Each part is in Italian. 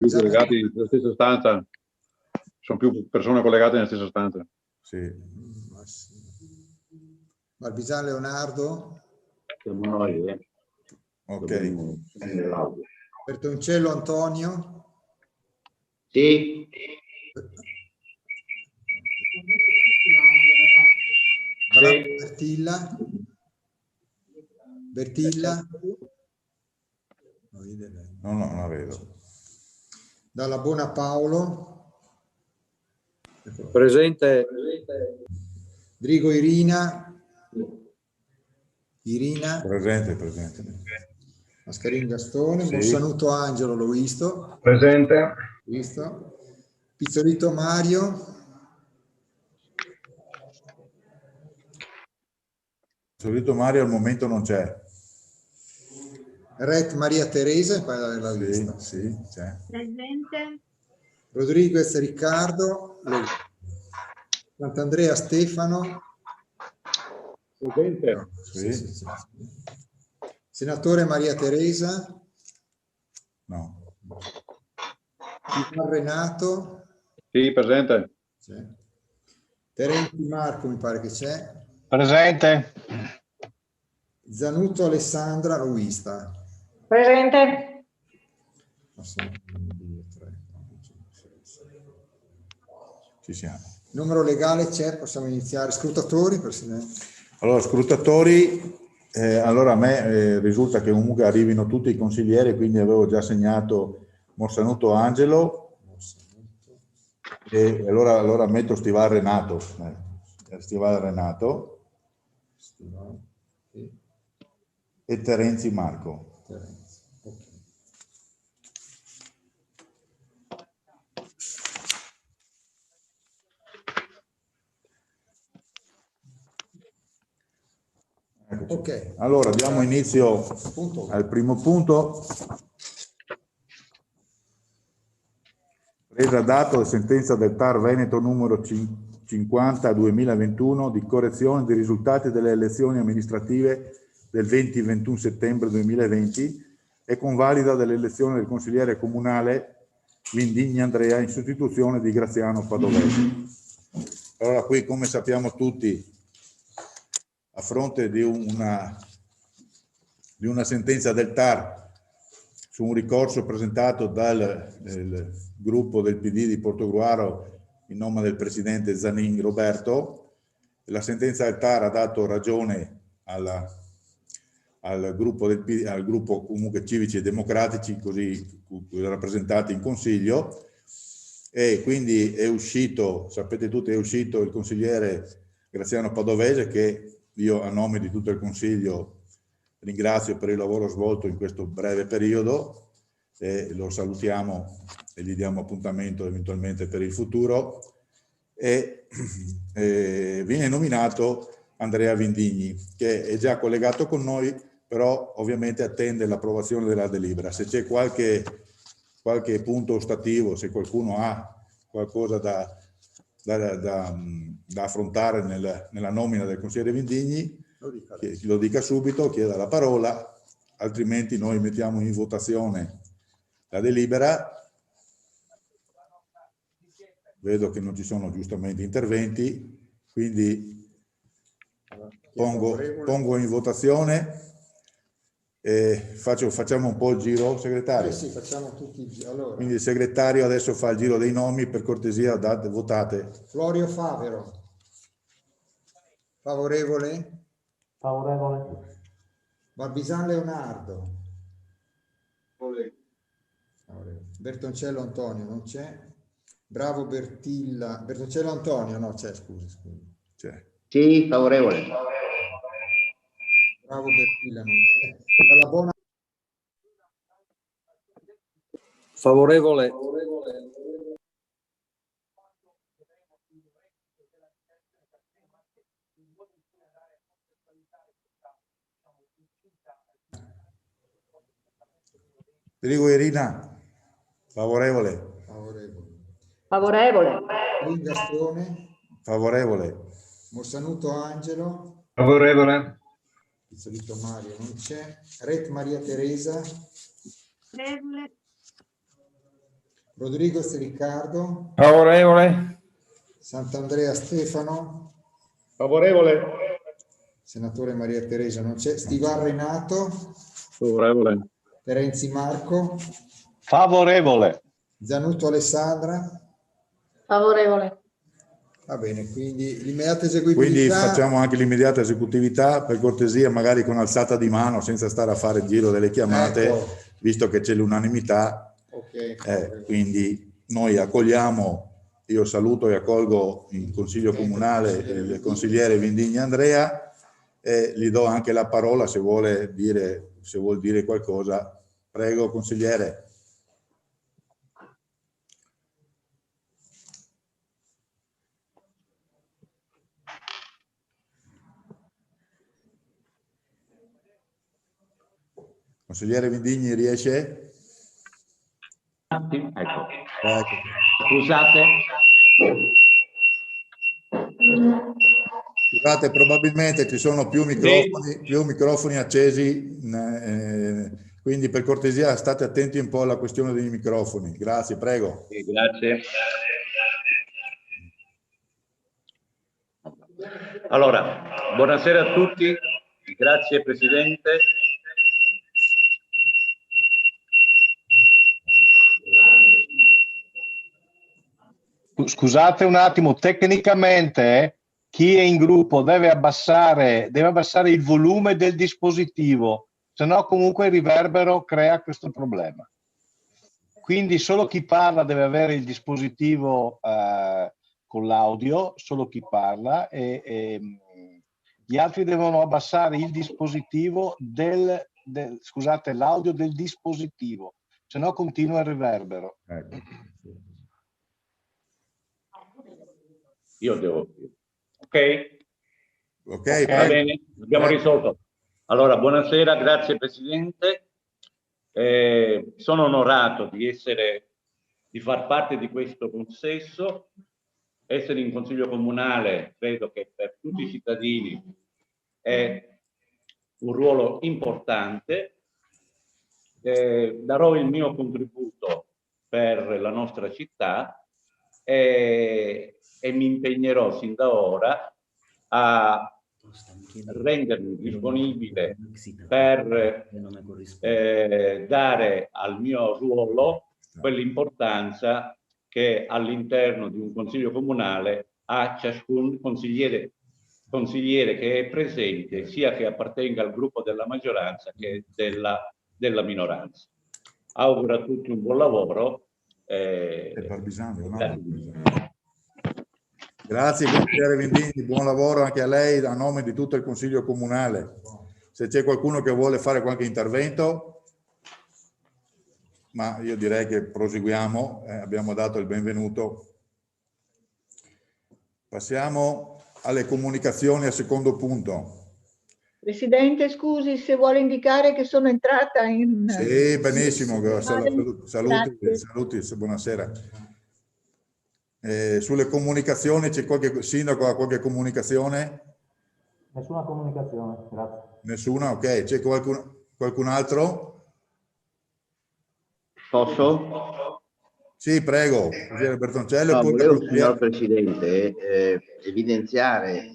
più collegati nella stessa stanza, sono più persone collegate nella stessa stanza. Sì. Barbisan Leonardo. Siamo noi, Ok. Bertoncello Antonio. Sì. Bravo Bertilla. Bertilla. No, non la vedo. Dalla Buona Paolo. Presente. Drigo Irina. Irina. Presente. Mascarin Gastone. Sì. Mossanuto Angelo, l'ho visto. Presente. Visto. Pizzolito Mario. Solito Mario al momento non c'è. Ret Maria Teresa, quella l'ha vista. Sì, c'è. Presente. Rodriguez Riccardo. Sant'Andrea Stefano. Presente. No, sì. Senatore Maria Teresa. No. Ivan Renato. Sì, presente. C'è. Terenti Marco mi pare che c'è. Presente. Zanuto Alessandra, l'ho vista. Presente. Ci siamo. Numero legale c'è, possiamo iniziare. Scrutatori, Presidente. Allora, scrutatori, allora a me risulta che comunque arrivino tutti i consiglieri, quindi avevo già segnato Morsanuto Angelo e allora metto Stivale Renato. E Terenzi Marco. Ok. Allora diamo inizio al primo punto. Presa dato la sentenza del TAR Veneto numero 50/2021 di correzione dei risultati delle elezioni amministrative del 20-21 settembre 2020 e convalida dell'elezione del consigliere comunale Vindigni Andrea in sostituzione di Graziano Padovese. Allora qui, come sappiamo tutti, a fronte di una sentenza del TAR su un ricorso presentato dal gruppo del PD di Portogruaro in nome del presidente Zanin Roberto, la sentenza del TAR ha dato ragione al gruppo comunque Civici e Democratici, così rappresentati in consiglio, e quindi è uscito, sapete tutti, è uscito il consigliere Graziano Padovese, che io a nome di tutto il consiglio ringrazio per il lavoro svolto in questo breve periodo e lo salutiamo e gli diamo appuntamento eventualmente per il futuro. E viene nominato Andrea Vindigni, che è già collegato con noi, però ovviamente attende l'approvazione della delibera. Se c'è qualche punto ostativo, se qualcuno ha qualcosa da affrontare nella nomina del consigliere Vindigni, lo dica subito, chieda la parola, altrimenti noi mettiamo in votazione la delibera. Vedo che non ci sono giustamente interventi, quindi pongo in votazione e facciamo un po' il giro, segretario. Sì, facciamo tutti il giro. Allora. Quindi il segretario adesso fa il giro dei nomi, per cortesia votate. Florio Favero. Favorevole? Favorevole. Barbisan Leonardo. Favorevole. Bertoncello Antonio non c'è. Bravo Bertilla. Bertoncello Antonio no c'è, scusi. C'è. Sì, favorevole. Bravo Bertilla non c'è. Dalla Buona. Favorevole. Drigo Irina, favorevole. Favorevole. Gastone. Favorevole. Mossanuto Angelo. Favorevole. Pizzolito Mario non c'è. Ret Maria Teresa. Favorevole. Rodriguez Riccardo, Favorevole. Sant'Andrea Stefano, Favorevole. senatore Maria Teresa non c'è, Stivar Renato, Favorevole. Terenzi Marco, Favorevole. Zanutto Alessandra. Favorevole. Va bene, quindi l'immediata Quindi eseguibilità. facciamo anche l'immediata esecutività, per cortesia magari con alzata di mano, senza stare a fare il giro delle chiamate, Ecco. visto che c'è l'unanimità. Ok. Quindi noi accogliamo, io saluto e accolgo in Consiglio Comunale il consigliere Vindigni Andrea e gli do anche la parola se vuol dire qualcosa. Prego, consigliere. Consigliere Vindigni, riesce? Ecco. Scusate. Scusate, probabilmente ci sono più microfoni accesi, quindi per cortesia state attenti un po' alla questione dei microfoni. Grazie, prego. Sì, grazie. Allora, buonasera a tutti, grazie Presidente. Scusate un attimo, tecnicamente chi è in gruppo deve abbassare il volume del dispositivo, se no comunque il riverbero crea questo problema. Quindi solo chi parla deve avere il dispositivo con l'audio, solo chi parla, e gli altri devono abbassare il dispositivo scusate, l'audio del dispositivo, se no continua il riverbero. Io devo... Ok? Ok, Va bene, abbiamo risolto. Allora, buonasera, grazie Presidente. Sono onorato di far parte di questo consesso. Essere in Consiglio Comunale credo che per tutti i cittadini è un ruolo importante. Darò il mio contributo per la nostra città e mi impegnerò sin da ora a rendermi disponibile per dare al mio ruolo quell'importanza che all'interno di un consiglio comunale ha ciascun consigliere che è presente, sia che appartenga al gruppo della maggioranza che della minoranza. Auguro a tutti un buon lavoro. Grazie consigliere Vindigni, buon lavoro anche a lei a nome di tutto il Consiglio Comunale. Se c'è qualcuno che vuole fare qualche intervento, ma io direi che proseguiamo, abbiamo dato il benvenuto. Passiamo alle comunicazioni al secondo punto. Presidente, scusi se vuole indicare che sono entrata in... Sì, benissimo, saluti, buonasera. Sulle comunicazioni c'è qualche sindaco ha qualche comunicazione? Nessuna comunicazione, grazie. Nessuna, ok. C'è qualcun altro? Posso? Sì, prego, consigliere Bertoncello. No, Poi volevo, signor Presidente, evidenziare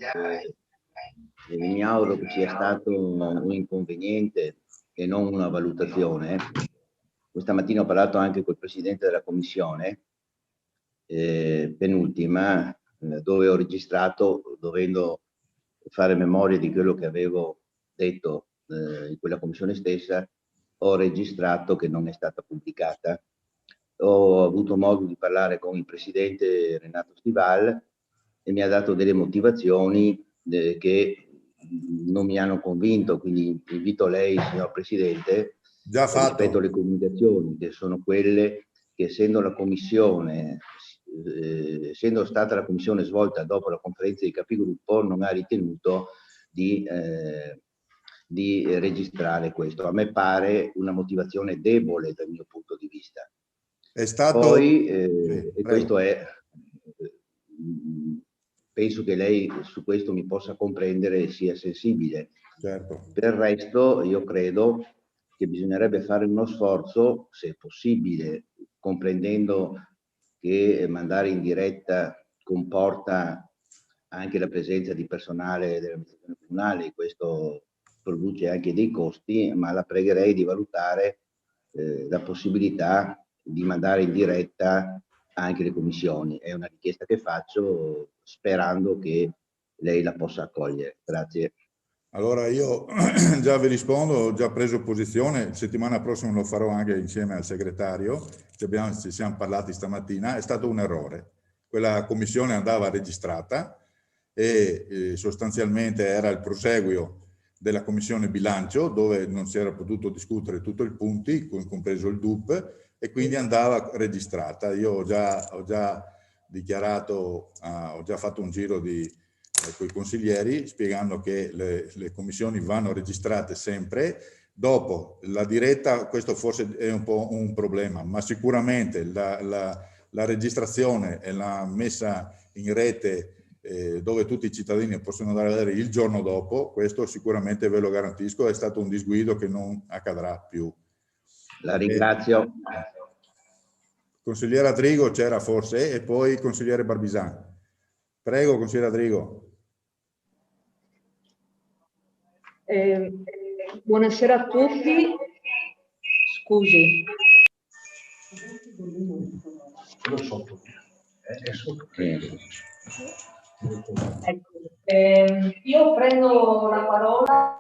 e mi auguro che sia stato un inconveniente e non una valutazione. Questa mattina ho parlato anche col Presidente della Commissione, penultima, dove ho registrato, dovendo fare memoria di quello che avevo detto in quella Commissione stessa, ho registrato che non è stata pubblicata. Ho avuto modo di parlare con il Presidente Renato Stival e mi ha dato delle motivazioni che non mi hanno convinto, quindi invito lei, signor Presidente, rispetto alle comunicazioni, che sono quelle che essendo stata la commissione svolta dopo la conferenza dei capigruppo, non ha ritenuto di registrare questo. A me pare una motivazione debole dal mio punto di vista. È stato... Poi, e questo è... penso che lei su questo mi possa comprendere e sia sensibile. Certo. Per il resto io credo che bisognerebbe fare uno sforzo, se possibile, comprendendo che mandare in diretta comporta anche la presenza di personale dell'amministrazione comunale, questo produce anche dei costi, ma la pregherei di valutare la possibilità di mandare in diretta anche le commissioni. È una richiesta che faccio sperando che lei la possa accogliere. Grazie. Allora io già vi rispondo, ho già preso posizione, settimana prossima lo farò anche insieme al segretario, ci siamo parlati stamattina, è stato un errore. Quella commissione andava registrata e sostanzialmente era il proseguio della commissione bilancio, dove non si era potuto discutere tutti i punti, compreso il DUP, e quindi andava registrata. Io ho già dichiarato, ho già fatto un giro con i consiglieri spiegando che le commissioni vanno registrate sempre. Dopo la diretta, questo forse è un po' un problema, ma sicuramente la registrazione e la messa in rete dove tutti i cittadini possono andare a vedere il giorno dopo, questo sicuramente ve lo garantisco, è stato un disguido che non accadrà più. La ringrazio. Consigliere Adrigo c'era forse e poi consigliere Barbisan. Prego, consigliere Adrigo. Buonasera a tutti. Scusi. Ecco, io prendo la parola.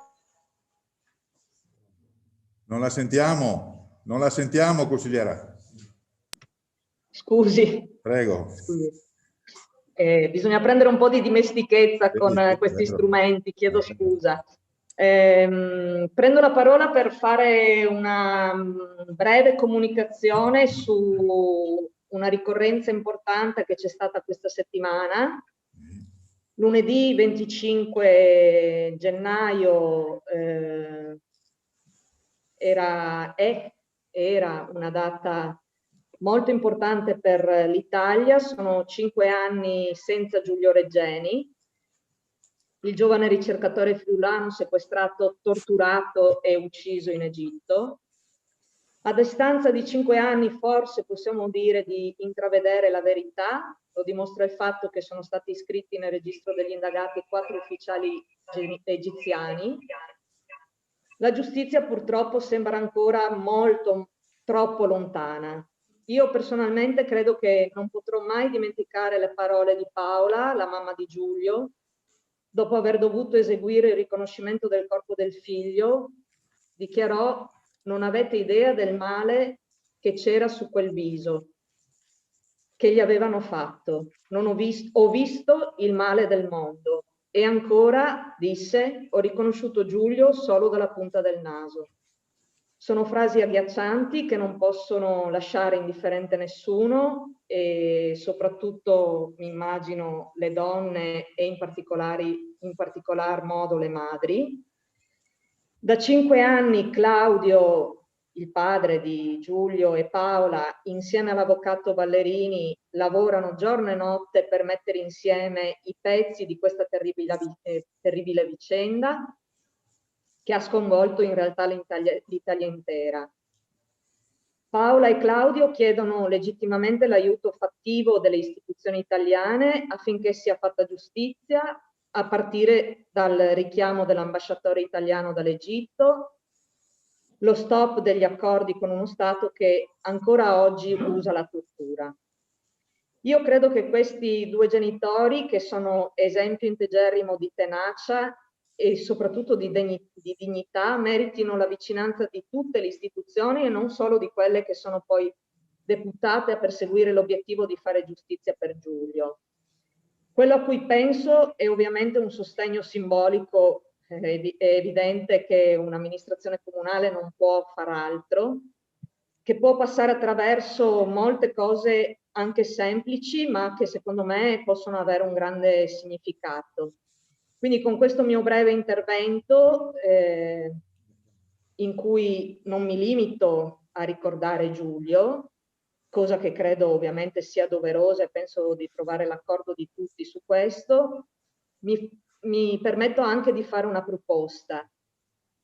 Non la sentiamo, consigliera. Scusi. Prego. Scusi. Bisogna prendere un po' di dimestichezza con questi strumenti, chiedo scusa. Prendo la parola per fare una breve comunicazione su una ricorrenza importante che c'è stata questa settimana. Lunedì 25 gennaio era una data molto importante per l'Italia. Sono 5 anni senza Giulio Regeni, il giovane ricercatore friulano sequestrato, torturato e ucciso in Egitto. A distanza di 5 anni forse possiamo dire di intravedere la verità, lo dimostra il fatto che sono stati iscritti nel registro degli indagati 4 ufficiali egiziani. La giustizia purtroppo sembra ancora troppo lontana. Io personalmente credo che non potrò mai dimenticare le parole di Paola, la mamma di Giulio, dopo aver dovuto eseguire il riconoscimento del corpo del figlio. Dichiarò: non avete idea del male che c'era su quel viso, che gli avevano fatto. Ho visto il male del mondo. E ancora, disse, ho riconosciuto Giulio solo dalla punta del naso. Sono frasi agghiaccianti che non possono lasciare indifferente nessuno, e soprattutto mi immagino le donne e in particolar modo le madri. Da 5 anni Claudio, il padre di Giulio e Paola, insieme all'avvocato Ballerini, lavorano giorno e notte per mettere insieme i pezzi di questa terribile vicenda che ha sconvolto in realtà l'Italia intera. Paola e Claudio chiedono legittimamente l'aiuto fattivo delle istituzioni italiane affinché sia fatta giustizia, a partire dal richiamo dell'ambasciatore italiano dall'Egitto, lo stop degli accordi con uno Stato che ancora oggi usa la tortura. Io credo che questi 2 genitori, che sono esempio integerrimo di tenacia e soprattutto di dignità, meritino la vicinanza di tutte le istituzioni e non solo di quelle che sono poi deputate a perseguire l'obiettivo di fare giustizia per Giulio. Quello a cui penso è ovviamente un sostegno simbolico. È evidente che un'amministrazione comunale non può far altro, che può passare attraverso molte cose anche semplici, ma che secondo me possono avere un grande significato. Quindi con questo mio breve intervento, in cui non mi limito a ricordare Giulio, cosa che credo ovviamente sia doverosa e penso di trovare l'accordo di tutti su questo, mi permetto anche di fare una proposta.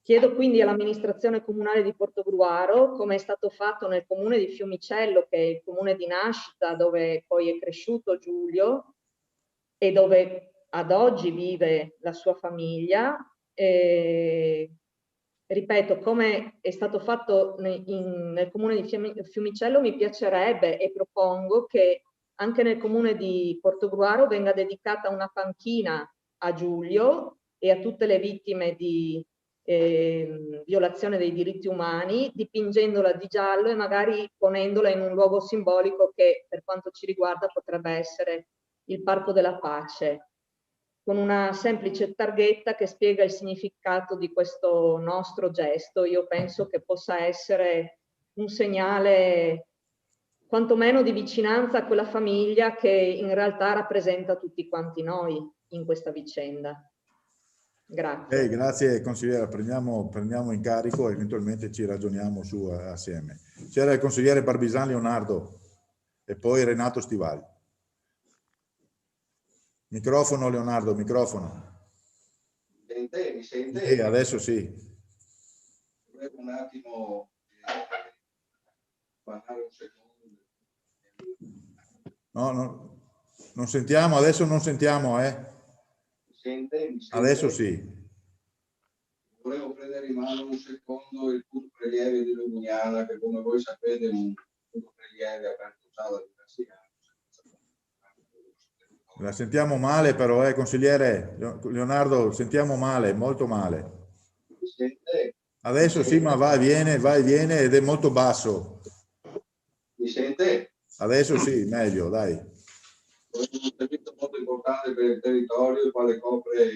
Chiedo quindi all'amministrazione comunale di Portogruaro, come è stato fatto nel comune di Fiumicello, che è il comune di nascita dove poi è cresciuto Giulio e dove ad oggi vive la sua famiglia. Ripeto, come è stato fatto nel comune di Fiumicello, mi piacerebbe e propongo che anche nel comune di Portogruaro venga dedicata una panchina a Giulio e a tutte le vittime di violazione dei diritti umani, dipingendola di giallo e magari ponendola in un luogo simbolico che per quanto ci riguarda potrebbe essere il Parco della Pace, con una semplice targhetta che spiega il significato di questo nostro gesto. Io penso che possa essere un segnale quantomeno di vicinanza a quella famiglia che in realtà rappresenta tutti quanti noi in questa vicenda. Grazie. Grazie consigliera, prendiamo in carico e eventualmente ci ragioniamo su assieme. C'era il consigliere Barbisan Leonardo e poi Renato Stivali. Microfono Leonardo, microfono. Mi sente? Adesso sì. Volevo un attimo parlare un secondo. No, non sentiamo, adesso non sentiamo, Mi sente? Adesso sì. Volevo prendere in mano un secondo il punto prelieve di Lumignana, che come voi sapete è un punto prelieve aperto già da diversi anni. La sentiamo male però, consigliere Leonardo, sentiamo male, molto male. Mi sente? Adesso sì, ma va e viene ed è molto basso. Mi sente? Adesso sì, meglio, dai. È un servizio molto importante per il territorio, il quale copre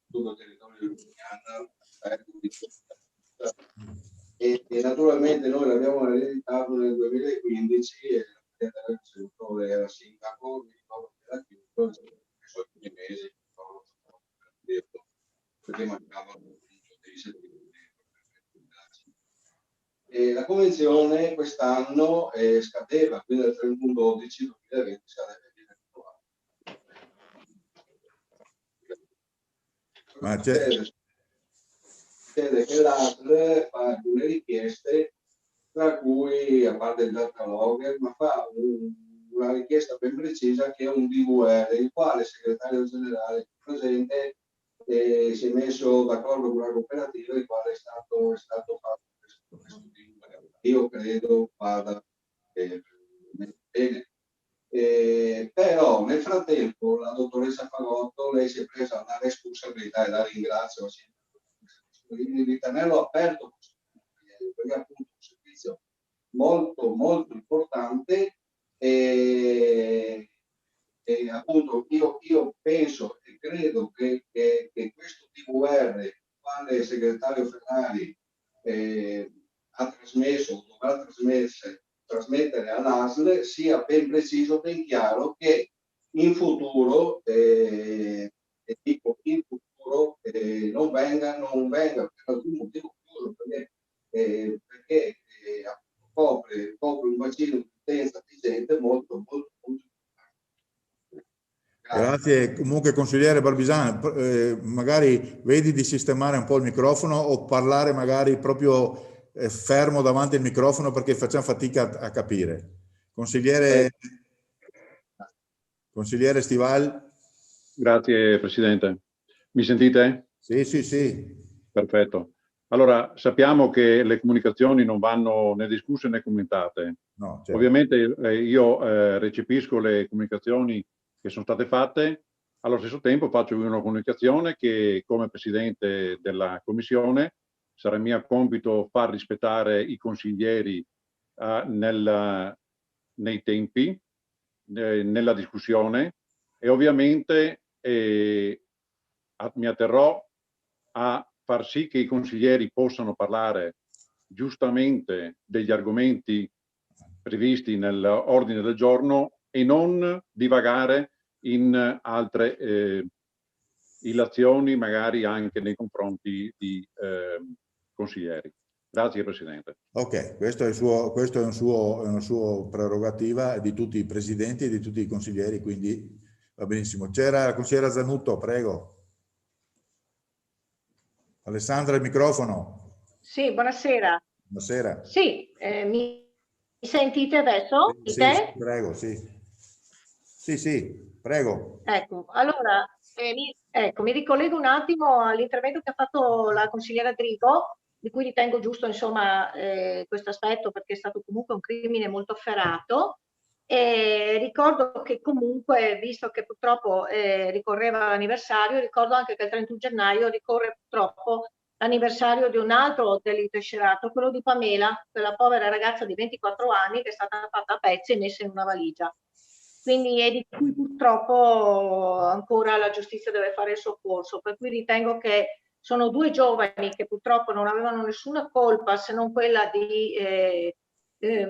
tutto il territorio di Lumignana. E naturalmente noi l'abbiamo ereditato nel 2015 e il settore era sindaco, mi ricordo che era chiuso, su alcuni mesi, perché mancavano dei servizi. E la convenzione quest'anno scadeva, quindi dal 31/12/2020 scadeva il 2009. Ma Succede che l'ASL fa alcune richieste, tra cui, a parte il data logger, ma fa una richiesta ben precisa che è un DVR, il quale il segretario generale presente si è messo d'accordo con la cooperativa, il quale è stato fatto questo DVR. Io credo vada bene. Però nel frattempo la dottoressa Fagotto, lei si è presa la responsabilità, e la ringrazio, il ritornello aperto, perché è appunto un servizio molto molto importante e appunto io penso e credo che questo DVR, quale il segretario Ferrari ha trasmesso, dovrà trasmettere all'ASL, sia ben preciso, ben chiaro, che in futuro non venga per alcun motivo chiuso, perché copre un bacino di utenza di gente molto molto molto importante. grazie. Comunque consigliere Barbisan, magari vedi di sistemare un po' il microfono o parlare magari proprio fermo davanti al microfono, perché facciamo fatica a capire. Consigliere Stival. Grazie Presidente. Mi sentite? Sì. Perfetto. Allora, sappiamo che le comunicazioni non vanno né discusse né commentate. No, certo. Ovviamente io recepisco le comunicazioni che sono state fatte, allo stesso tempo faccio una comunicazione che come Presidente della Commissione sarà mio compito far rispettare i consiglieri nei tempi, nella discussione, e ovviamente mi atterrò a far sì che i consiglieri possano parlare giustamente degli argomenti previsti nell'ordine del giorno e non divagare in altre illazioni, magari anche nei confronti di consiglieri. Grazie Presidente. Ok, questo è una sua prerogativa di tutti i presidenti e di tutti i consiglieri, quindi va benissimo. C'era la consigliera Zanutto, prego. Alessandra, il microfono. Sì, buonasera. Buonasera. Sì, mi sentite adesso? Sì, sì, prego, sì. Sì, sì, prego. Ecco, allora, mi ricollego un attimo all'intervento che ha fatto la consigliera Drigo, di cui ritengo giusto, insomma, questo aspetto, perché è stato comunque un crimine molto efferato. E ricordo che comunque, visto che purtroppo ricorreva l'anniversario, ricordo anche che il 31 gennaio ricorre purtroppo l'anniversario di un altro delitto scelato, quello di Pamela, quella povera ragazza di 24 anni che è stata fatta a pezzi e messa in una valigia. Quindi è di cui purtroppo ancora la giustizia deve fare il suo corso, per cui ritengo che sono due giovani che purtroppo non avevano nessuna colpa se non quella di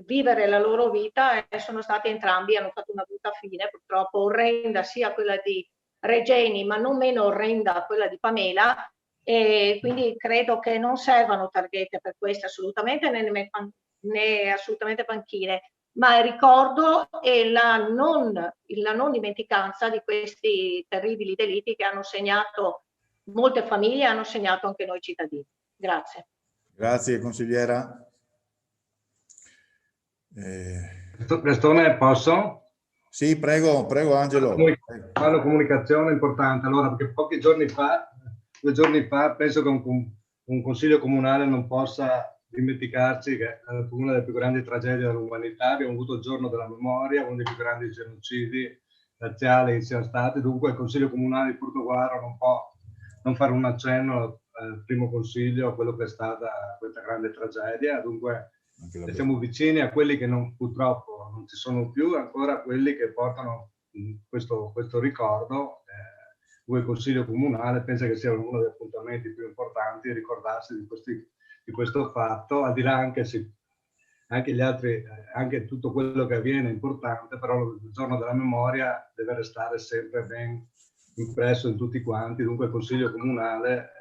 vivere la loro vita e sono stati entrambi, hanno fatto una brutta fine, purtroppo orrenda sia quella di Regeni ma non meno orrenda quella di Pamela, e quindi credo che non servano targhette per queste assolutamente, né assolutamente panchine, ma il ricordo e la non dimenticanza di questi terribili delitti che hanno segnato molte famiglie e hanno segnato anche noi cittadini. Grazie. Grazie, consigliera. Gastone, posso? Sì, prego, prego Angelo. Una comunicazione importante, allora, perché pochi giorni fa, 2 giorni fa, penso che un consiglio comunale non possa dimenticarci che è una delle più grandi tragedie dell'umanità. Abbiamo avuto il giorno della memoria, uno dei più grandi genocidi razziali che siano stati, dunque il consiglio comunale di Portogallo non può non fare un accenno al primo consiglio a quello che è stata questa grande tragedia, dunque siamo vicini a quelli che purtroppo non ci sono più, ancora quelli che portano questo ricordo. Il Consiglio Comunale pensa che sia uno degli appuntamenti più importanti, ricordarsi di questo fatto, al di là anche gli altri, anche tutto quello che avviene è importante, però il giorno della memoria deve restare sempre ben impresso in tutti quanti, dunque il Consiglio Comunale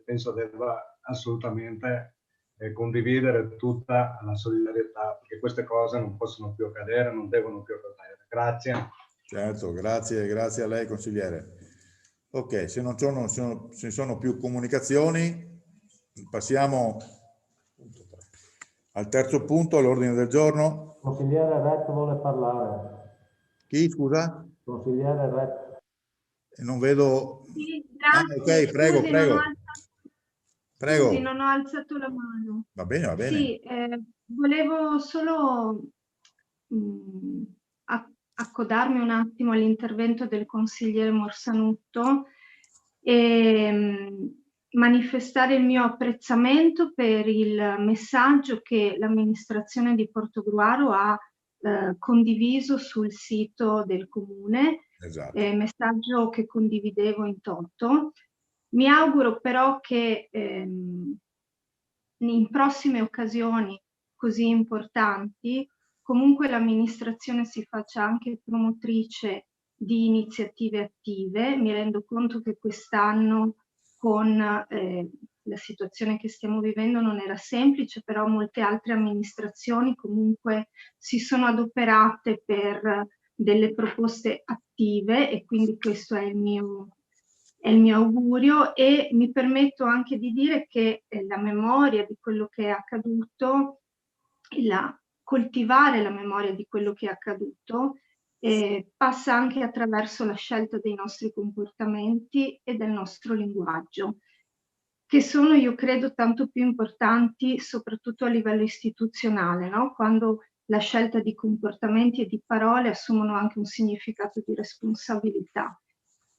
penso debba assolutamente condividere tutta la solidarietà, perché queste cose non possono più accadere, non devono più accadere. Grazie. Certo, grazie a lei consigliere. Ok, se non ci sono più comunicazioni, passiamo al terzo punto all'ordine del giorno. Consigliere Ret vuole parlare. Chi, scusa? Consigliere Ret. Non vedo. Sì, grazie. Ok, prego, Scusi, prego. Prego. Scusi, non ho alzato la mano. Va bene, va bene. Sì, volevo solo accodarmi un attimo all'intervento del consigliere Morsanutto e manifestare il mio apprezzamento per il messaggio che l'amministrazione di Portogruaro ha condiviso sul sito del comune, esatto. Messaggio che condividevo in toto. Mi auguro però che in prossime occasioni così importanti comunque l'amministrazione si faccia anche promotrice di iniziative attive. Mi rendo conto che quest'anno con la situazione che stiamo vivendo non era semplice, però molte altre amministrazioni comunque si sono adoperate per delle proposte attive e quindi questo è il mio augurio, e mi permetto anche di dire che la memoria di quello che è accaduto, coltivare la memoria di quello che è accaduto passa anche attraverso la scelta dei nostri comportamenti e del nostro linguaggio, che sono, io credo, tanto più importanti soprattutto a livello istituzionale, no? Quando la scelta di comportamenti e di parole assumono anche un significato di responsabilità.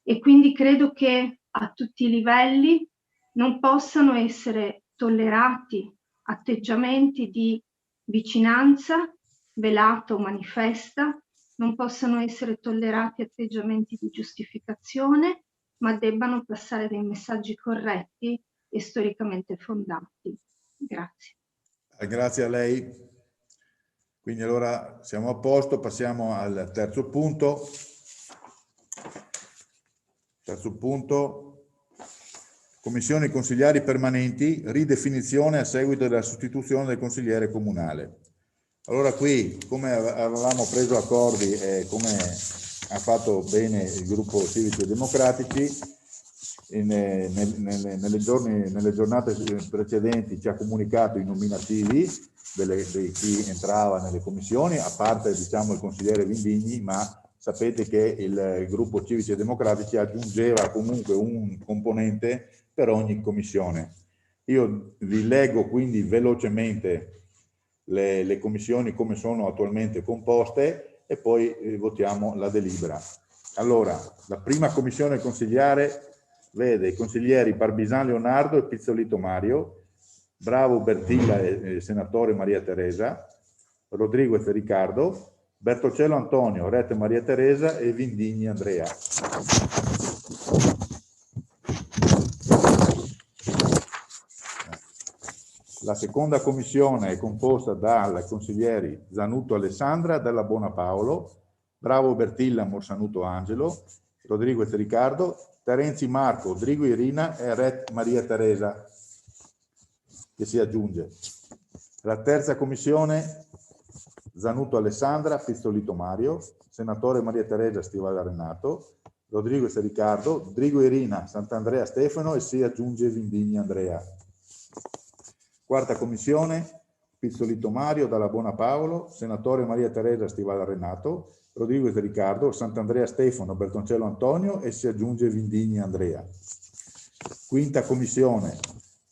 E quindi credo che a tutti i livelli non possano essere tollerati atteggiamenti di vicinanza, velata o manifesta, non possano essere tollerati atteggiamenti di giustificazione, ma debbano passare dei messaggi corretti e storicamente fondati. Grazie. Grazie a lei. Quindi allora siamo a posto, passiamo al terzo punto. Terzo punto, commissioni consigliari permanenti, ridefinizione a seguito della sostituzione del consigliere comunale. Allora qui, come avevamo preso accordi e come ha fatto bene il gruppo Civici e Democratici, nelle giornate precedenti ci ha comunicato i nominativi di chi entrava nelle commissioni, a parte diciamo il consigliere Vindigni, ma sapete che il gruppo Civici e Democratici aggiungeva comunque un componente per ogni commissione. Io vi leggo quindi velocemente le commissioni come sono attualmente composte e poi votiamo la delibera. Allora, la prima commissione consigliare vede i consiglieri Barbisan Leonardo e Pizzolito Mario, Bravo Bertilla e senatore Maria Teresa, Rodriguez Riccardo, Bertoncello Antonio, Rete Maria Teresa e Vindigni Andrea. La seconda commissione è composta dai consiglieri Zanutto Alessandra, Della Bona Paolo, Bravo Bertilla, Morsanuto Angelo, Rodriguez Riccardo, Terenzi Marco, Drigo Irina e Ret Maria Teresa, che si aggiunge. La terza commissione, Zanutto Alessandra, Pizzolito Mario, senatore Maria Teresa Stivalla Renato, Rodriguez Riccardo, Drigo Irina, Sant'Andrea Stefano e si aggiunge Vindigni Andrea. Quarta commissione, Pizzolito Mario, Dalla Bona Paolo, senatore Maria Teresa Stivalla Renato, Rodriguez Riccardo, Sant'Andrea Stefano, Bertoncello Antonio e si aggiunge Vindigni Andrea. Quinta commissione,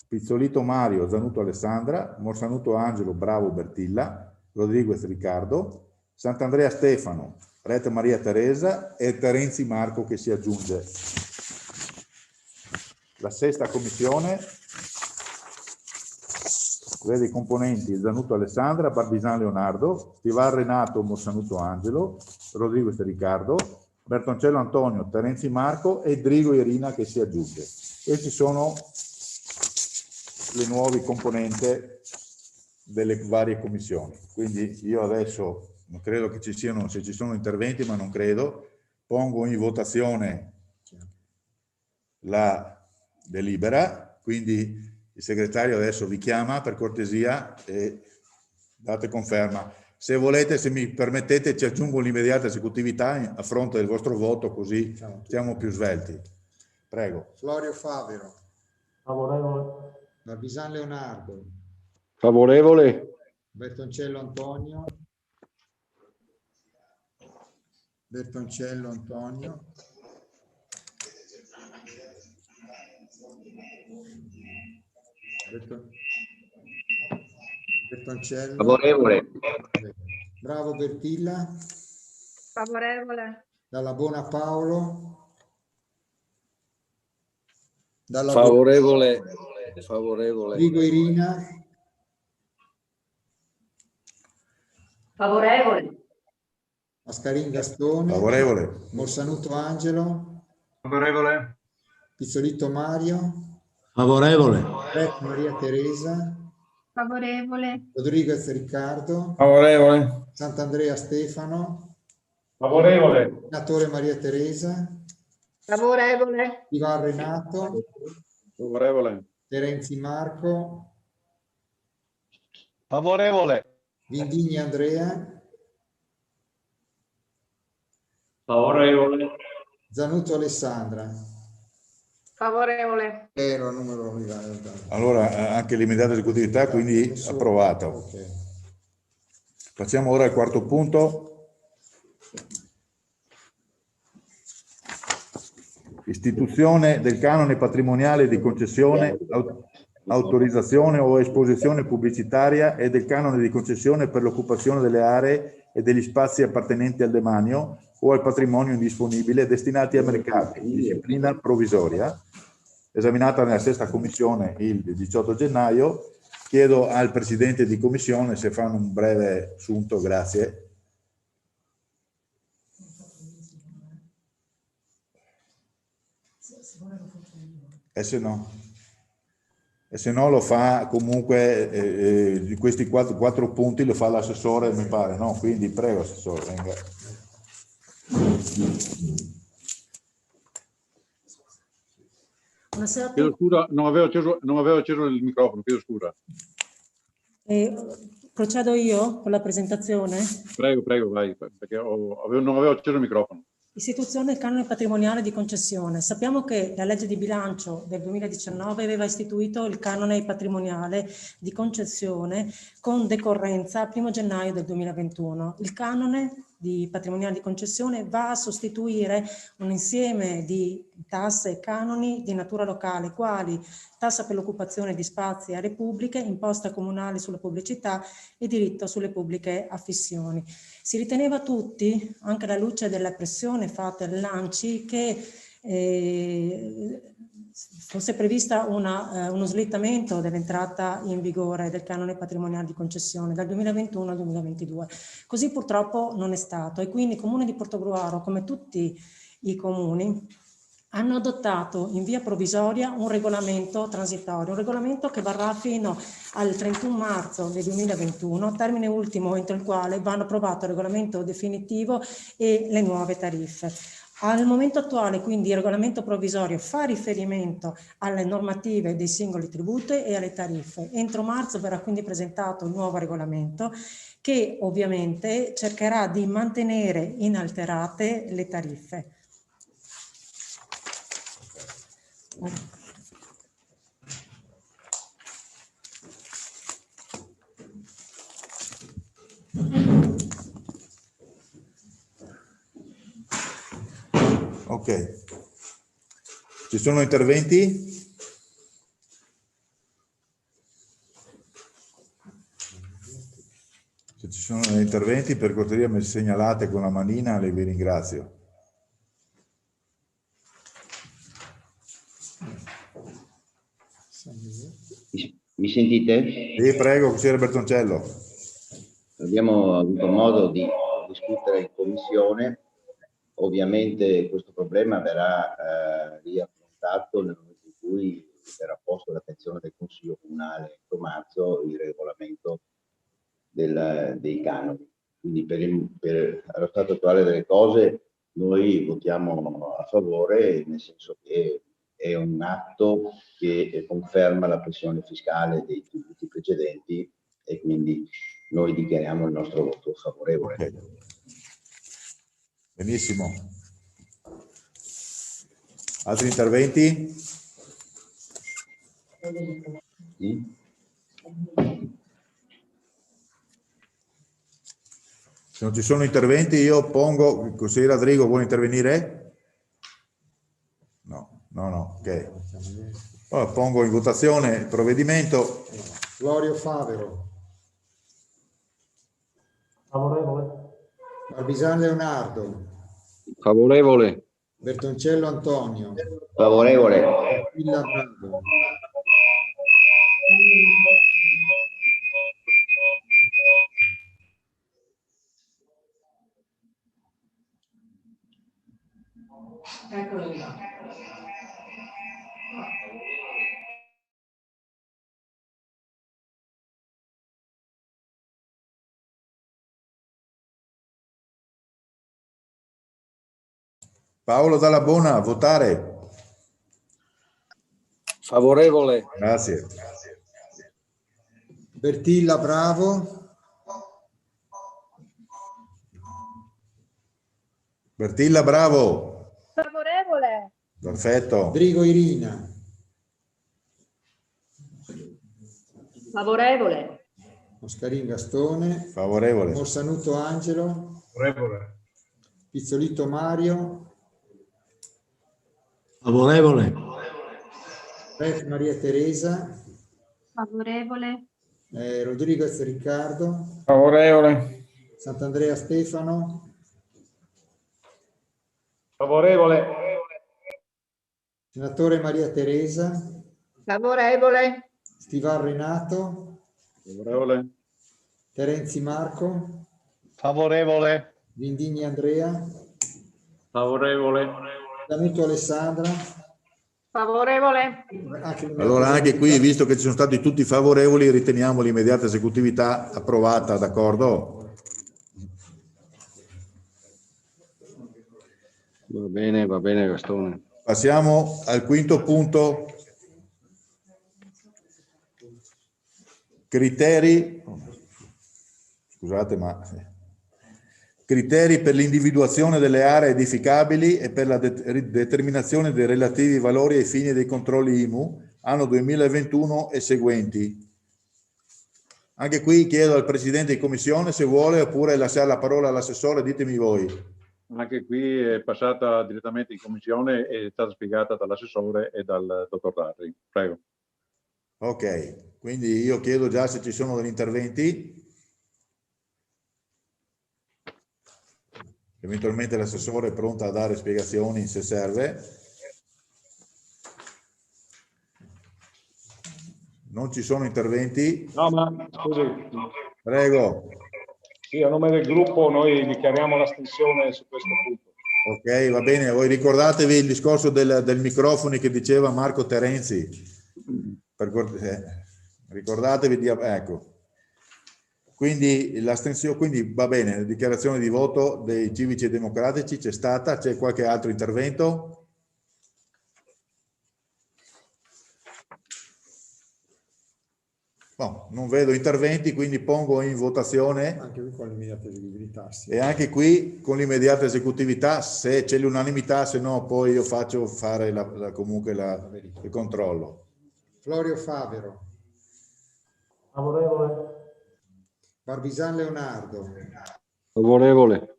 Pizzolito Mario, Zanutto Alessandra, Morsanuto Angelo, Bravo Bertilla, Rodriguez Riccardo, Sant'Andrea Stefano, Rete Maria Teresa e Terenzi Marco che si aggiunge. La sesta commissione vede i componenti Zanutto Alessandra, Barbisan Leonardo, Stival Renato, Morsanuto Angelo, Rodriguez Riccardo, Bertoncello Antonio, Terenzi Marco e Drigo Irina che si aggiunge. E ci sono le nuove componenti delle varie commissioni. Quindi io adesso non credo che ci siano, se ci sono interventi, ma non credo, pongo in votazione la delibera, quindi il segretario adesso vi chiama per cortesia e date conferma. Se volete, se mi permettete, ci aggiungo l'immediata esecutività a fronte del vostro voto, così siamo più svelti. Prego. Florio Favero. Favorevole. Barbisan Leonardo. Favorevole. Bertoncello Antonio. Bertoncello Antonio. Bertoncello. Favorevole. Bravo Bertilla. Favorevole. Dalla Bona Paolo. Dalla Favorevole. Favorevole. Drigo Irina. Favorevole. Mascarin Gastone. Favorevole. Morsanuto Angelo. Favorevole. Pizzolito Mario. Favorevole. Ret Maria Teresa. Favorevole. Rodriguez Riccardo. Favorevole. Sant'Andrea Stefano. Favorevole. Senatore Maria Teresa. Favorevole. Stival Renato. Favorevole. Terenzi Marco. Favorevole. Vindigni Andrea. Favorevole. Zanutto Alessandra. Favorevole. Ero al numero. Allora, anche l'immediata esecutività, quindi approvato. Okay. Facciamo ora il quarto punto. Istituzione del canone patrimoniale di concessione, autorizzazione o esposizione pubblicitaria e del canone di concessione per l'occupazione delle aree e degli spazi appartenenti al demanio o al patrimonio indisponibile destinati a mercati, disciplina provvisoria, esaminata nella sesta commissione il 18 gennaio. Chiedo al Presidente di Commissione se fanno un breve assunto, grazie. E se no lo fa comunque, di questi quattro punti lo fa l'assessore, mi pare, no? Quindi prego assessore, venga. Buonasera. Chiedo scusa, non avevo acceso il microfono, chiedo scusa. Procedo io con la presentazione? Prego, vai, perché non avevo acceso il microfono. Istituzione del canone patrimoniale di concessione. Sappiamo che la legge di bilancio del 2019 aveva istituito il canone patrimoniale di concessione con decorrenza 1° gennaio del 2021. Il canone di patrimoniale di concessione va a sostituire un insieme di tasse e canoni di natura locale, quali tassa per l'occupazione di spazi e aree pubbliche, imposta comunale sulla pubblicità e diritto sulle pubbliche affissioni. Si riteneva tutti, anche alla luce della pressione fatta all'ANCI, che fosse prevista uno slittamento dell'entrata in vigore del canone patrimoniale di concessione dal 2021 al 2022. Così purtroppo non è stato e quindi il Comune di Portogruaro, come tutti i comuni, hanno adottato in via provvisoria un regolamento transitorio, un regolamento che varrà fino al 31 marzo del 2021, termine ultimo entro il quale vanno approvato il regolamento definitivo e le nuove tariffe. Al momento attuale, quindi, il regolamento provvisorio fa riferimento alle normative dei singoli tributi e alle tariffe. Entro marzo verrà quindi presentato il nuovo regolamento che ovviamente cercherà di mantenere inalterate le tariffe. Ok, ci sono interventi? Se ci sono interventi, per cortesia mi segnalate con la manina e vi ringrazio. Mi sentite? Sì, prego, consigliere Bertoncello. Abbiamo avuto modo di discutere in commissione. Ovviamente questo problema verrà riaffrontato nel momento in cui verrà posto all'attenzione del Consiglio Comunale entro marzo il regolamento dei canoni. Quindi allo stato attuale delle cose noi votiamo a favore, nel senso che è un atto che conferma la pressione fiscale dei tributi precedenti e quindi noi dichiariamo il nostro voto favorevole. Okay. Benissimo. Altri interventi? Sì. Se non ci sono interventi io pongo, il consigliere Adrigo vuole intervenire? No, ok. Allora, pongo in votazione il provvedimento. Florio Favero. Favorevole. Barbisani Leonardo. Favorevole. Bertoncello Antonio. Favorevole. Villa Bravo. Eccolo là. Paolo Dalla Bona, votare. Favorevole. Grazie. Bertilla Bravo. Bertilla Bravo. Favorevole. Perfetto. Drigo Irina. Favorevole. Oscarin Gastone. Favorevole. Morsanuto Angelo. Favorevole. Pizzolito Mario. Favorevole. Ref Maria Teresa. Favorevole. Rodriguez Riccardo. Favorevole. Sant'Andrea Stefano. Favorevole. Senatore Maria Teresa. Favorevole. Stivar Renato. Favorevole. Terenzi Marco. Favorevole. Vindigni Andrea. Favorevole. Danuto Alessandra. Favorevole. Allora anche qui, visto che ci sono stati tutti favorevoli, riteniamo l'immediata esecutività approvata, d'accordo? Va bene Gastone. Passiamo al quinto punto. Criteri criteri per l'individuazione delle aree edificabili e per la determinazione dei relativi valori ai fini dei controlli IMU, anno 2021 e seguenti. Anche qui chiedo al Presidente di Commissione se vuole, oppure lasciare la parola all'assessore, ditemi voi. Anche qui è passata direttamente in Commissione e è stata spiegata dall'assessore e dal dottor Darri. Prego. Ok, quindi io chiedo già se ci sono degli interventi. Eventualmente l'assessore è pronto a dare spiegazioni se serve. Non ci sono interventi? No, ma scusi. Prego. Sì, a nome del gruppo noi dichiariamo l'astensione su questo punto. Ok, va bene. Voi ricordatevi il discorso del microfono che diceva Marco Terenzi. Ricordatevi di... Ecco. Quindi l'astensione, quindi va bene, la dichiarazione di voto dei civici e democratici c'è stata. C'è qualche altro intervento? No, non vedo interventi, quindi pongo in votazione. Anche qui con l'immediata esecutività. Sì. E anche qui con l'immediata esecutività, se c'è l'unanimità, se no poi io faccio fare comunque il controllo. Florio Favero. Favorevole. Barbisan Leonardo. Favorevole.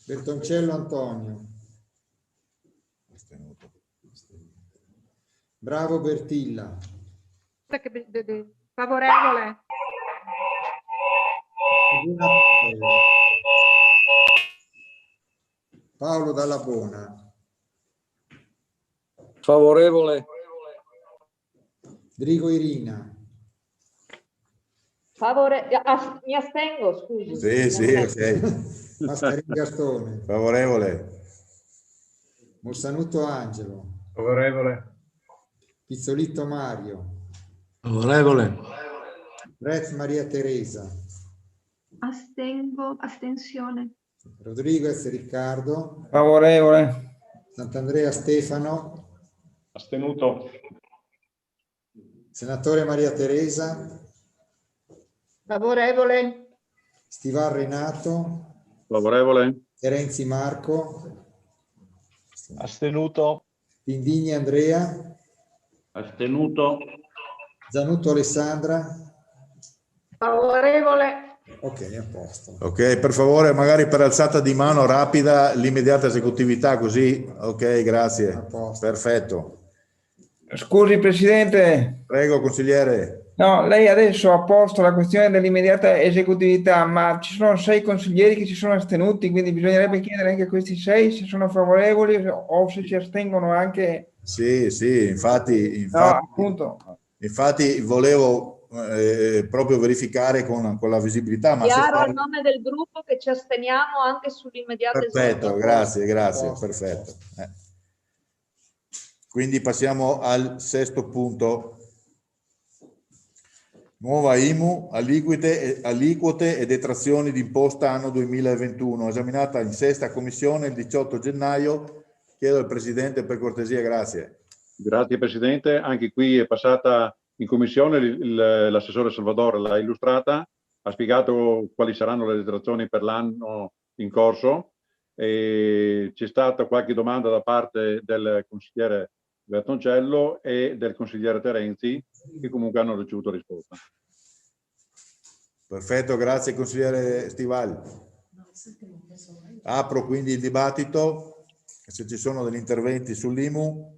Bertoncello Antonio. Bravo Bertilla. Favorevole. Paolo Dalla Bona. Favorevole. Drigo Irina. Mi astengo, scusi. Sì, ok. Mascarini Gastone. Favorevole. Mossanuto Angelo. Favorevole. Pizzolitto Mario. Favorevole. Rez Maria Teresa. Astensione. Rodriguez Riccardo. Favorevole. Sant'Andrea Stefano. Astenuto. Senatore Maria Teresa. Favorevole. Stivar Renato. Favorevole. Terenzi Marco. Astenuto. Pindigni Andrea. Astenuto. Zanutto Alessandra. Favorevole. Ok, a posto. Ok, per favore, magari per alzata di mano rapida l'immediata esecutività, così. Ok, grazie. Perfetto. Scusi Presidente. Prego, consigliere. No, lei adesso ha posto la questione dell'immediata esecutività, ma ci sono 6 consiglieri che si sono astenuti, quindi bisognerebbe chiedere anche a questi 6 se sono favorevoli o se si astengono anche. Sì, infatti, no, appunto. Infatti volevo proprio verificare con la visibilità. Ma Chiaro a nome del gruppo che ci asteniamo anche sull'immediata esecutività. Perfetto, grazie, perfetto. Quindi passiamo al 6° punto. Nuova IMU, aliquote e detrazioni d'imposta anno 2021, esaminata in 6ª commissione il 18 gennaio. Chiedo al Presidente per cortesia, grazie. Grazie Presidente, anche qui è passata in Commissione, l'assessore Salvador l'ha illustrata, ha spiegato quali saranno le detrazioni per l'anno in corso e c'è stata qualche domanda da parte del consigliere Bertoncello e del consigliere Terenzi che comunque hanno ricevuto risposta. Perfetto, grazie consigliere Stivali. Apro quindi il dibattito, se ci sono degli interventi sull'IMU.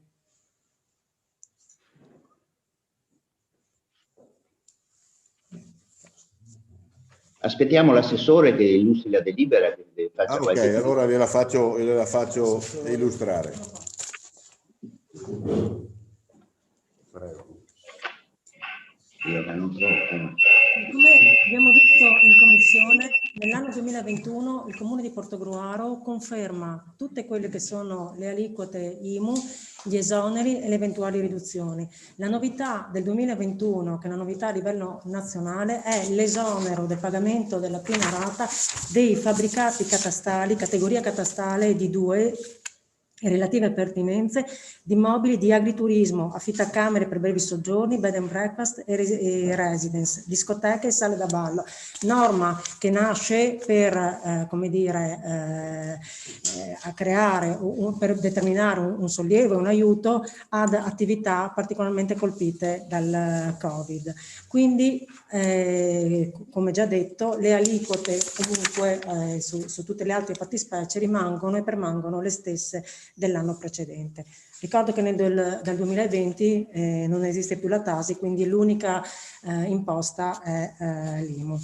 Aspettiamo l'assessore che illustri la delibera. Che faccia ok, allora gliela faccio illustrare. Prego. Come abbiamo visto in Commissione, nell'anno 2021 il Comune di Portogruaro conferma tutte quelle che sono le aliquote IMU, gli esoneri e le eventuali riduzioni. La novità del 2021, che è una novità a livello nazionale, è l'esonero del pagamento della prima rata dei fabbricati catastali, categoria catastale di 2, e relative pertinenze di immobili di agriturismo, affittacamere per brevi soggiorni, bed and breakfast e residence, discoteche e sale da ballo. Norma che nasce per, come dire, a creare, per determinare un sollievo e un aiuto ad attività particolarmente colpite dal Covid. Quindi, come già detto, le aliquote comunque su tutte le altre fattispecie rimangono e permangono le stesse dell'anno precedente. Ricordo che dal 2020 non esiste più la Tasi, quindi l'unica imposta è l'IMU.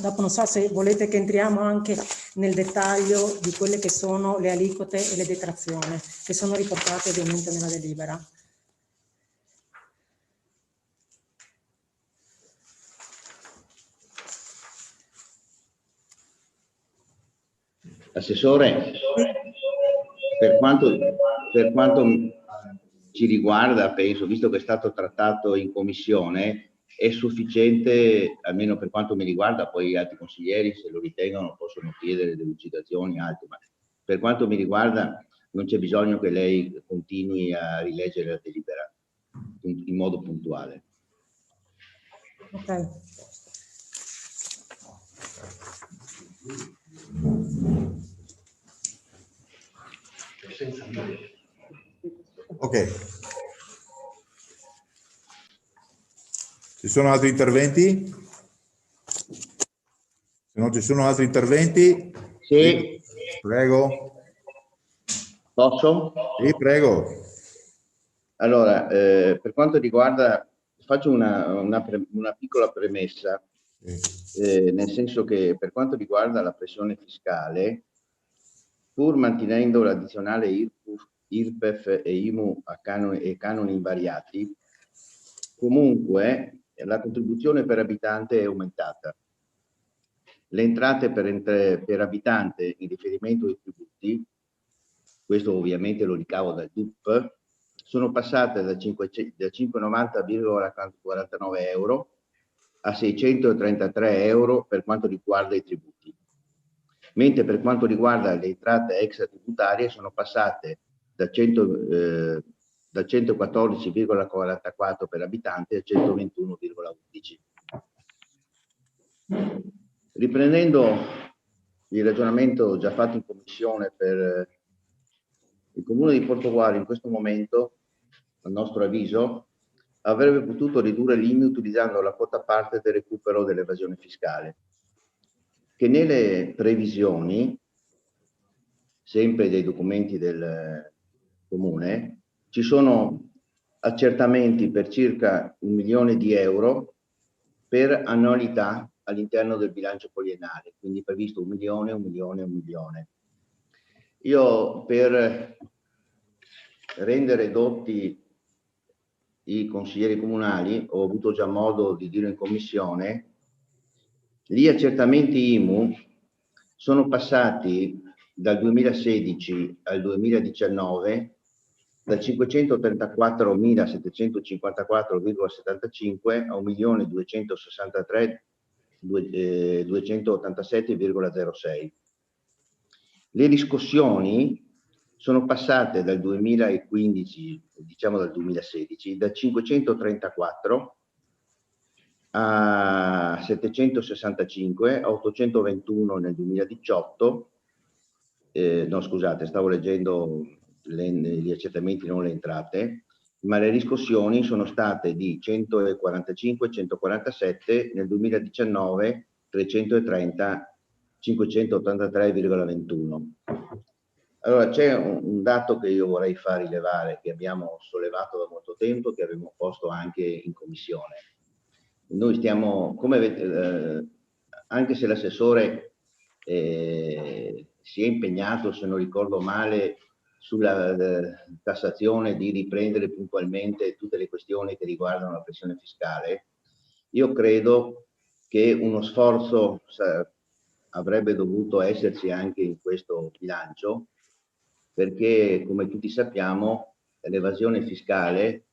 Dopo non so se volete che entriamo anche nel dettaglio di quelle che sono le aliquote e le detrazioni, che sono riportate ovviamente nella delibera. Assessore, per quanto ci riguarda, penso, visto che è stato trattato in commissione, è sufficiente, almeno per quanto mi riguarda, poi altri consiglieri se lo ritengono possono chiedere delucidazioni, altri, ma per quanto mi riguarda non c'è bisogno che lei continui a rileggere la delibera in modo puntuale. Ok. Ok. Ci sono altri interventi? Se non ci sono altri interventi? Sì. Prego. Posso? Sì, prego. Allora, per quanto riguarda, faccio una piccola premessa, nel senso che per quanto riguarda la pressione fiscale, pur mantenendo l'addizionale IRPEF e IMU a canoni invariati, comunque la contribuzione per abitante è aumentata. Le entrate per abitante in riferimento ai tributi, questo ovviamente lo ricavo dal DUP, sono passate da 590,49 euro a 633 euro per quanto riguarda i tributi, mentre per quanto riguarda le entrate extratributarie sono passate da 114,44 per abitante a 121,11. Riprendendo il ragionamento già fatto in commissione per il Comune di Portogruaro, in questo momento, a nostro avviso, avrebbe potuto ridurre l'IMU utilizzando la quota parte del recupero dell'evasione fiscale, che nelle previsioni, sempre dei documenti del Comune, ci sono accertamenti per circa 1 milione di euro per annualità all'interno del bilancio poliennale, quindi previsto 1 milione, 1 milione, 1 milione. Io per rendere dotti i consiglieri comunali ho avuto già modo di dire in commissione, gli accertamenti IMU sono passati dal 2016 al 2019 da 534.754,75 a 1.267,06. Le riscossioni sono passate dal 2015, diciamo dal 2016, da 534 a 765, a 821 nel 2018, no scusate, stavo leggendo gli accertamenti, non le entrate, ma le riscossioni sono state di 145, 147, nel 2019 330, 583,21. Allora c'è un dato che io vorrei far rilevare, che abbiamo sollevato da molto tempo, che abbiamo posto anche in commissione. Noi stiamo, come anche se l'assessore si è impegnato, se non ricordo male, sulla tassazione, di riprendere puntualmente tutte le questioni che riguardano la pressione fiscale, io credo che uno sforzo avrebbe dovuto esserci anche in questo bilancio, perché come tutti sappiamo l'evasione fiscale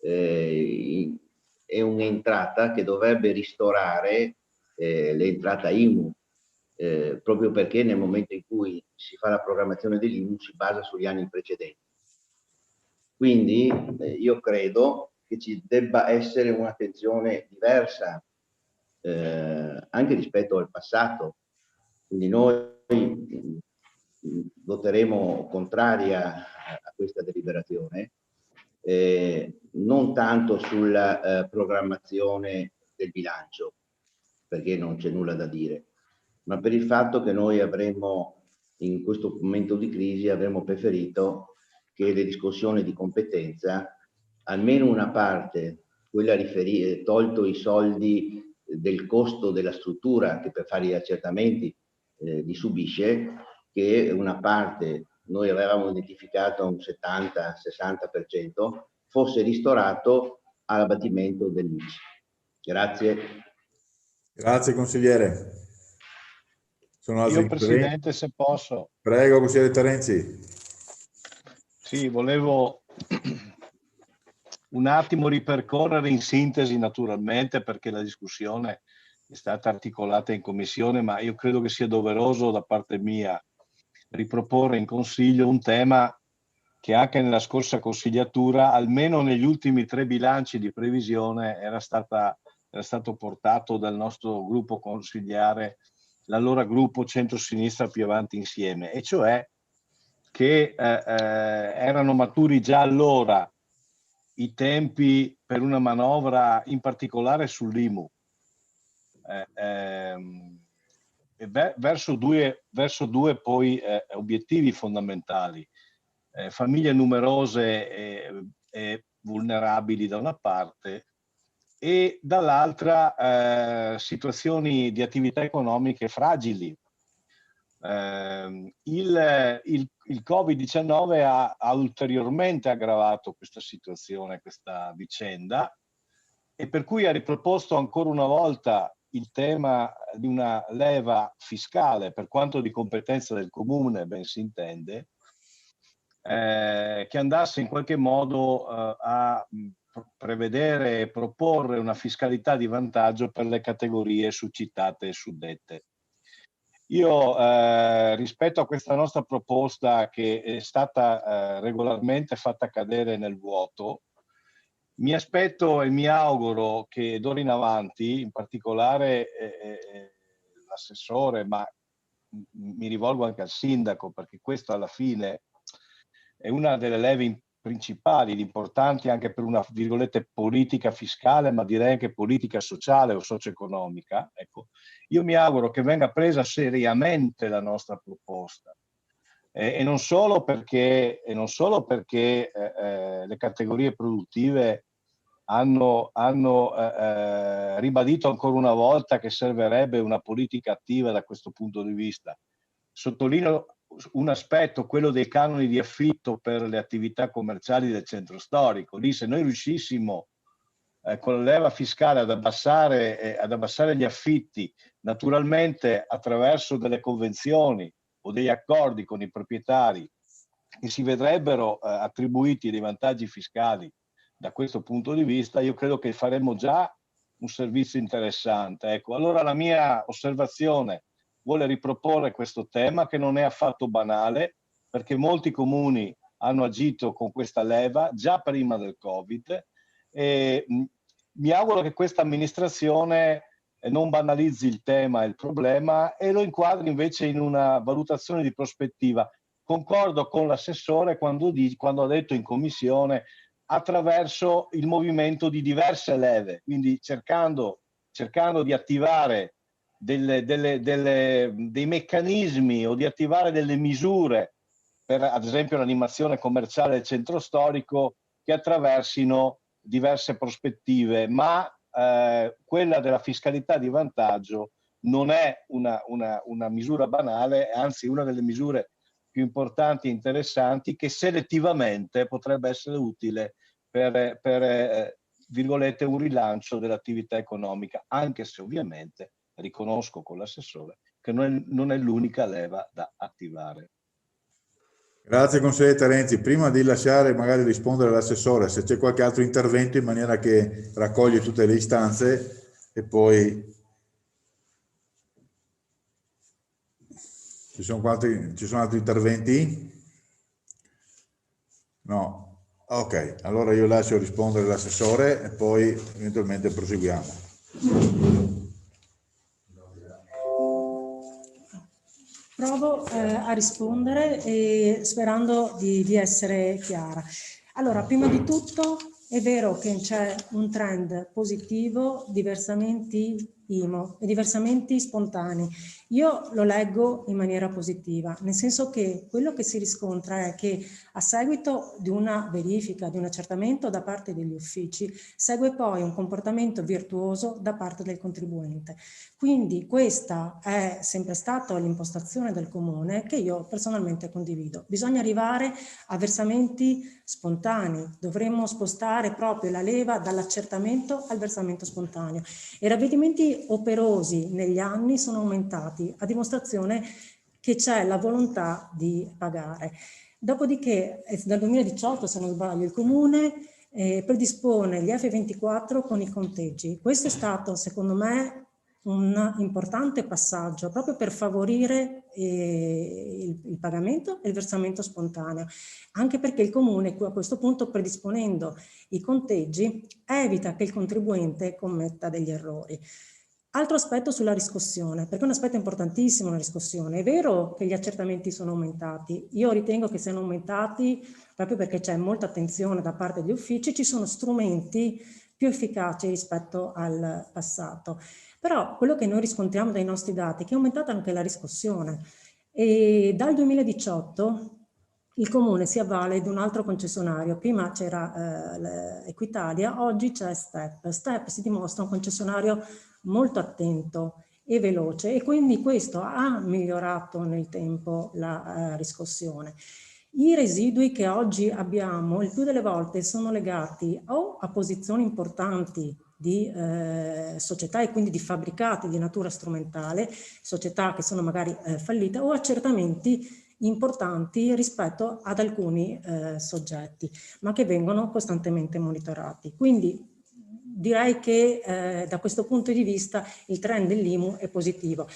è un'entrata che dovrebbe ristorare l'entrata IMU, proprio perché nel momento in cui si fa la programmazione dell'IMU si basa sugli anni precedenti. Quindi io credo che ci debba essere un'attenzione diversa anche rispetto al passato. Quindi noi voteremo contraria a questa deliberazione, non tanto sulla programmazione del bilancio, perché non c'è nulla da dire, ma per il fatto che noi avremmo, in questo momento di crisi, avremmo preferito che le discussioni di competenza, almeno una parte, quella tolto i soldi del costo della struttura che per fare gli accertamenti li subisce, che una parte, noi avevamo identificato un 70-60%, fosse ristorato all'abbattimento dell'ICI. Grazie. Grazie consigliere. Sono altri Io Presidente, se posso. Prego consigliere Terenzi. Sì, volevo un attimo ripercorrere in sintesi naturalmente, perché la discussione è stata articolata in commissione, ma io credo che sia doveroso da parte mia riproporre in consiglio un tema che anche nella scorsa consigliatura, almeno negli ultimi 3 bilanci di previsione, era stato portato dal nostro gruppo consigliare, l'allora gruppo centro-sinistra più avanti insieme, e cioè che erano maturi già allora i tempi per una manovra, in particolare sull'IMU, verso due poi obiettivi fondamentali: famiglie numerose e vulnerabili da una parte, e dall'altra situazioni di attività economiche fragili. Il Covid-19 ha ulteriormente aggravato questa situazione, questa vicenda, e per cui ha riproposto ancora una volta il tema di una leva fiscale, per quanto di competenza del comune, ben si intende, che andasse in qualche modo a prevedere e proporre una fiscalità di vantaggio per le categorie succitate e suddette. Io rispetto a questa nostra proposta, che è stata regolarmente fatta cadere nel vuoto, mi aspetto e mi auguro che d'ora in avanti, in particolare l'assessore, ma mi rivolgo anche al sindaco, perché questo alla fine è una delle leve principali, importanti anche per una, virgolette, politica fiscale, ma direi anche politica sociale o socio-economica. Ecco, io mi auguro che venga presa seriamente la nostra proposta, e non solo perché le categorie produttive hanno ribadito ancora una volta che servirebbe una politica attiva da questo punto di vista. Sottolineo un aspetto, quello dei canoni di affitto per le attività commerciali del centro storico. Lì, se noi riuscissimo con la leva fiscale ad abbassare gli affitti, naturalmente attraverso delle convenzioni o degli accordi con i proprietari, che si vedrebbero attribuiti dei vantaggi fiscali da questo punto di vista, io credo che faremmo già un servizio interessante. Ecco, allora la mia osservazione vuole riproporre questo tema, che non è affatto banale, perché molti comuni hanno agito con questa leva già prima del Covid, e mi auguro che questa amministrazione non banalizzi il tema e il problema e lo inquadri invece in una valutazione di prospettiva. Concordo con l'assessore quando ha detto in commissione, attraverso il movimento di diverse leve, quindi cercando di attivare dei meccanismi o di attivare delle misure per, ad esempio, l'animazione commerciale del centro storico, che attraversino diverse prospettive, ma quella della fiscalità di vantaggio non è una misura banale, anzi una delle misure più importanti e interessanti, che selettivamente potrebbe essere utile per virgolette, un rilancio dell'attività economica, anche se ovviamente riconosco con l'assessore che non è l'unica leva da attivare. Grazie consigliere Terenzi. Prima di lasciare magari rispondere all'assessore, se c'è qualche altro intervento in maniera che raccoglie tutte le istanze, e poi Ci sono altri interventi? No. Ok, allora io lascio rispondere l'assessore e poi eventualmente proseguiamo. Provo a rispondere sperando di essere chiara. Allora, prima di tutto è vero che c'è un trend positivo di versamenti IMO e di versamenti spontanei. Io lo leggo in maniera positiva, nel senso che quello che si riscontra è che a seguito di una verifica, di un accertamento da parte degli uffici, segue poi un comportamento virtuoso da parte del contribuente. Quindi questa è sempre stata l'impostazione del Comune che io personalmente condivido. Bisogna arrivare a versamenti spontanei, dovremmo spostare proprio la leva dall'accertamento al versamento spontaneo. I ravvedimenti operosi negli anni sono aumentati, a dimostrazione che c'è la volontà di pagare. Dopodiché, dal 2018, se non sbaglio, il Comune predispone gli F24 con i conteggi. Questo è stato, secondo me, un importante passaggio proprio per favorire il pagamento e il versamento spontaneo, anche perché il Comune a questo punto, predisponendo i conteggi, evita che il contribuente commetta degli errori. Altro aspetto sulla riscossione, perché è un aspetto importantissimo la riscossione. È vero che gli accertamenti sono aumentati, io ritengo che siano aumentati proprio perché c'è molta attenzione da parte degli uffici, ci sono strumenti più efficaci rispetto al passato. Però quello che noi riscontriamo dai nostri dati è che è aumentata anche la riscossione e dal 2018 il Comune si avvale di un altro concessionario. Prima c'era Equitalia, oggi c'è Step. Step si dimostra un concessionario molto attento e veloce e quindi questo ha migliorato nel tempo la riscossione. I residui che oggi abbiamo il più delle volte sono legati o a posizioni importanti di società e quindi di fabbricati di natura strumentale, società che sono magari fallite, o accertamenti importanti rispetto ad alcuni soggetti, ma che vengono costantemente monitorati. Quindi direi che da questo punto di vista il trend dell'IMU è positivo.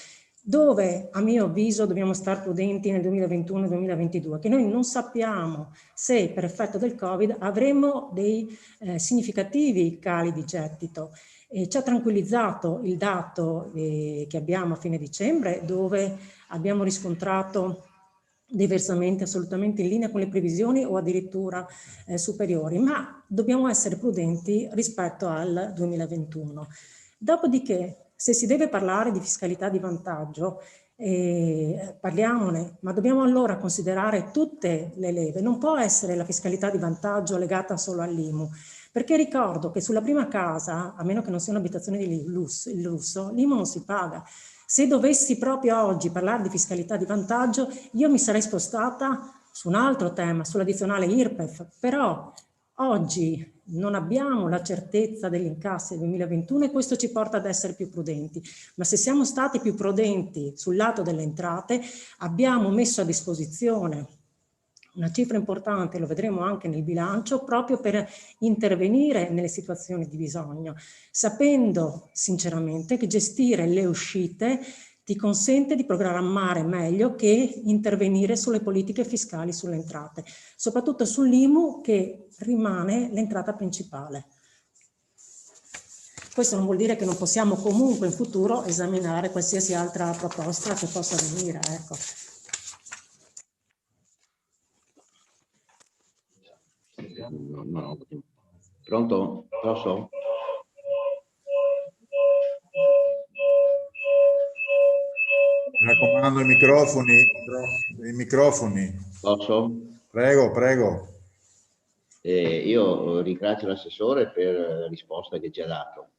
Dove, a mio avviso, dobbiamo stare prudenti nel 2021-2022, che noi non sappiamo se per effetto del Covid avremo dei significativi cali di gettito. Ci ha tranquillizzato il dato che abbiamo a fine dicembre, dove abbiamo riscontrato dei versamenti assolutamente in linea con le previsioni o addirittura superiori, ma dobbiamo essere prudenti rispetto al 2021. Dopodiché, se si deve parlare di fiscalità di vantaggio, parliamone, ma dobbiamo allora considerare tutte le leve. Non può essere la fiscalità di vantaggio legata solo all'IMU, perché ricordo che sulla prima casa, a meno che non sia un'abitazione di lusso, l'IMU non si paga. Se dovessi proprio oggi parlare di fiscalità di vantaggio, io mi sarei spostata su un altro tema, sull'addizionale IRPEF, però oggi non abbiamo la certezza degli incassi del 2021 e questo ci porta ad essere più prudenti. Ma se siamo stati più prudenti sul lato delle entrate, abbiamo messo a disposizione una cifra importante, lo vedremo anche nel bilancio, proprio per intervenire nelle situazioni di bisogno, sapendo sinceramente che gestire le uscite ti consente di programmare meglio che intervenire sulle politiche fiscali sulle entrate, soprattutto sull'IMU che rimane l'entrata principale. Questo non vuol dire che non possiamo comunque in futuro esaminare qualsiasi altra proposta che possa venire, ecco. No. Pronto? Posso? Mi raccomando i microfoni. Posso? Prego. Io ringrazio l'assessore per la risposta che ci ha dato.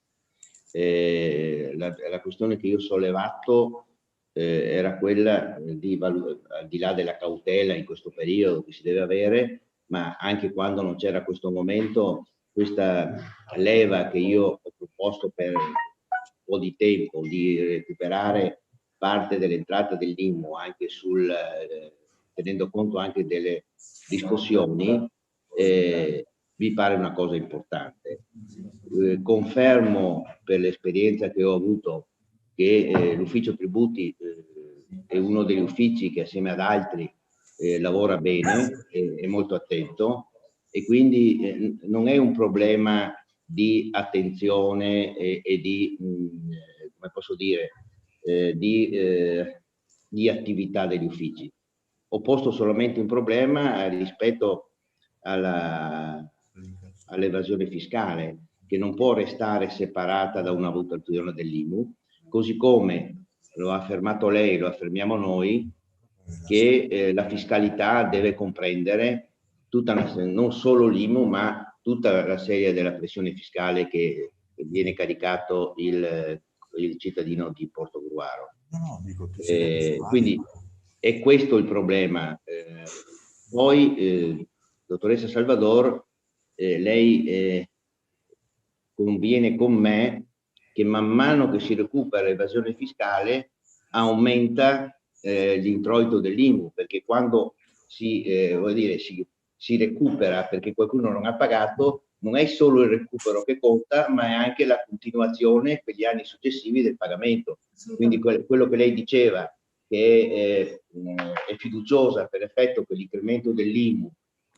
La questione che io ho sollevato era quella al di là della cautela in questo periodo che si deve avere, ma anche quando non c'era questo momento, questa leva che io ho proposto per un po' di tempo di recuperare parte dell'entrata dell'IMU anche tenendo conto anche delle discussioni, mi pare una cosa importante. Confermo per l'esperienza che ho avuto che l'ufficio tributi è uno degli uffici che assieme ad altri lavora bene, è molto attento, e quindi non è un problema di attenzione e di, come posso dire, di attività degli uffici. Ho posto solamente un problema rispetto all'evasione fiscale, che non può restare separata da una valutazione dell'IMU, così come lo ha affermato lei, lo affermiamo noi, che la fiscalità deve comprendere non solo l'IMU, ma tutta la serie della pressione fiscale che viene caricato il cittadino di Portogruaro. Quindi è questo il problema. Poi, dottoressa Salvador, lei conviene con me che man mano che si recupera l'evasione fiscale aumenta l'introito dell'IMU, perché quando si recupera perché qualcuno non ha pagato, non è solo il recupero che conta, ma è anche la continuazione per gli anni successivi del pagamento. Quindi quello che lei diceva, che è fiduciosa per effetto che l'incremento dell'IMU,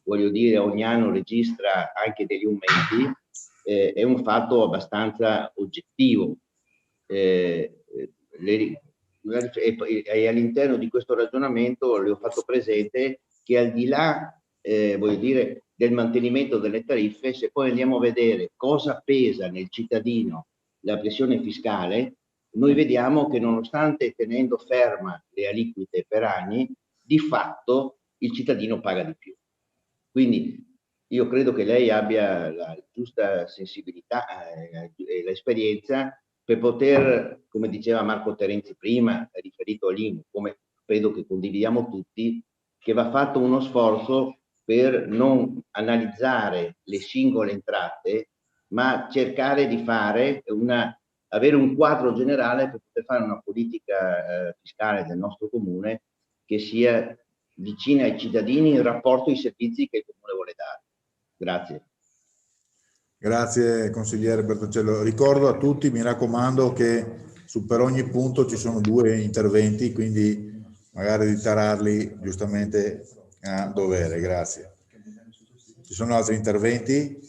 voglio dire, ogni anno registra anche degli aumenti, è un fatto abbastanza oggettivo. E all'interno di questo ragionamento le ho fatto presente che al di là voglio dire, del mantenimento delle tariffe, se poi andiamo a vedere cosa pesa nel cittadino la pressione fiscale, noi vediamo che nonostante tenendo ferma le aliquote per anni, di fatto il cittadino paga di più. Quindi io credo che lei abbia la giusta sensibilità e l'esperienza per poter, come diceva Marco Terenzi prima, riferito all'IMU, come credo che condividiamo tutti, che va fatto uno sforzo per non analizzare le singole entrate, ma cercare di avere un quadro generale per poter fare una politica fiscale del nostro comune che sia vicina ai cittadini in rapporto ai servizi che il comune vuole dare. Grazie. Grazie consigliere Bertoncello. Ricordo a tutti, mi raccomando, che per ogni punto ci sono 2 interventi, quindi magari di tararli giustamente a dovere. Grazie. Ci sono altri interventi?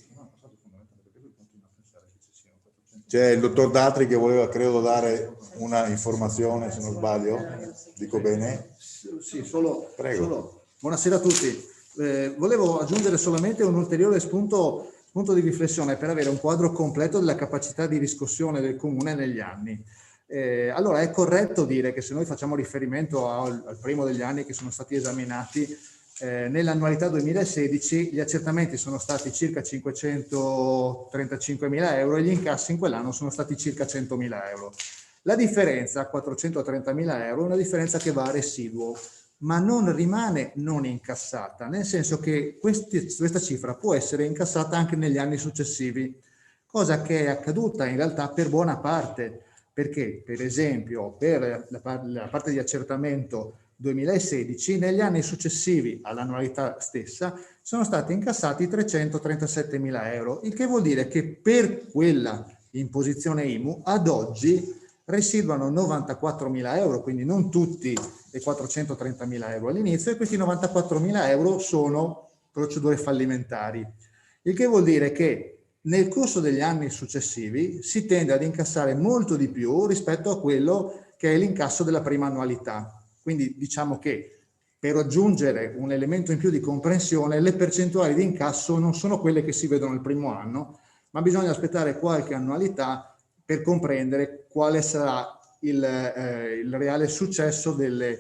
C'è il dottor Datri che voleva, credo, dare una informazione, se non sbaglio. Dico bene? Sì, solo. Prego. Solo. Buonasera a tutti. Volevo aggiungere solamente un ulteriore spunto di riflessione per avere un quadro completo della capacità di riscossione del comune negli anni. Allora, è corretto dire che se noi facciamo riferimento al primo degli anni che sono stati esaminati, nell'annualità 2016 gli accertamenti sono stati circa 535.000 euro e gli incassi in quell'anno sono stati circa 100.000 euro. La differenza, 430.000 euro, è una differenza che va a residuo, ma non rimane non incassata, nel senso che questa cifra può essere incassata anche negli anni successivi, cosa che è accaduta in realtà per buona parte, perché per esempio per la parte di accertamento 2016, negli anni successivi all'annualità stessa sono stati incassati 337.000 euro, il che vuol dire che per quella imposizione IMU ad oggi residuano 94.000 euro, quindi non tutti e 430.000 euro all'inizio, e questi 94.000 euro sono procedure fallimentari, il che vuol dire che nel corso degli anni successivi si tende ad incassare molto di più rispetto a quello che è l'incasso della prima annualità. Quindi diciamo che per aggiungere un elemento in più di comprensione, le percentuali di incasso non sono quelle che si vedono il primo anno, ma bisogna aspettare qualche annualità per comprendere quale sarà il reale successo del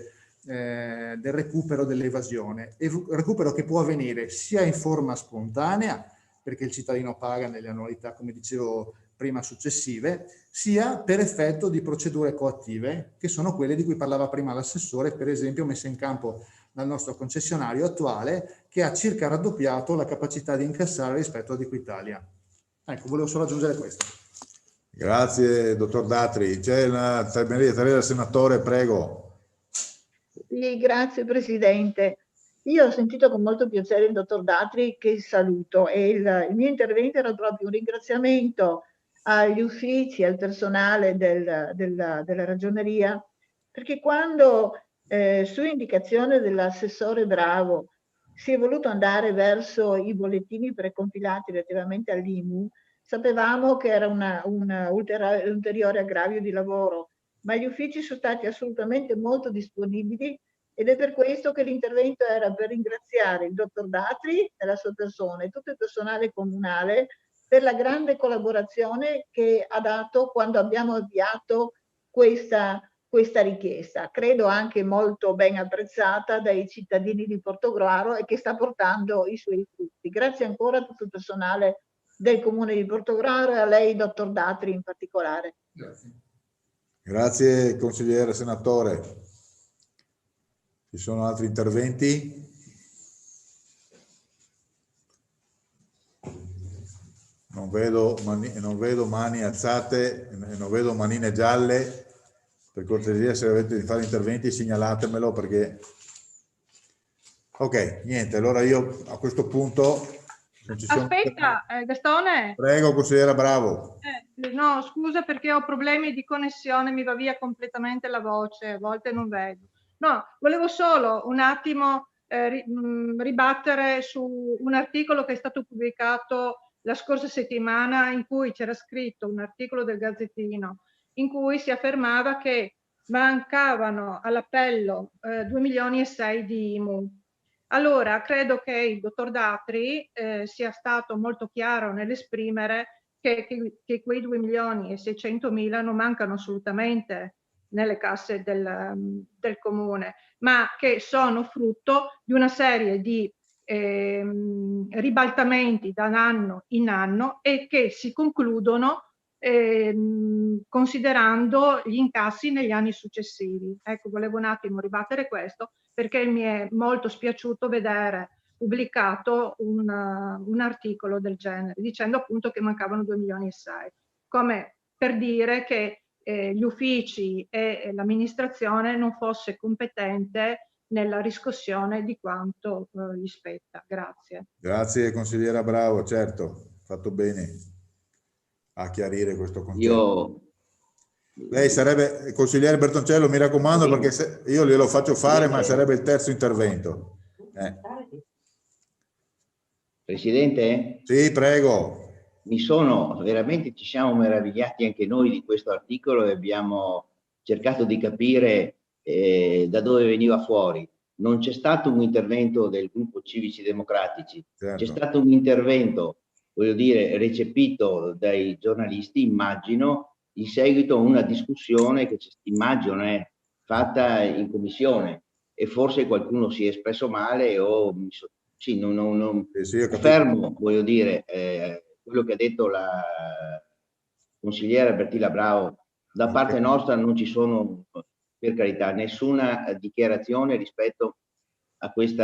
recupero dell'evasione. Recupero che può avvenire sia in forma spontanea, perché il cittadino paga nelle annualità, come dicevo prima, successive, sia per effetto di procedure coattive, che sono quelle di cui parlava prima l'assessore, per esempio messe in campo dal nostro concessionario attuale, che ha circa raddoppiato la capacità di incassare rispetto ad Equitalia. Ecco, volevo solo aggiungere questo. Grazie, dottor Datri. C'è la Maria Teresa Senatore, prego. Sì, grazie Presidente. Io ho sentito con molto piacere il dottor Datri, che saluto, e il mio intervento era proprio un ringraziamento agli uffici, al personale della ragioneria perché quando su indicazione dell'assessore Bravo si è voluto andare verso i bollettini precompilati relativamente all'IMU, sapevamo che era un ulteriore aggravio di lavoro, ma gli uffici sono stati assolutamente molto disponibili ed è per questo che l'intervento era per ringraziare il dottor Datri e la sua persona e tutto il personale comunale per la grande collaborazione che ha dato quando abbiamo avviato questa richiesta, credo anche molto ben apprezzata dai cittadini di Portogruaro e che sta portando i suoi frutti. Grazie ancora a tutto il personale del Comune di Portogruaro e a lei, dottor Datri, in particolare. Grazie consigliere senatore. Ci sono altri interventi? Non vedo mani alzate, non vedo manine gialle. Per cortesia, se avete di fare interventi segnalatemelo, perché... Ok, niente, allora io a questo punto... Aspetta, Gastone. Prego, consigliera Bravo. No, scusa perché ho problemi di connessione, mi va via completamente la voce, a volte non vedo. No, volevo solo un attimo ribattere su un articolo che è stato pubblicato la scorsa settimana, in cui c'era scritto un articolo del Gazzettino in cui si affermava che mancavano all'appello 2,6 milioni di IMU. Allora, credo che il dottor Datri sia stato molto chiaro nell'esprimere che quei 2.600.000 non mancano assolutamente nelle casse del comune, ma che sono frutto di una serie di ribaltamenti da anno in anno e che si concludono considerando gli incassi negli anni successivi. Ecco, volevo un attimo ribattere questo, perché mi è molto spiaciuto vedere pubblicato un articolo del genere, dicendo appunto che mancavano 2,6 milioni, come per dire che gli uffici e l'amministrazione non fosse competente nella riscossione di quanto gli spetta. Grazie. Grazie consigliera Bravo, certo, fatto bene a chiarire questo concetto. Lei sarebbe, consigliere Bertoncello, mi raccomando, perché io glielo faccio fare, ma sarebbe il terzo intervento. Presidente? Sì, prego. Ci siamo meravigliati anche noi di questo articolo e abbiamo cercato di capire da dove veniva fuori. Non c'è stato un intervento del gruppo Civici Democratici, certo. C'è stato un intervento, voglio dire, recepito dai giornalisti, immagino, in seguito a una discussione che immagino è fatta in commissione, e forse qualcuno si è espresso male o sì, fermo, voglio dire, quello che ha detto la consigliera Bertilla Bravo. Da parte nostra non ci sono, per carità, nessuna dichiarazione rispetto a questo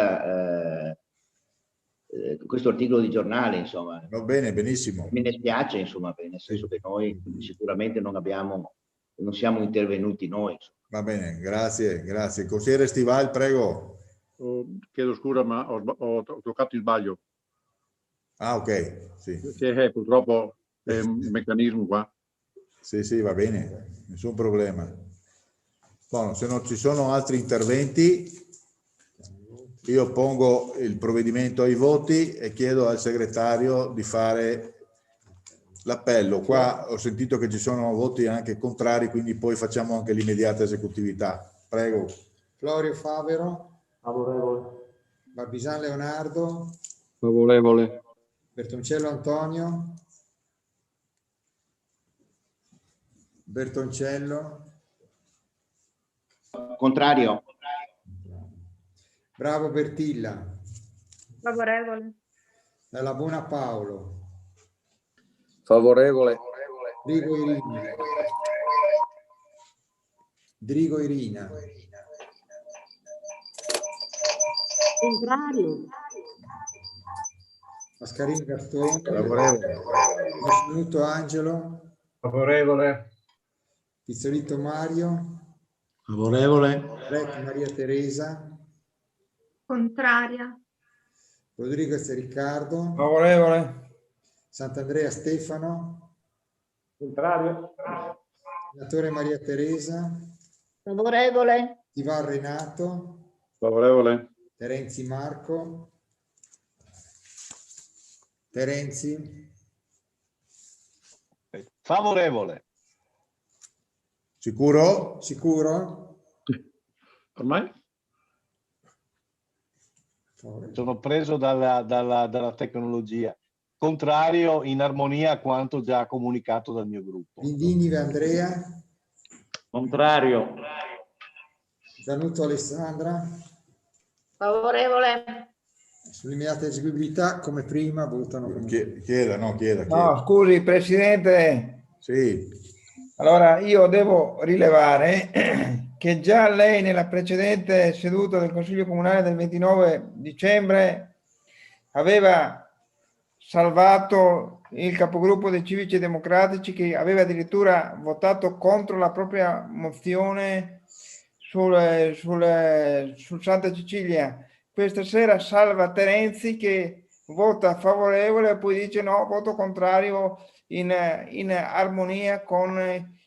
articolo di giornale, insomma. Va bene, benissimo. Mi dispiace, insomma, nel senso che noi sicuramente non siamo intervenuti noi. Insomma. Va bene, grazie, grazie. Consigliere Stival, prego. Chiedo scusa, ma ho toccato il sbaglio. Ah, ok. Sì. Purtroppo è un meccanismo qua. Sì, sì, va bene, nessun problema. Buono, se non ci sono altri interventi, io pongo il provvedimento ai voti e chiedo al segretario di fare l'appello. Qua ho sentito che ci sono voti anche contrari, quindi poi facciamo anche l'immediata esecutività. Prego. Florio Favero. Favorevole. Barbisan Leonardo. Favorevole. Bertoncello Antonio. Bertoncello. Contrario. Bravo Bertilla. Favorevole. Dalla Buona Paolo. Favorevole. Drigo Irina. Drigo Irina. Contrario. Mascarini Gastone. Favorevole. Minuto Angelo. Favorevole. Pizzolito Mario. Favorevole. Rec Maria Teresa. Contraria. Rodriguez Riccardo. Favorevole. Sant'Andrea Stefano. Contrario. Senatore Maria Teresa. Favorevole. Ivan Renato. Favorevole. Terenzi Marco. Terenzi. Favorevole. Sicuro? Sicuro? Ormai? Sono preso dalla tecnologia. Contrario, in armonia a quanto già comunicato dal mio gruppo. Vindini Andrea. Contrario. Danuto Alessandra. Favorevole. Sull'immediata eseguibilità, come prima, votano. Chieda. No, scusi, Presidente. Sì. Allora, io devo rilevare che già lei nella precedente seduta del Consiglio Comunale del 29 dicembre aveva salvato il capogruppo dei Civici Democratici, che aveva addirittura votato contro la propria mozione sul Santa Cecilia. Questa sera salva Terenzi, che vota favorevole e poi dice no, voto contrario, in armonia con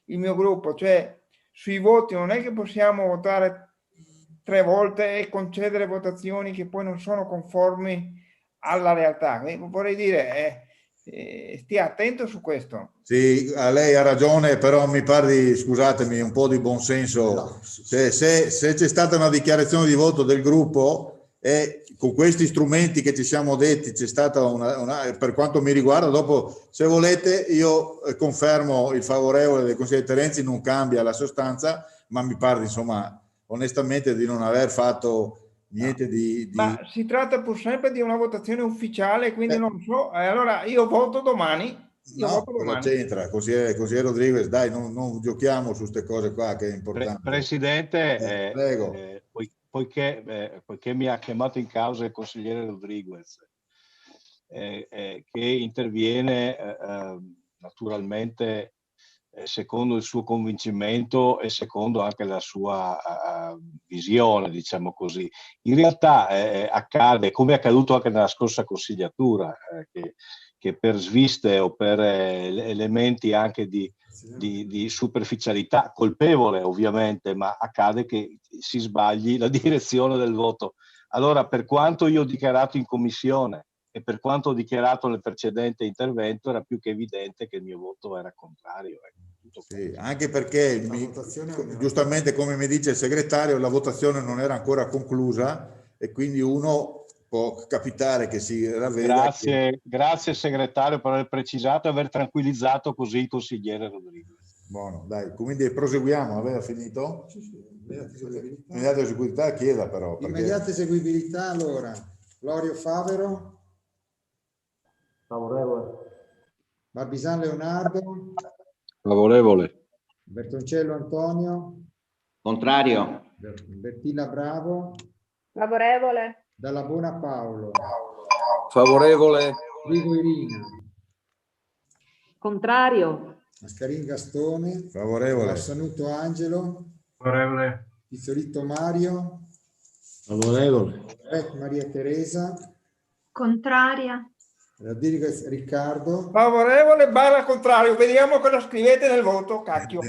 il mio gruppo. Cioè, sui voti non è che possiamo votare 3 volte e concedere votazioni che poi non sono conformi alla realtà. Vorrei dire, stia attento su questo. Sì, lei ha ragione, però mi pare, scusatemi, un po' di buonsenso. Se c'è stata una dichiarazione di voto del gruppo e con questi strumenti che ci siamo detti c'è stata per quanto mi riguarda, dopo se volete io confermo il favorevole del consigliere Terenzi, non cambia la sostanza, ma mi pare insomma onestamente di non aver fatto niente di... Ma si tratta pur sempre di una votazione ufficiale, quindi non so, allora io voto domani. No, cosa c'entra? Consigliere Rodriguez, dai, non giochiamo su queste cose qua che è importante. Presidente, prego. Poiché mi ha chiamato in causa il consigliere Rodriguez, che interviene naturalmente secondo il suo convincimento e secondo anche la sua visione, diciamo così. In realtà accade, come è accaduto anche nella scorsa consigliatura, che per sviste o per elementi anche di superficialità, colpevole ovviamente, ma accade che si sbagli la direzione del voto. Allora, per quanto io ho dichiarato in commissione e per quanto ho dichiarato nel precedente intervento, era più che evidente che il mio voto era contrario. Sì, anche perché, giustamente come mi dice il segretario, la votazione non era ancora conclusa e quindi uno può capitare che si ravveda. Grazie segretario per aver precisato e aver tranquillizzato così il consigliere Rodriguez. Buono, dai, quindi proseguiamo, aveva finito? Immediata eseguibilità, chieda però. Immediata eseguibilità, allora, Lorio Favero. Favorevole. Barbisan Leonardo. Favorevole. Bertoncello Antonio. Contrario. Bertilla Bravo. Favorevole. Dalla Bona Paolo. Favorevole. Rigo Irina. Contrario. Mascarin Gastone. Favorevole. Bassanuto Angelo. Favorevole. Pizzolitto Mario. Favorevole. Maria Teresa. Contraria. Rodriguez Riccardo. Favorevole barra contrario, vediamo cosa scrivete nel voto, cacchio.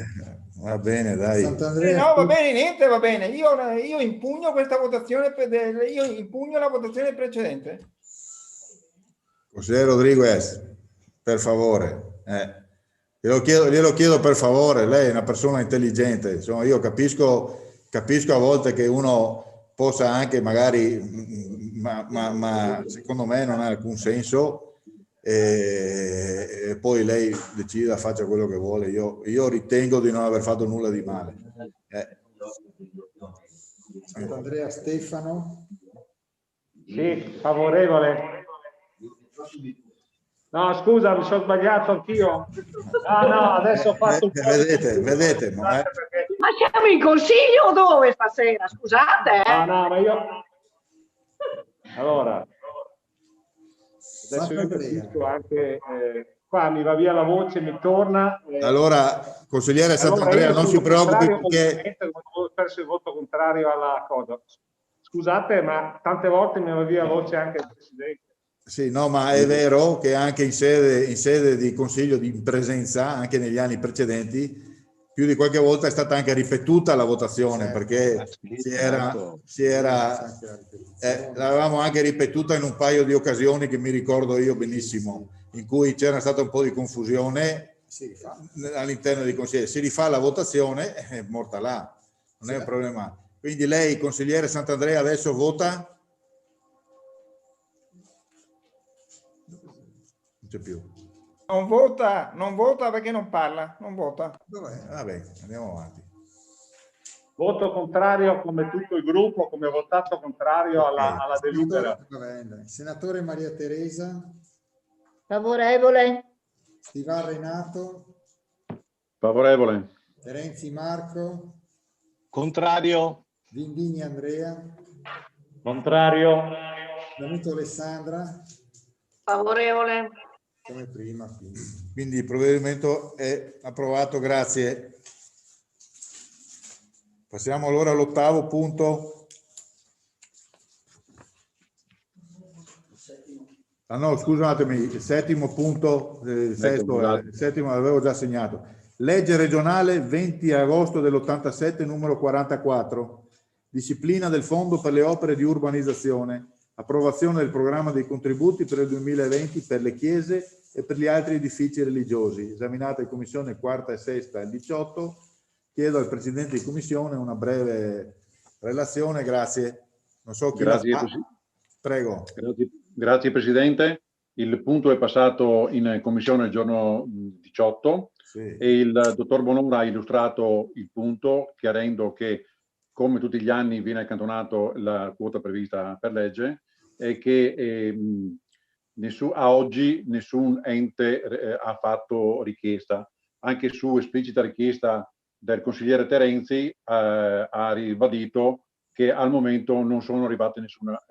Va bene, dai. No, va bene, niente, va bene. Io impugno questa votazione, io impugno la votazione precedente. Consigliere Rodriguez, per favore. Glielo chiedo per favore, lei è una persona intelligente, insomma io capisco a volte che uno possa anche magari, ma secondo me non ha alcun senso e poi lei decida, faccia quello che vuole, io ritengo di non aver fatto nulla di male. Andrea Stefano. Sì, favorevole. No, scusa, mi sono sbagliato anch'io. No, adesso ho fatto un po'. Vedete. Ma siamo in consiglio o dove stasera? Scusate. No, ma io... Allora, adesso io capisco anche... qua mi va via la voce, mi torna... Allora, consigliere Sant'Andrea, non si preoccupi perché... Ho perso il voto contrario alla cosa. Scusate, ma tante volte mi va via la voce anche il Presidente. Sì, no, ma è vero che anche in sede di consiglio di presenza, anche negli anni precedenti, più di qualche volta è stata anche ripetuta la votazione, perché l'avevamo anche ripetuta in un paio di occasioni che mi ricordo io benissimo, in cui c'era stata un po' di confusione all'interno dei consigli. Si rifà la votazione, è morta là, non è un problema. Quindi lei, consigliere Sant'Andrea, adesso vota? Non c'è più. Non vota perché non parla, non vota. Vabbè, andiamo avanti. Voto contrario come tutto il gruppo, come votato contrario alla delibera. Senatore Maria Teresa. Favorevole. Stivar Renato. Favorevole. Renzi Marco. Contrario. Vindini Andrea. Contrario. Danuto Alessandra. Favorevole. Come prima. Quindi il provvedimento è approvato, grazie. Passiamo allora all'8º punto. Ah no, scusatemi, il 7º punto, il settimo l'avevo già segnato. Legge regionale 20 agosto dell'87 numero 44, disciplina del Fondo per le opere di urbanizzazione, approvazione del programma dei contributi per il 2020 per le chiese e per gli altri edifici religiosi, esaminata in commissione 4ª e 6ª il 18. Chiedo al Presidente di Commissione una breve relazione, grazie. Non so chi Grazie, la fa. Prego. Grazie Presidente. Il punto è passato in Commissione il giorno 18 e il Dottor Bonora ha illustrato il punto chiarendo che come tutti gli anni viene accantonato la quota prevista per legge e che a oggi nessun ente ha fatto richiesta, anche su esplicita richiesta del consigliere Terenzi ha ribadito che al momento non sono arrivate nessuna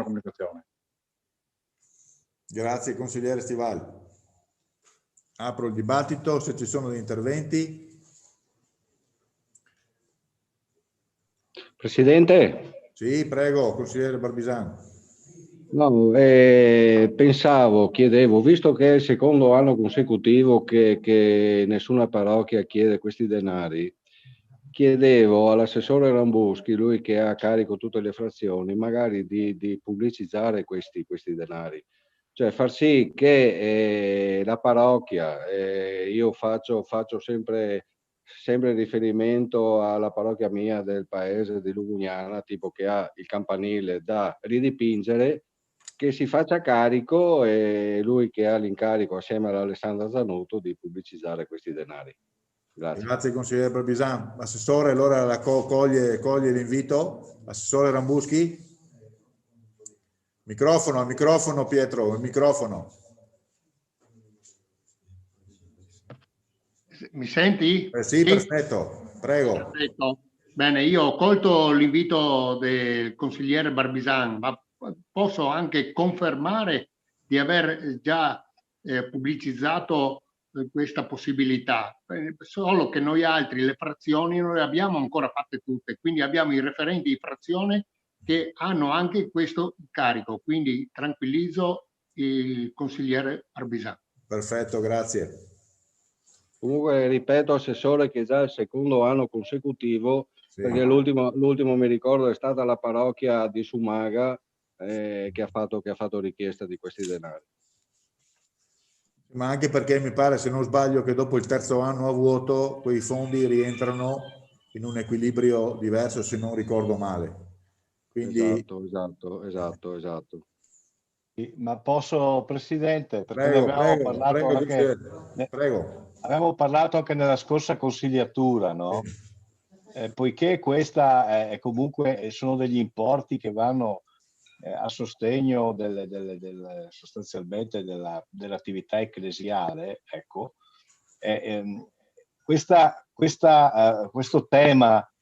comunicazione. Grazie consigliere Stivali. Apro il dibattito se ci sono degli interventi. Presidente? Sì, prego, consigliere Barbisano. No, chiedevo, visto che è il secondo anno consecutivo che nessuna parrocchia chiede questi denari, chiedevo all'assessore Rambuschi, lui che ha a carico tutte le frazioni, magari di pubblicizzare questi denari, cioè far sì che la parrocchia, io faccio sempre riferimento alla parrocchia mia del paese di Lugugnana, tipo che ha il campanile da ridipingere, che si faccia carico, e lui che ha l'incarico assieme all'Alessandra Zanuto di pubblicizzare questi denari. Grazie. Grazie consigliere Barbisan. Assessore, allora la coglie l'invito. Assessore Rambuschi. Microfono Pietro, il microfono. Mi senti? Sì, perfetto, prego. Perfetto. Bene, io ho colto l'invito del consigliere Barbisan, ma posso anche confermare di aver già pubblicizzato questa possibilità, solo che noi altri le frazioni non le abbiamo ancora fatte tutte, quindi abbiamo i referenti di frazione che hanno anche questo carico, quindi tranquillizzo il consigliere Barbisan. Perfetto, grazie. Comunque ripeto, assessore, che già è il secondo anno consecutivo, perché l'ultimo mi ricordo è stata la parrocchia di Sumaga che ha fatto richiesta di questi denari. Ma anche perché mi pare, se non sbaglio, che dopo il terzo anno a vuoto quei fondi rientrano in un equilibrio diverso, se non ricordo male. Quindi... Esatto. Ma posso, Presidente? Perché Prego. avevamo parlato anche nella scorsa consigliatura, no? Poiché questa è comunque sono degli importi che vanno a sostegno sostanzialmente dell'attività ecclesiale, ecco, questo tema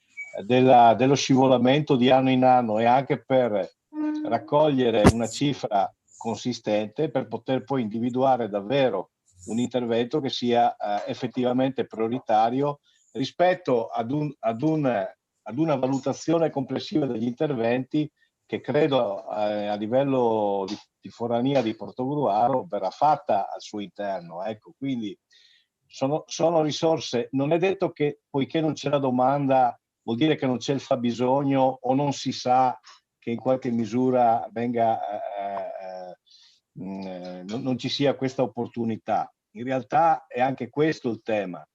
dello scivolamento di anno in anno è anche per raccogliere una cifra consistente per poter poi individuare davvero un intervento che sia effettivamente prioritario rispetto ad una valutazione complessiva degli interventi che credo a livello di forania di Portogruaro verrà fatta al suo interno. Ecco, quindi sono risorse, non è detto che poiché non c'è la domanda vuol dire che non c'è il fabbisogno o non si sa che in qualche misura venga, non ci sia questa opportunità. In realtà è anche questo il tema,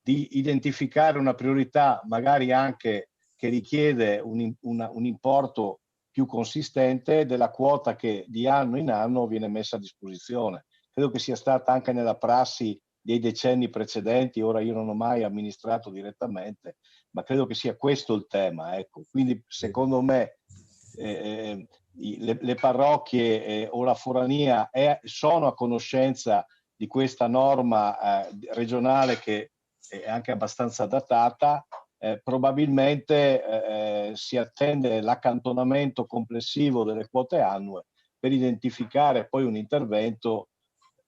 di identificare una priorità magari anche che richiede un importo più consistente della quota che di anno in anno viene messa a disposizione. Credo che sia stata anche nella prassi dei decenni precedenti, ora io non ho mai amministrato direttamente, ma credo che sia questo il tema. Ecco. Quindi secondo me le parrocchie o la forania sono a conoscenza di questa norma regionale che è anche abbastanza datata. Probabilmente si attende l'accantonamento complessivo delle quote annue per identificare poi un intervento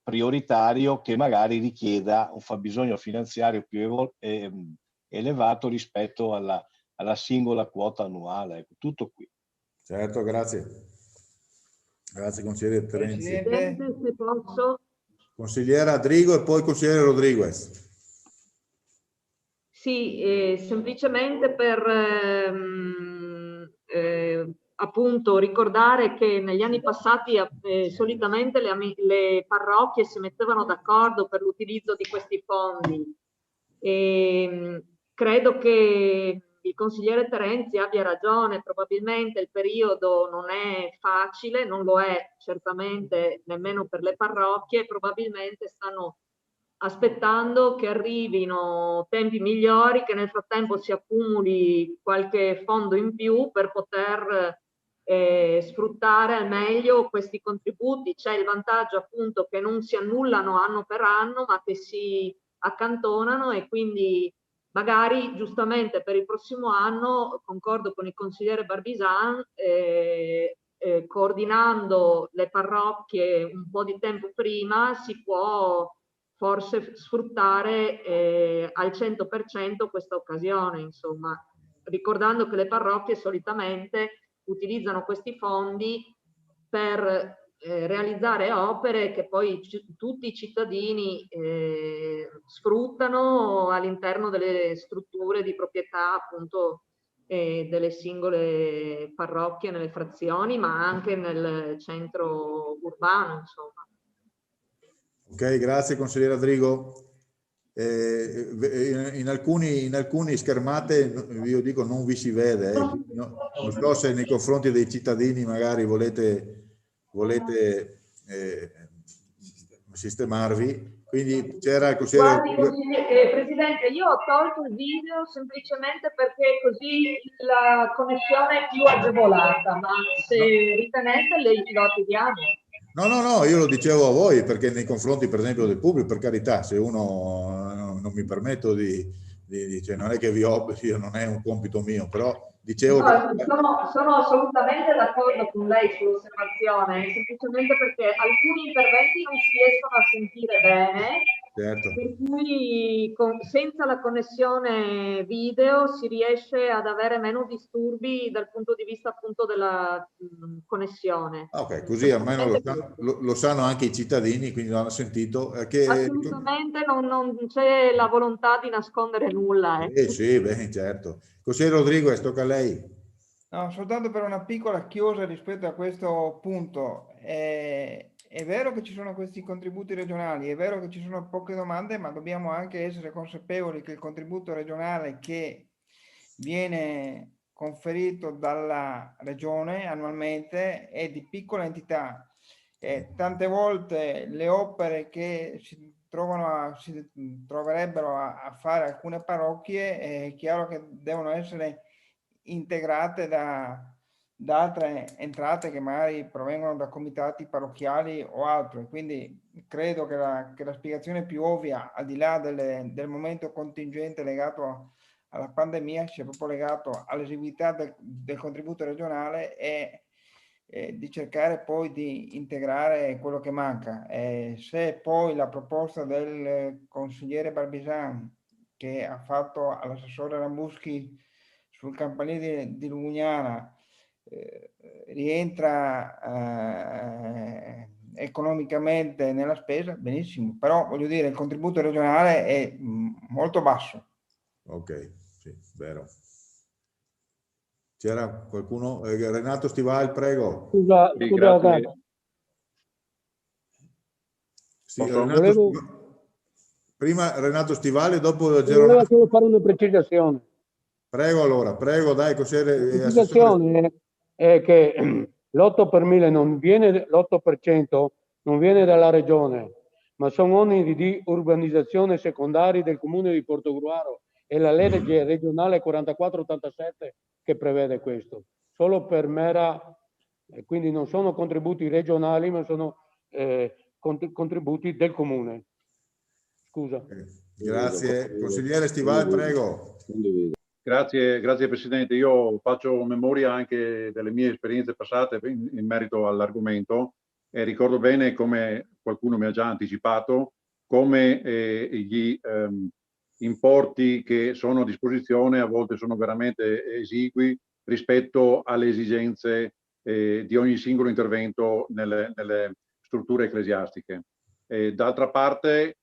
prioritario che magari richieda un fabbisogno finanziario più elevato rispetto alla singola quota annuale. Ecco, tutto qui. Certo, grazie. Grazie consigliere Terenzi. Presidente, se posso. Consigliera Drigo e poi consigliere Rodriguez. Sì, semplicemente per appunto ricordare che negli anni passati solitamente le parrocchie si mettevano d'accordo per l'utilizzo di questi fondi. E, credo che il consigliere Terenzi abbia ragione, probabilmente il periodo non è facile, non lo è certamente nemmeno per le parrocchie, probabilmente stanno aspettando che arrivino tempi migliori, che nel frattempo si accumuli qualche fondo in più per poter sfruttare al meglio questi contributi. C'è il vantaggio appunto che non si annullano anno per anno, ma che si accantonano, e quindi magari giustamente per il prossimo anno, concordo con il consigliere Barbisan, coordinando le parrocchie un po' di tempo prima si può forse sfruttare al 100% questa occasione, insomma, ricordando che le parrocchie solitamente utilizzano questi fondi per realizzare opere che poi tutti i cittadini sfruttano all'interno delle strutture di proprietà appunto delle singole parrocchie nelle frazioni, ma anche nel centro urbano, insomma. Ok, grazie consigliera Drigo. In alcuni schermate, io dico, non vi si vede. Non so se nei confronti dei cittadini magari volete sistemarvi. Quindi c'era il consigliere... Presidente, io ho tolto il video semplicemente perché così la connessione è più agevolata, ma se ritenete lo attiviamo. No, io lo dicevo a voi perché nei confronti per esempio del pubblico, per carità, se uno non mi permetto cioè non è che vi obblighi, non è un compito mio, però dicevo che... Sono assolutamente d'accordo con lei sull'osservazione, semplicemente perché alcuni interventi non si riescono a sentire bene. Certo. Per cui senza la connessione video si riesce ad avere meno disturbi dal punto di vista appunto della connessione. Ok, così almeno lo sanno anche i cittadini, quindi lo hanno sentito. Assolutamente non c'è la volontà di nascondere nulla. Sì, beh, certo. Consigliere Rodriguez, tocca a lei. No, soltanto per una piccola chiosa rispetto a questo punto. È vero che ci sono questi contributi regionali, è vero che ci sono poche domande, ma dobbiamo anche essere consapevoli che il contributo regionale che viene conferito dalla regione annualmente è di piccola entità. Tante volte le opere che si troverebbero a fare alcune parrocchie è chiaro che devono essere integrate da altre entrate che magari provengono da comitati parrocchiali o altro. Quindi credo che la spiegazione più ovvia, al di là del momento contingente legato alla pandemia, sia proprio legato all'esiguità del contributo regionale e di cercare poi di integrare quello che manca. Se poi la proposta del consigliere Barbisan che ha fatto all'assessore Rambuschi sul campanile di Lugnana rientra economicamente nella spesa, benissimo, però voglio dire il contributo regionale è molto basso. Ok, sì, vero. C'era qualcuno? Renato Stival, prego. Scusa, Sì, scusa, grazie. Sì, Posso? prima Renato Stivale, dopo volevo Gerolamo. solo fare una precisazione. Prego allora, prego, dai, La consigliere precisazione è che l'8 per 1000 non viene, l'8% non viene dalla regione, ma sono oneri di urbanizzazione secondari del comune di Portogruaro. È la legge regionale 4487 che prevede questo, solo per mera, quindi non sono contributi regionali, ma sono contributi del comune. Scusa. Grazie. Consigliere Stival, prego. Grazie Presidente. Io faccio memoria anche delle mie esperienze passate in merito all'argomento e ricordo bene, come qualcuno mi ha già anticipato, come gli importi che sono a disposizione a volte sono veramente esigui rispetto alle esigenze di ogni singolo intervento nelle strutture ecclesiastiche. D'altra parte,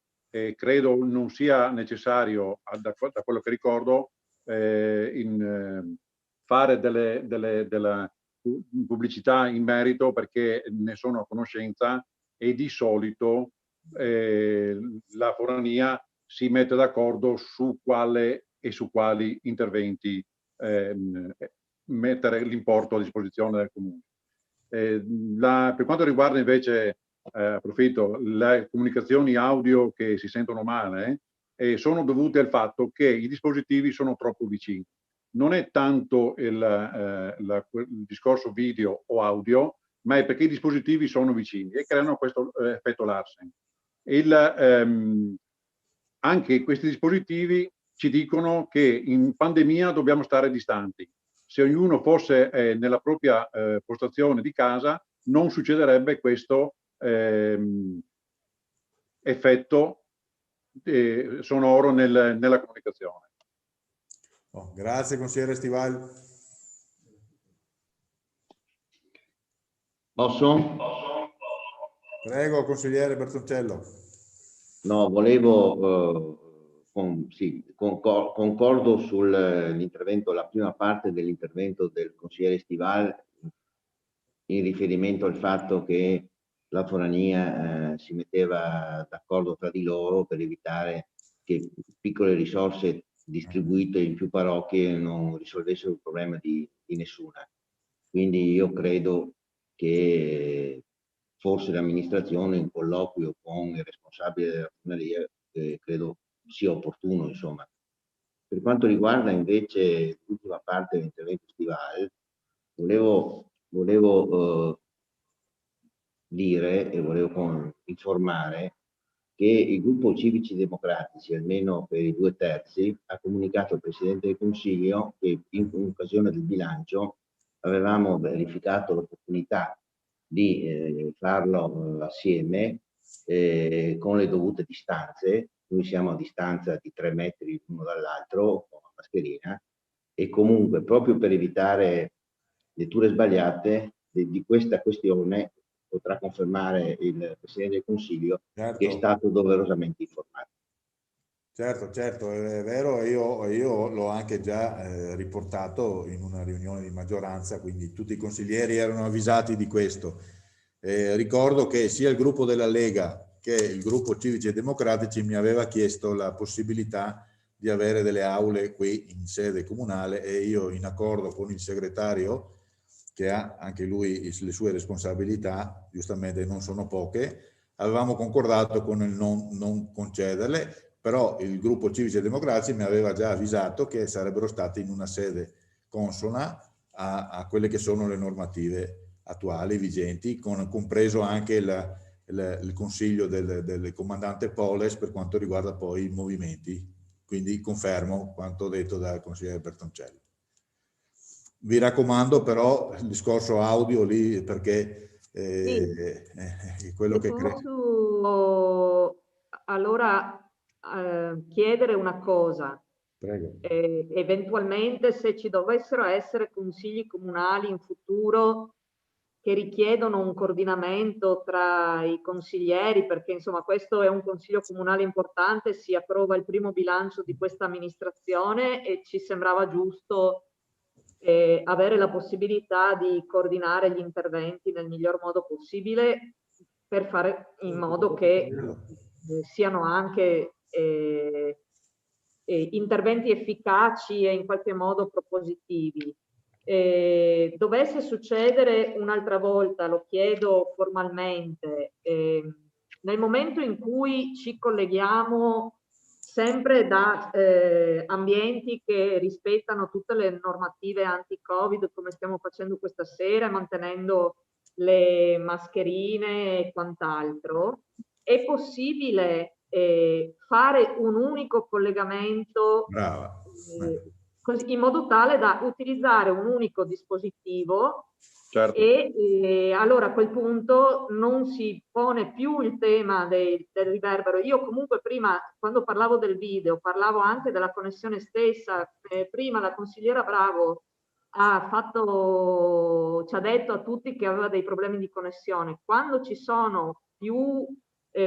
credo non sia necessario, da quello che ricordo, fare della pubblicità in merito, perché ne sono a conoscenza e di solito la Forania si mette d'accordo su quale e su quali interventi mettere l'importo a disposizione del comune. Per quanto riguarda invece, approfitto, le comunicazioni audio che si sentono male, sono dovute al fatto che i dispositivi sono troppo vicini. Non è tanto il discorso video o audio, ma è perché i dispositivi sono vicini e creano questo effetto Larsen. Anche questi dispositivi ci dicono che in pandemia dobbiamo stare distanti. Se ognuno fosse nella propria postazione di casa, non succederebbe questo effetto sonoro nella comunicazione. Grazie consigliere Stival. Posso? Prego consigliere Bertoncello. No, volevo, concordo sull'intervento, la prima parte dell'intervento del consigliere Stival in riferimento al fatto che la Forania si metteva d'accordo tra di loro per evitare che piccole risorse distribuite in più parrocchie non risolvessero il problema di nessuna. Quindi io credo che forse l'amministrazione in colloquio con il responsabile della Fornaria credo sia opportuno, insomma. Per quanto riguarda invece l'ultima parte dell'intervento Stival, volevo dire e volevo informare che il gruppo Civici Democratici, almeno per i 2/3, ha comunicato al Presidente del Consiglio che in occasione del bilancio avevamo verificato l'opportunità di farlo assieme con le dovute distanze. Noi siamo a distanza di 3 metri l'uno dall'altro con la mascherina, e comunque proprio per evitare letture sbagliate di questa questione potrà confermare il Presidente del Consiglio, certo, che è stato doverosamente informato. Certo, è vero, io l'ho anche già riportato in una riunione di maggioranza, quindi tutti i consiglieri erano avvisati di questo. Ricordo che sia il gruppo della Lega che il gruppo Civici e Democratici mi aveva chiesto la possibilità di avere delle aule qui in sede comunale, e io, in accordo con il segretario, che ha anche lui le sue responsabilità, giustamente non sono poche, avevamo concordato con il non concederle, però il gruppo Civici e Democratici mi aveva già avvisato che sarebbero stati in una sede consona a quelle che sono le normative attuali, vigenti, compreso anche il consiglio del comandante Poles per quanto riguarda poi i movimenti. Quindi confermo quanto detto dal consigliere Bertoncello. Vi raccomando però il discorso audio lì, perché è quello che credo. Posso allora chiedere una cosa? Prego. Eventualmente, se ci dovessero essere consigli comunali in futuro che richiedono un coordinamento tra i consiglieri, perché insomma questo è un consiglio comunale importante, si approva il primo bilancio di questa amministrazione e ci sembrava giusto avere la possibilità di coordinare gli interventi nel miglior modo possibile per fare in modo che siano anche interventi efficaci e in qualche modo propositivi. Dovesse succedere un'altra volta, lo chiedo formalmente, nel momento in cui ci colleghiamo sempre da ambienti che rispettano tutte le normative anti-Covid, come stiamo facendo questa sera, mantenendo le mascherine e quant'altro, è possibile fare un unico collegamento in modo tale da utilizzare un unico dispositivo. Certo. E allora a quel punto non si pone più il tema del riverbero. Io comunque prima, quando parlavo del video, parlavo anche della connessione stessa. Prima la consigliera Bravo ci ha detto a tutti che aveva dei problemi di connessione. Quando ci sono più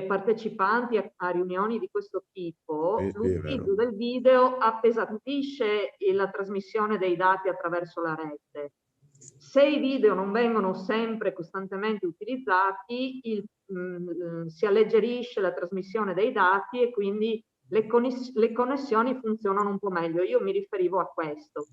partecipanti a riunioni di questo tipo, l'utilizzo del video appesantisce la trasmissione dei dati attraverso la rete. Se i video non vengono sempre costantemente utilizzati, si alleggerisce la trasmissione dei dati e quindi le connessioni funzionano un po' meglio. Io mi riferivo a questo.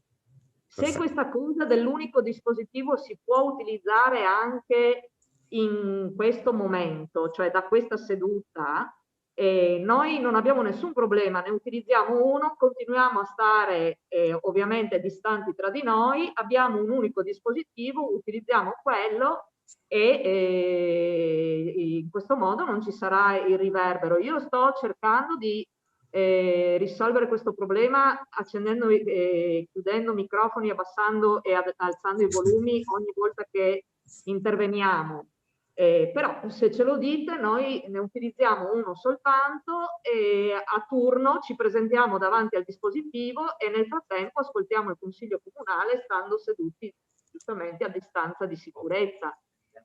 Se questa cosa dell'unico dispositivo si può utilizzare anche in questo momento, cioè da questa seduta, noi non abbiamo nessun problema, ne utilizziamo uno, continuiamo a stare ovviamente distanti tra di noi, abbiamo un unico dispositivo, utilizziamo quello e in questo modo non ci sarà il riverbero. Io sto cercando di risolvere questo problema accendendo chiudendo microfoni, abbassando e alzando i volumi ogni volta che interveniamo. Però se ce lo dite noi ne utilizziamo uno soltanto e a turno ci presentiamo davanti al dispositivo e nel frattempo ascoltiamo il Consiglio Comunale stando seduti giustamente a distanza di sicurezza.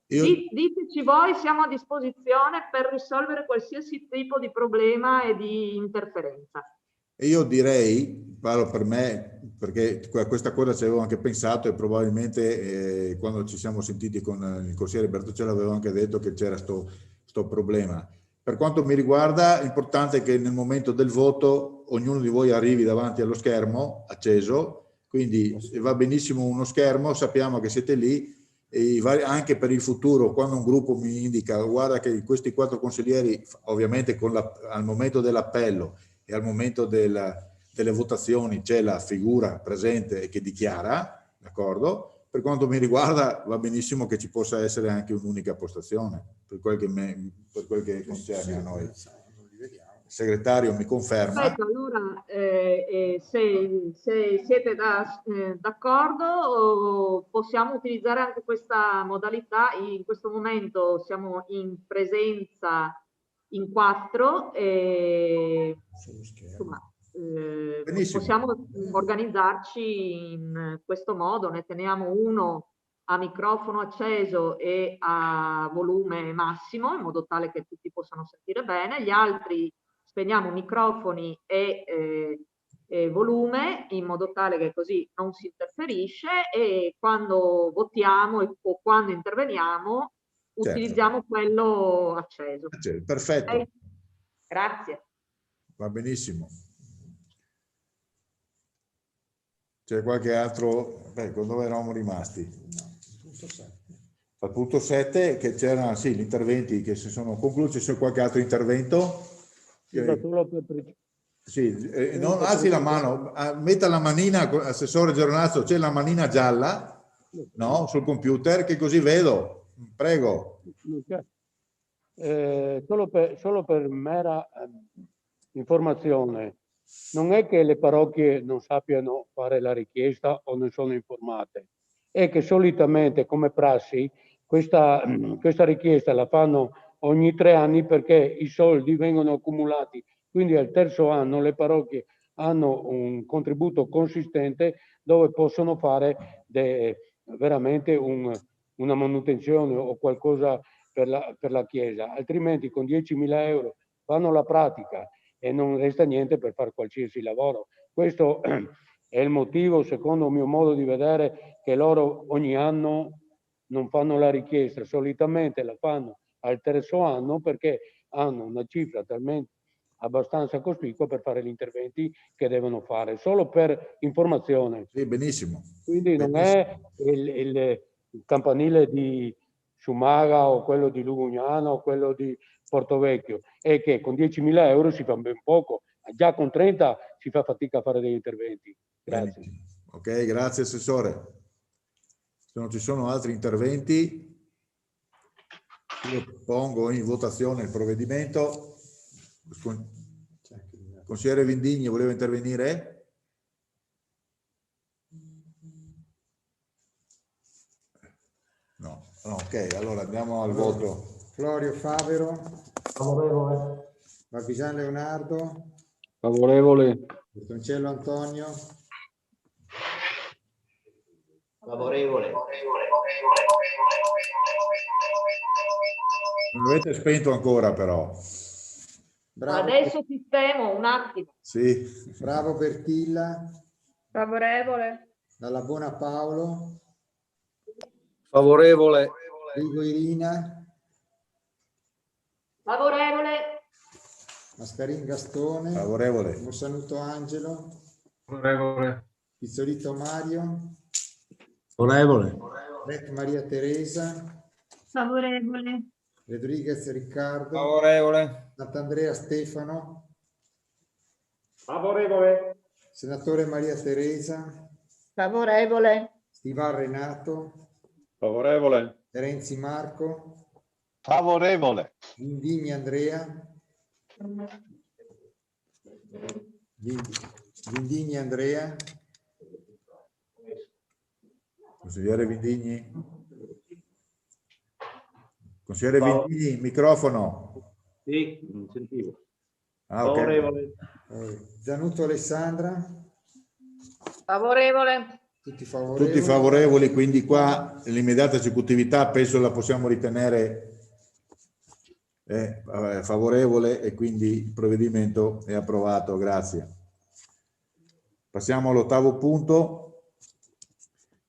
Diteci voi, siamo a disposizione per risolvere qualsiasi tipo di problema e di interferenza. E io direi, parlo per me, perché a questa cosa ci avevo anche pensato e probabilmente quando ci siamo sentiti con il consigliere Bertuccello avevo anche detto che c'era sto problema. Per quanto mi riguarda, l'importante è che nel momento del voto ognuno di voi arrivi davanti allo schermo acceso, quindi va benissimo uno schermo, sappiamo che siete lì, e anche per il futuro, quando un gruppo mi indica, guarda che questi 4 consiglieri, ovviamente al momento dell'appello e al momento delle votazioni c'è la figura presente che dichiara, d'accordo? Per quanto mi riguarda va benissimo che ci possa essere anche un'unica postazione, per quel che concerne a noi. Il segretario mi conferma. Perfetto, allora se siete d'accordo possiamo utilizzare anche questa modalità. In questo momento siamo in presenza in 4 e insomma, possiamo organizzarci in questo modo, ne teniamo uno a microfono acceso e a volume massimo in modo tale che tutti possano sentire bene, gli altri spegniamo microfoni e volume in modo tale che così non si interferisce e quando votiamo o quando interveniamo utilizziamo quello acceso. Perfetto. Okay? Grazie. Va benissimo. C'è qualche altro? Dove eravamo rimasti? Al punto 7 che c'erano gli interventi che si sono conclusi. C'è qualche altro intervento? Sì, non alzi la mano, metta la manina, assessore Geronazzo, c'è la manina gialla, no, sul computer, che così vedo. Prego. Solo per mera informazione, non è che le parrocchie non sappiano fare la richiesta o non sono informate, è che solitamente come prassi questa richiesta la fanno ogni 3 anni perché i soldi vengono accumulati, quindi al terzo anno le parrocchie hanno un contributo consistente dove possono fare veramente una manutenzione o qualcosa per la Chiesa, altrimenti con 10.000 euro fanno la pratica e non resta niente per fare qualsiasi lavoro. Questo è il motivo, secondo il mio modo di vedere, che loro ogni anno non fanno la richiesta, solitamente la fanno al terzo anno perché hanno una cifra talmente abbastanza cospicua per fare gli interventi che devono fare, solo per informazione. Sì, benissimo. Quindi non è il campanile di Sumaga o quello di Lugugnano o quello di Portovecchio, è che con 10.000 euro si fa ben poco, già con 30 si fa fatica a fare degli interventi. Grazie. Ok, grazie Assessore. Se non ci sono altri interventi, io pongo in votazione il provvedimento. Consigliere Vindigni, voleva intervenire? No, ok, allora andiamo al voto. Florio Favero. Favorevole. Barbisan Leonardo. Favorevole. Bertoncello Antonio. Favorevole. Non avete spento ancora però. Bravo. Adesso sistemo un attimo. Sì. Bravo Bertilla. Favorevole. Dalla Buona Paolo. Favorevole. Rigo Irina. Favorevole. Mascarin Gastone. Favorevole. Mossanuto Angelo. Favorevole. Pizzolito Mario. Favorevole. Rec Maria Teresa. Favorevole. Rodriguez Riccardo. Favorevole. Sant'Andrea Stefano. Favorevole. Senatore Maria Teresa. Favorevole. Stivar Renato. Favorevole. Renzi Marco. Favorevole. Vindigni Andrea. Vindigni Andrea. Consigliere Vindigni. Consigliere Vindigni, microfono. Sì, non sentivo. Ah, ok. Favorevole. Zanuto Alessandra. Favorevole. Tutti favorevoli. Tutti favorevoli, quindi qua l'immediata esecutività penso la possiamo ritenere favorevole e quindi il provvedimento è approvato. Grazie. Passiamo all'ottavo punto.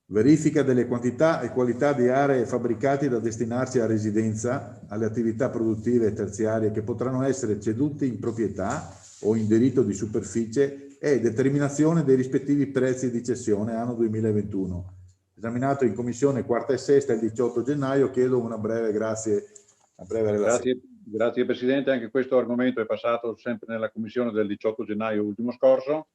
Verifica delle quantità e qualità di aree e fabbricati da destinarsi a residenza, alle attività produttive e terziarie che potranno essere ceduti in proprietà o in diritto di superficie e determinazione dei rispettivi prezzi di cessione anno 2021. Esaminato in commissione quarta e sesta il 18 gennaio, chiedo una breve relazione. Grazie Presidente, anche questo argomento è passato sempre nella commissione del 18 gennaio ultimo scorso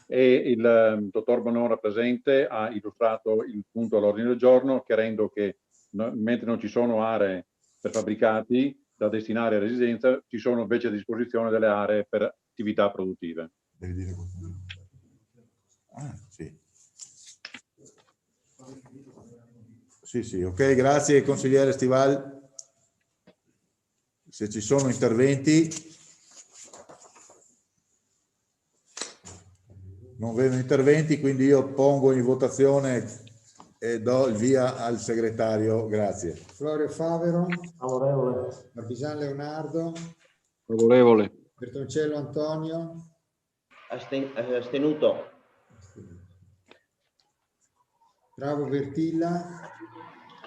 e il dottor Bonora presente ha illustrato il punto all'ordine del giorno chiarendo che mentre non ci sono aree per fabbricati da destinare a residenza, ci sono invece a disposizione delle aree per attività produttive. Devi dire sì. Sì, ok, grazie consigliere Stival. Se ci sono interventi. Non vedo interventi, quindi io pongo in votazione e do il via al segretario. Grazie. Florio Favero. Favorevole. Barbisan Leonardo. Favorevole. Bertoncello Antonio. Astenuto. Bravo Bertilla.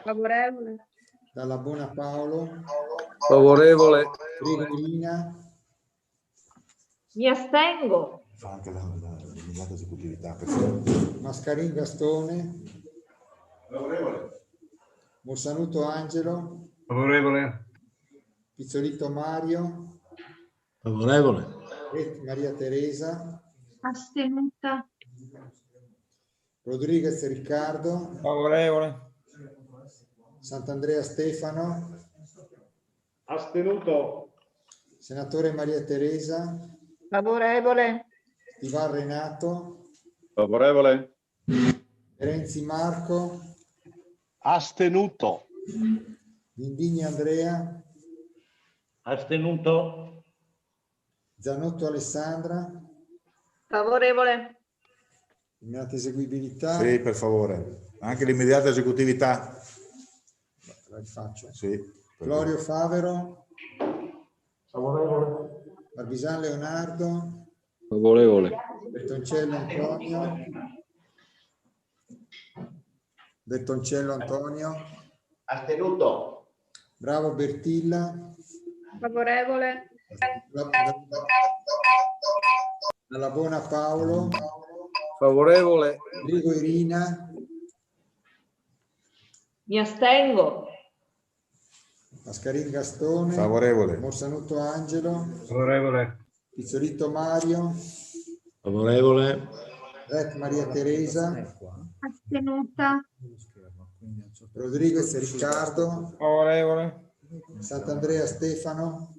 Favorevole. Dalla Buona Paolo. Favorevole. Regolina. Mi astengo. Fa anche l'immediata esecutività, per favore. Mascarin Gastone. Favorevole. Mossanuto Angelo. Favorevole. Pizzolito Mario. Favorevole. Rec Maria Teresa. Astenuta. Rodriguez Riccardo. Favorevole. Sant'Andrea Stefano. Astenuto. Senatore Maria Teresa. Favorevole. Stivar Renato. Favorevole. Renzi Marco. Astenuto. Vindigni Andrea. Astenuto. Zanotto Alessandra. Favorevole. Immediata eseguibilità. Sì, per favore. Anche l'immediata esecutività. faccio. Sì. Florio Favero. Favorevole. Barbisan Leonardo. Favorevole. Bertoncello Antonio. Bertoncello Antonio. Astenuto. Bravo Bertilla. Favorevole. Malabona Paolo. Favorevole. Rigo Irina. Mi astengo. Mascarin Gastone. Favorevole. Morsanuto Angelo. Favorevole. Pizzolitto Mario. Favorevole. Rec Maria Teresa. Astenuta. Rodriguez Riccardo. Favorevole. Sant'Andrea Stefano.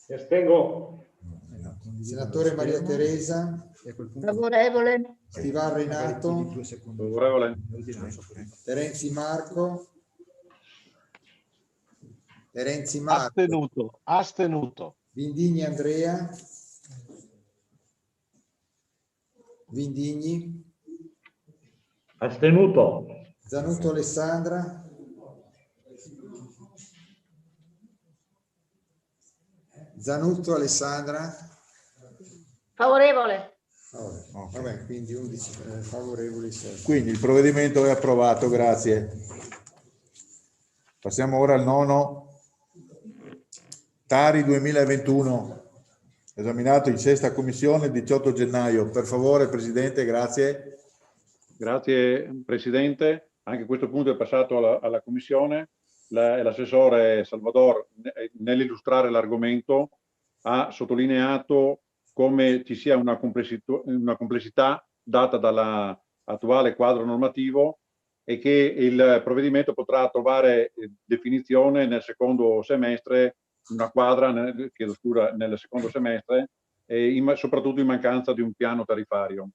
Mi astengo. Senatore Maria Teresa. Favorevole. Stivar Renato. Favorevole. Terenzi Marco. Terenzi Marco. Astenuto. Astenuto. Vindigni Andrea. Vindigni. Astenuto. Zanutto Alessandra. Zanutto Alessandra. Favorevole. Vabbè, quindi 11 favorevoli. 6. Quindi il provvedimento è approvato, grazie. Passiamo ora al nono. Tari 2021, esaminato in sesta commissione il 18 gennaio. Per favore, Presidente, grazie. Grazie Presidente. Anche questo punto è passato alla Commissione. L'assessore Salvador, nell'illustrare l'argomento, ha sottolineato come ci sia una complessità data dall'attuale quadro normativo e che il provvedimento potrà trovare definizione nel secondo semestre, una quadra nel secondo semestre, e soprattutto in mancanza di un piano tariffario.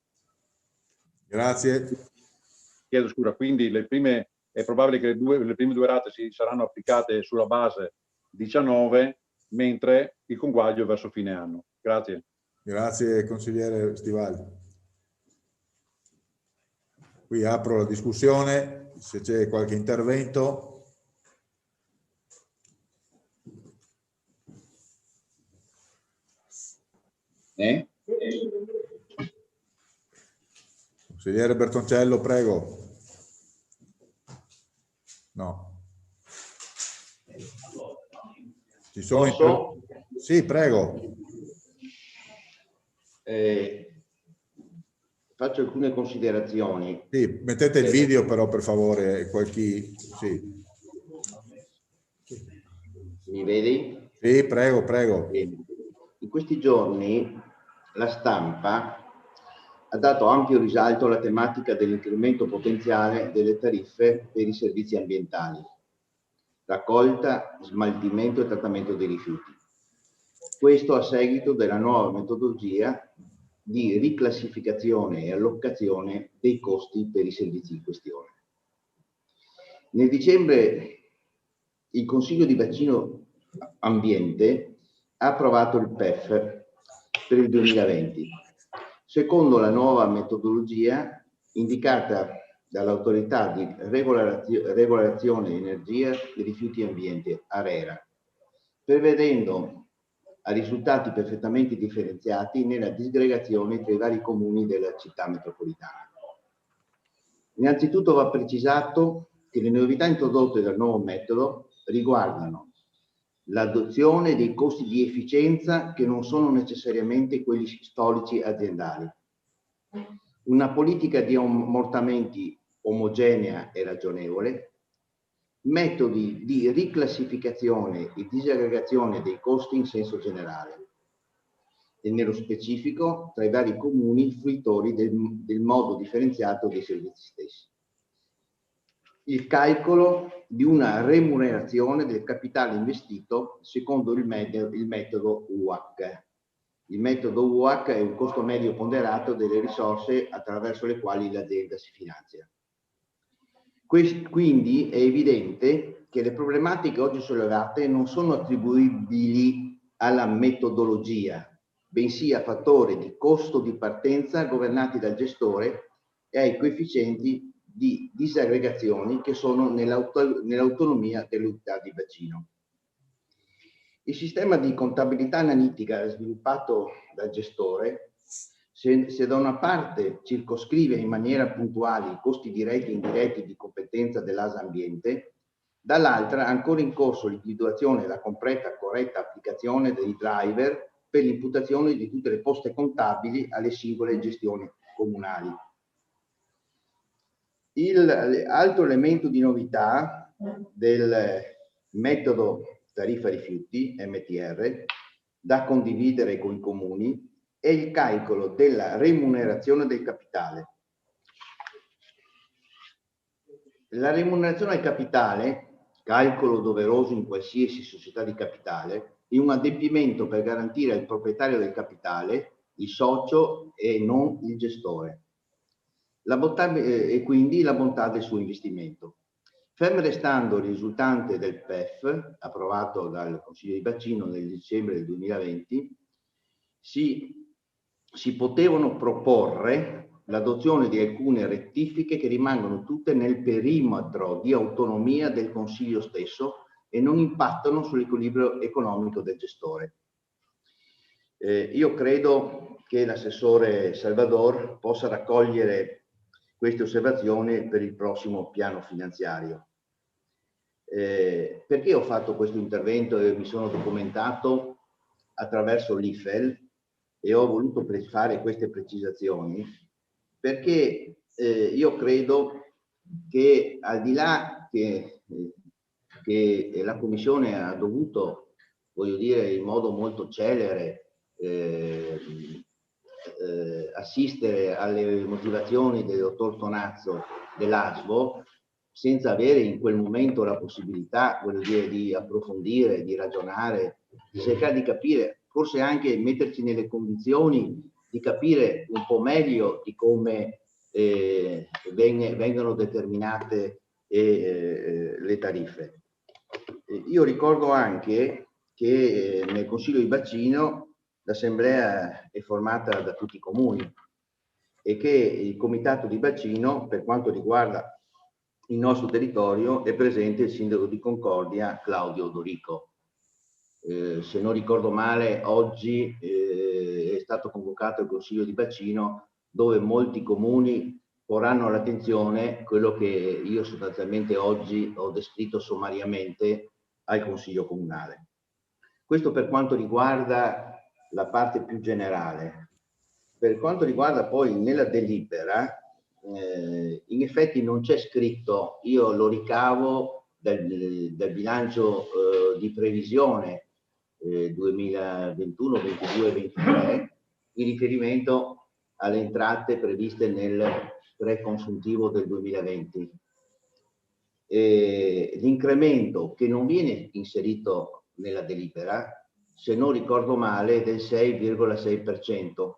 Grazie. Chiedo scusa, quindi è probabile che le prime due rate saranno applicate sulla base 19, mentre il conguaglio verso fine anno. Grazie. Grazie consigliere Stivali. Qui apro la discussione, se c'è qualche intervento. Consigliere Bertoncello, prego. No. Ci sono Sì, prego. Faccio alcune considerazioni. Sì, mettete il video però per favore. Sì. Mi vedi? Sì, prego, prego. In questi giorni la stampa ha dato ampio risalto alla tematica dell'incremento potenziale delle tariffe per i servizi ambientali, raccolta, smaltimento e trattamento dei rifiuti. Questo a seguito della nuova metodologia di riclassificazione e allocazione dei costi per i servizi in questione. Nel dicembre il Consiglio di Bacino Ambiente ha approvato il PEF per il 2020, secondo la nuova metodologia indicata dall'autorità di regolazione energia e rifiuti e ambiente, ARERA, prevedendo a risultati perfettamente differenziati nella disgregazione tra i vari comuni della città metropolitana. Innanzitutto va precisato che le novità introdotte dal nuovo metodo riguardano l'adozione dei costi di efficienza che non sono necessariamente quelli storici aziendali, una politica di ammortamenti omogenea e ragionevole, metodi di riclassificazione e disaggregazione dei costi in senso generale e nello specifico tra i vari comuni fruitori del modo differenziato dei servizi stessi. Il calcolo di una remunerazione del capitale investito secondo il metodo UAC. Il metodo UAC è un costo medio ponderato delle risorse attraverso le quali l'azienda si finanzia. Quindi è evidente che le problematiche oggi sollevate non sono attribuibili alla metodologia, bensì a fattori di costo di partenza governati dal gestore e ai coefficienti di disaggregazioni che sono nell'autonomia dell'unità di bacino. Il sistema di contabilità analitica sviluppato dal gestore, se da una parte circoscrive in maniera puntuale i costi diretti e indiretti di competenza dell'ASA Ambiente, dall'altra è ancora in corso l'individuazione e la completa corretta applicazione dei driver per l'imputazione di tutte le poste contabili alle singole gestioni comunali. Altro elemento di novità del metodo tariffa rifiuti, MTR, da condividere con i comuni, è il calcolo della remunerazione del capitale. La remunerazione al capitale, calcolo doveroso in qualsiasi società di capitale, è un adempimento per garantire al proprietario del capitale, il socio e non il gestore, e quindi la bontà del suo investimento. Fermo restando il risultante del PEF, approvato dal Consiglio di Bacino nel dicembre del 2020, si potevano proporre l'adozione di alcune rettifiche che rimangono tutte nel perimetro di autonomia del Consiglio stesso e non impattano sull'equilibrio economico del gestore. Io credo che l'assessore Salvador possa raccogliere queste osservazioni per il prossimo piano finanziario. Perché ho fatto questo intervento e mi sono documentato attraverso l'IFEL e ho voluto fare queste precisazioni? Perché io credo che al di là che la Commissione ha dovuto, voglio dire, in modo molto celere assistere alle motivazioni del dottor Tonazzo dell'ASVO, senza avere in quel momento la possibilità, voglio dire, di approfondire, di ragionare, di cercare di capire, forse anche metterci nelle condizioni di capire un po' meglio di come vengono determinate le tariffe. Io ricordo anche che nel Consiglio di Bacino l'assemblea è formata da tutti i comuni e che il comitato di bacino, per quanto riguarda il nostro territorio, è presente il sindaco di Concordia Claudio Dorico. Se non ricordo male, oggi è stato convocato il Consiglio di Bacino, dove molti comuni porranno all'attenzione quello che io sostanzialmente oggi ho descritto sommariamente al Consiglio Comunale. Questo per quanto riguarda la parte più generale. Per quanto riguarda poi nella delibera, in effetti non c'è scritto, io lo ricavo dal bilancio di previsione 2021, 22, 23, in riferimento alle entrate previste nel preconsuntivo del 2020. L'incremento che non viene inserito nella delibera, se non ricordo male, è del 6,6%.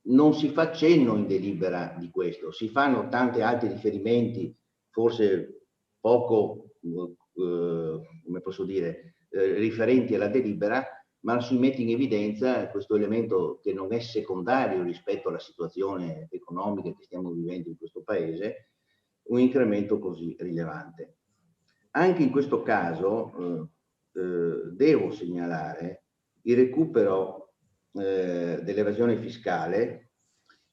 Non si fa cenno in delibera di questo, si fanno tanti altri riferimenti, forse poco, come posso dire, riferenti alla delibera, ma si mette in evidenza questo elemento che non è secondario rispetto alla situazione economica che stiamo vivendo in questo Paese, un incremento così rilevante. Anche in questo caso devo segnalare il recupero dell'evasione fiscale,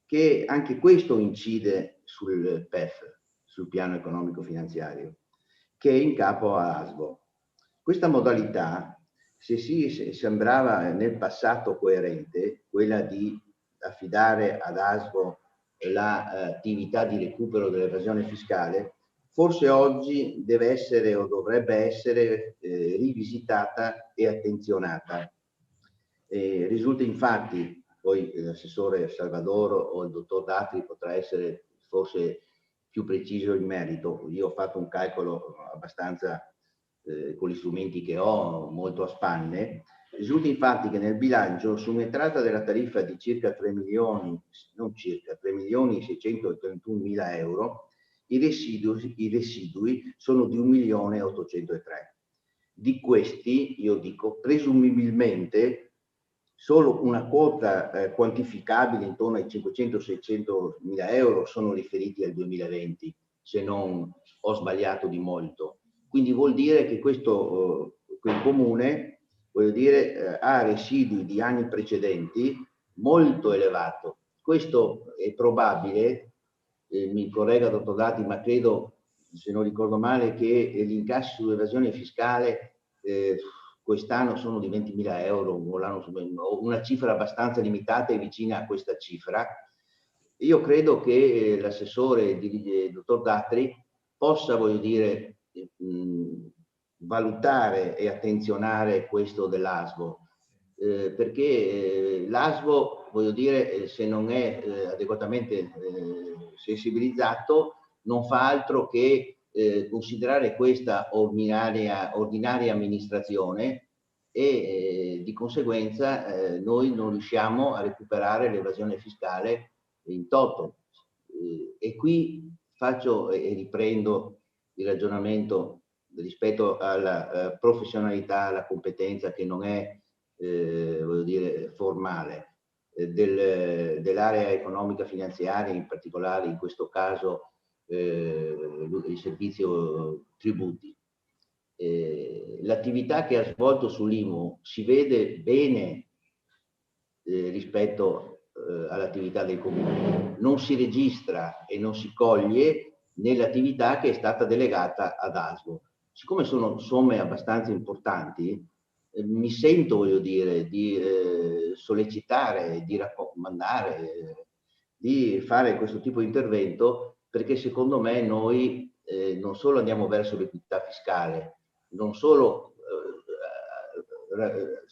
che anche questo incide sul PEF, sul piano economico finanziario, che è in capo all'ASVO. Questa modalità, se sembrava nel passato coerente, quella di affidare ad ASVO l'attività di recupero dell'evasione fiscale, forse oggi deve essere o dovrebbe essere rivisitata e attenzionata. Risulta infatti, poi l'assessore Salvador o il dottor Datri potrà essere forse più preciso in merito, io ho fatto un calcolo abbastanza con gli strumenti che ho, molto a spanne. Risulta infatti che nel bilancio su un'entrata della tariffa di circa 3 milioni, non circa, 3 milioni 631 mila euro, i residui sono di 1 milione 803. Di questi, io dico, presumibilmente solo una quota quantificabile intorno ai 500-600 mila euro sono riferiti al 2020, se non ho sbagliato di molto. Quindi vuol dire che quel comune, voglio dire, ha residui di anni precedenti molto elevato. Questo è probabile, mi corregga dottor Dati, ma credo, se non ricordo male, che gli incassi sull'evasione fiscale quest'anno sono di 20.000 euro, una cifra abbastanza limitata e vicina a questa cifra. Io credo che l'assessore, il dottor Datri, possa, voglio dire, valutare e attenzionare questo dell'ASVO, perché l'ASVO, voglio dire, se non è adeguatamente sensibilizzato, non fa altro che considerare questa ordinaria amministrazione e di conseguenza noi non riusciamo a recuperare l'evasione fiscale in toto. E qui faccio e riprendo il ragionamento rispetto alla professionalità, alla competenza che non è voglio dire formale dell'area economica finanziaria, in particolare in questo caso il servizio tributi. L'attività che ha svolto sull'IMU si vede bene rispetto all'attività del comune, non si registra e non si coglie nell'attività che è stata delegata ad ASVO. Siccome sono somme abbastanza importanti, mi sento, voglio dire, di sollecitare, di raccomandare, di fare questo tipo di intervento, perché secondo me noi non solo andiamo verso l'equità fiscale, non solo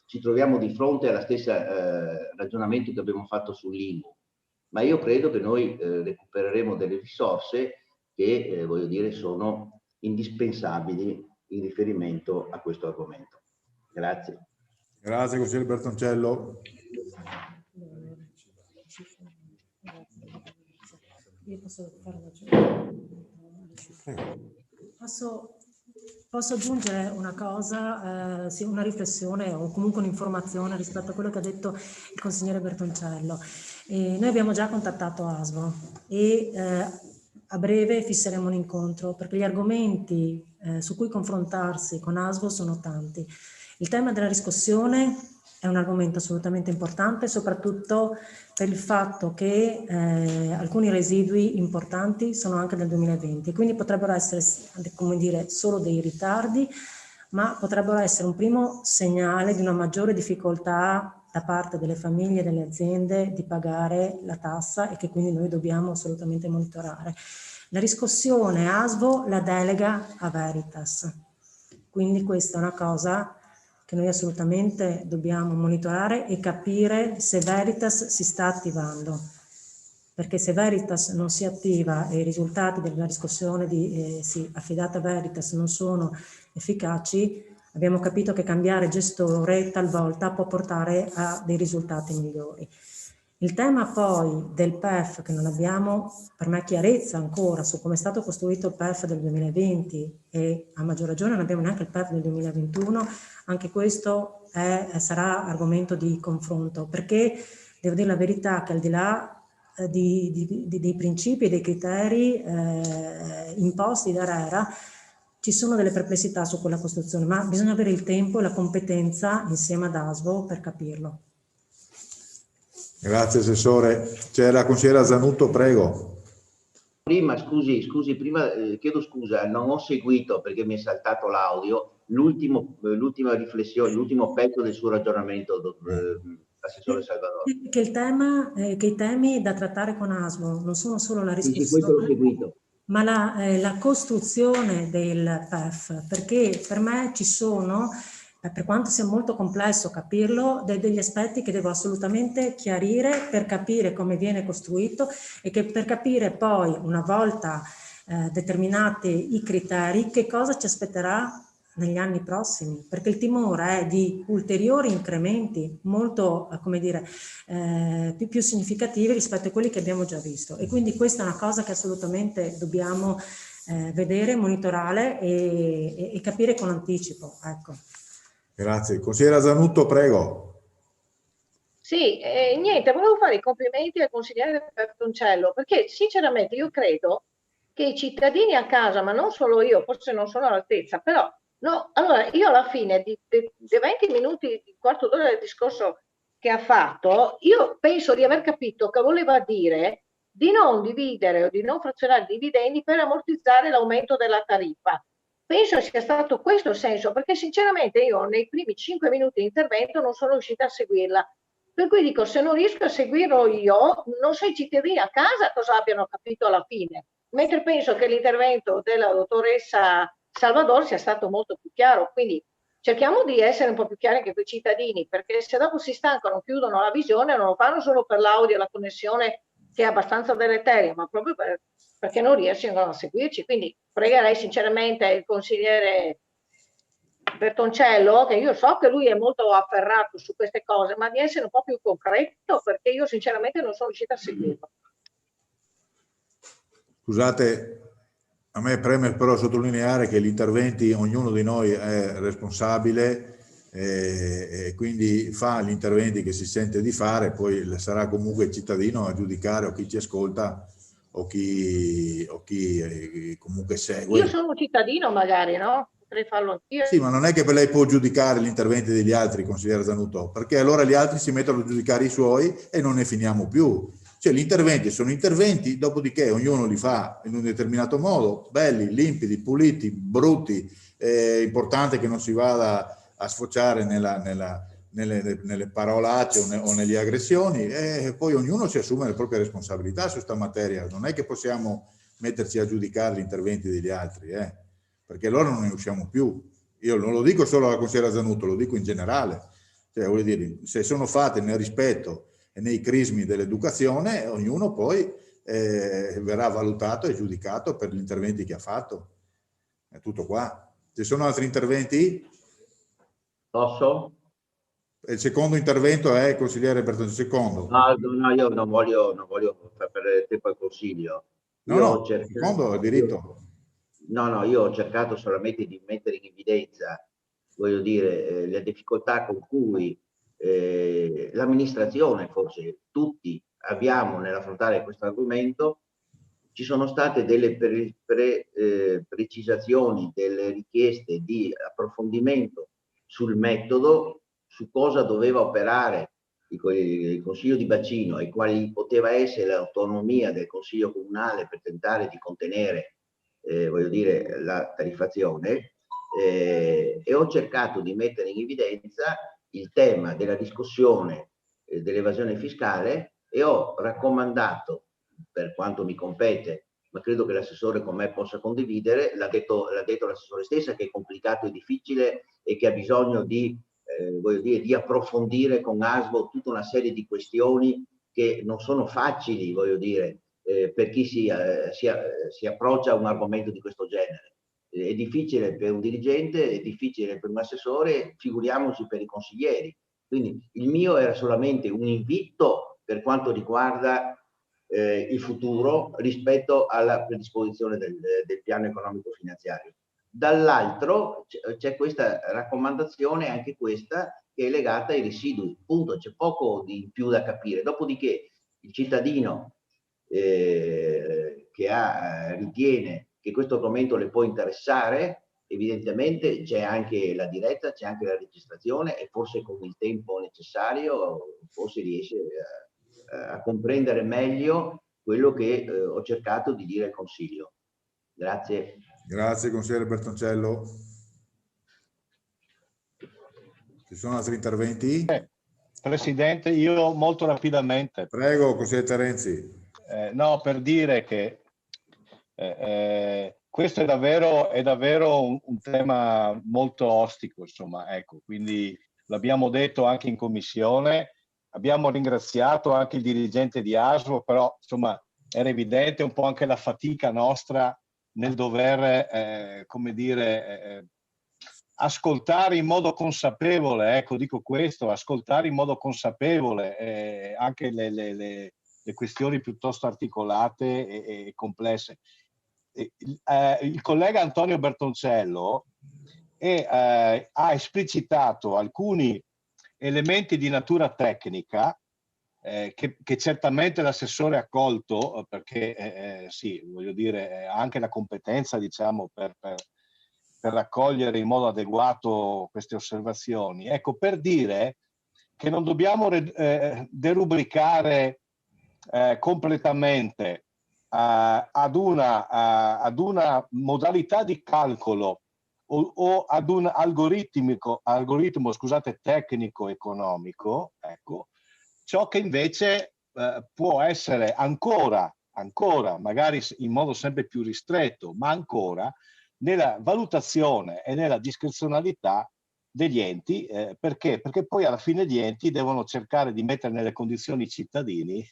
ci troviamo di fronte alla stessa ragionamento che abbiamo fatto sull'IMU, ma io credo che noi recupereremo delle risorse che, voglio dire, sono indispensabili in riferimento a questo argomento. Grazie. Grazie, consigliere Bertoncello. Io posso fare posso aggiungere una cosa, sì, una riflessione o comunque un'informazione rispetto a quello che ha detto il consigliere Bertoncello. Noi abbiamo già contattato ASVO e a breve fisseremo un incontro, perché gli argomenti su cui confrontarsi con ASVO sono tanti. Il tema della riscossione è un argomento assolutamente importante, soprattutto per il fatto che alcuni residui importanti sono anche del 2020, quindi potrebbero essere, come dire, solo dei ritardi, ma potrebbero essere un primo segnale di una maggiore difficoltà da parte delle famiglie e delle aziende di pagare la tassa e che quindi noi dobbiamo assolutamente monitorare. La riscossione ASVO la delega a Veritas, quindi questa è una cosa che noi assolutamente dobbiamo monitorare e capire se Veritas si sta attivando, perché se Veritas non si attiva e i risultati della riscossione affidata a Veritas non sono efficaci, abbiamo capito che cambiare gestore talvolta può portare a dei risultati migliori. Il tema poi del PEF, che non abbiamo per me chiarezza ancora su come è stato costruito il PEF del 2020 e a maggior ragione non abbiamo neanche il PEF del 2021, anche questo sarà argomento di confronto, perché devo dire la verità che al di là dei principi e dei criteri imposti da ARERA ci sono delle perplessità su quella costruzione, ma bisogna avere il tempo e la competenza insieme ad ASVO per capirlo. Grazie Assessore. C'è la consigliera Zanutto, prego. Prima, scusi, prima chiedo scusa, non ho seguito perché mi è saltato l'audio, l'ultima riflessione, l'ultimo pezzo del suo ragionamento, Assessore Salvadori. Che i temi da trattare con ASVO non sono solo la riscossione, questo l'ho seguito, ma la costruzione del PEF, perché per me ci sono, per quanto sia molto complesso capirlo, degli aspetti che devo assolutamente chiarire per capire come viene costruito e che per capire poi, una volta determinati i criteri, che cosa ci aspetterà negli anni prossimi, perché il timore è di ulteriori incrementi molto, come dire, più significativi rispetto a quelli che abbiamo già visto. E quindi questa è una cosa che assolutamente dobbiamo vedere, monitorare e capire con anticipo. Ecco. Grazie. Consigliera Zanutto, prego. Sì, niente, volevo fare i complimenti al consigliere Bertoncello, perché sinceramente io credo che i cittadini a casa, ma non solo io, forse non sono all'altezza, però no, allora io alla fine dei 20 minuti, di quarto d'ora del discorso che ha fatto, io penso di aver capito che voleva dire di non dividere o di non frazionare i dividendi per ammortizzare l'aumento della tariffa. Penso sia stato questo il senso, perché sinceramente io nei primi 5 minuti di intervento non sono riuscita a seguirla. Per cui dico, se non riesco a seguirlo io, non so i cittadini a casa cosa abbiano capito alla fine. Mentre penso che l'intervento della dottoressa Salvador sia stato molto più chiaro. Quindi cerchiamo di essere un po' più chiari anche con i cittadini, perché se dopo si stancano, chiudono la visione, non lo fanno solo per l'audio e la connessione che è abbastanza deleteria, ma proprio perché non riescono a seguirci. Quindi pregherei sinceramente il consigliere Bertoncello, che io so che lui è molto afferrato su queste cose, ma di essere un po' più concreto, perché io sinceramente non sono riuscita a seguirlo. Scusate, a me preme però sottolineare che gli interventi, ognuno di noi è responsabile e quindi fa gli interventi che si sente di fare, poi sarà comunque il cittadino a giudicare, o chi ci ascolta o chi comunque segue. Io sono un cittadino magari, no? Potrei farlo anch'io. Sì, ma non è che lei può giudicare gli interventi degli altri, consigliere Zanutto, perché allora gli altri si mettono a giudicare i suoi e non ne finiamo più. Cioè gli interventi sono interventi, dopodiché ognuno li fa in un determinato modo, belli, limpidi, puliti, brutti, importante che non si vada a sfociare nelle parolacce o nelle aggressioni, e poi ognuno si assume le proprie responsabilità su questa materia. Non è che possiamo metterci a giudicare gli interventi degli altri, perché allora non ne usciamo più. Io non lo dico solo alla consigliera Zanutto, lo dico in generale. Cioè, voglio dire, se sono fatte nel rispetto e nei crismi dell'educazione, ognuno poi verrà valutato e giudicato per gli interventi che ha fatto. È tutto qua. Ci sono altri interventi? Posso? Il secondo intervento è il consigliere Bertoncello. Secondo. No, io non voglio far perdere tempo al consiglio. No, secondo il diritto. No, io ho cercato solamente di mettere in evidenza, voglio dire, le difficoltà con cui l'amministrazione, forse tutti, abbiamo nell'affrontare questo argomento. Ci sono state delle precisazioni, delle richieste di approfondimento sul metodo, su cosa doveva operare il Consiglio di bacino e quali poteva essere l'autonomia del Consiglio comunale per tentare di contenere voglio dire, la tariffazione, e ho cercato di mettere in evidenza il tema della discussione dell'evasione fiscale e ho raccomandato, per quanto mi compete, ma credo che l'assessore con me possa condividere, l'ha detto l'assessore stessa, che è complicato e difficile e che ha bisogno di, voglio dire, di approfondire con ASVO tutta una serie di questioni che non sono facili, voglio dire, per chi si approccia a un argomento di questo genere. È difficile per un dirigente, è difficile per un assessore, figuriamoci per i consiglieri. Quindi il mio era solamente un invito per quanto riguarda il futuro rispetto alla predisposizione del piano economico finanziario. Dall'altro c'è questa raccomandazione, anche questa, che è legata ai residui. Punto, c'è poco di più da capire. Dopodiché il cittadino che ritiene che questo argomento le può interessare, evidentemente c'è anche la diretta, c'è anche la registrazione e forse con il tempo necessario forse riesce a comprendere meglio quello che ho cercato di dire al Consiglio. Grazie. Grazie consigliere Bertoncello. Ci sono altri interventi? Presidente, io molto rapidamente. Prego, consigliere Terenzi. No, per dire che questo è davvero un tema molto ostico, insomma, ecco, quindi l'abbiamo detto anche in commissione, abbiamo ringraziato anche il dirigente di ASVO, però insomma era evidente un po' anche la fatica nostra nel dover, come dire, ascoltare in modo consapevole, ecco, dico questo, ascoltare in modo consapevole anche le questioni piuttosto articolate e complesse. Il collega Antonio Bertoncello ha esplicitato alcuni elementi di natura tecnica che certamente l'assessore ha colto, perché sì, voglio dire, ha anche la competenza, diciamo, per raccogliere in modo adeguato queste osservazioni. Ecco, per dire che non dobbiamo derubricare completamente ad una modalità di calcolo o ad un algoritmo, scusate, tecnico-economico, ecco, ciò che invece può essere ancora, magari in modo sempre più ristretto, ma ancora nella valutazione e nella discrezionalità degli enti, perché poi alla fine gli enti devono cercare di mettere nelle condizioni i cittadini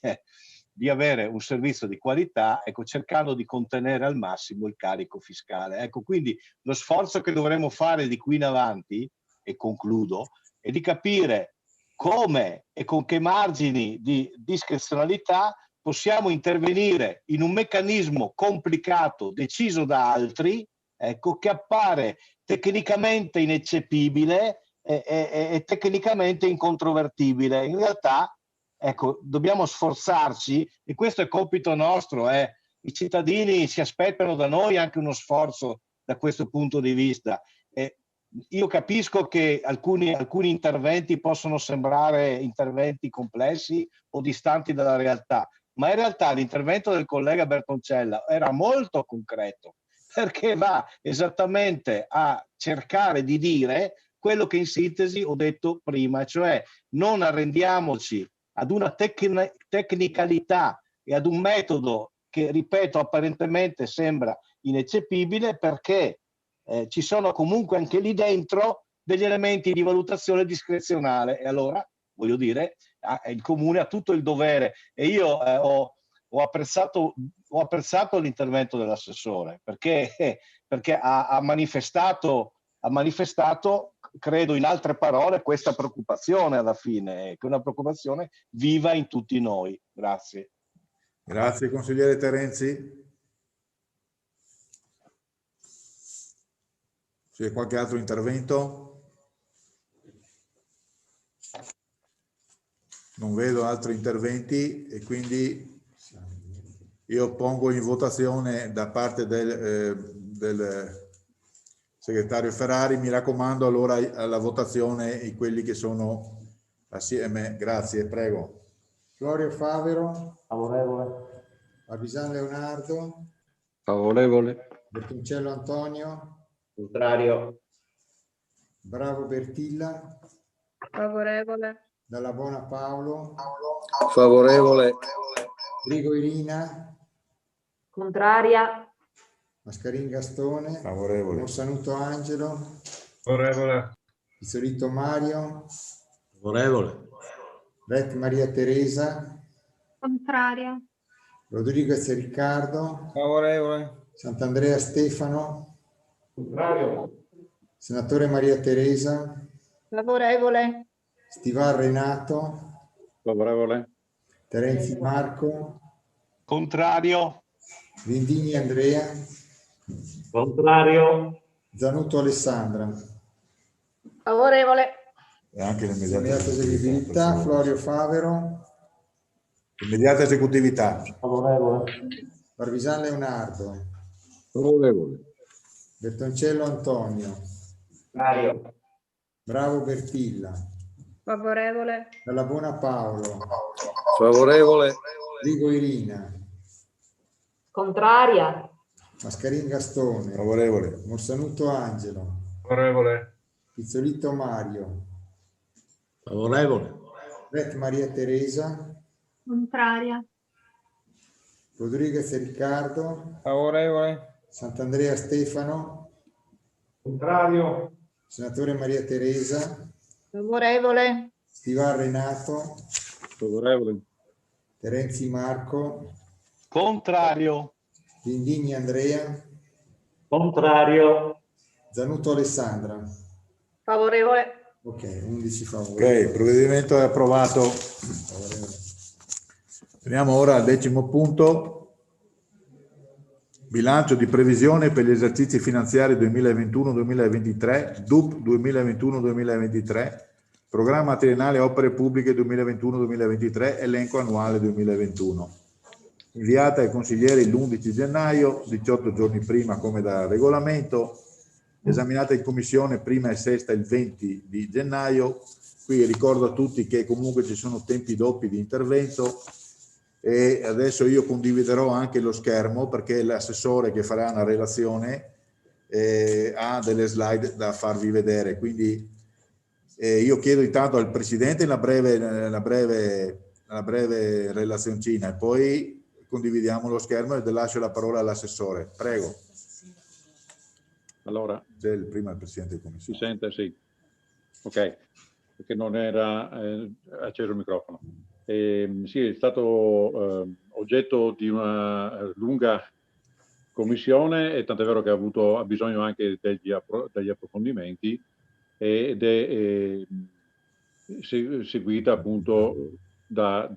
di avere un servizio di qualità, ecco, cercando di contenere al massimo il carico fiscale. Ecco, quindi lo sforzo che dovremo fare di qui in avanti, e concludo, è di capire come e con che margini di discrezionalità possiamo intervenire in un meccanismo complicato deciso da altri, ecco, che appare tecnicamente ineccepibile e tecnicamente incontrovertibile. In realtà, ecco, dobbiamo sforzarci, e questo è compito nostro. I cittadini si aspettano da noi anche uno sforzo da questo punto di vista. Io capisco che alcuni interventi possono sembrare interventi complessi o distanti dalla realtà, ma in realtà l'intervento del collega Bertoncella era molto concreto, perché va esattamente a cercare di dire quello che in sintesi ho detto prima, cioè non arrendiamoci ad una tecnicalità e ad un metodo che, ripeto, apparentemente sembra ineccepibile, perché ci sono comunque anche lì dentro degli elementi di valutazione discrezionale, e allora, voglio dire, il Comune ha tutto il dovere. E io ho apprezzato l'intervento dell'assessore, perché ha manifestato, credo in altre parole, questa preoccupazione alla fine, che è una preoccupazione viva in tutti noi. Grazie. Grazie, consigliere Terenzi. C'è qualche altro intervento? Non vedo altri interventi e quindi io pongo in votazione da parte del segretario Ferrari. Mi raccomando allora alla votazione quelli che sono assieme. Grazie, prego. Florio Favero. Favorevole. Barbisano Leonardo. Favorevole. Bertoncello Antonio. Contrario. Bravo Bertilla. Favorevole. Dalla Buona Paolo. Favorevole. Rigo Irina. Contraria. Mascarin Gastone. Favorevole. Mossanuto Angelo. Favorevole. Pizzolitto Mario. Favorevole. Ret Maria Teresa. Contraria. Rodriguez Riccardo. Favorevole. Sant'Andrea Stefano. Contrario. Senatore Maria Teresa. Favorevole. Stivar Renato. Favorevole. Terenzi Marco. Contrario. Vindini Andrea. Contrario. Zanuto Alessandra. Favorevole. E anche l'immediata Immediata eseguibilità. Florio Favero. Immediata esecutività. Favorevole. Barbisan Leonardo. Favorevole. Bertoncello Antonio. Contrario. Bravo Bertilla. Favorevole. Dalla Buona Paolo. Favorevole. Rigo Irina. Contraria. Mascarin Gastone. Favorevole. Morsanuto Angelo. Favorevole. Pizzolitto Mario. Favorevole. Ret Maria Teresa. Contraria. Rodriguez Riccardo. Favorevole. Sant'Andrea Stefano. Contrario. Senatore Maria Teresa. Favorevole. Stivar Renato. Favorevole. Terenzi Marco. Contrario. Vindini Andrea. Contrario. Zanuto Alessandra. Favorevole. Ok, 11 favorevoli. Ok, il provvedimento è approvato. Veniamo ora al 10° punto. Bilancio di previsione per gli esercizi finanziari 2021-2023, DUP 2021-2023, Programma triennale opere pubbliche 2021-2023, elenco annuale 2021. Inviata ai consiglieri l'11 gennaio, 18 giorni prima come da regolamento, esaminata in commissione prima e sesta il 20 di gennaio. Qui ricordo a tutti che comunque ci sono tempi doppi di intervento e adesso io condividerò anche lo schermo perché l'assessore che farà una relazione ha delle slide da farvi vedere. Quindi io chiedo intanto al Presidente una breve relazioncina e poi condividiamo lo schermo e lascio la parola all'assessore. Prego. Allora, prima il Presidente di Commissione. Si sente? Sì. Ok, perché non era acceso il microfono. Sì, è stato oggetto di una lunga commissione e tant'è vero che ha bisogno anche degli approfondimenti ed è seguita appunto da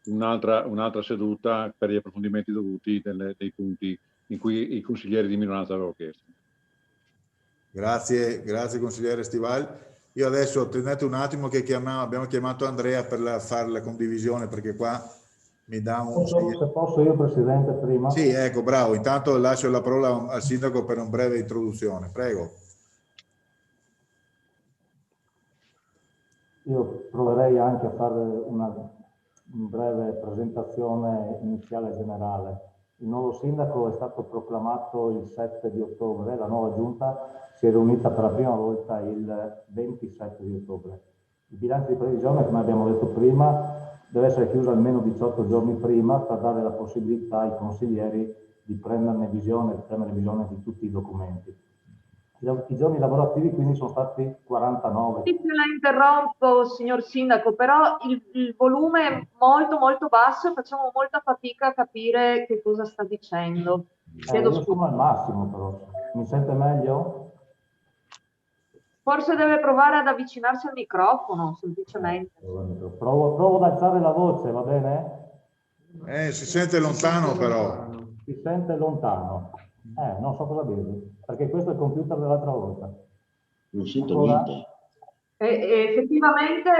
un'altra seduta per gli approfondimenti dovuti dei punti in cui i consiglieri di minoranza avevano chiesto. Grazie consigliere Stival. Io adesso tenete un attimo che abbiamo chiamato Andrea per fare la condivisione perché qua mi dà un... Se posso io Presidente prima? Sì, ecco, bravo. Intanto lascio la parola al Sindaco per una breve introduzione. Prego. Io proverei anche a fare una breve presentazione iniziale generale. Il nuovo sindaco è stato proclamato il 7 di ottobre, la nuova giunta si è riunita per la prima volta il 27 di ottobre. Il bilancio di previsione, come abbiamo detto prima, deve essere chiuso almeno 18 giorni prima per dare la possibilità ai consiglieri di prenderne visione di tutti i documenti. I giorni lavorativi quindi sono stati 49. Sì, la interrompo, signor Sindaco, però il volume è molto basso e facciamo molta fatica a capire che cosa sta dicendo. Io sono al massimo però. Mi sente meglio? Forse deve provare ad avvicinarsi al microfono, semplicemente. Provo ad alzare la voce, va bene? Si sente lontano però. Si sente lontano. Non so cosa dirvi, perché questo è il computer dell'altra volta. Non sento niente. Effettivamente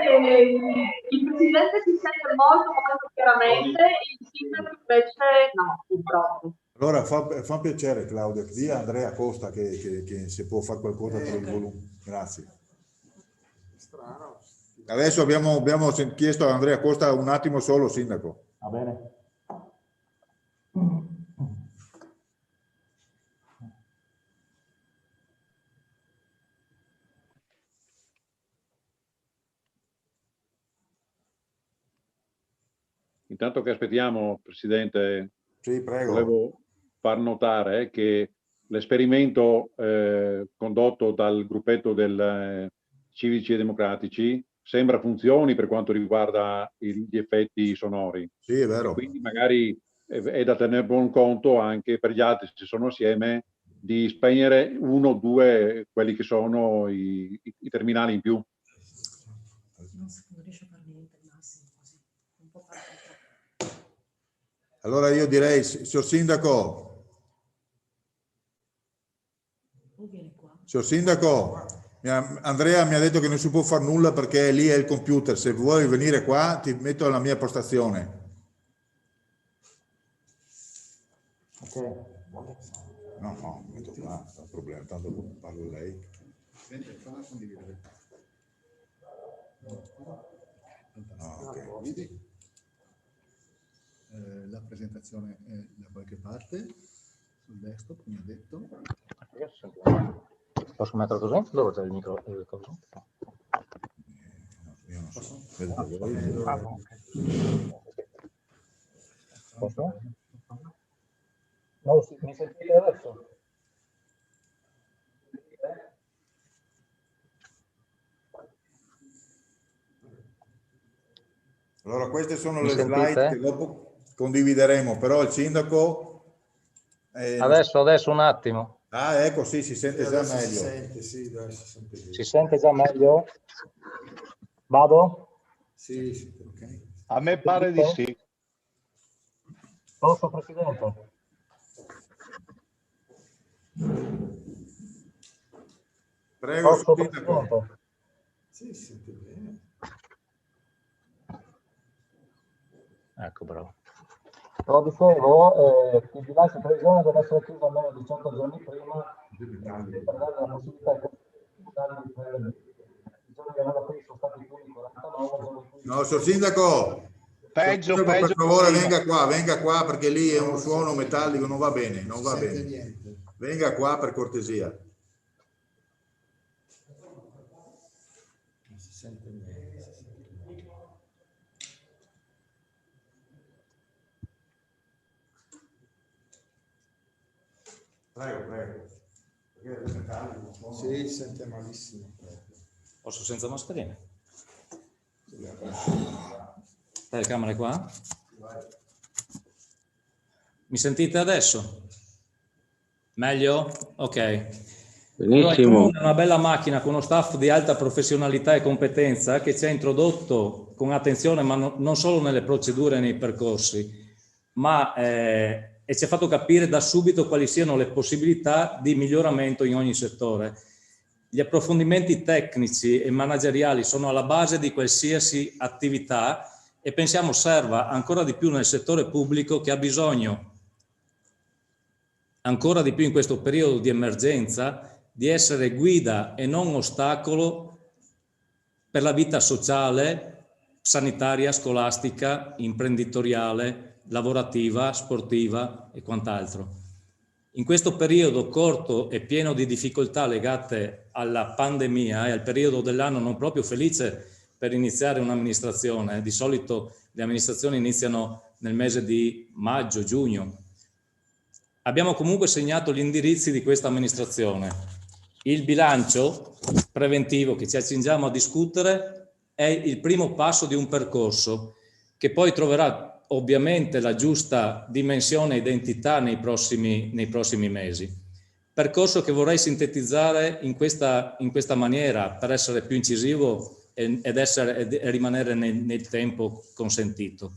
il Presidente si sente molto chiaramente, il Sindaco invece no, purtroppo. Allora fa piacere Claudio, di Andrea Costa che se può fare qualcosa per il volume. Grazie. Adesso abbiamo chiesto a Andrea Costa un attimo solo, Sindaco. Va bene. Intanto che aspettiamo, Presidente, sì, prego. Volevo far notare che l'esperimento condotto dal gruppetto del Civici e Democratici sembra funzioni per quanto riguarda gli effetti sonori. Sì, è vero. E quindi magari è da tenere buon conto anche per gli altri, se sono assieme, di spegnere uno o due quelli che sono i terminali in più. Non riesce a fare niente, Massimo, così. Non può fare. Allora io direi, signor Sindaco, Andrea mi ha detto che non si può fare nulla perché lì è il computer, se vuoi venire qua ti metto alla mia postazione. Ok. No, metto qua, non c'è problema, tanto parlo lei. Senti, fammi condividere. Ok. La presentazione è da qualche parte sul desktop, come ha detto. Posso mettere così? Dove c'è il micro? Io non so. Posso? No, mi sentite adesso? Allora queste sono le slide che dopo condivideremo, però il sindaco... Adesso un attimo. Ah, ecco, sì, si sente già meglio. Si sente già meglio? Vado? Sì, ok. A me pare di sì. Posso, Presidente? Prego, sindaco. Sì, si sente bene. Ecco, bravo. Però dicevo, il bilancio di previsione deve essere chiuso almeno 18 giorni prima per dare la possibilità che i giorni che hanno qui sono stati più 49 giorni. No, signor Sindaco, peggio, per favore venga qua perché lì è un suono metallico, non va bene, non va bene. Venga qua per cortesia. Non si sente niente. Prego. Sì, sente malissimo. Posso senza mascherina? Telecamera qua? Mi sentite adesso? Meglio? Ok. Benissimo. È una bella macchina con uno staff di alta professionalità e competenza che ci ha introdotto con attenzione, ma non solo nelle procedure e nei percorsi, ma e ci ha fatto capire da subito quali siano le possibilità di miglioramento in ogni settore. Gli approfondimenti tecnici e manageriali sono alla base di qualsiasi attività e pensiamo serva ancora di più nel settore pubblico, che ha bisogno, ancora di più in questo periodo di emergenza, di essere guida e non ostacolo per la vita sociale, sanitaria, scolastica, imprenditoriale, lavorativa, sportiva e quant'altro. In questo periodo corto e pieno di difficoltà legate alla pandemia e al periodo dell'anno non proprio felice per iniziare un'amministrazione, di solito le amministrazioni iniziano nel mese di maggio, giugno, abbiamo comunque segnato gli indirizzi di questa amministrazione. Il bilancio preventivo che ci accingiamo a discutere è il primo passo di un percorso che poi troverà ovviamente la giusta dimensione e identità nei prossimi mesi. Percorso che vorrei sintetizzare in questa maniera per essere più incisivo e rimanere nel tempo consentito.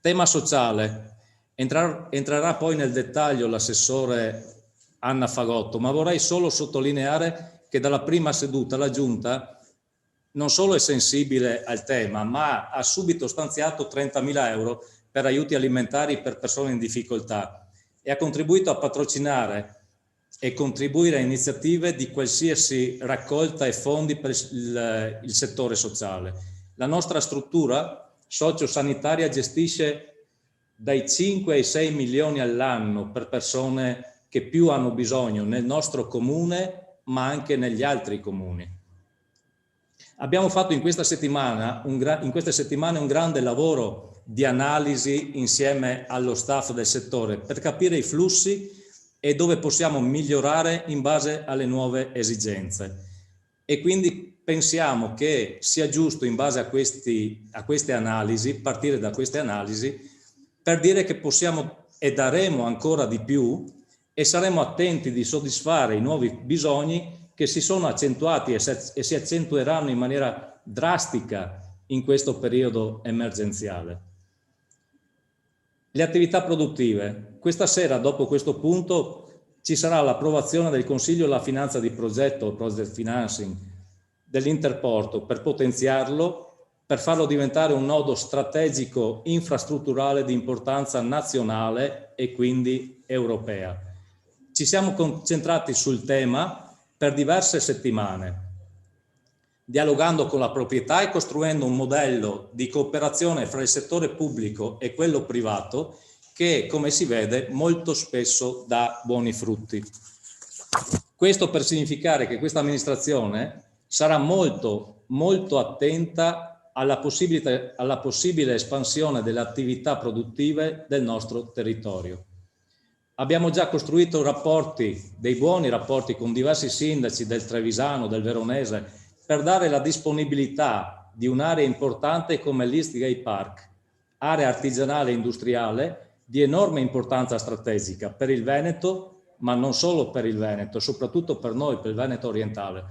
Tema sociale. Entrerà poi nel dettaglio l'assessore Anna Fagotto, ma vorrei solo sottolineare che dalla prima seduta la Giunta non solo è sensibile al tema, ma ha subito stanziato 30.000 euro per aiuti alimentari per persone in difficoltà e ha contribuito a patrocinare e contribuire a iniziative di qualsiasi raccolta e fondi per il settore sociale. La nostra struttura sociosanitaria gestisce dai 5 ai 6 milioni all'anno per persone che più hanno bisogno nel nostro comune, ma anche negli altri comuni. Abbiamo fatto in queste settimane un grande lavoro di analisi insieme allo staff del settore per capire i flussi e dove possiamo migliorare in base alle nuove esigenze. E quindi pensiamo che sia giusto in base a queste analisi, partire da queste analisi, per dire che possiamo e daremo ancora di più e saremo attenti di soddisfare i nuovi bisogni che si sono accentuati e si accentueranno in maniera drastica in questo periodo emergenziale. Le attività produttive. Questa sera, dopo questo punto, ci sarà l'approvazione del Consiglio della Finanza di Progetto, Project Financing, dell'Interporto per potenziarlo, per farlo diventare un nodo strategico infrastrutturale di importanza nazionale e quindi europea. Ci siamo concentrati sul tema per diverse settimane, dialogando con la proprietà e costruendo un modello di cooperazione fra il settore pubblico e quello privato che, come si vede, molto spesso dà buoni frutti. Questo per significare che questa amministrazione sarà molto, molto attenta alla possibile espansione delle attività produttive del nostro territorio. Abbiamo già costruito dei buoni rapporti con diversi sindaci del Trevisano, del Veronese, per dare la disponibilità di un'area importante come l'Eastgate Park, area artigianale e industriale di enorme importanza strategica per il Veneto, ma non solo per il Veneto, soprattutto per noi, per il Veneto orientale.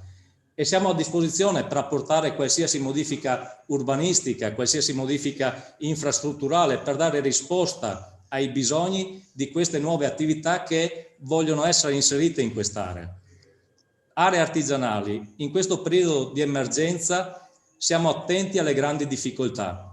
E siamo a disposizione per apportare qualsiasi modifica urbanistica, qualsiasi modifica infrastrutturale, per dare risposta ai bisogni di queste nuove attività che vogliono essere inserite in quest'area. Aree artigianali. In questo periodo di emergenza siamo attenti alle grandi difficoltà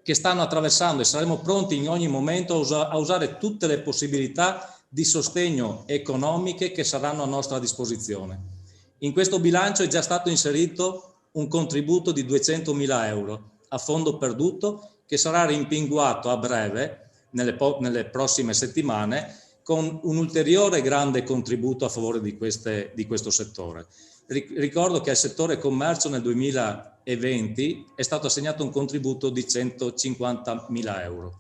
che stanno attraversando e saremo pronti in ogni momento a usare tutte le possibilità di sostegno economiche che saranno a nostra disposizione. In questo bilancio è già stato inserito un contributo di 200.000 euro a fondo perduto che sarà rimpinguato a breve, nelle prossime settimane, con un ulteriore grande contributo a favore di questo settore. Ricordo che al settore commercio nel 2020 è stato assegnato un contributo di 150.000 euro.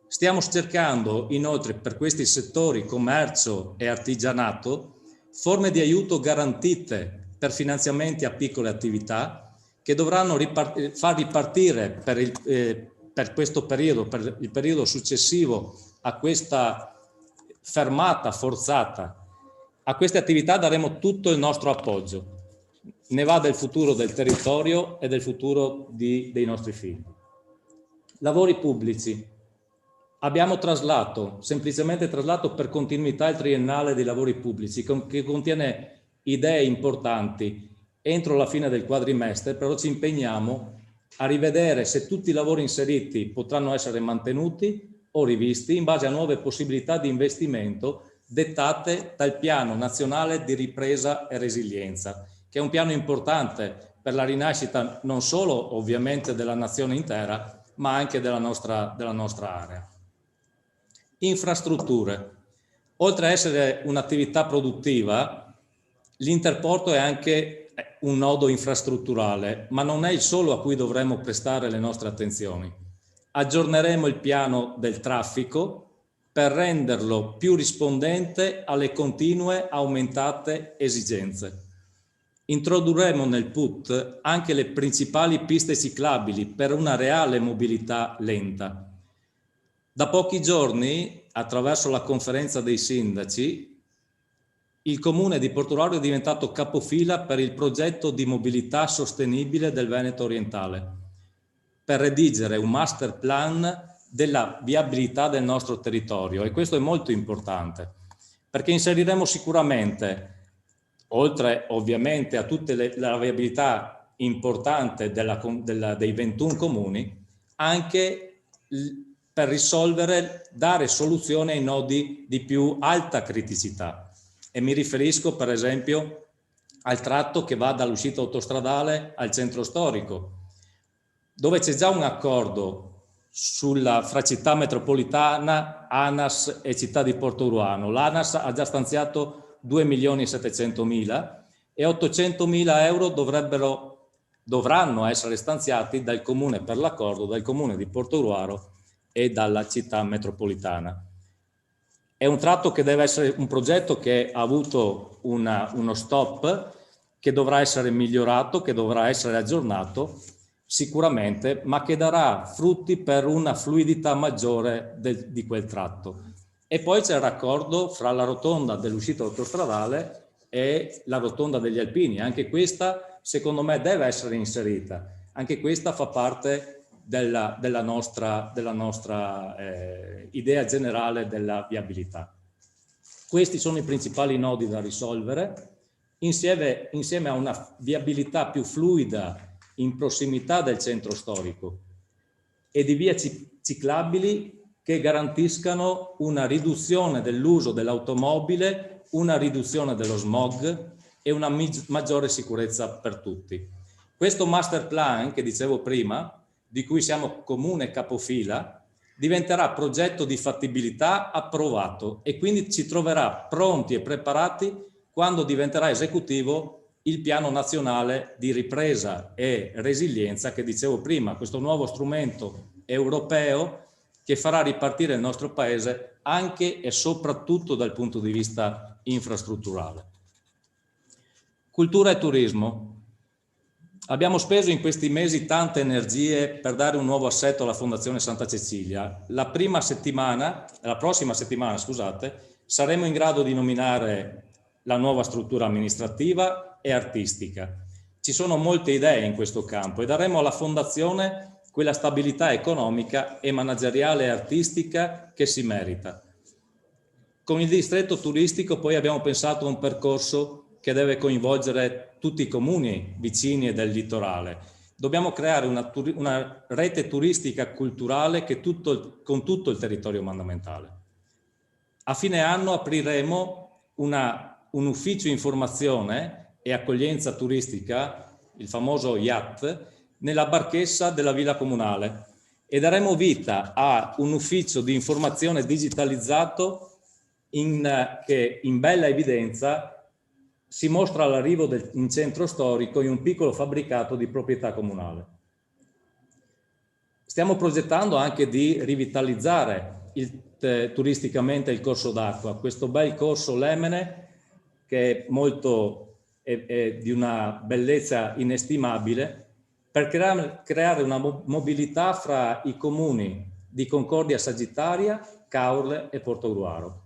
Stiamo cercando inoltre per questi settori commercio e artigianato forme di aiuto garantite per finanziamenti a piccole attività che dovranno far ripartire per questo periodo, per il periodo successivo a questa fermata forzata. A queste attività daremo tutto il nostro appoggio. Ne va del futuro del territorio e del futuro dei nostri figli. Lavori pubblici. Abbiamo semplicemente traslato per continuità il triennale dei lavori pubblici che contiene idee importanti entro la fine del quadrimestre, però ci impegniamo a rivedere se tutti i lavori inseriti potranno essere mantenuti o rivisti in base a nuove possibilità di investimento dettate dal Piano Nazionale di Ripresa e Resilienza, che è un piano importante per la rinascita non solo ovviamente della nazione intera, ma anche della nostra area. Infrastrutture. Oltre a essere un'attività produttiva, l'interporto è anche un nodo infrastrutturale, ma non è il solo a cui dovremmo prestare le nostre attenzioni. Aggiorneremo il piano del traffico per renderlo più rispondente alle continue aumentate esigenze. Introdurremo nel PUT anche le principali piste ciclabili per una reale mobilità lenta. Da pochi giorni, attraverso la conferenza dei sindaci, il Comune di Portogruaro è diventato capofila per il progetto di mobilità sostenibile del Veneto orientale, per redigere un master plan della viabilità del nostro territorio, e questo è molto importante perché inseriremo sicuramente, oltre ovviamente a tutte la viabilità importante dei 21 comuni, anche per dare soluzione ai nodi di più alta criticità, e mi riferisco per esempio al tratto che va dall'uscita autostradale al centro storico, dove c'è già un accordo fra città metropolitana, ANAS e città di Portogruaro. L'ANAS ha già stanziato 2.700.000 e 800.000 euro dovranno essere stanziati dal Comune per l'accordo, dal Comune di Portogruaro e dalla città metropolitana. È un tratto che deve essere un progetto che ha avuto uno stop, che dovrà essere migliorato, che dovrà essere aggiornato sicuramente, ma che darà frutti per una fluidità maggiore di quel tratto. E poi c'è il raccordo fra la rotonda dell'uscita autostradale e la rotonda degli Alpini. Anche questa, secondo me, deve essere inserita. Anche questa fa parte della nostra idea generale della viabilità. Questi sono i principali nodi da risolvere, insieme a una viabilità più fluida in prossimità del centro storico e di vie ciclabili che garantiscano una riduzione dell'uso dell'automobile, una riduzione dello smog e una maggiore sicurezza per tutti. Questo master plan che dicevo prima, di cui siamo comune capofila, diventerà progetto di fattibilità approvato e quindi ci troverà pronti e preparati quando diventerà esecutivo il Piano Nazionale di Ripresa e Resilienza che dicevo prima, questo nuovo strumento europeo che farà ripartire il nostro Paese anche e soprattutto dal punto di vista infrastrutturale. Cultura e turismo. Abbiamo speso in questi mesi tante energie per dare un nuovo assetto alla Fondazione Santa Cecilia. La prossima settimana, saremo in grado di nominare la nuova struttura amministrativa e artistica. Ci sono molte idee in questo campo e daremo alla Fondazione quella stabilità economica e manageriale e artistica che si merita. Con il distretto turistico poi abbiamo pensato a un percorso che deve coinvolgere tutti i comuni vicini e del litorale. Dobbiamo creare una rete turistica culturale con tutto il territorio mandamentale. A fine anno apriremo un ufficio informazione e accoglienza turistica, il famoso IAT, nella Barchessa della Villa Comunale, e daremo vita a un ufficio di informazione digitalizzato che in bella evidenza si mostra all'arrivo in centro storico in un piccolo fabbricato di proprietà comunale. Stiamo progettando anche di rivitalizzare turisticamente il corso d'acqua, questo bel corso Lemene che è di una bellezza inestimabile, per creare una mobilità fra i comuni di Concordia Sagittaria, Caorle e Portogruaro.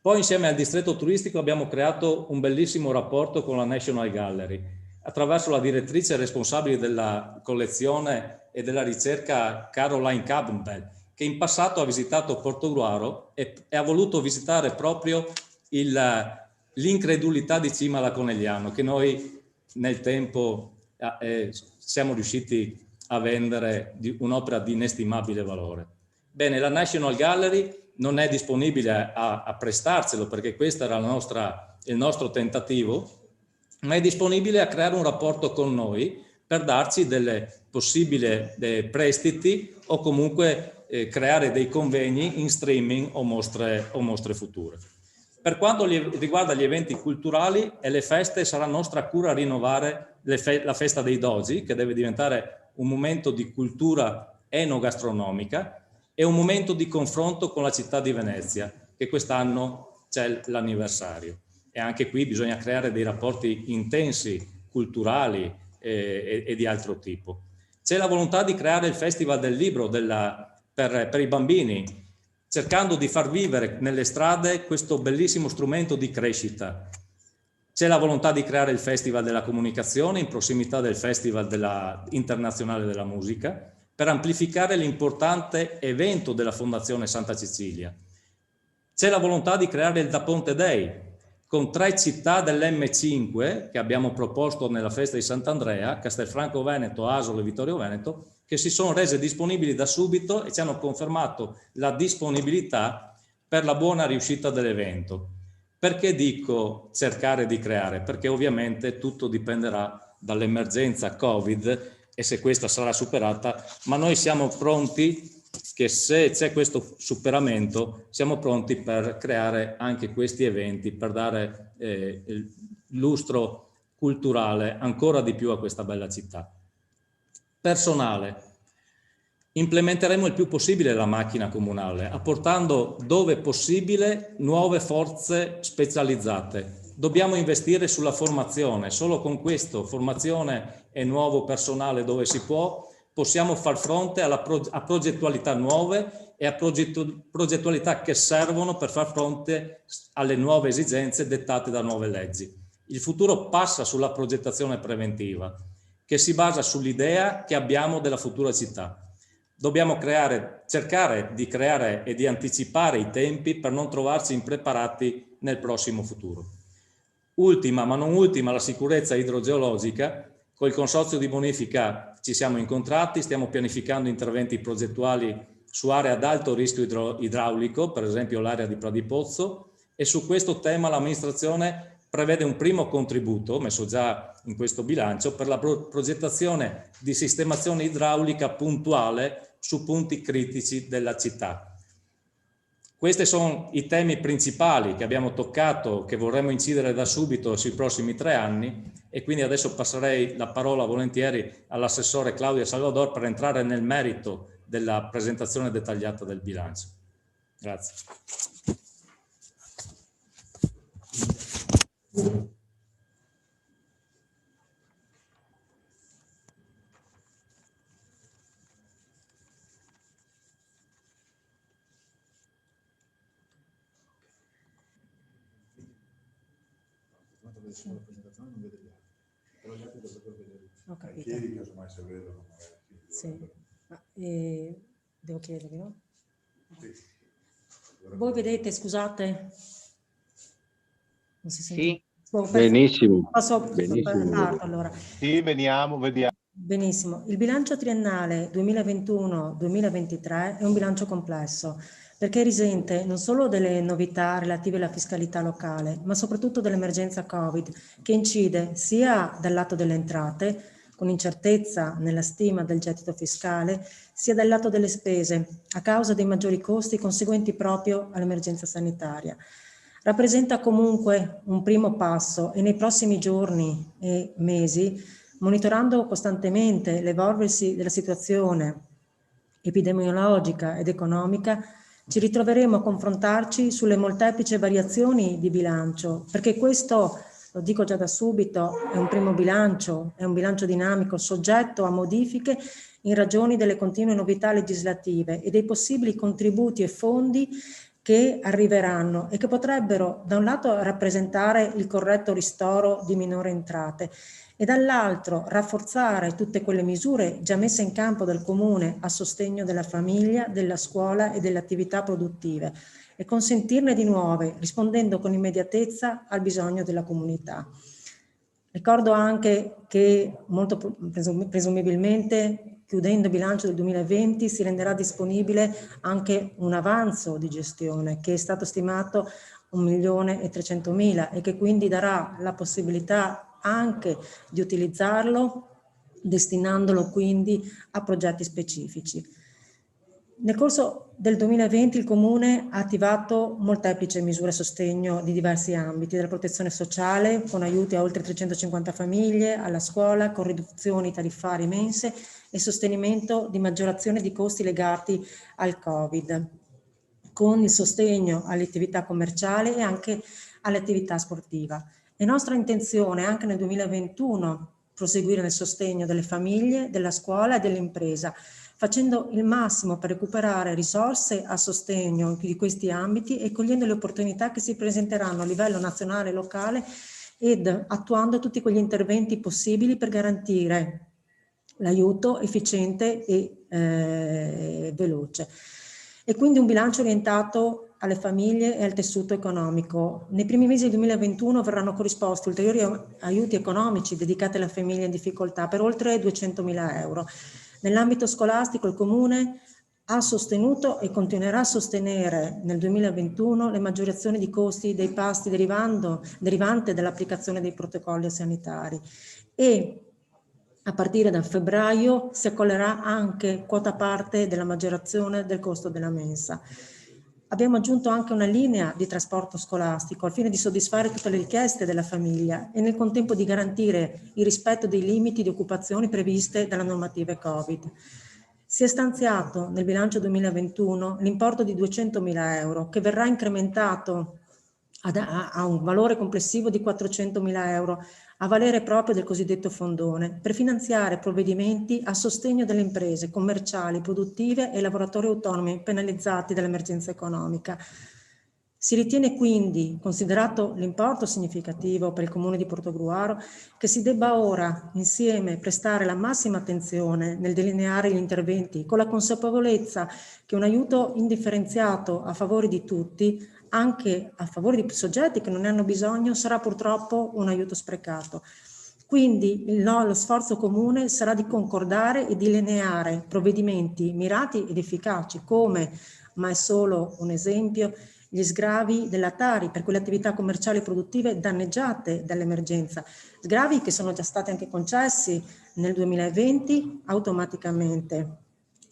Poi insieme al distretto turistico abbiamo creato un bellissimo rapporto con la National Gallery, attraverso la direttrice responsabile della collezione e della ricerca Caroline Campbell, che in passato ha visitato Portogruaro e ha voluto visitare proprio l'incredulità di Cima alla Conegliano, che noi nel tempo siamo riusciti a vendere un'opera di inestimabile valore. Bene, la National Gallery non è disponibile a prestarselo, perché questo era il nostro tentativo, ma è disponibile a creare un rapporto con noi per darci delle possibili prestiti o comunque creare dei convegni in streaming o mostre future. Per quanto riguarda gli eventi culturali e le feste, sarà nostra cura rinnovare la festa dei Dogi, che deve diventare un momento di cultura enogastronomica e un momento di confronto con la città di Venezia, che quest'anno c'è l'anniversario. E anche qui bisogna creare dei rapporti intensi, culturali e di altro tipo. C'è la volontà di creare il Festival del Libro per i bambini, cercando di far vivere nelle strade questo bellissimo strumento di crescita. C'è la volontà di creare il Festival della Comunicazione in prossimità del Festival internazionale della musica, per amplificare l'importante evento della Fondazione Santa Cecilia. C'è la volontà di creare il Da Ponte Day, con 3 città dell'M5 che abbiamo proposto nella festa di Sant'Andrea, Castelfranco Veneto, Asolo e Vittorio Veneto, che si sono rese disponibili da subito e ci hanno confermato la disponibilità per la buona riuscita dell'evento. Perché dico cercare di creare? Perché ovviamente tutto dipenderà dall'emergenza Covid e se questa sarà superata, ma noi siamo pronti che se c'è questo superamento siamo pronti per creare anche questi eventi, per dare lustro culturale ancora di più a questa bella città. Personale. Implementeremo il più possibile la macchina comunale, apportando dove possibile nuove forze specializzate. Dobbiamo investire sulla formazione, solo con questo, formazione e nuovo personale dove si può, possiamo far fronte a progettualità nuove e a progettualità che servono per far fronte alle nuove esigenze dettate da nuove leggi. Il futuro passa sulla progettazione preventiva, che si basa sull'idea che abbiamo della futura città. Dobbiamo cercare di creare e di anticipare i tempi per non trovarci impreparati nel prossimo futuro. Ultima, ma non ultima, la sicurezza idrogeologica. Col Consorzio di Bonifica ci siamo incontrati, stiamo pianificando interventi progettuali su aree ad alto rischio idraulico, per esempio l'area di Pradipozzo, e su questo tema l'amministrazione prevede un primo contributo, messo già in questo bilancio, per la progettazione di sistemazione idraulica puntuale su punti critici della città. Questi sono i temi principali che abbiamo toccato, che vorremmo incidere da subito sui prossimi 3 anni, e quindi adesso passerei la parola volentieri all'assessore Claudia Salvador per entrare nel merito della presentazione dettagliata del bilancio. Grazie. Ho capito. Chiedi casomai se vedono. Sì. Ma, devo chiedervi, no? Sì. Voi vedete, scusate? Non si sente? Sì. Benissimo. Posso Benissimo. parto allora? Sì, vediamo. Benissimo. Il bilancio triennale 2021-2023 è un bilancio complesso perché risente non solo delle novità relative alla fiscalità locale, ma soprattutto dell'emergenza Covid, che incide sia dal lato delle entrate, con incertezza nella stima del gettito fiscale, sia dal lato delle spese, a causa dei maggiori costi conseguenti proprio all'emergenza sanitaria. Rappresenta comunque un primo passo e nei prossimi giorni e mesi, monitorando costantemente l'evolversi della situazione epidemiologica ed economica, ci ritroveremo a confrontarci sulle molteplici variazioni di bilancio, perché questo, lo dico già da subito, è un primo bilancio, è un bilancio dinamico, soggetto a modifiche in ragione delle continue novità legislative e dei possibili contributi e fondi che arriveranno e che potrebbero da un lato rappresentare il corretto ristoro di minori entrate e dall'altro rafforzare tutte quelle misure già messe in campo dal Comune a sostegno della famiglia, della scuola e delle attività produttive e consentirne di nuove, rispondendo con immediatezza al bisogno della comunità. Ricordo anche che molto presumibilmente, chiudendo il bilancio del 2020, si renderà disponibile anche un avanzo di gestione che è stato stimato 1.300.000 e che quindi darà la possibilità anche di utilizzarlo, destinandolo quindi a progetti specifici. Nel corso del 2020 il Comune ha attivato molteplici misure a sostegno di diversi ambiti, dalla protezione sociale con aiuti a oltre 350 famiglie, alla scuola con riduzioni tariffarie mense e sostenimento di maggiorazione di costi legati al Covid, con il sostegno alle attività commerciali e anche alle attività sportive. È nostra intenzione anche nel 2021 proseguire nel sostegno delle famiglie, della scuola e dell'impresa, facendo il massimo per recuperare risorse a sostegno di questi ambiti e cogliendo le opportunità che si presenteranno a livello nazionale e locale ed attuando tutti quegli interventi possibili per garantire l'aiuto efficiente e veloce. E quindi un bilancio orientato alle famiglie e al tessuto economico. Nei primi mesi del 2021 verranno corrisposti ulteriori aiuti economici dedicati alle famiglie in difficoltà per oltre 200.000 euro. Nell'ambito scolastico il Comune ha sostenuto e continuerà a sostenere nel 2021 le maggiorazioni di costi dei pasti derivante dall'applicazione dei protocolli sanitari e a partire da febbraio si accollerà anche quota parte della maggiorazione del costo della mensa. Abbiamo aggiunto anche una linea di trasporto scolastico al fine di soddisfare tutte le richieste della famiglia e nel contempo di garantire il rispetto dei limiti di occupazione previste dalla normativa Covid. Si è stanziato nel bilancio 2021 l'importo di 200.000 euro che verrà incrementato a un valore complessivo di 400.000 euro a valere proprio del cosiddetto fondone per finanziare provvedimenti a sostegno delle imprese commerciali, produttive e lavoratori autonomi penalizzati dall'emergenza economica. Si ritiene quindi, considerato l'importo significativo per il Comune di Portogruaro, che si debba ora insieme prestare la massima attenzione nel delineare gli interventi con la consapevolezza che un aiuto indifferenziato a favore di tutti, anche a favore di soggetti che non ne hanno bisogno, sarà purtroppo un aiuto sprecato. Quindi lo sforzo comune sarà di concordare e di delineare provvedimenti mirati ed efficaci come, ma è solo un esempio, gli sgravi della Tari per quelle attività commerciali e produttive danneggiate dall'emergenza, sgravi che sono già stati anche concessi nel 2020 automaticamente,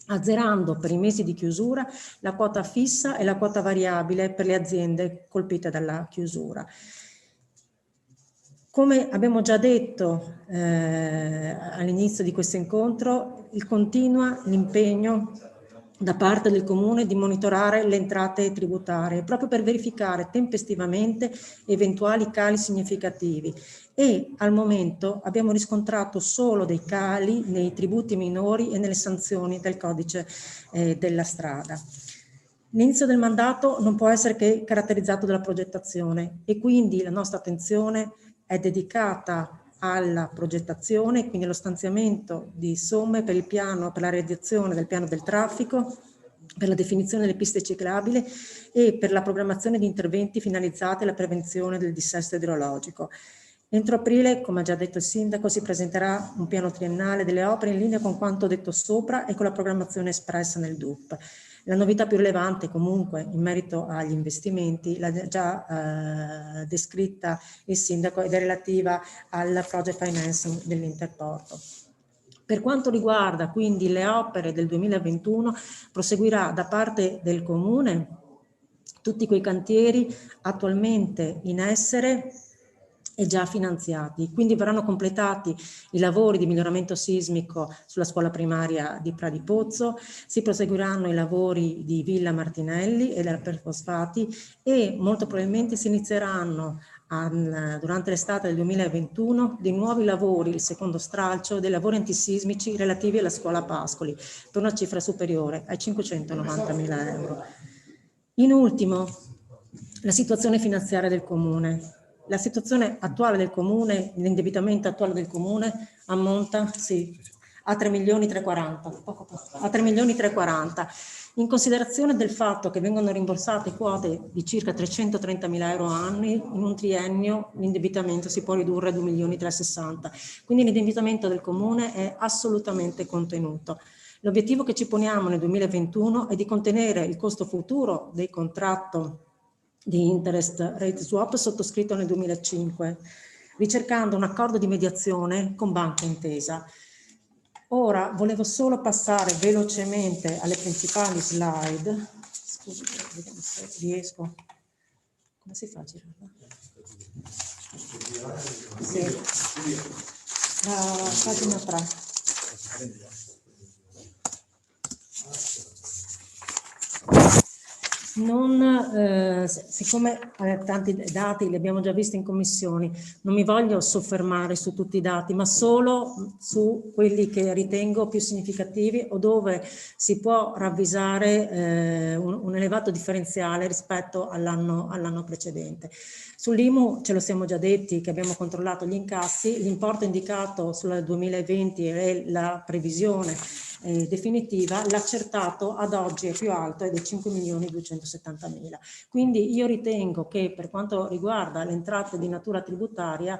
azzerando per i mesi di chiusura la quota fissa e la quota variabile per le aziende colpite dalla chiusura. Come abbiamo già detto all'inizio di questo incontro, continua l'impegno da parte del Comune di monitorare le entrate tributarie proprio per verificare tempestivamente eventuali cali significativi e al momento abbiamo riscontrato solo dei cali nei tributi minori e nelle sanzioni del codice della strada. L'inizio del mandato non può essere che caratterizzato dalla progettazione e quindi la nostra attenzione è dedicata alla progettazione, quindi allo stanziamento di somme per il piano, per la realizzazione del piano del traffico, per la definizione delle piste ciclabili e per la programmazione di interventi finalizzati alla prevenzione del dissesto idrologico. Entro aprile, come ha già detto il Sindaco, si presenterà un piano triennale delle opere in linea con quanto detto sopra e con la programmazione espressa nel DUP. La novità più rilevante comunque in merito agli investimenti l'ha già descritta il Sindaco ed è relativa al project financing dell'Interporto. Per quanto riguarda quindi le opere del 2021, proseguirà da parte del Comune tutti quei cantieri attualmente in essere e già finanziati. Quindi verranno completati i lavori di miglioramento sismico sulla scuola primaria di Pradipozzo, si proseguiranno i lavori di Villa Martinelli e della Perfosfati e molto probabilmente si inizieranno durante l'estate del 2021 dei nuovi lavori, il secondo stralcio dei lavori antisismici relativi alla scuola Pascoli per una cifra superiore ai 590.000 euro. In ultimo, la situazione finanziaria del Comune. La situazione attuale del Comune, l'indebitamento attuale del Comune ammonta a 3.340.000, in considerazione del fatto che vengono rimborsate quote di circa 330.000 euro annui, in un triennio l'indebitamento si può ridurre a 2.360.000, quindi l'indebitamento del Comune è assolutamente contenuto. L'obiettivo che ci poniamo nel 2021 è di contenere il costo futuro del contratto di interest rate swap sottoscritto nel 2005, ricercando un accordo di mediazione con Banca Intesa. Ora volevo solo passare velocemente alle principali slide. Scusi, vediamo se riesco. Come si fa a girarla? Sì. La pagina 3. Siccome tanti dati li abbiamo già visti in commissioni, non mi voglio soffermare su tutti i dati, ma solo su quelli che ritengo più significativi o dove si può ravvisare un elevato differenziale rispetto all'anno precedente. Sull'IMU ce lo siamo già detti che abbiamo controllato gli incassi, l'importo indicato sul 2020 è la previsione definitiva, l'accertato ad oggi è più alto ed è 5.270.000. Quindi io ritengo che per quanto riguarda le entrate di natura tributaria,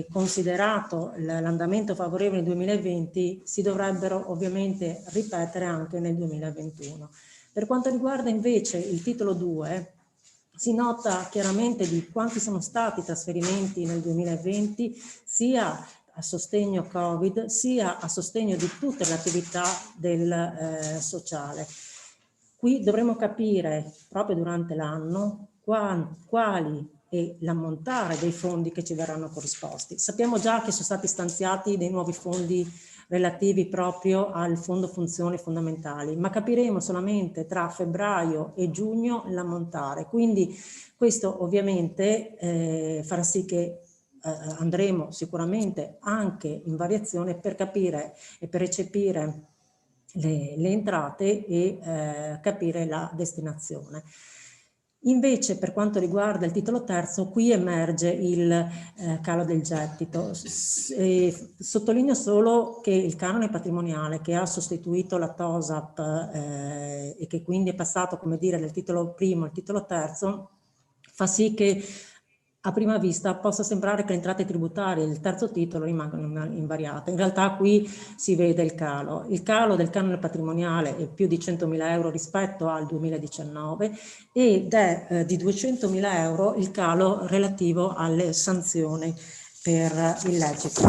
considerato l'andamento favorevole nel 2020, si dovrebbero ovviamente ripetere anche nel 2021. Per quanto riguarda invece il titolo 2, si nota chiaramente di quanti sono stati i trasferimenti nel 2020, sia a sostegno Covid, sia a sostegno di tutte le attività del sociale. Qui dovremo capire proprio durante l'anno quali e l'ammontare dei fondi che ci verranno corrisposti. Sappiamo già che sono stati stanziati dei nuovi fondi relativi proprio al Fondo Funzioni Fondamentali, ma capiremo solamente tra febbraio e giugno l'ammontare. Quindi questo ovviamente farà sì che andremo sicuramente anche in variazione per capire e per recepire le entrate e capire la destinazione. Invece per quanto riguarda il titolo terzo, qui emerge il calo del gettito. Sottolineo solo che il canone patrimoniale che ha sostituito la TOSAP e che quindi è passato, come dire, dal titolo primo al titolo terzo, fa sì che a prima vista possa sembrare che le entrate tributarie del terzo titolo rimangano invariate. In realtà qui si vede il calo. Il calo del canone patrimoniale è più di 100.000 euro rispetto al 2019 ed è di 200.000 euro il calo relativo alle sanzioni per illeciti.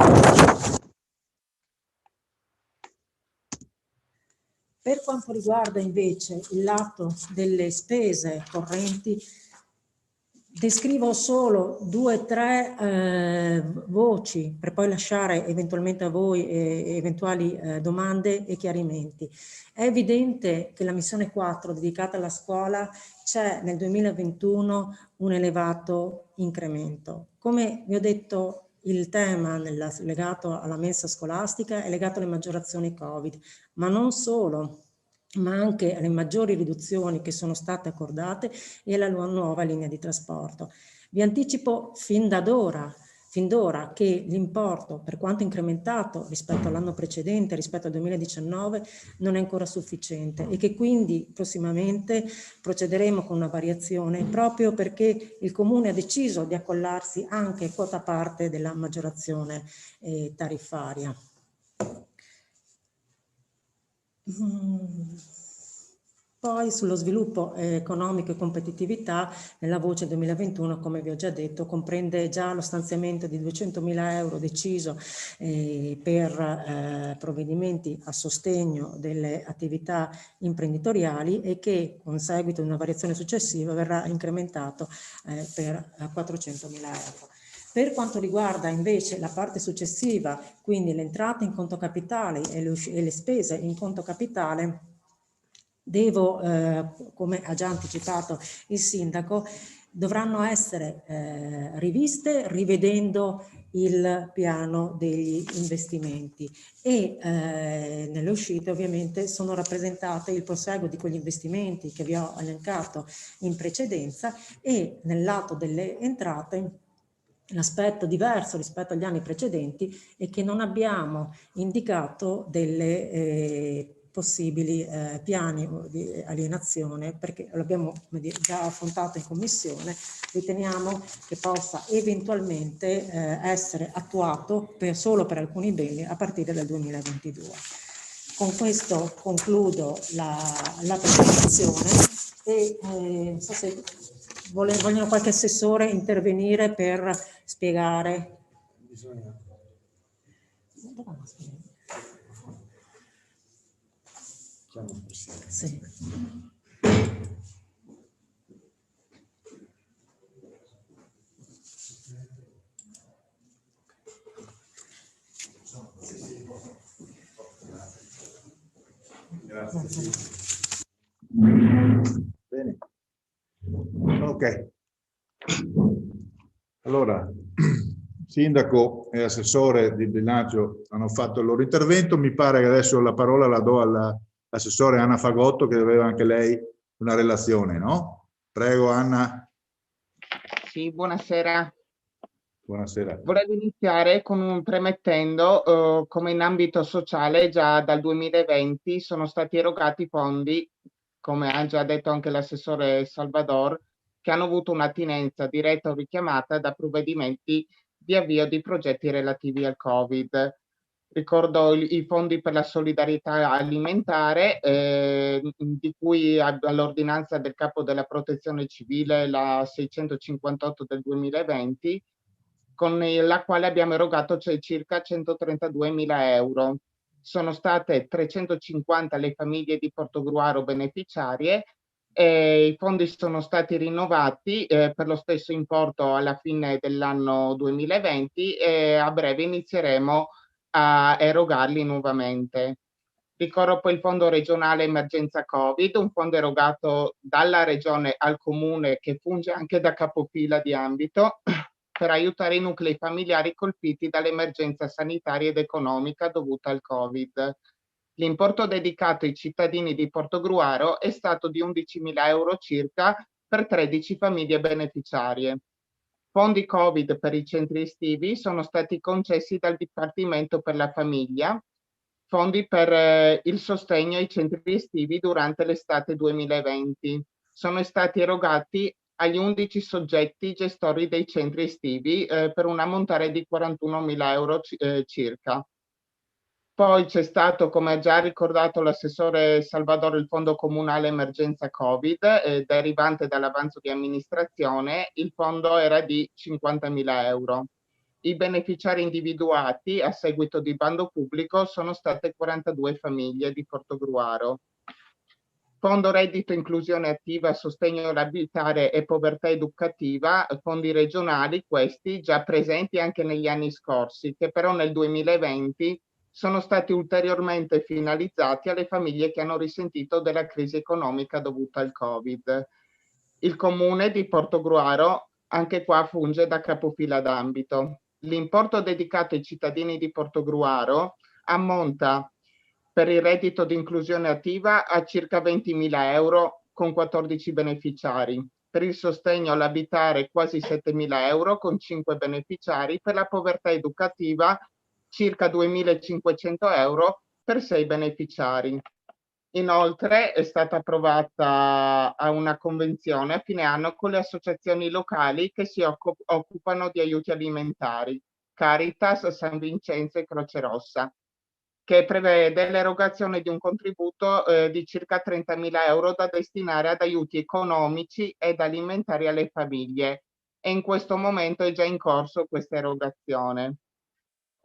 Per quanto riguarda invece il lato delle spese correnti, descrivo solo 2 o 3 voci per poi lasciare eventualmente a voi eventuali domande e chiarimenti. È evidente che la missione 4 dedicata alla scuola c'è nel 2021 un elevato incremento. Come vi ho detto, il tema legato alla mensa scolastica è legato alle maggiorazioni Covid, ma non solo, ma anche alle maggiori riduzioni che sono state accordate e alla nuova linea di trasporto. Vi anticipo fin da ora fin d'ora che l'importo, per quanto incrementato rispetto all'anno precedente, rispetto al 2019, non è ancora sufficiente e che quindi prossimamente procederemo con una variazione proprio perché il Comune ha deciso di accollarsi anche quota parte della maggiorazione tariffaria. Poi sullo sviluppo economico e competitività, nella voce 2021, come vi ho già detto, comprende già lo stanziamento di 200.000 euro deciso per provvedimenti a sostegno delle attività imprenditoriali e che, con seguito di una variazione successiva, verrà incrementato per 400.000 euro. Per quanto riguarda invece la parte successiva, quindi le entrate in conto capitale e le spese in conto capitale, devo, come ha già anticipato il sindaco, dovranno essere riviste rivedendo il piano degli investimenti e nelle uscite ovviamente sono rappresentate il proseguo di quegli investimenti che vi ho elencato in precedenza e nel lato delle entrate l'aspetto diverso rispetto agli anni precedenti è che non abbiamo indicato delle possibili piani di alienazione perché l'abbiamo già affrontato in commissione, riteniamo che possa eventualmente essere attuato solo per alcuni beni a partire dal 2022. Con questo concludo la presentazione e non so se vogliono qualche assessore intervenire per spiegare. Sì. Grazie. Bene. Ok. Allora, sindaco e assessore di bilancio hanno fatto il loro intervento. Mi pare che adesso la parola la do all'assessore Anna Fagotto, che aveva anche lei una relazione, no? Prego, Anna. Sì, buonasera. Buonasera. Volevo iniziare premettendo come in ambito sociale già dal 2020 sono stati erogati fondi, come ha già detto anche l'assessore Salvador, che hanno avuto un'attinenza diretta o richiamata da provvedimenti di avvio di progetti relativi al Covid. Ricordo i fondi per la solidarietà alimentare, di cui all'ordinanza del Capo della Protezione Civile, la 658 del 2020, con la quale abbiamo erogato circa 132.000 euro. Sono state 350 le famiglie di Portogruaro beneficiarie e i fondi sono stati rinnovati per lo stesso importo alla fine dell'anno 2020 e a breve inizieremo a erogarli nuovamente. Ricordo poi il Fondo regionale emergenza Covid, un fondo erogato dalla Regione al Comune che funge anche da capofila di ambito per aiutare i nuclei familiari colpiti dall'emergenza sanitaria ed economica dovuta al Covid. L'importo dedicato ai cittadini di Portogruaro è stato di 11.000 euro circa per 13 famiglie beneficiarie. Fondi Covid per i centri estivi sono stati concessi dal Dipartimento per la Famiglia, fondi per il sostegno ai centri estivi durante l'estate 2020. Sono stati erogati agli 11 soggetti gestori dei centri estivi per un ammontare di 41.000 euro circa. Poi c'è stato, come ha già ricordato l'assessore Salvador, il Fondo Comunale Emergenza Covid, derivante dall'avanzo di amministrazione. Il fondo era di 50.000 euro. I beneficiari individuati a seguito di bando pubblico sono state 42 famiglie di Portogruaro. Fondo Reddito Inclusione Attiva, Sostegno all'Abitare e Povertà Educativa, fondi regionali, questi già presenti anche negli anni scorsi, che però nel 2020 sono stati ulteriormente finalizzati alle famiglie che hanno risentito della crisi economica dovuta al Covid. Il Comune di Portogruaro anche qua funge da capofila d'ambito. L'importo dedicato ai cittadini di Portogruaro ammonta per il reddito di inclusione attiva a circa 20.000 euro con 14 beneficiari. per il sostegno all'abitare quasi 7.000 euro con 5 beneficiari, per la povertà educativa circa 2.500 euro per 6 beneficiari. Inoltre è stata approvata una convenzione a fine anno con le associazioni locali che si occupano di aiuti alimentari, Caritas, San Vincenzo e Croce Rossa, che prevede l'erogazione di un contributo di circa 30.000 euro da destinare ad aiuti economici ed alimentari alle famiglie, e in questo momento è già in corso questa erogazione.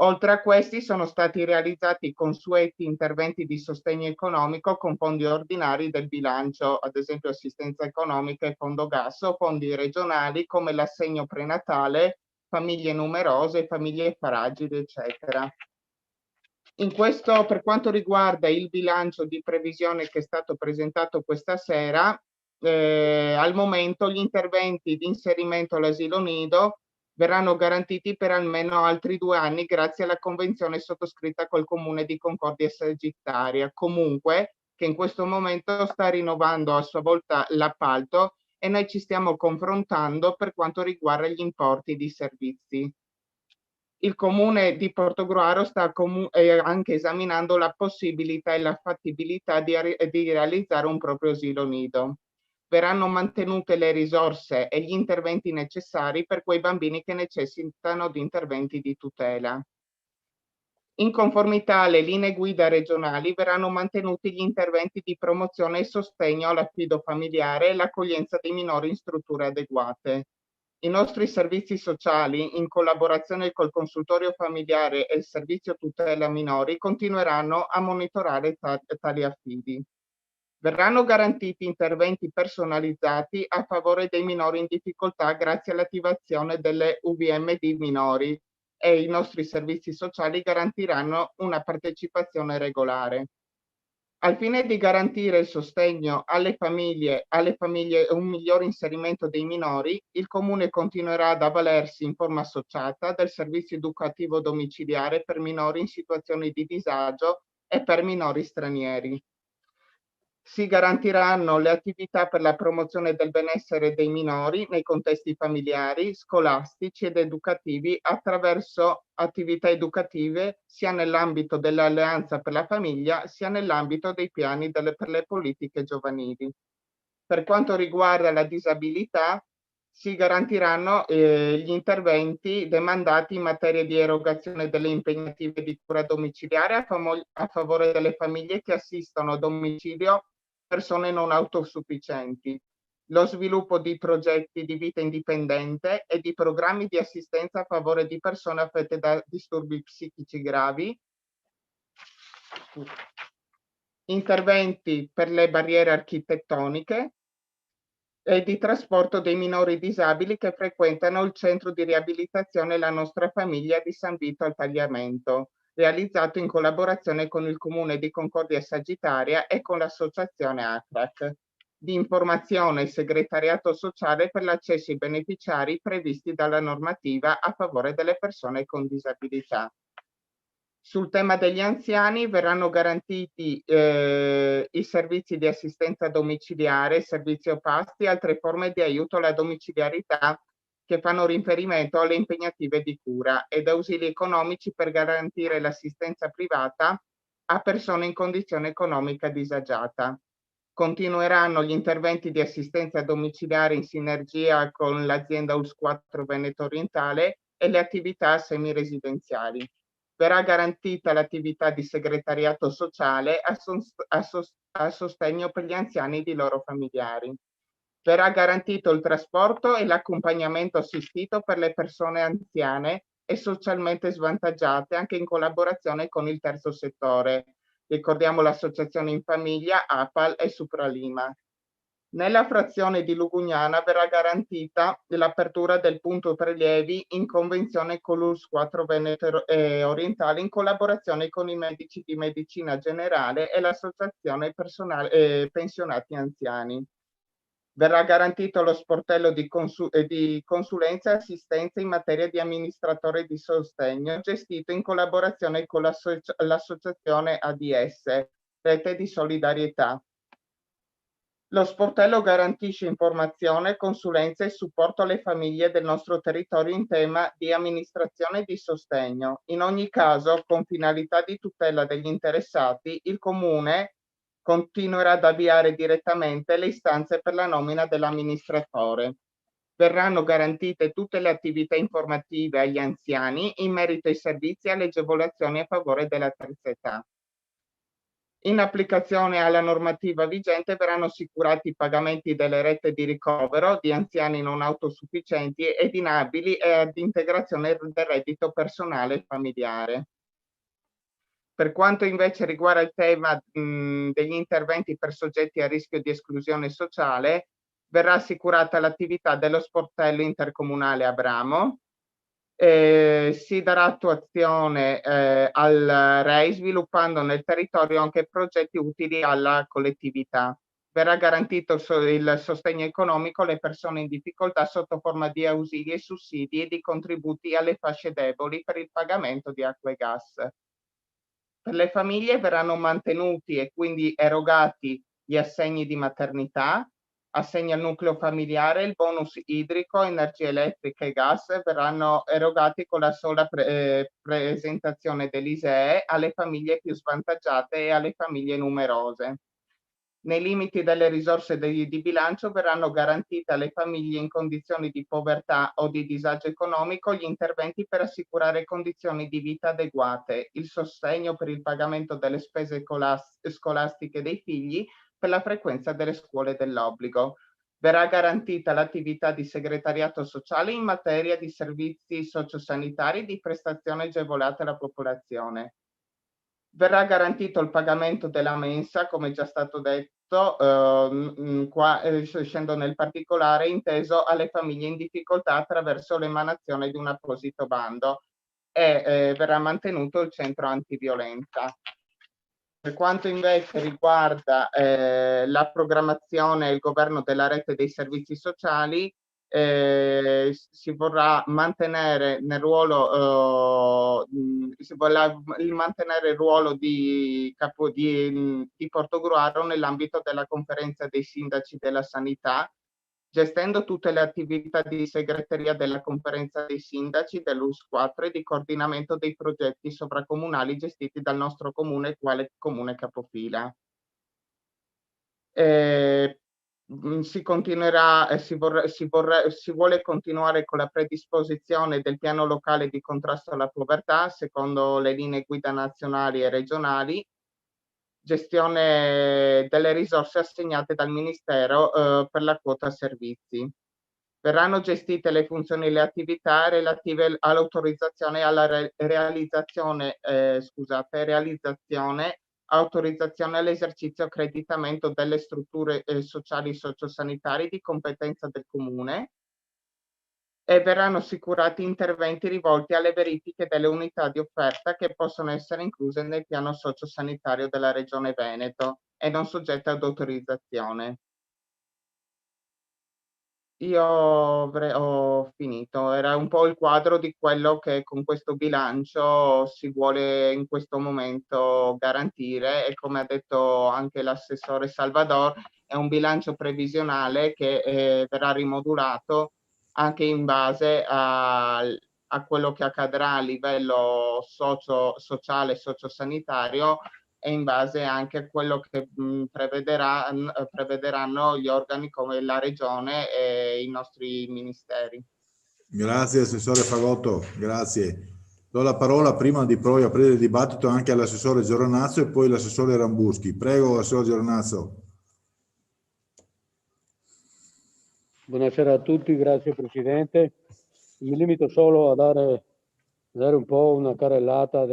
Oltre a questi sono stati realizzati consueti interventi di sostegno economico con fondi ordinari del bilancio, ad esempio assistenza economica e fondo gas, o fondi regionali come l'assegno prenatale, famiglie numerose, famiglie fragili, eccetera. In questo, per quanto riguarda il bilancio di previsione che è stato presentato questa sera, al momento gli interventi di inserimento all'asilo nido verranno garantiti per almeno altri 2 anni grazie alla convenzione sottoscritta col Comune di Concordia Sagittaria, comunque che in questo momento sta rinnovando a sua volta l'appalto, e noi ci stiamo confrontando per quanto riguarda gli importi di servizi. Il Comune di Portogruaro sta anche esaminando la possibilità e la fattibilità di realizzare un proprio asilo nido. Verranno mantenute le risorse e gli interventi necessari per quei bambini che necessitano di interventi di tutela. In conformità alle linee guida regionali verranno mantenuti gli interventi di promozione e sostegno all'affido familiare e l'accoglienza dei minori in strutture adeguate. I nostri servizi sociali, in collaborazione col consultorio familiare e il servizio tutela minori, continueranno a monitorare tali affidi. Verranno garantiti interventi personalizzati a favore dei minori in difficoltà grazie all'attivazione delle UVMD minori, e i nostri servizi sociali garantiranno una partecipazione regolare. Al fine di garantire il sostegno alle famiglie e un miglior inserimento dei minori, il Comune continuerà ad avvalersi in forma associata del servizio educativo domiciliare per minori in situazioni di disagio e per minori stranieri. Si garantiranno le attività per la promozione del benessere dei minori nei contesti familiari, scolastici ed educativi attraverso attività educative sia nell'ambito dell'Alleanza per la Famiglia sia nell'ambito dei piani per le politiche giovanili. Per quanto riguarda la disabilità, si garantiranno gli interventi demandati in materia di erogazione delle impegnative di cura domiciliare a favore delle famiglie che assistono a domicilio persone non autosufficienti, lo sviluppo di progetti di vita indipendente e di programmi di assistenza a favore di persone affette da disturbi psichici gravi, interventi per le barriere architettoniche e di trasporto dei minori disabili che frequentano il centro di riabilitazione La Nostra Famiglia di San Vito al Tagliamento, realizzato in collaborazione con il Comune di Concordia Sagittaria e con l'associazione ACRAC, di informazione e segretariato sociale per l'accesso ai beneficiari previsti dalla normativa a favore delle persone con disabilità. Sul tema degli anziani verranno garantiti i servizi di assistenza domiciliare, servizio pasti e altre forme di aiuto alla domiciliarità che fanno riferimento alle impegnative di cura ed ausili economici per garantire l'assistenza privata a persone in condizione economica disagiata. Continueranno gli interventi di assistenza domiciliare in sinergia con l'azienda ULS 4 Veneto Orientale e le attività semiresidenziali. Verrà garantita l'attività di segretariato sociale a sostegno per gli anziani e i loro familiari. Verrà garantito il trasporto e l'accompagnamento assistito per le persone anziane e socialmente svantaggiate, anche in collaborazione con il terzo settore. Ricordiamo l'Associazione in Famiglia, APAL e Supralima. Nella frazione di Lugugnana verrà garantita l'apertura del punto prelievi in convenzione con l'ULS 4 Veneto Orientale in collaborazione con i medici di medicina generale e l'associazione pensionati anziani. Verrà garantito lo sportello di consulenza e assistenza in materia di amministratore di sostegno gestito in collaborazione con l'associazione ADS, Rete di Solidarietà. Lo sportello garantisce informazione, consulenza e supporto alle famiglie del nostro territorio in tema di amministrazione e di sostegno. In ogni caso, con finalità di tutela degli interessati, il Comune continuerà ad avviare direttamente le istanze per la nomina dell'amministratore. Verranno garantite tutte le attività informative agli anziani in merito ai servizi e alle agevolazioni a favore della terza età. In applicazione alla normativa vigente verranno assicurati i pagamenti delle rette di ricovero di anziani non autosufficienti ed inabili e ad integrazione del reddito personale e familiare. Per quanto invece riguarda il tema degli interventi per soggetti a rischio di esclusione sociale, verrà assicurata l'attività dello sportello intercomunale Abramo. Si darà attuazione al REI sviluppando nel territorio anche progetti utili alla collettività. Verrà garantito il sostegno economico alle persone in difficoltà sotto forma di ausili e sussidi e di contributi alle fasce deboli per il pagamento di acqua e gas. Per le famiglie verranno mantenuti e quindi erogati gli assegni di maternità, assegni al nucleo familiare, il bonus idrico, energia elettrica e gas verranno erogati con la sola presentazione dell'ISEE alle famiglie più svantaggiate e alle famiglie numerose. Nei limiti delle risorse di bilancio verranno garantite alle famiglie in condizioni di povertà o di disagio economico gli interventi per assicurare condizioni di vita adeguate, il sostegno per il pagamento delle spese scolastiche dei figli, per la frequenza delle scuole dell'obbligo. Verrà garantita l'attività di segretariato sociale in materia di servizi sociosanitari di prestazione agevolate alla popolazione. Verrà garantito il pagamento della mensa, come già stato detto, qua scendo nel particolare, inteso alle famiglie in difficoltà attraverso l'emanazione di un apposito bando e verrà mantenuto il centro antiviolenza. Per quanto invece riguarda la programmazione e il governo della rete dei servizi sociali, si vorrà mantenere nel ruolo mantenere il ruolo di Portogruaro nell'ambito della conferenza dei sindaci della sanità, gestendo tutte le attività di segreteria della conferenza dei sindaci dell'US4 e di coordinamento dei progetti sovracomunali gestiti dal nostro comune quale comune capofila. Si vuole continuare con la predisposizione del piano locale di contrasto alla povertà secondo le linee guida nazionali e regionali, gestione delle risorse assegnate dal Ministero per la quota servizi. Verranno gestite le funzioni e le attività relative all'autorizzazione e alla realizzazione, autorizzazione all'esercizio e accreditamento delle strutture sociali e sociosanitarie di competenza del Comune e verranno assicurati interventi rivolti alle verifiche delle unità di offerta che possono essere incluse nel piano sociosanitario della Regione Veneto e non soggette ad autorizzazione. Io ho finito, era un po' il quadro di quello che con questo bilancio si vuole in questo momento garantire e come ha detto anche l'assessore Salvador è un bilancio previsionale che verrà rimodulato anche in base a quello che accadrà a livello sociale e sociosanitario e in base anche a quello che prevederanno gli organi come la Regione e i nostri ministeri. Grazie Assessore Fagotto, grazie. Do la parola prima di poi aprire il dibattito anche all'Assessore Giornazzo e poi l'Assessore Rambuschi. Prego Assessore Giornazzo. Buonasera a tutti, grazie Presidente. Mi limito solo a dare un po' una carrellata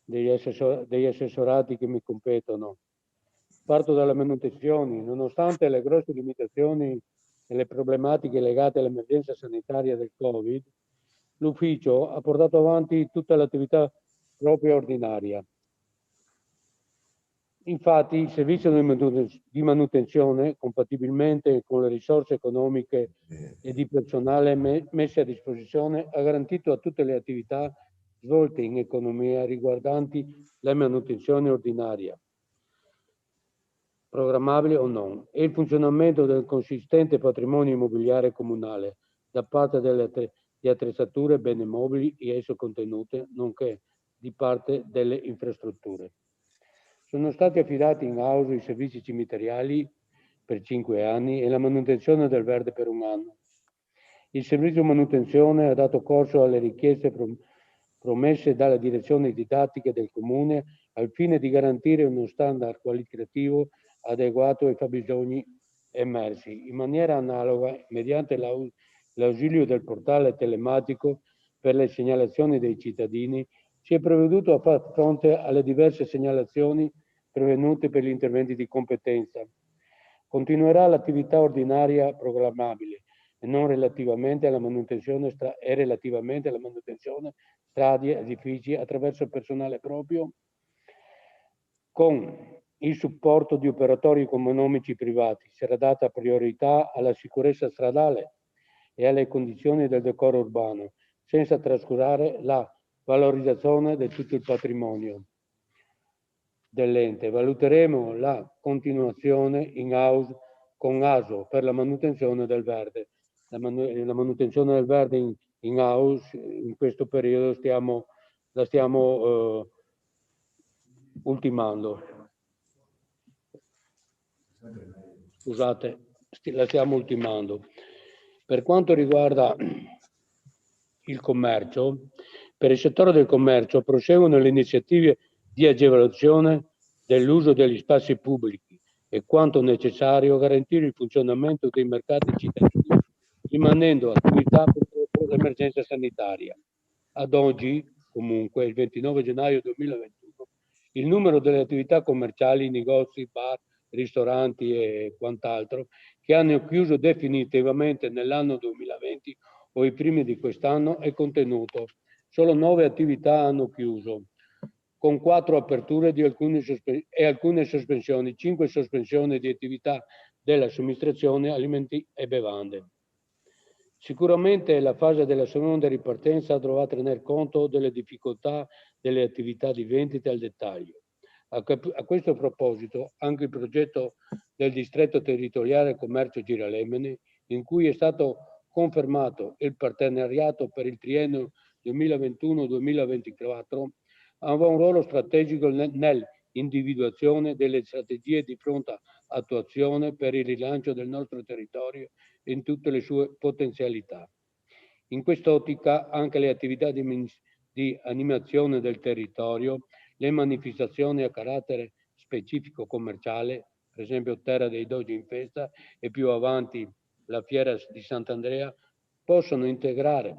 degli assessorati che mi competono. Parto dalle manutenzioni. Nonostante le grosse limitazioni e le problematiche legate all'emergenza sanitaria del Covid, l'ufficio ha portato avanti tutta l'attività propria ordinaria. Infatti il servizio di manutenzione, compatibilmente con le risorse economiche e di personale messe a disposizione, ha garantito a tutte le attività svolte in economia riguardanti la manutenzione ordinaria. programmabile o non, e il funzionamento del consistente patrimonio immobiliare comunale da parte di attrezzature, beni mobili e esso contenute, nonché di parte delle infrastrutture. Sono stati affidati in house i servizi cimiteriali per 5 anni e la manutenzione del verde per 1 anno. Il servizio manutenzione ha dato corso alle richieste promesse dalla direzione didattica del Comune al fine di garantire uno standard qualitativo adeguato ai fabbisogni emersi. In maniera analoga, mediante l'ausilio del portale telematico per le segnalazioni dei cittadini, si è provveduto a far fronte alle diverse segnalazioni pervenute per gli interventi di competenza. Continuerà l'attività ordinaria programmabile e non relativamente alla manutenzione strade, edifici attraverso personale proprio, con il supporto di operatori economici privati. Sarà data priorità alla sicurezza stradale e alle condizioni del decoro urbano, senza trascurare la valorizzazione di tutto il patrimonio dell'ente. Valuteremo la continuazione in house con ASO per la manutenzione del verde. La manutenzione del verde in house in questo periodo la stiamo ultimando. Scusate, la stiamo ultimando. Per quanto riguarda il commercio, per il settore del commercio proseguono le iniziative di agevolazione dell'uso degli spazi pubblici e quanto necessario garantire il funzionamento dei mercati cittadini, rimanendo attività per l'emergenza sanitaria. Ad oggi, comunque, il 29 gennaio 2021, il numero delle attività commerciali, negozi, bar, ristoranti e quant'altro che hanno chiuso definitivamente nell'anno 2020 o i primi di quest'anno è contenuto. Solo 9 attività hanno chiuso, con 4 aperture di alcune sospensioni, 5 sospensioni di attività della somministrazione alimenti e bevande. Sicuramente la fase della seconda ripartenza dovrà tener conto delle difficoltà delle attività di vendita al dettaglio. A questo proposito, anche il progetto del distretto territoriale commercio Giralemini, in cui è stato confermato il partenariato per il triennio 2021-2024, avrà un ruolo strategico nell'individuazione delle strategie di pronta attuazione per il rilancio del nostro territorio in tutte le sue potenzialità. In quest'ottica anche le attività di animazione del territorio, le manifestazioni a carattere specifico commerciale, per esempio Terra dei Dogi in Festa e più avanti la Fiera di Sant'Andrea, possono integrare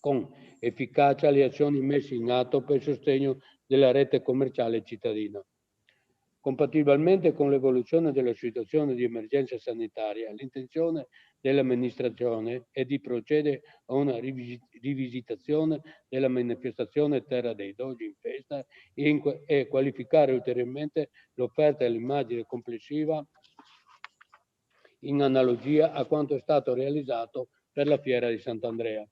con efficacia le azioni messe in atto per il sostegno della rete commerciale cittadina. Compatibilmente con l'evoluzione della situazione di emergenza sanitaria, l'intenzione dell'amministrazione è di procedere a una rivisitazione della manifestazione Terra dei Dogi in Festa e qualificare ulteriormente l'offerta e l'immagine complessiva in analogia a quanto è stato realizzato per la Fiera di Sant'Andrea.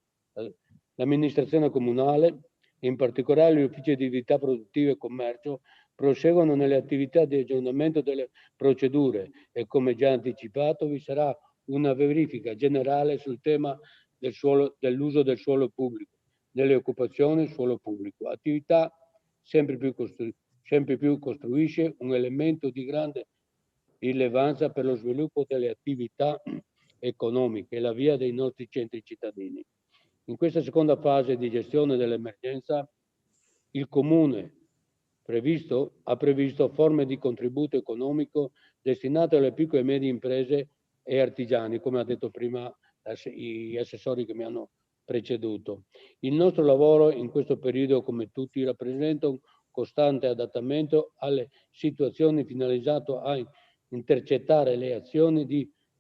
L'amministrazione comunale, in particolare gli uffici di attività produttive e commercio, proseguono nelle attività di aggiornamento delle procedure e, come già anticipato, vi sarà una verifica generale sul tema dell'uso del suolo pubblico, delle occupazioni suolo pubblico, attività sempre più costruisce un elemento di grande rilevanza per lo sviluppo delle attività economiche e la via dei nostri centri cittadini. In questa seconda fase di gestione dell'emergenza, il Comune ha previsto forme di contributo economico destinate alle piccole e medie imprese e artigiani, come ha detto prima gli assessori che mi hanno preceduto. Il nostro lavoro in questo periodo, come tutti, rappresenta un costante adattamento alle situazioni finalizzato a intercettare le azioni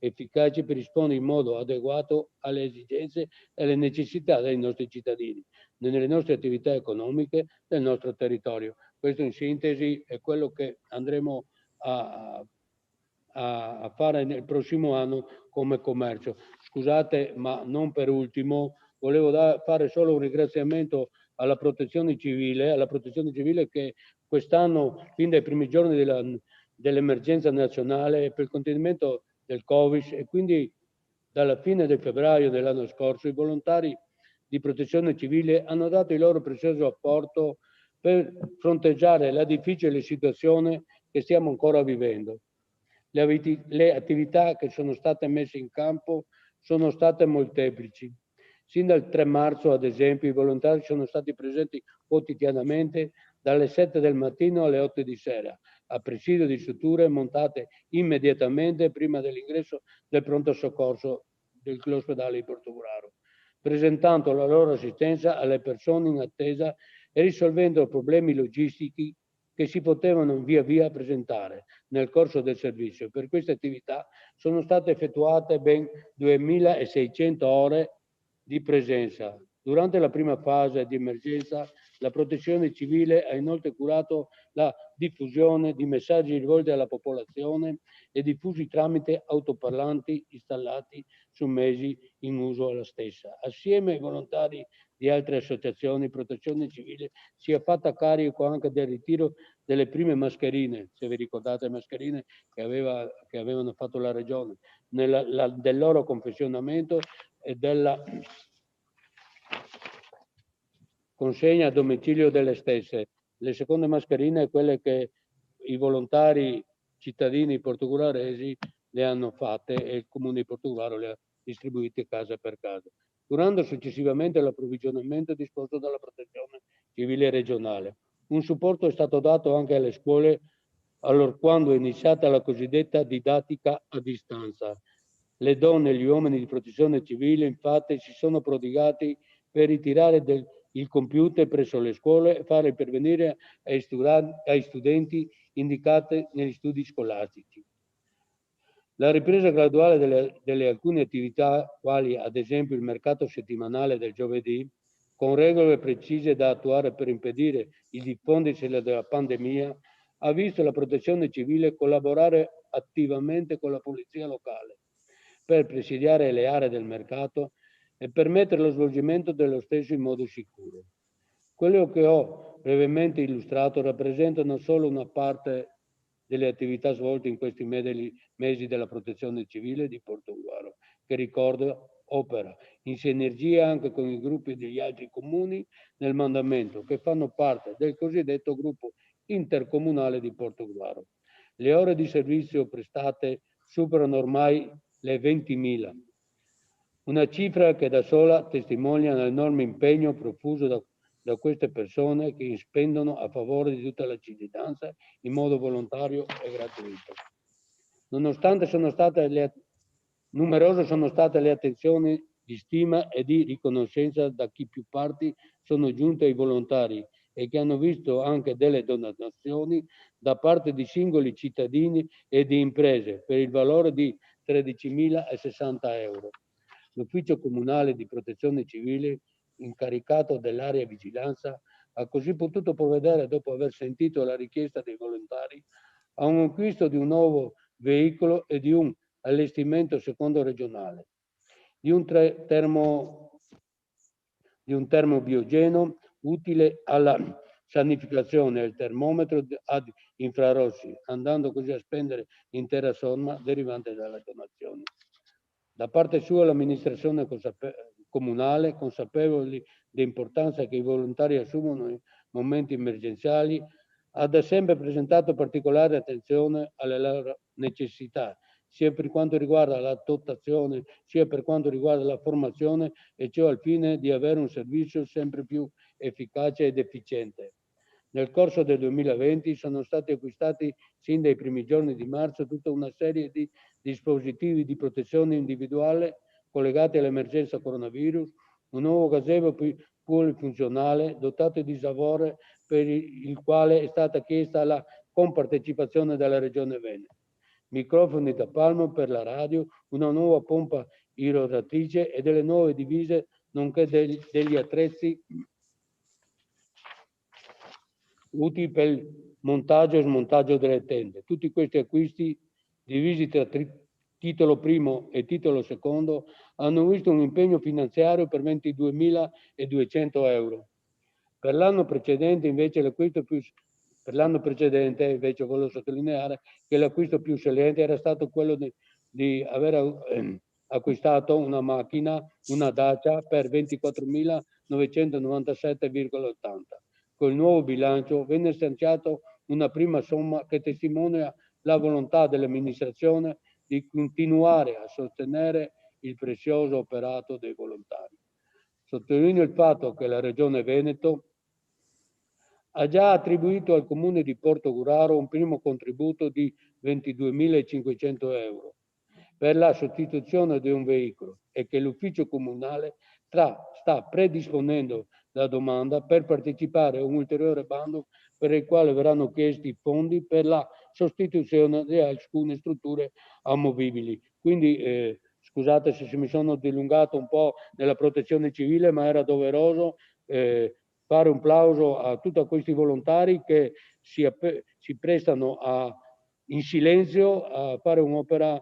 efficaci per rispondere in modo adeguato alle esigenze e alle necessità dei nostri cittadini, nelle nostre attività economiche del nostro territorio. Questo in sintesi è quello che andremo a fare nel prossimo anno come commercio. Scusate, ma non per ultimo, volevo fare solo un ringraziamento alla Protezione Civile che quest'anno, fin dai primi giorni dell'emergenza nazionale e per il contenimento del Covid, e quindi dalla fine del febbraio dell'anno scorso i volontari di protezione civile hanno dato il loro prezioso apporto per fronteggiare la difficile situazione che stiamo ancora vivendo. Le attività che sono state messe in campo sono state molteplici. Sin dal 3 marzo, ad esempio, i volontari sono stati presenti quotidianamente dalle 7 del mattino alle 8 di sera, a presidio di strutture montate immediatamente prima dell'ingresso del pronto soccorso dell'ospedale di Portogruaro, presentando la loro assistenza alle persone in attesa e risolvendo problemi logistici che si potevano via via presentare nel corso del servizio. Per queste attività sono state effettuate ben 2.600 ore di presenza. Durante la prima fase di emergenza, la Protezione Civile ha inoltre curato la diffusione di messaggi rivolti alla popolazione e diffusi tramite autoparlanti installati su mezzi in uso alla stessa. Assieme ai volontari di altre associazioni, Protezione Civile si è fatta carico anche del ritiro delle prime mascherine, se vi ricordate, mascherine che avevano fatto la Regione, del loro confezionamento e della consegna a domicilio delle stesse. Le seconde mascherine, quelle che i volontari cittadini portoghesi le hanno fatte e il Comune di Portogruaro le ha distribuite casa per casa, curando successivamente l'approvvigionamento disposto dalla Protezione Civile regionale. Un supporto è stato dato anche alle scuole allorquando è iniziata la cosiddetta didattica a distanza. Le donne e gli uomini di Protezione Civile infatti si sono prodigati per ritirare il computer presso le scuole e fare pervenire ai studenti indicati negli studi scolastici. La ripresa graduale delle alcune attività, quali ad esempio il mercato settimanale del giovedì, con regole precise da attuare per impedire il diffondersi della pandemia, ha visto la Protezione Civile collaborare attivamente con la Polizia locale per presidiare le aree del mercato e permettere lo svolgimento dello stesso in modo sicuro. Quello che ho brevemente illustrato rappresentano solo una parte delle attività svolte in questi mesi della Protezione Civile di Portogruaro, che ricordo opera in sinergia anche con i gruppi degli altri comuni nel mandamento, che fanno parte del cosiddetto gruppo intercomunale di Portogruaro. Le ore di servizio prestate superano ormai le 20.000, una cifra che da sola testimonia l'enorme impegno profuso da queste persone che spendono a favore di tutta la cittadinanza in modo volontario e gratuito. Nonostante numerose sono state le attenzioni di stima e di riconoscenza da chi più parti sono giunte ai volontari e che hanno visto anche delle donazioni da parte di singoli cittadini e di imprese per il valore di 13.060 euro. L'Ufficio Comunale di Protezione Civile, incaricato dell'area vigilanza, ha così potuto provvedere, dopo aver sentito la richiesta dei volontari, a un acquisto di un nuovo veicolo e di un allestimento secondo regionale, di un termobiogeno utile alla sanificazione e il termometro ad infrarossi, andando così a spendere l'intera somma derivante dalle donazioni. Da parte sua l'amministrazione comunale, consapevoli dell'importanza che i volontari assumono in momenti emergenziali, ha da sempre presentato particolare attenzione alle loro necessità, sia per quanto riguarda la dotazione, sia per quanto riguarda la formazione, e ciò al fine di avere un servizio sempre più efficace ed efficiente. Nel corso del 2020 sono stati acquistati sin dai primi giorni di marzo tutta una serie di dispositivi di protezione individuale collegati all'emergenza coronavirus, un nuovo gazebo polifunzionale dotato di savore per il quale è stata chiesta la compartecipazione della Regione Veneto, microfoni da palmo per la radio, una nuova pompa irroratrice e delle nuove divise, nonché degli attrezzi utili per il montaggio e smontaggio delle tende. Tutti questi acquisti, divisi tra titolo primo e titolo secondo, hanno visto un impegno finanziario per 22.200 euro. Per l'anno precedente invece l'acquisto più Per l'anno precedente, invece, voglio sottolineare che l'acquisto più saliente era stato quello di aver acquistato una macchina, una Dacia, per 24.997,80. Con il nuovo bilancio venne stanziato una prima somma che testimonia la volontà dell'amministrazione di continuare a sostenere il prezioso operato dei volontari. Sottolineo il fatto che la Regione Veneto ha già attribuito al Comune di Portogruaro un primo contributo di 22.500 euro per la sostituzione di un veicolo e che l'ufficio comunale sta predisponendo la domanda per partecipare a un ulteriore bando per il quale verranno chiesti fondi per la sostituzione di alcune strutture amovibili. Quindi scusate se mi sono dilungato un po' nella protezione civile, ma era doveroso fare un plauso a tutti questi volontari che si prestano in silenzio a fare un'opera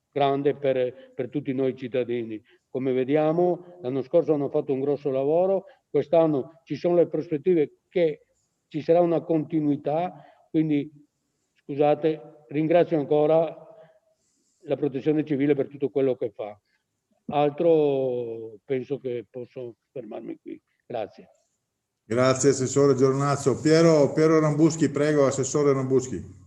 grande per tutti noi cittadini. Come vediamo, l'anno scorso hanno fatto un grosso lavoro, quest'anno ci sono le prospettive che ci sarà una continuità, quindi scusate, ringrazio ancora la protezione civile per tutto quello che fa. Altro penso che posso fermarmi qui. Grazie. Grazie Assessore Giornazzo. Piero Rambuschi, prego, Assessore Rambuschi.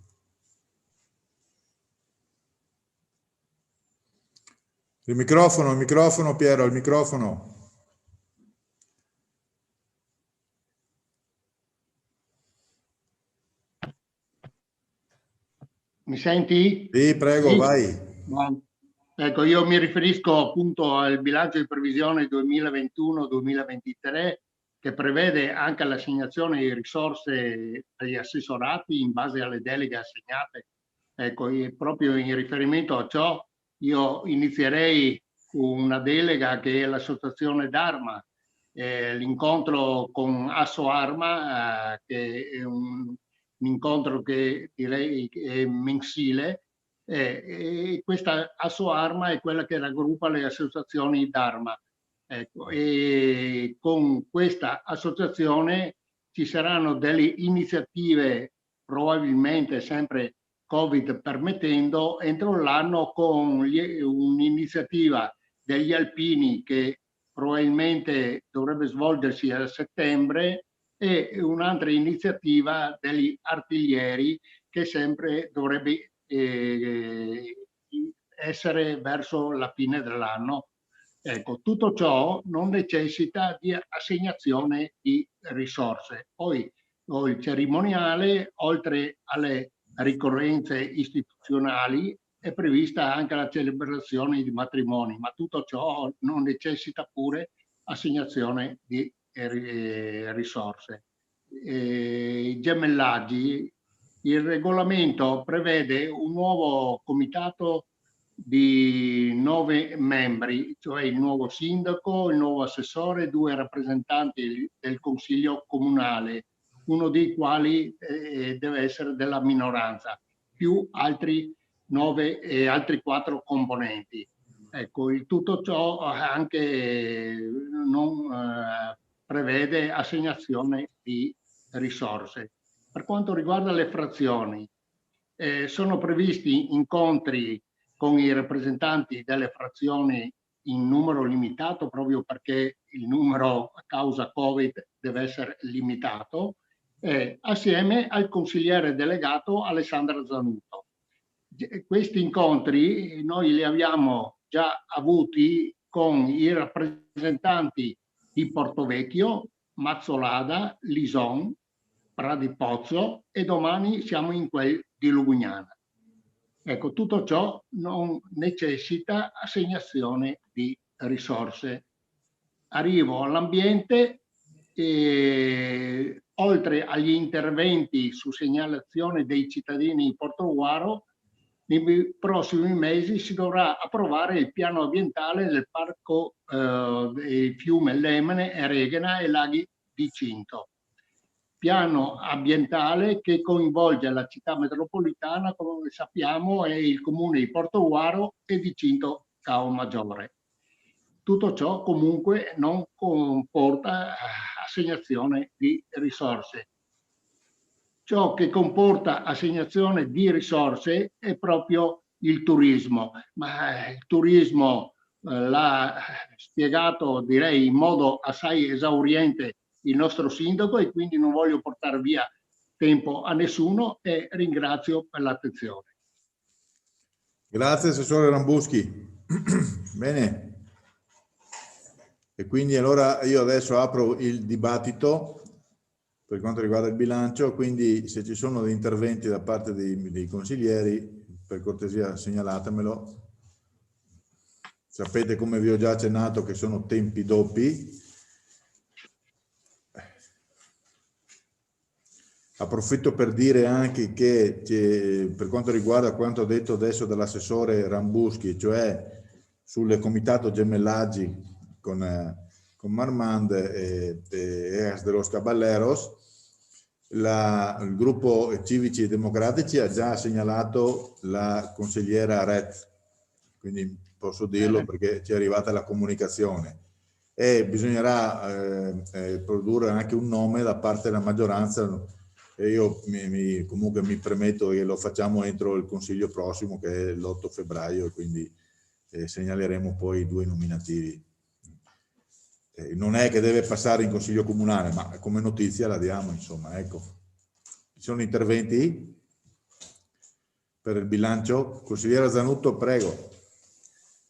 Il microfono Piero, il microfono. Mi senti? Sì, prego, sì. Vai. Ecco, io mi riferisco appunto al bilancio di previsione 2021-2023 che prevede anche l'assegnazione di risorse agli assessorati in base alle deleghe assegnate. Ecco, proprio in riferimento a ciò io inizierei una delega che è l'associazione d'Arma, l'incontro con Asso Arma, che è un incontro che direi è mensile, e questa Asso Arma è quella che raggruppa le associazioni d'Arma. Ecco, e con questa associazione ci saranno delle iniziative, probabilmente sempre Covid permettendo, entro l'anno, con un'iniziativa degli alpini che probabilmente dovrebbe svolgersi a settembre e un'altra iniziativa degli artiglieri che sempre dovrebbe essere verso la fine dell'anno. Ecco, tutto ciò non necessita di assegnazione di risorse. Poi il cerimoniale, oltre alle ricorrenze istituzionali, è prevista anche la celebrazione di matrimoni, ma tutto ciò non necessita pure assegnazione di risorse. Gemellaggi, il regolamento prevede un nuovo comitato di 9 membri, cioè il nuovo sindaco, il nuovo assessore, 2 rappresentanti del consiglio comunale, uno dei quali deve essere della minoranza, più altri 9 e altri 4 componenti. Ecco, il tutto ciò anche non prevede assegnazione di risorse. Per quanto riguarda le frazioni, sono previsti incontri con i rappresentanti delle frazioni in numero limitato, proprio perché il numero a causa Covid deve essere limitato, assieme al consigliere delegato Alessandra Zanuto. Questi incontri noi li abbiamo già avuti con i rappresentanti di Portovecchio, Mazzolada, Lison, Pradipozzo e domani siamo in quel di Lugugnana. Ecco, tutto ciò non necessita assegnazione di risorse. Arrivo all'ambiente e oltre agli interventi su segnalazione dei cittadini di Portogruaro, nei prossimi mesi si dovrà approvare il piano ambientale del parco dei fiume Lemene, Eregena e Laghi di Cinto. Piano ambientale che coinvolge la città metropolitana, come sappiamo, e il comune di Portogruaro e di Cinto Cao Maggiore. Tutto ciò comunque non comporta assegnazione di risorse. ciò che comporta assegnazione di risorse è proprio il turismo, ma il turismo l'ha spiegato, direi, in modo assai esauriente il nostro sindaco, e quindi non voglio portare via tempo a nessuno e ringrazio per l'attenzione. Grazie Assessore Rambuschi. Bene. E quindi allora io adesso apro il dibattito per quanto riguarda il bilancio, quindi se ci sono degli interventi da parte dei consiglieri, per cortesia segnalatemelo. Sapete, come vi ho già accennato, che sono tempi doppi. Approfitto per dire anche che per quanto riguarda quanto detto adesso dall'assessore Rambuschi, cioè sul comitato gemellaggi con Marmand e Eras de los Caballeros, il gruppo Civici e Democratici ha già segnalato la consigliera Ret, quindi posso dirlo perché ci è arrivata la comunicazione, e bisognerà produrre anche un nome da parte della maggioranza, e io comunque mi premetto che lo facciamo entro il consiglio prossimo, che è l'8 febbraio, e quindi segnaleremo poi i 2 nominativi. Non è che deve passare in consiglio comunale, ma come notizia la diamo, insomma, ecco. Ci sono interventi per il bilancio? Consigliera Zanutto, prego.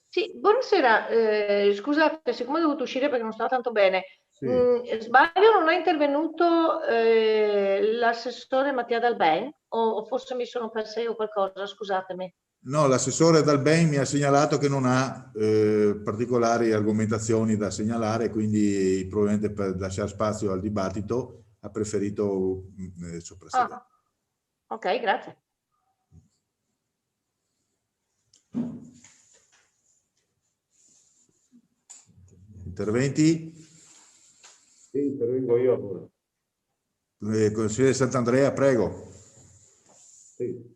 Sì, buonasera. Scusate, siccome ho dovuto uscire perché non stava tanto bene, sì. Sbaglio, non è intervenuto l'assessore Mattia Dalben? O forse mi sono persa io qualcosa, scusatemi. No, l'assessore Dalben mi ha segnalato che non ha particolari argomentazioni da segnalare, quindi probabilmente per lasciare spazio al dibattito ha preferito soprassedere. Ah, ok, grazie. Interventi? Sì, intervengo io allora. Consigliere Sant'Andrea, prego. Sì.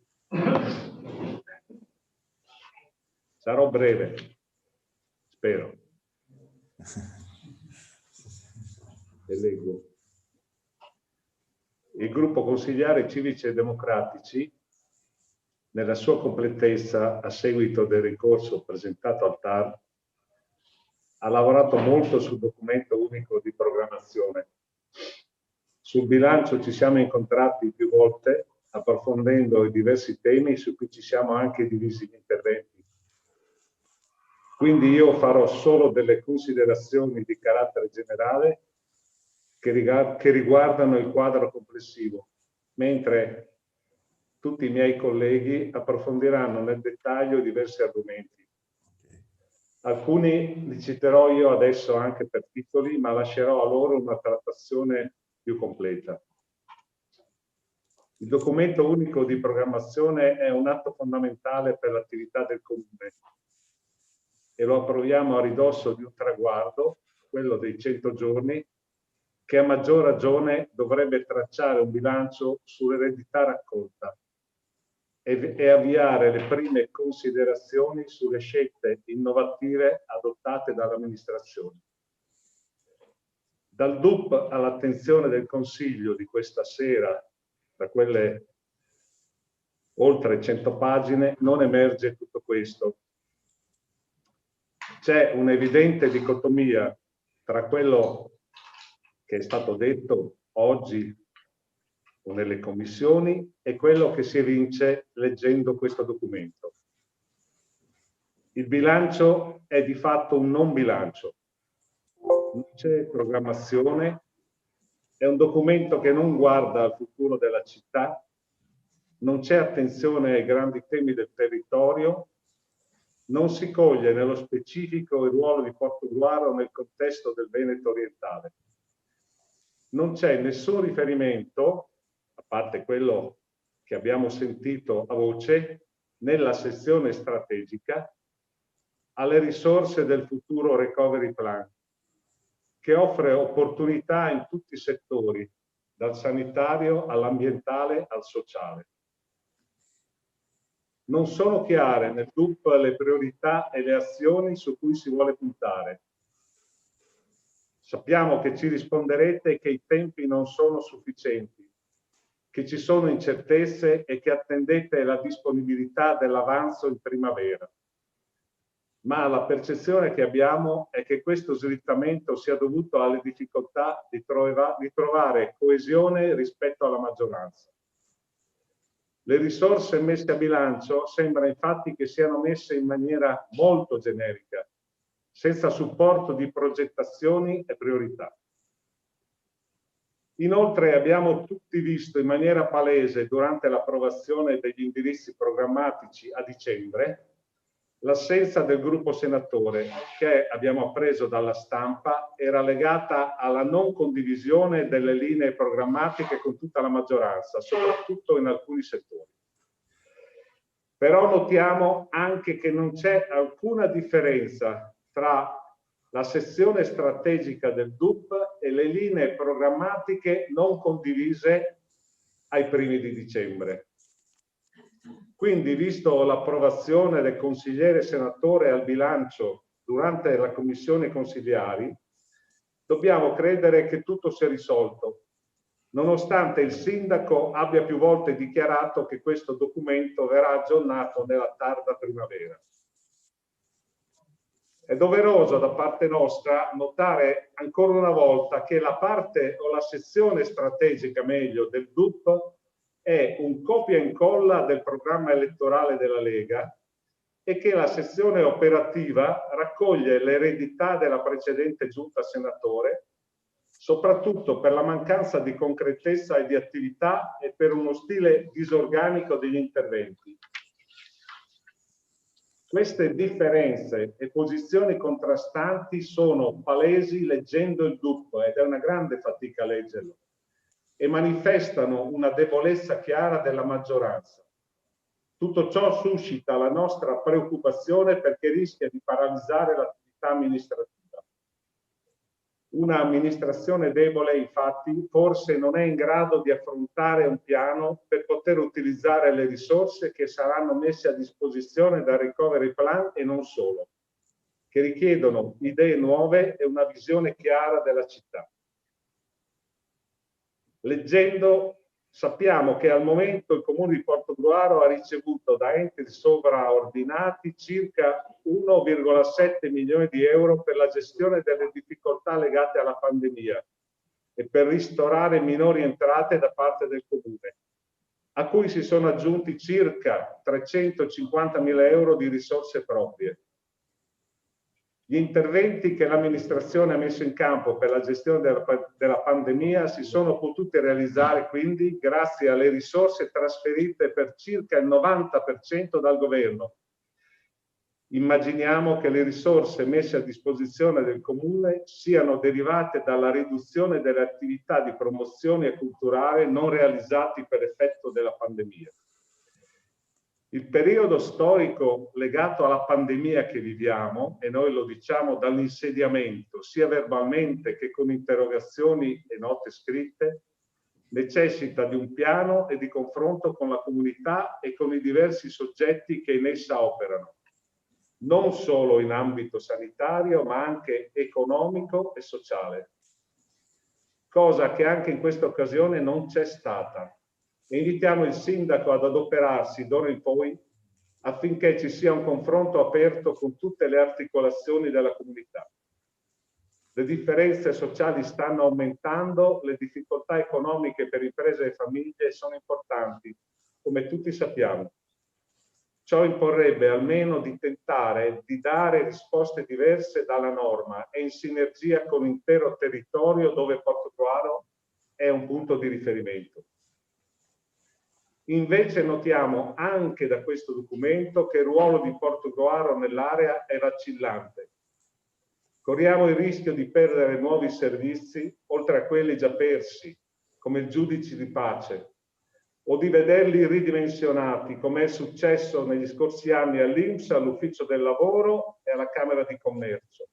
Sarò breve, spero. E leggo. Il gruppo consigliare Civici e Democratici, nella sua completezza a seguito del ricorso presentato al TAR, ha lavorato molto sul documento unico di programmazione. Sul bilancio ci siamo incontrati più volte, approfondendo i diversi temi su cui ci siamo anche divisi gli interventi. Quindi io farò solo delle considerazioni di carattere generale che riguardano il quadro complessivo, mentre tutti i miei colleghi approfondiranno nel dettaglio diversi argomenti. Alcuni li citerò io adesso anche per titoli, ma lascerò a loro una trattazione più completa. Il documento unico di programmazione è un atto fondamentale per l'attività del Comune e lo approviamo a ridosso di un traguardo, quello dei 100 giorni, che a maggior ragione dovrebbe tracciare un bilancio sull'eredità raccolta e avviare le prime considerazioni sulle scelte innovative adottate dall'amministrazione. Dal DUP all'attenzione del Consiglio di questa sera, da quelle oltre 100 pagine, non emerge tutto questo. C'è un'evidente dicotomia tra quello che è stato detto oggi o nelle commissioni e quello che si evince leggendo questo documento. Il bilancio è di fatto un non bilancio. Non c'è programmazione, è un documento che non guarda al futuro della città, non c'è attenzione ai grandi temi del territorio, non si coglie nello specifico il ruolo di Portogruaro nel contesto del Veneto orientale. Non c'è nessun riferimento, a parte quello che abbiamo sentito a voce, nella sezione strategica, alle risorse del futuro Recovery Plan, che offre opportunità in tutti i settori, dal sanitario all'ambientale al sociale. Non sono chiare nel DUP le priorità e le azioni su cui si vuole puntare. Sappiamo che ci risponderete che i tempi non sono sufficienti, che ci sono incertezze e che attendete la disponibilità dell'avanzo in primavera. Ma la percezione che abbiamo è che questo slittamento sia dovuto alle difficoltà di trovare coesione rispetto alla maggioranza. Le risorse messe a bilancio sembra infatti che siano messe in maniera molto generica, senza supporto di progettazioni e priorità. Inoltre abbiamo tutti visto in maniera palese durante l'approvazione degli indirizzi programmatici a dicembre l'assenza del gruppo senatore che, abbiamo appreso dalla stampa, era legata alla non condivisione delle linee programmatiche con tutta la maggioranza, soprattutto in alcuni settori. Però notiamo anche che non c'è alcuna differenza tra la sezione strategica del DUP e le linee programmatiche non condivise ai primi di dicembre. Quindi, visto l'approvazione del consigliere senatore al bilancio durante la commissione consigliari, dobbiamo credere che tutto sia risolto, nonostante il sindaco abbia più volte dichiarato che questo documento verrà aggiornato nella tarda primavera. È doveroso da parte nostra notare ancora una volta che la parte o la sezione strategica, meglio, del DUP è un copia e incolla del programma elettorale della Lega e che la sezione operativa raccoglie l'eredità della precedente giunta senatore, soprattutto per la mancanza di concretezza e di attività e per uno stile disorganico degli interventi. Queste differenze e posizioni contrastanti sono palesi leggendo il DUP, ed è una grande fatica leggerlo, e manifestano una debolezza chiara della maggioranza. Tutto ciò suscita la nostra preoccupazione perché rischia di paralizzare l'attività amministrativa. Una amministrazione debole, infatti, forse non è in grado di affrontare un piano per poter utilizzare le risorse che saranno messe a disposizione dal Recovery Plan e non solo, che richiedono idee nuove e una visione chiara della città. Leggendo sappiamo che al momento il Comune di Portogruaro ha ricevuto da enti sovraordinati circa 1,7 milioni di euro per la gestione delle difficoltà legate alla pandemia e per ristorare minori entrate da parte del Comune, a cui si sono aggiunti circa 350.000 euro di risorse proprie. Gli interventi che l'amministrazione ha messo in campo per la gestione della pandemia si sono potuti realizzare quindi grazie alle risorse trasferite per circa il 90% dal governo. Immaginiamo che le risorse messe a disposizione del Comune siano derivate dalla riduzione delle attività di promozione culturale non realizzate per effetto della pandemia. Il periodo storico legato alla pandemia che viviamo, e noi lo diciamo dall'insediamento, sia verbalmente che con interrogazioni e note scritte, necessita di un piano e di confronto con la comunità e con i diversi soggetti che in essa operano, non solo in ambito sanitario, ma anche economico e sociale. Cosa che anche in questa occasione non c'è stata. E invitiamo il sindaco ad adoperarsi d'ora in poi affinché ci sia un confronto aperto con tutte le articolazioni della comunità. Le differenze sociali stanno aumentando, le difficoltà economiche per imprese e famiglie sono importanti, come tutti sappiamo. Ciò imporrebbe almeno di tentare di dare risposte diverse dalla norma e in sinergia con l'intero territorio dove Portogruaro è un punto di riferimento. Invece notiamo anche da questo documento che il ruolo di Portogruaro nell'area è vacillante. Corriamo il rischio di perdere nuovi servizi, oltre a quelli già persi, come il giudice di pace, o di vederli ridimensionati, come è successo negli scorsi anni all'INPS, all'Ufficio del Lavoro e alla Camera di Commercio.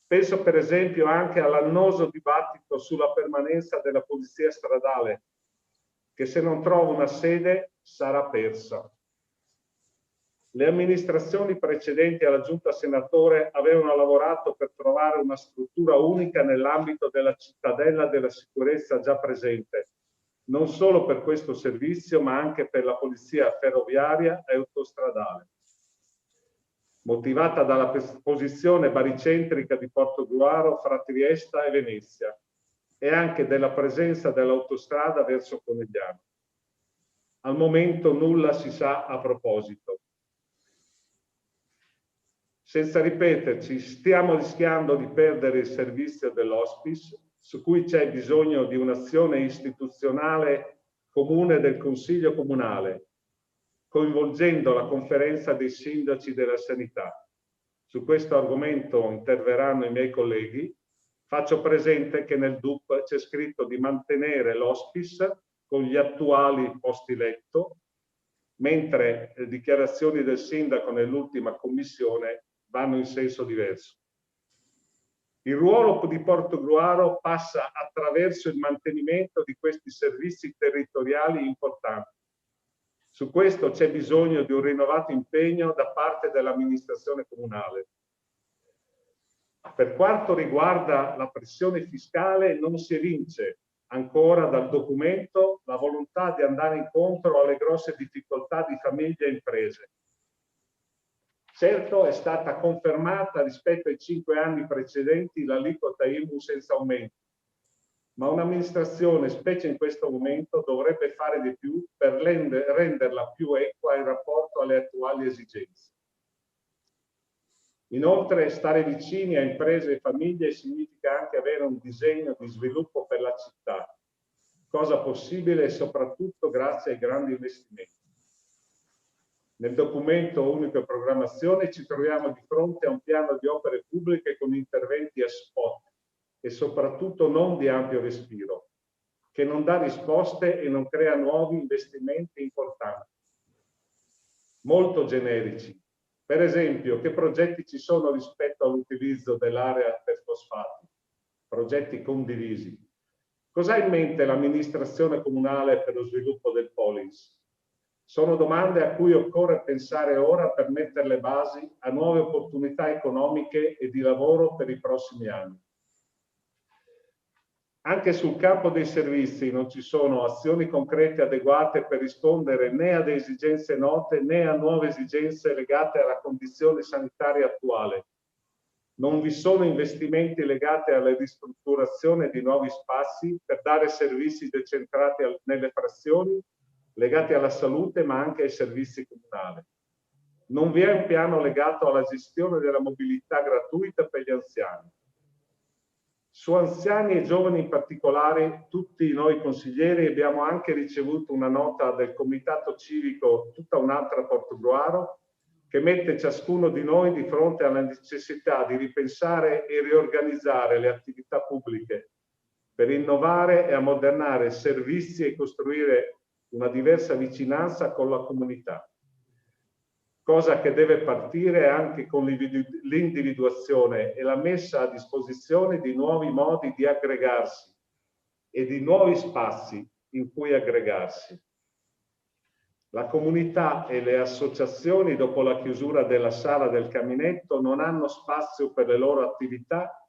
Penso per esempio anche all'annoso dibattito sulla permanenza della polizia stradale, che se non trova una sede sarà persa. Le amministrazioni precedenti alla Giunta Senatore avevano lavorato per trovare una struttura unica nell'ambito della cittadella della sicurezza già presente, non solo per questo servizio, ma anche per la polizia ferroviaria e autostradale, motivata dalla posizione baricentrica di Portogruaro fra Trieste e Venezia e anche della presenza dell'autostrada verso Conegliano. Al momento nulla si sa a proposito. Senza ripeterci, stiamo rischiando di perdere il servizio dell'hospice, su cui c'è bisogno di un'azione istituzionale comune del Consiglio Comunale, coinvolgendo la conferenza dei sindaci della sanità. Su questo argomento interverranno i miei colleghi. Faccio presente che nel DUP c'è scritto di mantenere l'hospice con gli attuali posti letto, mentre le dichiarazioni del sindaco nell'ultima commissione vanno in senso diverso. Il ruolo di Portogruaro passa attraverso il mantenimento di questi servizi territoriali importanti. Su questo c'è bisogno di un rinnovato impegno da parte dell'amministrazione comunale. Per quanto riguarda la pressione fiscale, non si evince ancora dal documento la volontà di andare incontro alle grosse difficoltà di famiglie e imprese. Certo, è stata confermata rispetto ai 5 anni precedenti l'aliquota IMU senza aumento, ma un'amministrazione, specie in questo momento, dovrebbe fare di più per renderla più equa in rapporto alle attuali esigenze. Inoltre, stare vicini a imprese e famiglie significa anche avere un disegno di sviluppo per la città, cosa possibile soprattutto grazie ai grandi investimenti. Nel documento unico e programmazione ci troviamo di fronte a un piano di opere pubbliche con interventi a spot e soprattutto non di ampio respiro, che non dà risposte e non crea nuovi investimenti importanti. Molto generici. Per esempio, che progetti ci sono rispetto all'utilizzo dell'area per fosfati? Progetti condivisi. Cosa ha in mente l'amministrazione comunale per lo sviluppo del Polis? Sono domande a cui occorre pensare ora per mettere le basi a nuove opportunità economiche e di lavoro per i prossimi anni. Anche sul campo dei servizi non ci sono azioni concrete adeguate per rispondere né ad esigenze note né a nuove esigenze legate alla condizione sanitaria attuale. Non vi sono investimenti legati alla ristrutturazione di nuovi spazi per dare servizi decentrati nelle frazioni, legati alla salute ma anche ai servizi comunali. Non vi è un piano legato alla gestione della mobilità gratuita per gli anziani. Su anziani e giovani in particolare, tutti noi consiglieri abbiamo anche ricevuto una nota del Comitato Civico, tutta un'altra Portogruaro, che mette ciascuno di noi di fronte alla necessità di ripensare e riorganizzare le attività pubbliche per innovare e ammodernare servizi e costruire una diversa vicinanza con la comunità. Cosa che deve partire anche con l'individuazione e la messa a disposizione di nuovi modi di aggregarsi e di nuovi spazi in cui aggregarsi. La comunità e le associazioni, dopo la chiusura della Sala del Caminetto, non hanno spazio per le loro attività,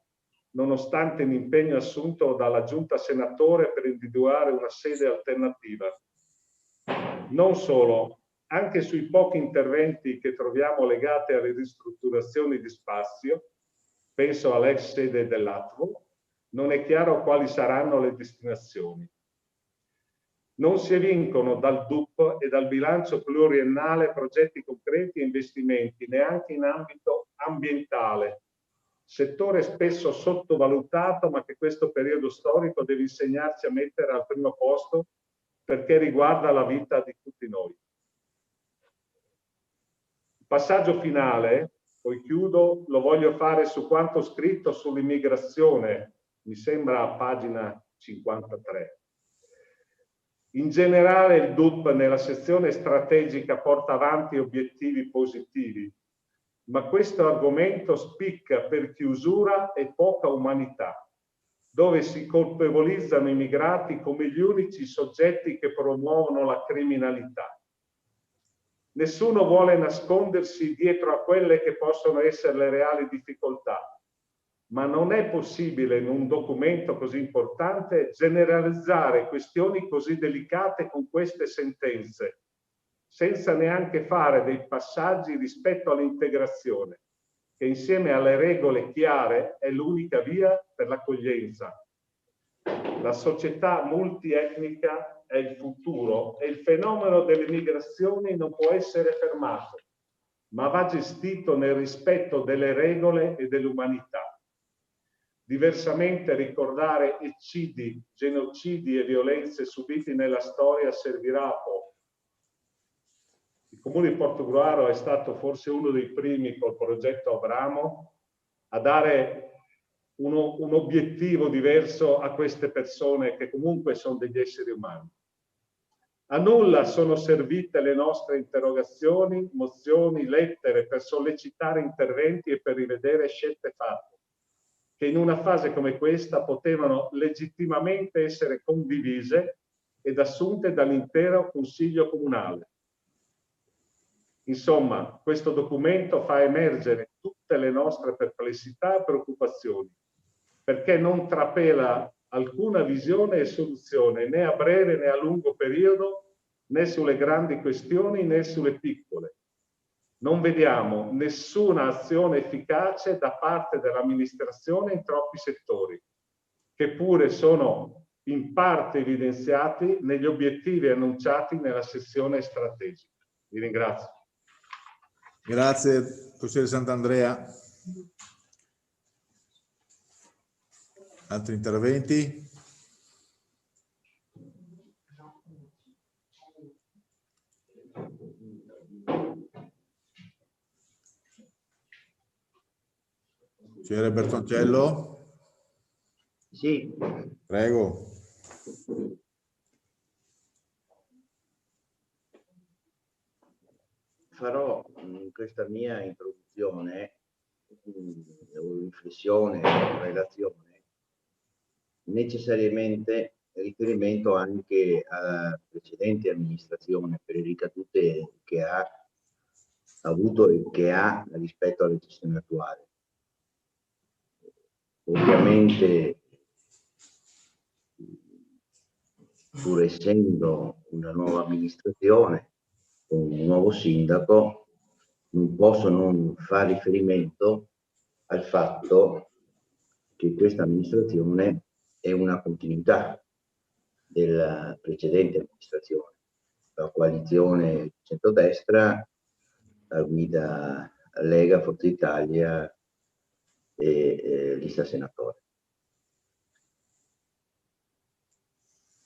nonostante l'impegno assunto dalla Giunta Senatore per individuare una sede alternativa. Non solo, anche sui pochi interventi che troviamo legati alle ristrutturazioni di spazio, penso all'ex sede dell'ATVO, non è chiaro quali saranno le destinazioni. Non si evincono dal DUP e dal bilancio pluriennale progetti concreti e investimenti, neanche in ambito ambientale, settore spesso sottovalutato ma che questo periodo storico deve insegnarci a mettere al primo posto perché riguarda la vita di tutti noi. Il passaggio finale, poi chiudo, lo voglio fare su quanto scritto sull'immigrazione, mi sembra a pagina 53. In generale il DUP nella sezione strategica porta avanti obiettivi positivi, ma questo argomento spicca per chiusura e poca umanità, dove si colpevolizzano i migranti come gli unici soggetti che promuovono la criminalità. Nessuno vuole nascondersi dietro a quelle che possono essere le reali difficoltà, ma non è possibile in un documento così importante generalizzare questioni così delicate con queste sentenze, senza neanche fare dei passaggi rispetto all'integrazione, che insieme alle regole chiare è l'unica via per l'accoglienza. La società multietnica è il futuro e il fenomeno delle migrazioni non può essere fermato, ma va gestito nel rispetto delle regole e dell'umanità. Diversamente ricordare eccidi, genocidi e violenze subiti nella storia servirà a poco. Il Comune di Portogruaro è stato forse uno dei primi col progetto Abramo a dare un obiettivo diverso a queste persone che comunque sono degli esseri umani. A nulla sono servite le nostre interrogazioni, mozioni, lettere per sollecitare interventi e per rivedere scelte fatte, che in una fase come questa potevano legittimamente essere condivise ed assunte dall'intero Consiglio Comunale. Insomma, questo documento fa emergere tutte le nostre perplessità e preoccupazioni, perché non trapela alcuna visione e soluzione né a breve né a lungo periodo, né sulle grandi questioni né sulle piccole. Non vediamo nessuna azione efficace da parte dell'amministrazione in troppi settori, che pure sono in parte evidenziati negli obiettivi annunciati nella sezione strategica. Vi ringrazio. Grazie, consigliere Sant'Andrea. Altri interventi? Consigliere Bertoncello? Sì. Prego. Farò in questa mia introduzione o riflessione o relazione necessariamente riferimento anche alla precedente amministrazione per le ricadute che ha avuto e che ha rispetto alla gestione attuale. Ovviamente, pur essendo una nuova amministrazione, con un nuovo sindaco, non posso non fare riferimento al fatto che questa amministrazione è una continuità della precedente amministrazione, la coalizione centrodestra, a guida Lega, Forza Italia e lista senatore.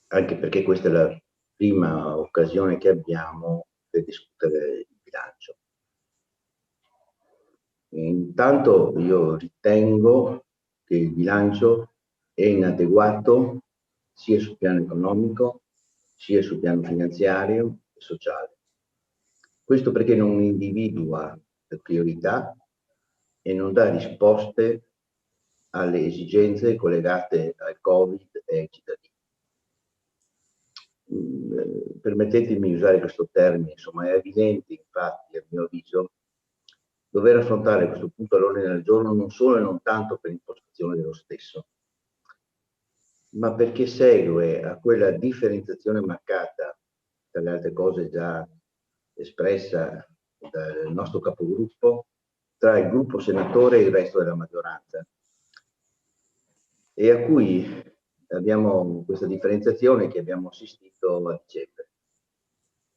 Anche perché questa è la prima occasione che abbiamo per discutere il bilancio. Intanto io ritengo che il bilancio è inadeguato sia sul piano economico, sia sul piano finanziario e sociale. Questo perché non individua le priorità e non dà risposte alle esigenze collegate al Covid e ai cittadini. Permettetemi di usare questo termine, insomma è evidente infatti a mio avviso dover affrontare questo punto all'ordine del giorno non solo e non tanto per l'impostazione dello stesso, ma perché segue a quella differenziazione marcata, tra le altre cose già espressa dal nostro capogruppo, tra il gruppo senatore e il resto della maggioranza, e a cui abbiamo questa differenziazione che abbiamo assistito a dicembre,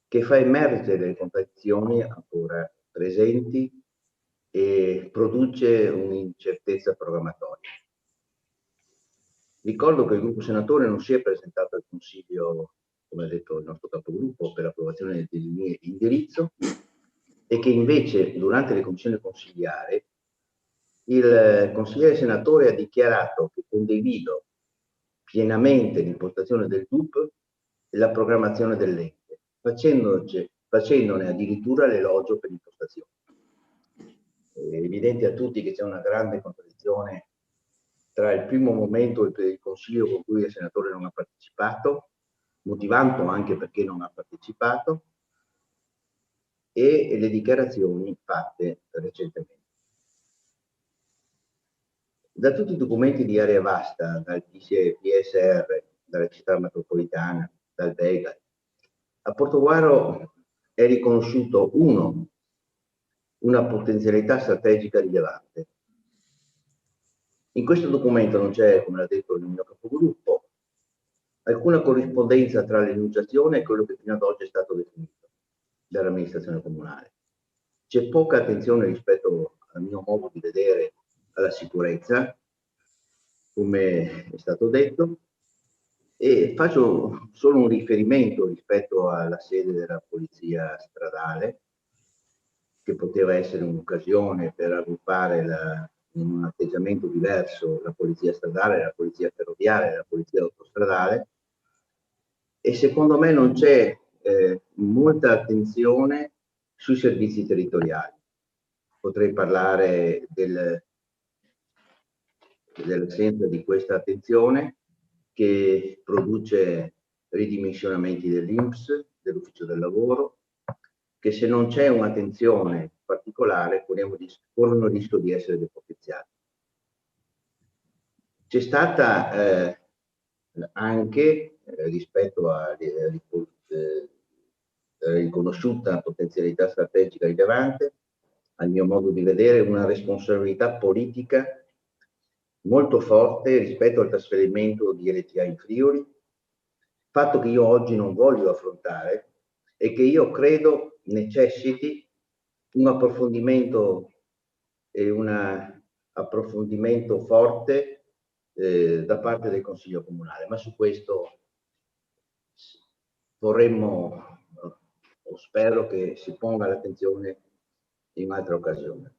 che fa emergere le contraddizioni ancora presenti e produce un'incertezza programmatoria. Ricordo che il gruppo senatore non si è presentato al Consiglio, come ha detto il nostro capogruppo, per l'approvazione delle linee di indirizzo e che invece durante le commissioni consigliari il consigliere senatore ha dichiarato che condivido pienamente l'impostazione del DUP e la programmazione dell'ente, facendone addirittura l'elogio per l'impostazione. È evidente a tutti che c'è una grande contraddizione tra il primo momento del Consiglio con cui il senatore non ha partecipato, motivando anche perché non ha partecipato, e le dichiarazioni fatte recentemente. Da tutti i documenti di area vasta, dal PSR, dalla città metropolitana, dal Vega, a Portogruaro è riconosciuto una potenzialità strategica rilevante. In questo documento non c'è, come l'ha detto il mio capogruppo, alcuna corrispondenza tra l'enunciazione e quello che fino ad oggi è stato definito dall'amministrazione comunale. C'è poca attenzione rispetto al mio modo di vedere alla sicurezza, come è stato detto, e faccio solo un riferimento rispetto alla sede della polizia stradale, che poteva essere un'occasione per raggruppare in un atteggiamento diverso la polizia stradale, la polizia ferroviaria, la polizia autostradale, e secondo me non c'è molta attenzione sui servizi territoriali. Potrei parlare dell'assenza di questa attenzione che produce ridimensionamenti dell'INPS, dell'ufficio del lavoro, che se non c'è un'attenzione particolare corrono il rischio di essere depotenziati. C'è stata anche, rispetto a riconosciuta potenzialità strategica rilevante, al mio modo di vedere, una responsabilità politica molto forte rispetto al trasferimento di LTA in Friuli, fatto che io oggi non voglio affrontare e che io credo necessiti un approfondimento e un approfondimento forte da parte del Consiglio Comunale, ma su questo vorremmo, o spero che si ponga l'attenzione in un'altra occasione.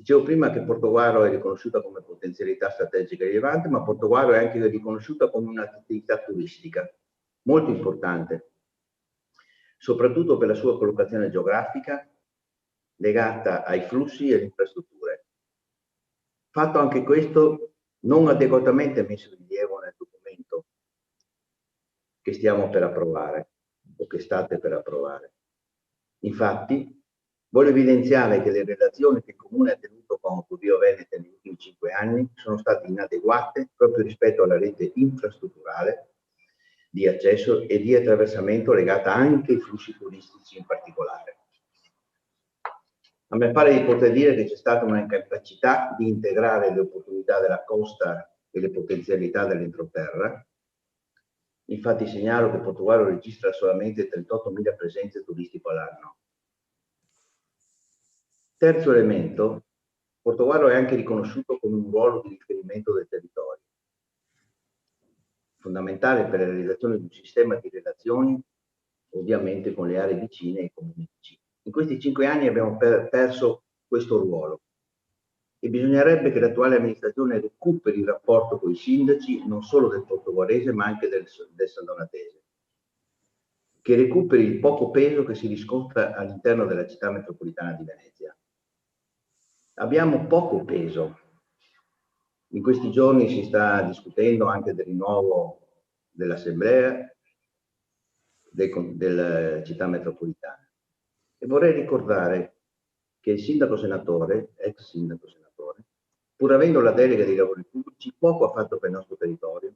Dicevo prima che Portogruaro è riconosciuta come potenzialità strategica rilevante, ma Portogruaro è anche riconosciuta come un'attività turistica molto importante, soprattutto per la sua collocazione geografica legata ai flussi e alle infrastrutture. Fatto anche questo non adeguatamente messo in rilievo nel documento che stiamo per approvare o che state per approvare. Infatti, voglio evidenziare che le relazioni che il Comune ha tenuto con Autovío Venete negli ultimi 5 anni sono state inadeguate proprio rispetto alla rete infrastrutturale di accesso e di attraversamento legata anche ai flussi turistici in particolare. A me pare di poter dire che c'è stata una incapacità di integrare le opportunità della costa e le potenzialità dell'entroterra. Infatti segnalo che Portogruaro registra solamente 38.000 presenze turistiche all'anno. Terzo elemento, Portogruaro è anche riconosciuto come un ruolo di riferimento del territorio, fondamentale per la realizzazione di un sistema di relazioni, ovviamente con le aree vicine e i comuni vicini. In questi 5 anni abbiamo perso questo ruolo e bisognerebbe che l'attuale amministrazione recuperi il rapporto con i sindaci, non solo del portoguarese ma anche del sandonatese, che recuperi il poco peso che si riscontra all'interno della città metropolitana di Venezia. Abbiamo poco peso. In questi giorni si sta discutendo anche del rinnovo dell'assemblea della città metropolitana. E vorrei ricordare che il sindaco senatore, ex sindaco senatore, pur avendo la delega dei lavori pubblici, poco ha fatto per il nostro territorio,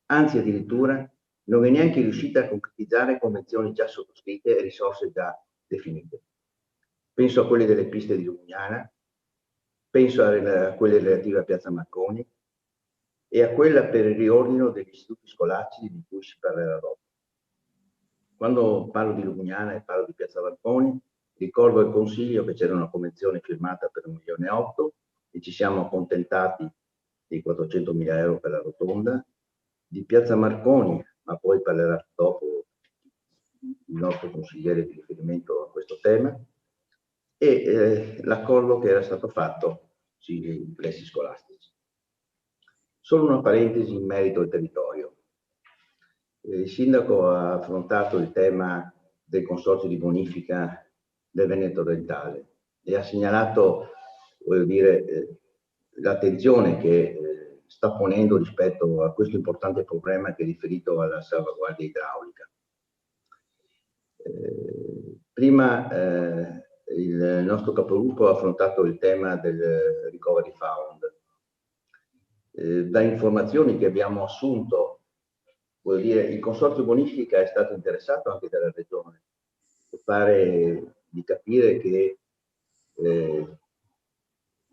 anzi addirittura non è neanche riuscita a concretizzare convenzioni già sottoscritte e risorse già definite. Penso a quelle delle piste di Lugnana, penso a quelle relative a Piazza Marconi e a quella per il riordino degli istituti scolastici di cui si parlerà dopo. Quando parlo di Lugnana e parlo di Piazza Marconi, ricordo al Consiglio che c'era una convenzione firmata per 1,8 milioni e ci siamo accontentati di 400.000 euro per la rotonda. Di Piazza Marconi, ma poi parlerà dopo il nostro consigliere di riferimento a questo tema, e l'accordo che era stato fatto sui plessi scolastici. Solo una parentesi in merito al territorio. Il sindaco ha affrontato il tema del consorzio di bonifica del Veneto orientale e ha segnalato, voglio dire, l'attenzione che sta ponendo rispetto a questo importante problema che è riferito alla salvaguardia idraulica. Prima il nostro capogruppo ha affrontato il tema del Recovery Fund Da informazioni che abbiamo assunto, vuol dire, il Consorzio Bonifica è stato interessato anche dalla Regione. Pare di capire che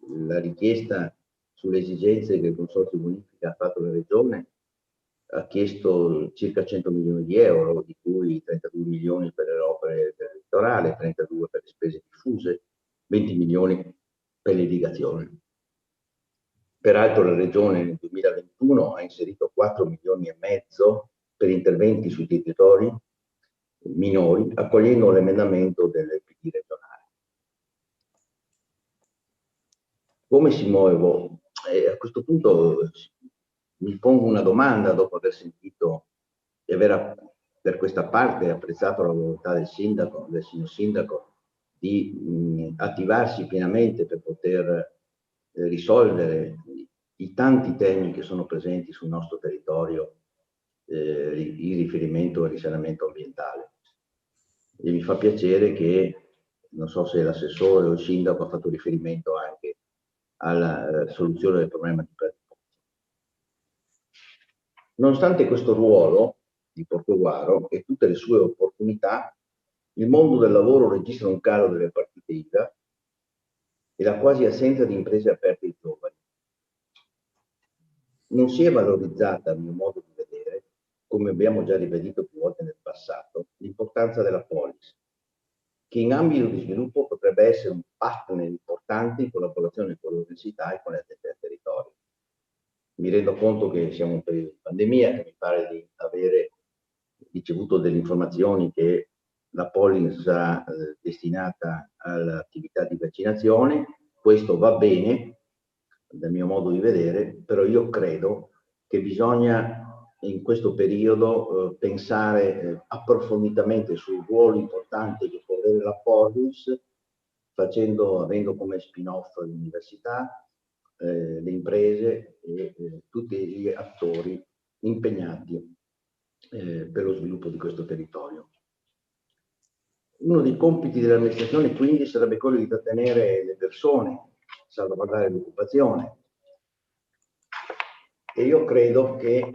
la richiesta sulle esigenze che il Consorzio Bonifica ha fatto alla Regione ha chiesto circa 100 milioni di euro, di cui 32 milioni per le opere del litorale, 32 per le spese diffuse, 20 milioni per l'irrigazione. Peraltro la Regione nel 2021 ha inserito 4 milioni e mezzo per interventi sui territori minori, accogliendo l'emendamento del PD regionale. Come si muovo? A questo punto mi pongo una domanda dopo aver sentito e aver per questa parte apprezzato la volontà del sindaco, del signor sindaco, di attivarsi pienamente per poter risolvere i tanti temi che sono presenti sul nostro territorio in riferimento al risanamento ambientale. E mi fa piacere che, non so se l'assessore o il sindaco ha fatto riferimento anche alla soluzione del problema di Prati Pozzo. Nonostante questo ruolo di Portogruaro e tutte le sue opportunità, il mondo del lavoro registra un calo delle partite IVA e la quasi assenza di imprese aperte ai giovani. Non si è valorizzata, a mio modo di vedere, come abbiamo già ribadito più volte nel passato, l'importanza della polis, che in ambito di sviluppo potrebbe essere un partner importante in collaborazione con l'università e con le aziende del territorio. Mi rendo conto che siamo in un periodo di pandemia, che mi pare di avere ricevuto delle informazioni che la polis sarà destinata all'attività di vaccinazione. Questo va bene, dal mio modo di vedere, però io credo che bisogna in questo periodo pensare approfonditamente sul ruolo importante che può avere la polis, avendo come spin-off l'università, le imprese e tutti gli attori impegnati per lo sviluppo di questo territorio. Uno dei compiti dell'amministrazione quindi sarebbe quello di trattenere le persone, salvaguardare l'occupazione. E io credo che,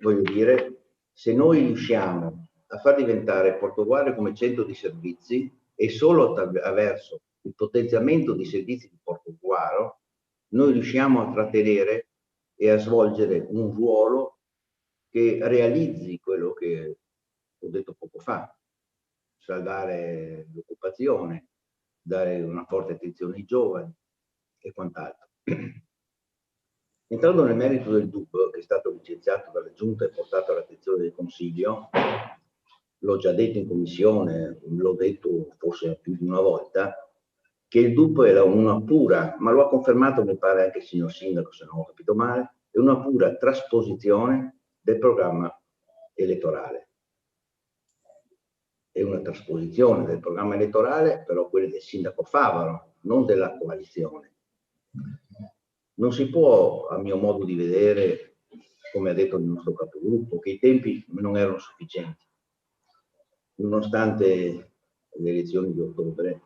voglio dire, se noi riusciamo a far diventare Portogruaro come centro di servizi e solo attraverso il potenziamento di servizi di Portogruaro, noi riusciamo a trattenere e a svolgere un ruolo che realizzi quello che ho detto poco fa, salvare l'occupazione, dare una forte attenzione ai giovani e quant'altro. Entrando nel merito del DUP, che è stato licenziato dalla Giunta e portato all'attenzione del Consiglio, l'ho già detto in commissione, l'ho detto forse più di una volta, che il DUP era una pura, ma lo ha confermato mi pare anche il signor sindaco se non ho capito male, è una pura trasposizione del programma elettorale. È una trasposizione del programma elettorale, però quello del sindaco Favaro, non della coalizione. Non si può, a mio modo di vedere, come ha detto il nostro capogruppo, che i tempi non erano sufficienti, nonostante le elezioni di ottobre,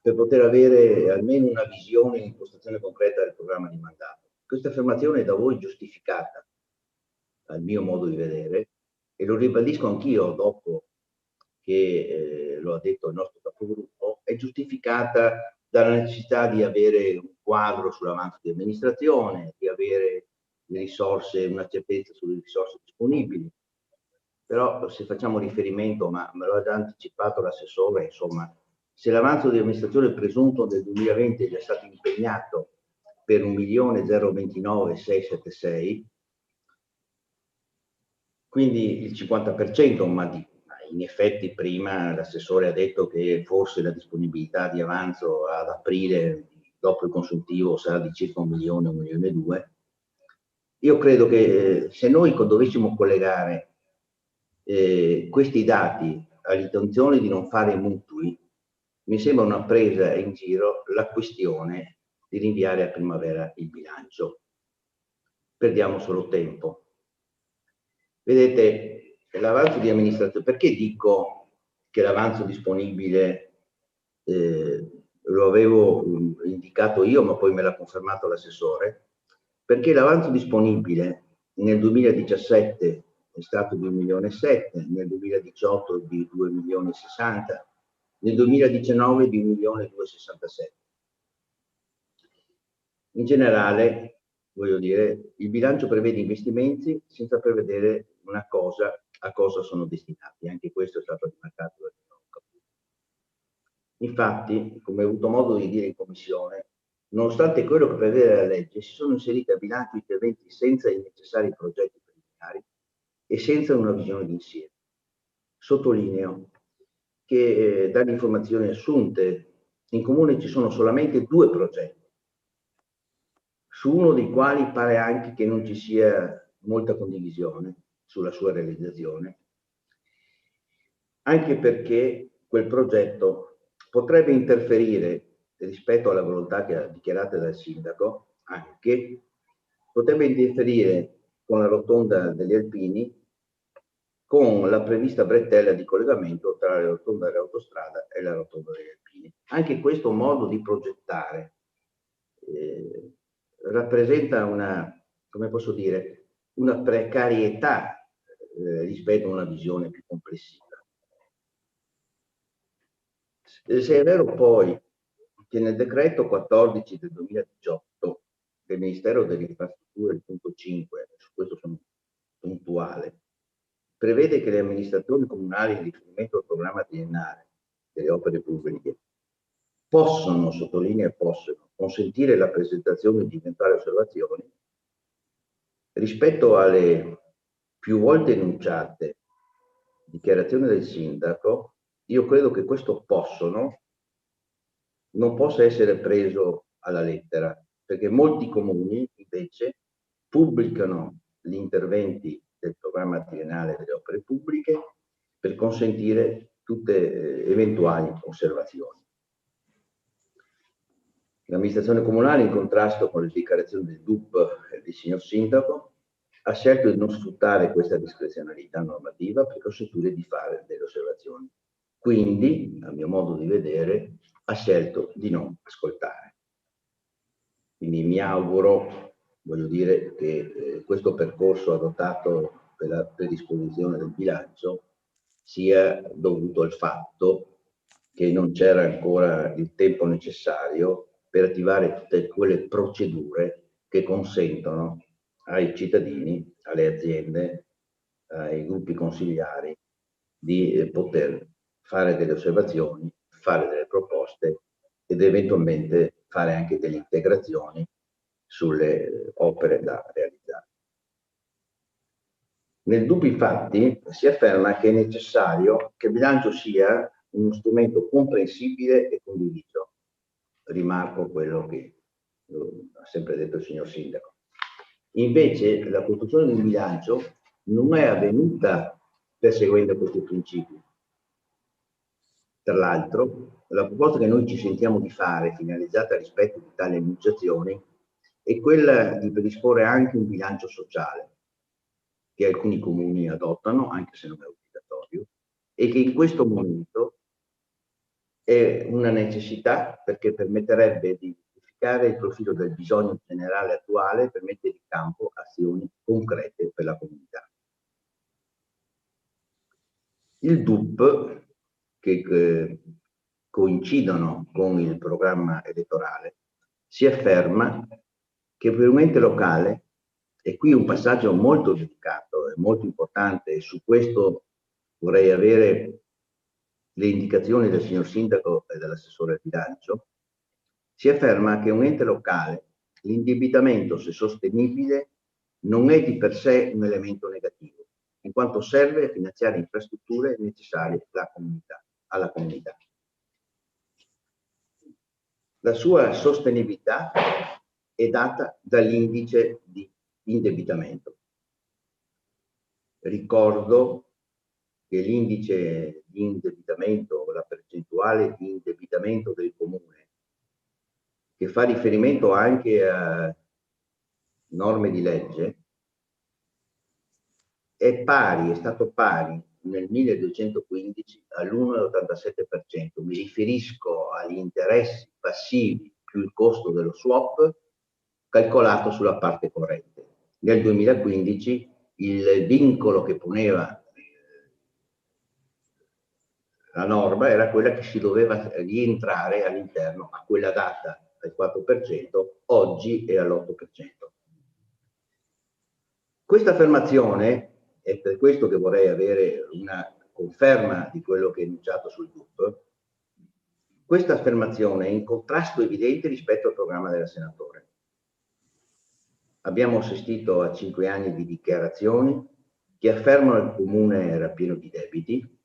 per poter avere almeno una visione e impostazione concreta del programma di mandato. Questa affermazione è da voi giustificata, al mio modo di vedere, e lo ribadisco anch'io dopo che lo ha detto il nostro capogruppo, è giustificata dalla necessità di avere un quadro sull'avanzo di amministrazione, di avere le risorse, una certezza sulle risorse disponibili. Però se facciamo riferimento, ma me lo ha già anticipato l'assessore, insomma, se l'avanzo di amministrazione presunto del 2020 è già stato impegnato per 1.029.676, quindi il 50%, ma in effetti prima l'assessore ha detto che forse la disponibilità di avanzo ad aprile dopo il consuntivo sarà di circa 1 milione, 1 milione e 2. Io credo che se noi dovessimo collegare questi dati all'intenzione di non fare mutui, mi sembra una presa in giro la questione di rinviare a primavera il bilancio. Perdiamo solo tempo. Vedete, l'avanzo di amministrazione, perché dico che l'avanzo disponibile lo avevo indicato io, ma poi me l'ha confermato l'assessore? perché l'avanzo disponibile nel 2017 è stato di 1,7 milioni, nel 2018 di 2,60 milioni, nel 2019 di 1,267 milioni. In generale, voglio dire, il bilancio prevede investimenti senza prevedere a cosa sono destinati. Anche questo è stato rimarcato dal nuovo capitolo. Infatti, come ho avuto modo di dire in commissione, nonostante quello che prevede la legge, si sono inseriti a bilancio interventi senza i necessari progetti preliminari e senza una visione d'insieme. Sottolineo che dalle informazioni assunte in comune ci sono solamente 2 progetti, su uno dei quali pare anche che non ci sia molta condivisione sulla sua realizzazione, anche perché quel progetto potrebbe interferire rispetto alla volontà che ha dichiarata dal sindaco, potrebbe interferire con la rotonda degli Alpini, con la prevista bretella di collegamento tra la rotonda dell'autostrada e la rotonda degli Alpini. Anche questo modo di progettare rappresenta come posso dire, una precarietà rispetto a una visione più complessiva. Se è vero poi che nel decreto 14 del 2018 del Ministero delle Infrastrutture, il punto 5, su questo sono puntuale, prevede che le amministrazioni comunali in riferimento al programma triennale delle opere pubbliche possono, sottolinea possono, consentire la presentazione di eventuali osservazioni rispetto alle più volte enunciate dichiarazioni del sindaco. Io credo che questo possono non possa essere preso alla lettera, perché molti comuni invece pubblicano gli interventi del programma triennale delle opere pubbliche per consentire tutte eventuali osservazioni. L'amministrazione comunale, in contrasto con le dichiarazioni del DUP e del signor sindaco, ha scelto di non sfruttare questa discrezionalità normativa per consentire di fare delle osservazioni. Quindi, a mio modo di vedere, ha scelto di non ascoltare. Quindi mi auguro, voglio dire, che questo percorso adottato per la predisposizione del bilancio sia dovuto al fatto che non c'era ancora il tempo necessario per attivare tutte quelle procedure che consentono ai cittadini, alle aziende, ai gruppi consigliari di poter fare delle osservazioni, fare delle proposte ed eventualmente fare anche delle integrazioni sulle opere da realizzare. Nel dubbio, infatti, si afferma che è necessario che il bilancio sia uno strumento comprensibile e condiviso. Rimarco quello che ha sempre detto il signor sindaco. Invece la costruzione del bilancio non è avvenuta perseguendo questi principi. Tra l'altro, la proposta che noi ci sentiamo di fare, finalizzata al rispetto di tali enunciazioni, è quella di predisporre anche un bilancio sociale, che alcuni comuni adottano, anche se non è obbligatorio, e che in questo momento è una necessità perché permetterebbe di identificare il profilo del bisogno generale attuale per mettere in campo azioni concrete per la comunità. Il DUP, che coincidono con il programma elettorale, si afferma che per un ente locale, e qui un passaggio molto delicato e molto importante, e su questo vorrei avere le indicazioni del signor sindaco e dell'assessore al bilancio, si afferma che un ente locale, l'indebitamento, se sostenibile, non è di per sé un elemento negativo, in quanto serve a finanziare infrastrutture necessarie alla comunità. La sua sostenibilità è data dall'indice di indebitamento. Ricordo che l'indice di indebitamento, la percentuale di indebitamento del comune, che fa riferimento anche a norme di legge, è stato pari nel 1215 all'1,87%. Mi riferisco agli interessi passivi più il costo dello swap, calcolato sulla parte corrente. Nel 2015 il vincolo che poneva la norma era quella che si doveva rientrare all'interno a quella data al 4%, oggi è all'8%. Questa affermazione, è per questo che vorrei avere una conferma di quello che è enunciato sul DUP, questa affermazione è in contrasto evidente rispetto al programma della senatore. Abbiamo assistito a 5 anni di dichiarazioni che affermano che il comune era pieno di debiti,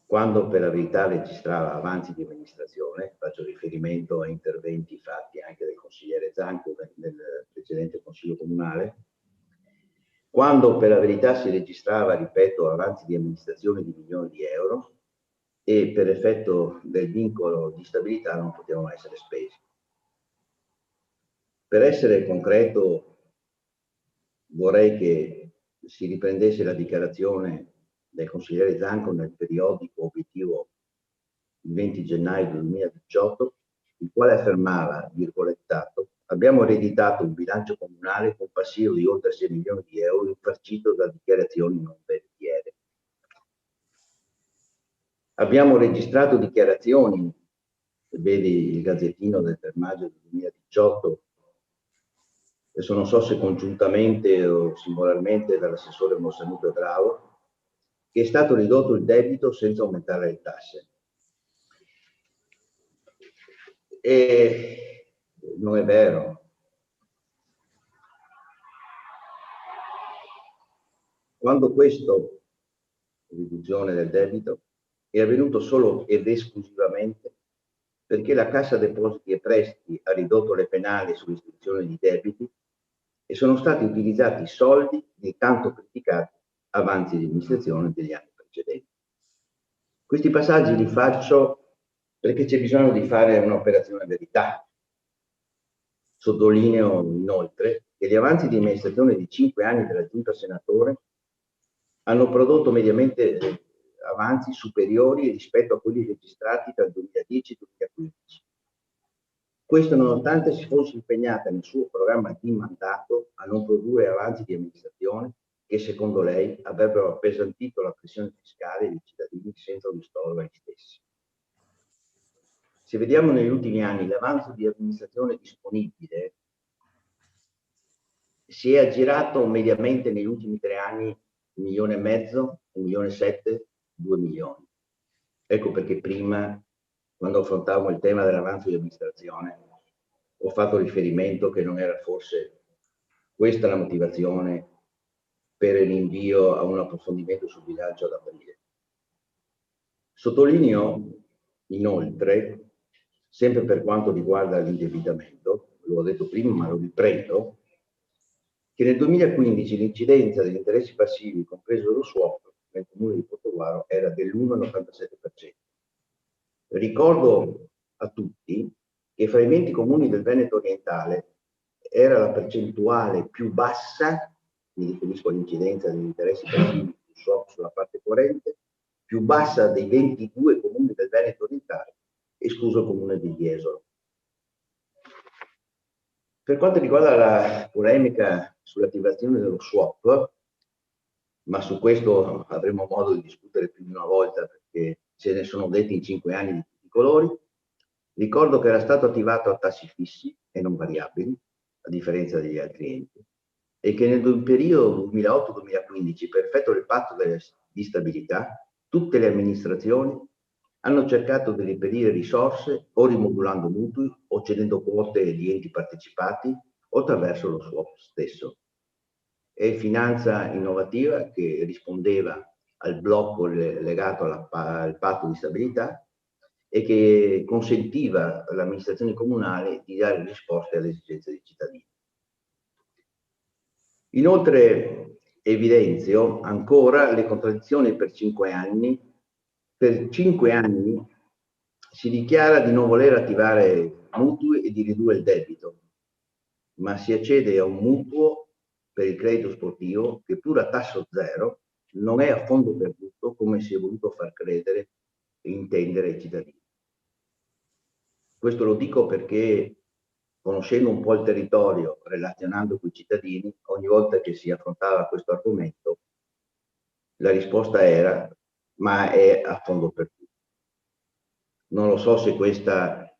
quando per la verità registrava avanzi di amministrazione. Faccio riferimento a interventi fatti anche del consigliere Zanco nel precedente consiglio comunale, quando per la verità si registrava, ripeto, avanzi di amministrazione di milioni di euro e per effetto del vincolo di stabilità non potevano essere spesi. Per essere concreto, vorrei che si riprendesse la dichiarazione del consigliere Zanco nel periodico obiettivo il 20 gennaio 2018, il quale affermava, virgolettato, abbiamo ereditato un bilancio comunale con passivo di oltre 6 milioni di euro infarcito da dichiarazioni non veritiere. Abbiamo registrato dichiarazioni, vedi il Gazzettino del 3 maggio 2018, adesso non so se congiuntamente o singolarmente dall'assessore Mossanuto Bravo, che è stato ridotto il debito senza aumentare le tasse. E non è vero. Quando questo, riduzione del debito, è avvenuto solo ed esclusivamente perché la Cassa Depositi e Prestiti ha ridotto le penali sull'istruzione di debiti e sono stati utilizzati i soldi dei tanto criticati avanzi di amministrazione degli anni precedenti. Questi passaggi li faccio perché c'è bisogno di fare un'operazione verità. Sottolineo inoltre che gli avanzi di amministrazione di 5 anni della Giunta Senatore hanno prodotto mediamente avanzi superiori rispetto a quelli registrati dal 2010 al 2015. Questo nonostante si fosse impegnata nel suo programma di mandato a non produrre avanzi di amministrazione che secondo lei avrebbero appesantito la pressione fiscale dei cittadini senza un ristoro agli stessi. Se vediamo negli ultimi anni l'avanzo di amministrazione disponibile si è aggirato mediamente negli ultimi 3 anni 1,5 milioni, 1,7 milioni, 2 milioni. Ecco perché prima, quando affrontavamo il tema dell'avanzo di amministrazione, ho fatto riferimento che non era forse questa la motivazione per il rinvio a un approfondimento sul bilancio ad aprile. Sottolineo inoltre, sempre per quanto riguarda l'indebitamento, l'ho detto prima ma lo riprendo, che nel 2015 l'incidenza degli interessi passivi, compreso lo swap, nel comune di Portogruaro era dell'1,97%. Ricordo a tutti che fra i 20 comuni del Veneto orientale era la percentuale più bassa, mi riferisco all'incidenza degli interessi passivi sul swap sulla parte corrente, più bassa dei 22 comuni del Veneto orientale, escluso il comune di Jesolo. Per quanto riguarda la polemica sull'attivazione dello swap, ma su questo avremo modo di discutere più di una volta perché ce ne sono detti in 5 anni di tutti i colori, ricordo che era stato attivato a tassi fissi e non variabili, a differenza degli altri enti, e che nel periodo 2008-2015, per effetto del patto di stabilità, tutte le amministrazioni hanno cercato di reperire risorse o rimodulando mutui o cedendo quote di enti partecipati o attraverso lo swap stesso. È finanza innovativa che rispondeva al blocco legato al patto di stabilità e che consentiva all'amministrazione comunale di dare risposte alle esigenze dei cittadini. Inoltre evidenzio ancora le contraddizioni per 5 anni. Per 5 anni si dichiara di non voler attivare mutui e di ridurre il debito, ma si accede a un mutuo per il credito sportivo che pur a tasso zero non è a fondo perduto come si è voluto far credere e intendere ai cittadini. Questo lo dico perché conoscendo un po' il territorio, relazionando con i cittadini, ogni volta che si affrontava questo argomento, la risposta era: ma è a fondo perduto. Non lo so se questa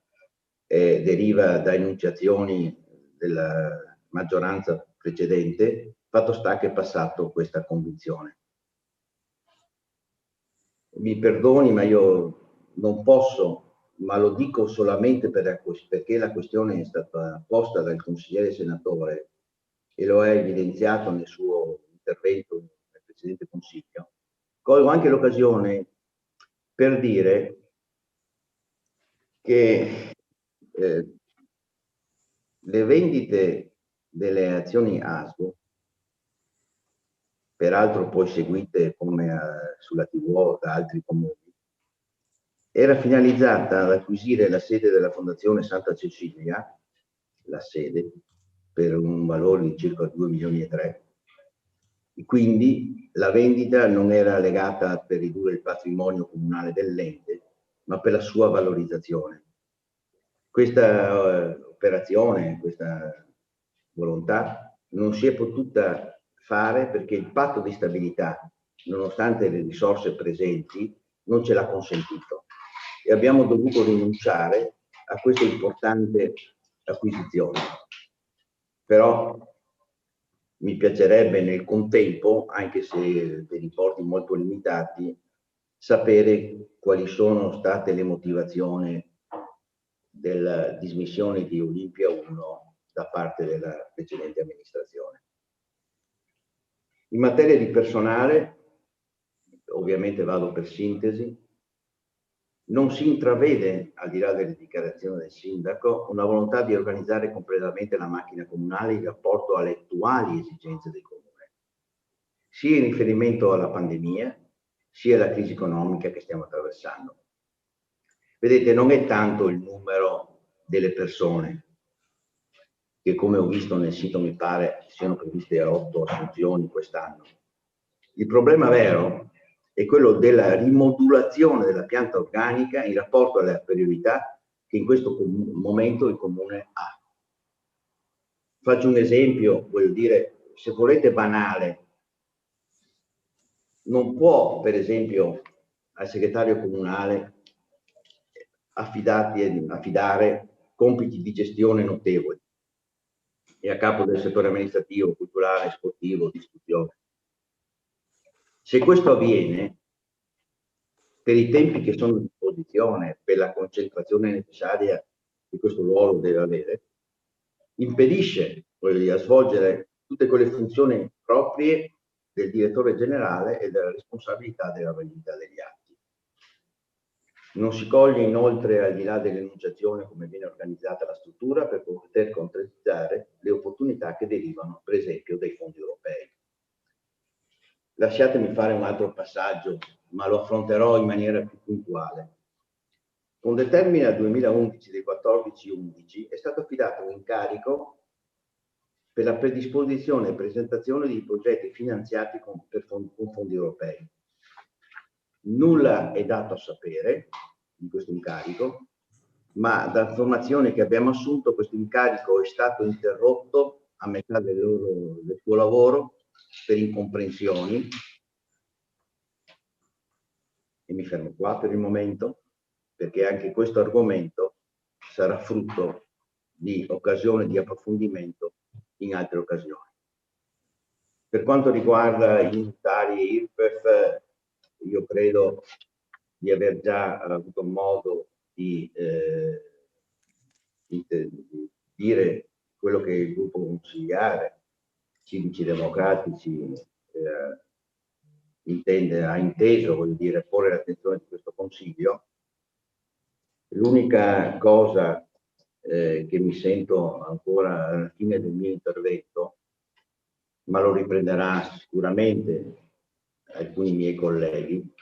deriva da enunciazioni della maggioranza precedente, fatto sta che è passato questa convinzione. Mi perdoni, ma io non posso, ma lo dico solamente perché la questione è stata posta dal consigliere senatore e lo ha evidenziato nel suo intervento nel precedente Consiglio. Colgo anche l'occasione per dire che le vendite delle azioni ASGO, peraltro poi seguite come sulla TV da altri comuni, era finalizzata ad acquisire la sede della Fondazione Santa Cecilia, la sede, per un valore di circa 2,3 milioni. Quindi la vendita non era legata per ridurre il patrimonio comunale dell'ente, ma per la sua valorizzazione. Questa operazione, questa volontà non si è potuta fare perché il patto di stabilità, nonostante le risorse presenti, non ce l'ha consentito e abbiamo dovuto rinunciare a questa importante acquisizione. Però mi piacerebbe nel contempo, anche se per importi molto limitati, sapere quali sono state le motivazioni della dismissione di Olimpia 1 da parte della precedente amministrazione. In materia di personale, ovviamente vado per sintesi, non si intravede, al di là delle dichiarazioni del sindaco, una volontà di organizzare completamente la macchina comunale in rapporto alle attuali esigenze del comune, sia in riferimento alla pandemia, sia alla crisi economica che stiamo attraversando. Vedete, non è tanto il numero delle persone, che come ho visto nel sito mi pare siano previste 8 assunzioni quest'anno. Il problema vero è quello della rimodulazione della pianta organica in rapporto alle priorità che in questo momento il comune ha. Faccio un esempio, voglio dire, se volete banale, non può per esempio al segretario comunale affidare compiti di gestione notevoli e a capo del settore amministrativo, culturale, sportivo, di istruzione. Se questo avviene, per i tempi che sono a disposizione, per la concentrazione necessaria che questo ruolo deve avere, impedisce a svolgere tutte quelle funzioni proprie del direttore generale e della responsabilità della vendita degli atti. Non si coglie inoltre, al di là dell'enunciazione, come viene organizzata la struttura per poter concretizzare le opportunità che derivano, per esempio, dai fondi europei. Lasciatemi fare un altro passaggio, ma lo affronterò in maniera più puntuale. Con determina 2011 del 14-11 è stato affidato un incarico per la predisposizione e presentazione di progetti finanziati con fondi europei. Nulla è dato a sapere di questo incarico, ma da informazioni che abbiamo assunto questo incarico è stato interrotto a metà del suo lavoro per incomprensioni, e mi fermo qua per il momento, perché anche questo argomento sarà frutto di occasione di approfondimento in altre occasioni. Per quanto riguarda i unitari e IRPEF, io credo di aver già avuto modo di dire quello che il gruppo consigliare Civici Democratici ha inteso, voglio dire, porre l'attenzione di questo Consiglio. L'unica cosa che mi sento ancora alla fine del mio intervento, ma lo riprenderà sicuramente alcuni miei colleghi,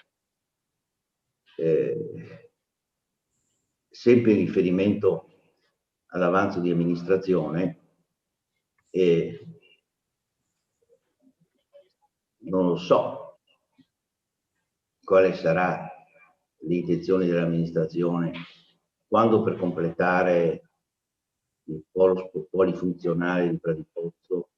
sempre in riferimento all'avanzo di amministrazione, non lo so quale sarà l'intenzione dell'amministrazione quando, per completare il polo polifunzionale di Pradipozzo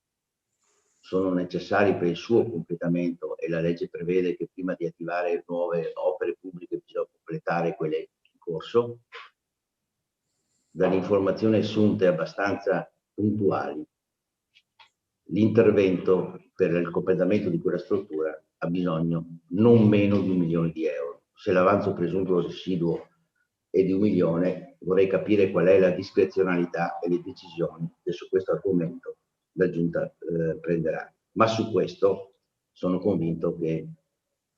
sono necessari per il suo completamento e la legge prevede che prima di attivare nuove opere pubbliche bisogna completare quelle in corso. Dalle informazioni assunte abbastanza puntuali, l'intervento per il completamento di quella struttura ha bisogno non meno di 1 milione di euro. Se l'avanzo presunto residuo è di 1 milione, vorrei capire qual è la discrezionalità e le decisioni che su questo argomento la Giunta prenderà. Ma su questo sono convinto che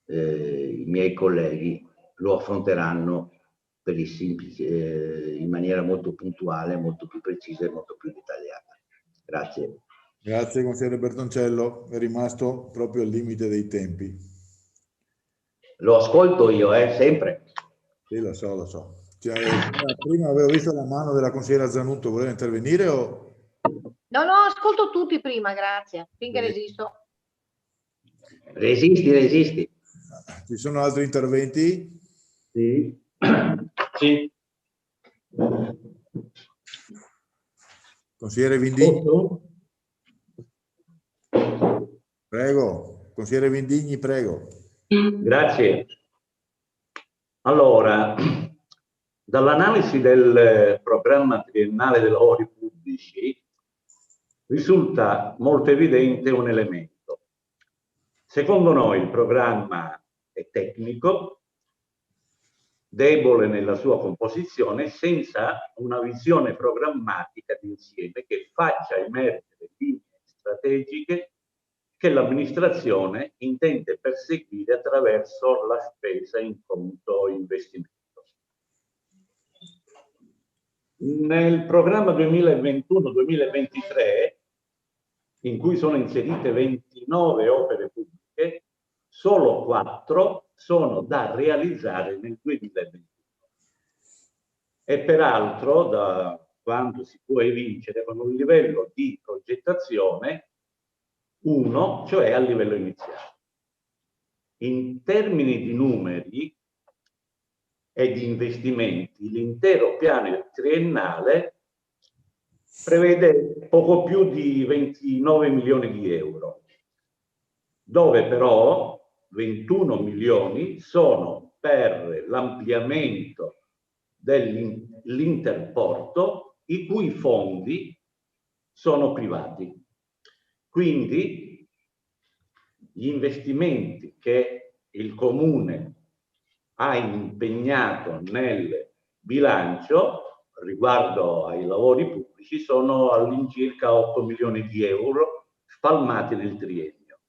i miei colleghi lo affronteranno per il in maniera molto puntuale, molto più precisa e molto più dettagliata. Grazie. Grazie consigliere Bertoncello, è rimasto proprio al limite dei tempi. Lo ascolto io, sempre. Sì, lo so, lo so. Cioè, prima avevo visto la mano della consigliera Zanutto, voleva intervenire o... No, ascolto tutti prima, grazie, finché resisto. Resisti. Ci sono altri interventi? Sì. Sì. Consigliere Vindigni. Prego, consigliere Vindigni, prego. Grazie. Allora, dall'analisi del programma triennale dei lavori pubblici risulta molto evidente un elemento. Secondo noi il programma è tecnico, debole nella sua composizione, senza una visione programmatica d'insieme che faccia emergere linee strategiche che l'amministrazione intende perseguire attraverso la spesa in conto investimento. Nel programma 2021-2023, in cui sono inserite 29 opere pubbliche, solo 4 sono da realizzare nel 2021. E peraltro, da quanto si può evincere, con un livello di progettazione 1, cioè a livello iniziale. In termini di numeri e di investimenti, l'intero piano triennale prevede poco più di 29 milioni di euro, dove però 21 milioni sono per l'ampliamento dell'interporto, i cui fondi sono privati. Quindi gli investimenti che il Comune ha impegnato nel bilancio riguardo ai lavori pubblici sono all'incirca 8 milioni di euro spalmati nel triennio.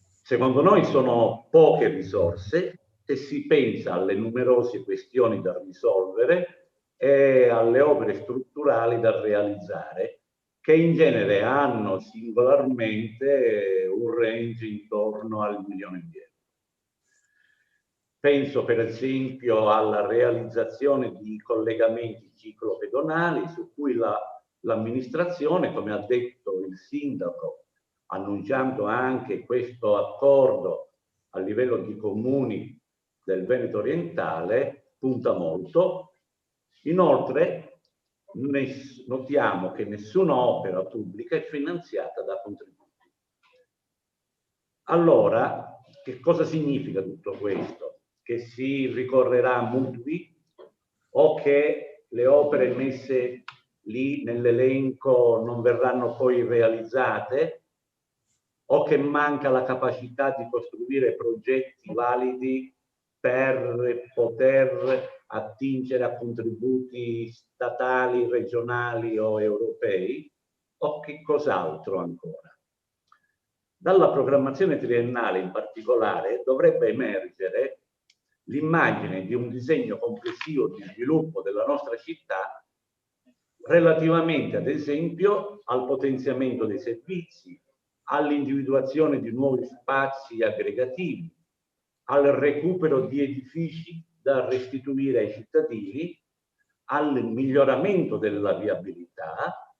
Secondo noi sono poche risorse se si pensa alle numerose questioni da risolvere e alle opere strutturali da realizzare, che in genere hanno singolarmente un range intorno al 1 milione di euro. Penso per esempio alla realizzazione di collegamenti ciclopedonali su cui l'amministrazione, come ha detto il sindaco, annunciando anche questo accordo a livello di comuni del Veneto orientale, punta molto. Inoltre notiamo che nessuna opera pubblica è finanziata da contributi. Allora, che cosa significa tutto questo? Che si ricorrerà a mutui o che le opere messe lì nell'elenco non verranno poi realizzate o che manca la capacità di costruire progetti validi per poter attingere a contributi statali, regionali o europei, o che cos'altro ancora. Dalla programmazione triennale in particolare dovrebbe emergere l'immagine di un disegno complessivo di sviluppo della nostra città relativamente ad esempio al potenziamento dei servizi, all'individuazione di nuovi spazi aggregativi, al recupero di edifici da restituire ai cittadini, al miglioramento della viabilità,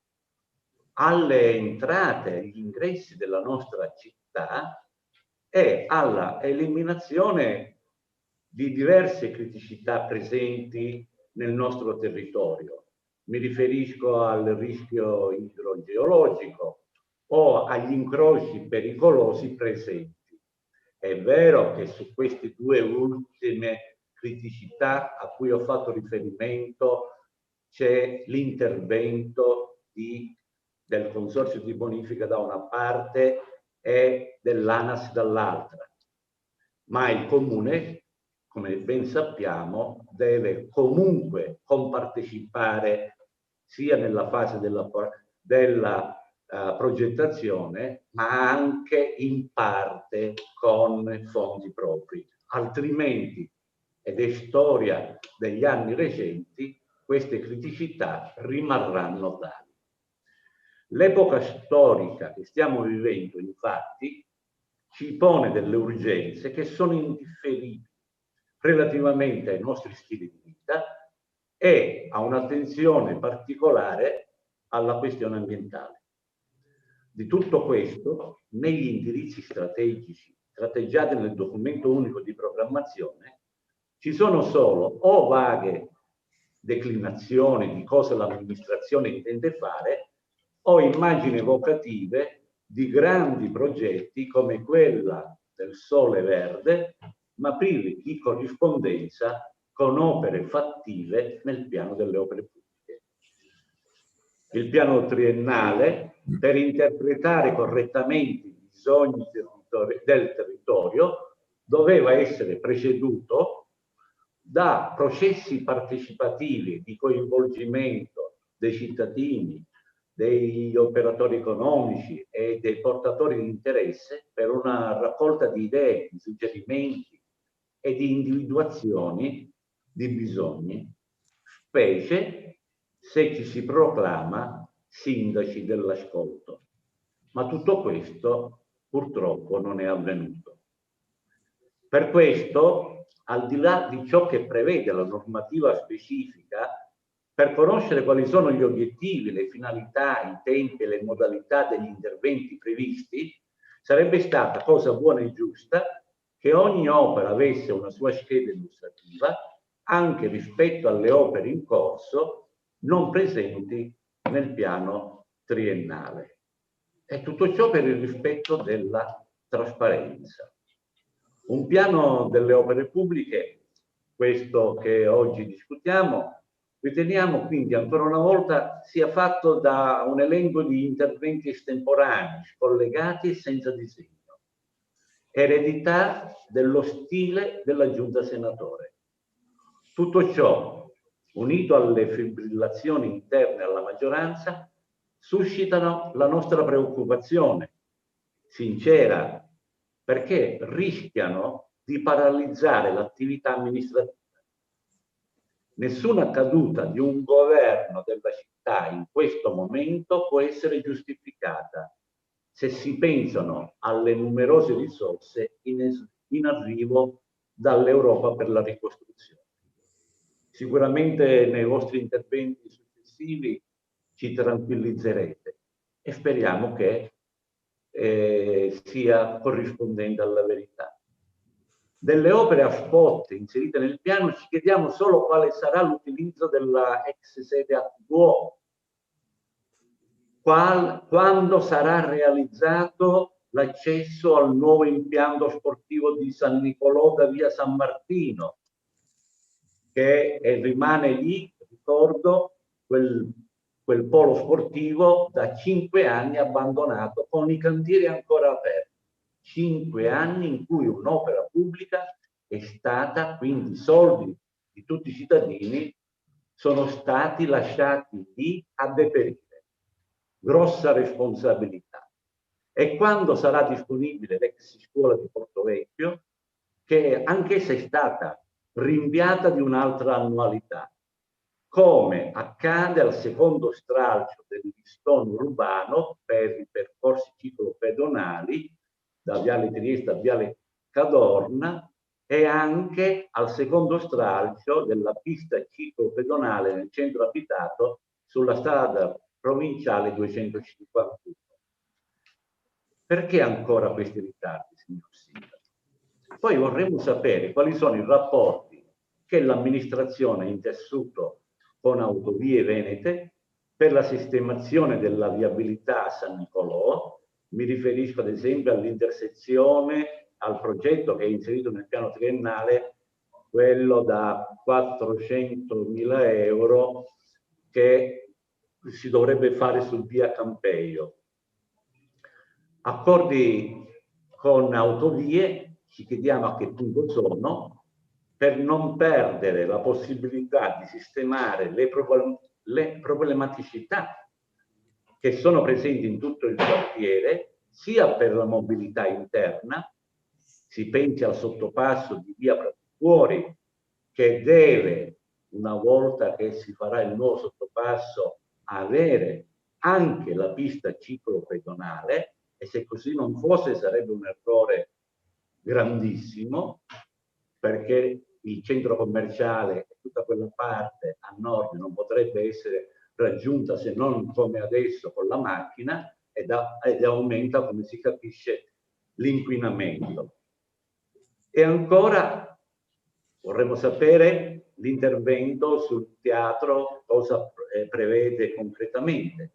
alle entrate e agli ingressi della nostra città e alla eliminazione di diverse criticità presenti nel nostro territorio, mi riferisco al rischio idrogeologico o agli incroci pericolosi presenti. È vero che su queste due ultime criticità a cui ho fatto riferimento c'è l'intervento del Consorzio di Bonifica da una parte e dell'ANAS dall'altra, ma il Comune, come ben sappiamo, deve comunque compartecipare sia nella fase della progettazione, ma anche in parte con fondi propri. Altrimenti, ed è storia degli anni recenti, queste criticità rimarranno tali. L'epoca storica che stiamo vivendo, infatti, ci pone delle urgenze che sono indifferibili relativamente ai nostri stili di vita e a un'attenzione particolare alla questione ambientale. Di tutto questo, negli indirizzi strategici tratteggiati nel documento unico di programmazione, ci sono solo o vaghe declinazioni di cosa l'amministrazione intende fare o immagini evocative di grandi progetti come quella del Sole Verde, ma privi di corrispondenza con opere fattive nel piano delle opere pubbliche. Il piano triennale, per interpretare correttamente i bisogni del territorio, doveva essere preceduto da processi partecipativi di coinvolgimento dei cittadini, degli operatori economici e dei portatori di interesse per una raccolta di idee, di suggerimenti e di individuazioni di bisogni, specie se ci si proclama sindaci dell'ascolto. Ma tutto questo purtroppo non è avvenuto. Per questo, al di là di ciò che prevede la normativa specifica, per conoscere quali sono gli obiettivi, le finalità, i tempi e le modalità degli interventi previsti, sarebbe stata cosa buona e giusta che ogni opera avesse una sua scheda illustrativa anche rispetto alle opere in corso non presenti nel piano triennale. E tutto ciò per il rispetto della trasparenza. Un piano delle opere pubbliche, questo che oggi discutiamo, riteniamo quindi ancora una volta sia fatto da un elenco di interventi estemporanei, scollegati e senza disegno. Eredità dello stile della giunta senatore. Tutto ciò, unito alle fibrillazioni interne alla maggioranza, suscitano la nostra preoccupazione sincera, perché rischiano di paralizzare l'attività amministrativa. Nessuna caduta di un governo della città in questo momento può essere giustificata se si pensano alle numerose risorse in arrivo dall'Europa per la ricostruzione. Sicuramente nei vostri interventi successivi ci tranquillizzerete e speriamo che sia corrispondente alla verità. Delle opere a spot inserite nel piano ci chiediamo solo quale sarà l'utilizzo della ex sede H2O, quando sarà realizzato l'accesso al nuovo impianto sportivo di San Nicolò da via San Martino, che rimane lì, ricordo, quel polo sportivo da 5 anni abbandonato con i cantieri ancora aperti. 5 anni in cui un'opera pubblica è stata, quindi soldi di tutti i cittadini sono stati lasciati lì a deperire. Grossa responsabilità. E quando sarà disponibile l'ex scuola di Portovecchio, che anch'essa è stata rinviata di un'altra annualità, come accade al secondo stralcio del listone urbano per i percorsi ciclopedonali da Viale Trieste a Viale Cadorna e anche al secondo stralcio della pista ciclopedonale nel centro abitato sulla strada provinciale 251. Perché ancora questi ritardi, signor Sindaco? Poi vorremmo sapere quali sono i rapporti che l'amministrazione ha intessuto con Autovie Venete per la sistemazione della viabilità a San Nicolò. Mi riferisco ad esempio all'intersezione, al progetto che è inserito nel piano triennale, quello da 400.000 euro che si dovrebbe fare su via Campeio. Accordi con Autovie, ci chiediamo a che punto sono, per non perdere la possibilità di sistemare le problematicità che sono presenti in tutto il quartiere, sia per la mobilità interna, si pensi al sottopasso di via Fuori, che deve, una volta che si farà il nuovo sottopasso, avere anche la pista ciclopedonale, e se così non fosse sarebbe un errore grandissimo, perché il centro commerciale e tutta quella parte a nord non potrebbe essere raggiunta se non come adesso con la macchina, ed aumenta, come si capisce, l'inquinamento. E ancora vorremmo sapere l'intervento sul teatro, cosa prevede concretamente.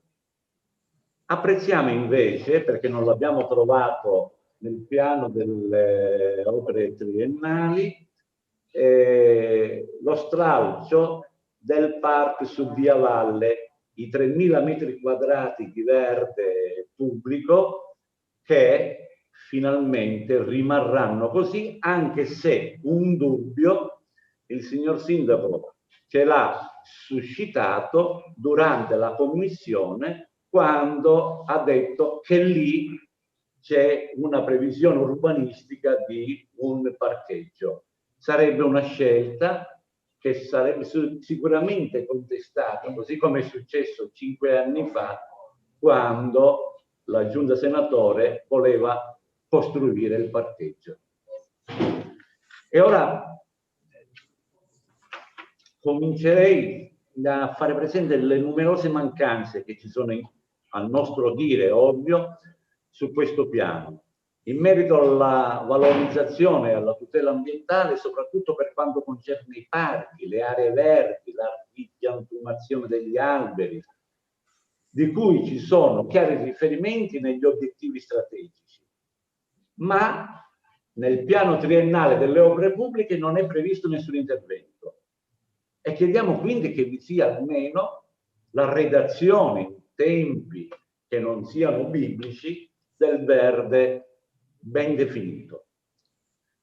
Apprezziamo invece, perché non l'abbiamo trovato nel piano delle opere triennali, lo stralcio del parco su Via Valle, i 3.000 metri quadrati di verde pubblico che finalmente rimarranno così, anche se un dubbio il signor Sindaco ce l'ha suscitato durante la commissione, quando ha detto che lì c'è una previsione urbanistica di un parcheggio. Sarebbe una scelta che sarebbe sicuramente contestata, così come è successo 5 anni fa, quando la giunta senatore voleva costruire il parcheggio. E ora comincerei a fare presente le numerose mancanze che ci sono, al nostro dire ovvio, su questo piano, in merito alla valorizzazione e alla tutela ambientale, soprattutto per quanto concerne i parchi, le aree verdi, la ripiantumazione degli alberi, di cui ci sono chiari riferimenti negli obiettivi strategici, ma nel piano triennale delle opere pubbliche non è previsto nessun intervento. E chiediamo quindi che vi sia almeno la redazione in tempi che non siano biblici del verde ben definito.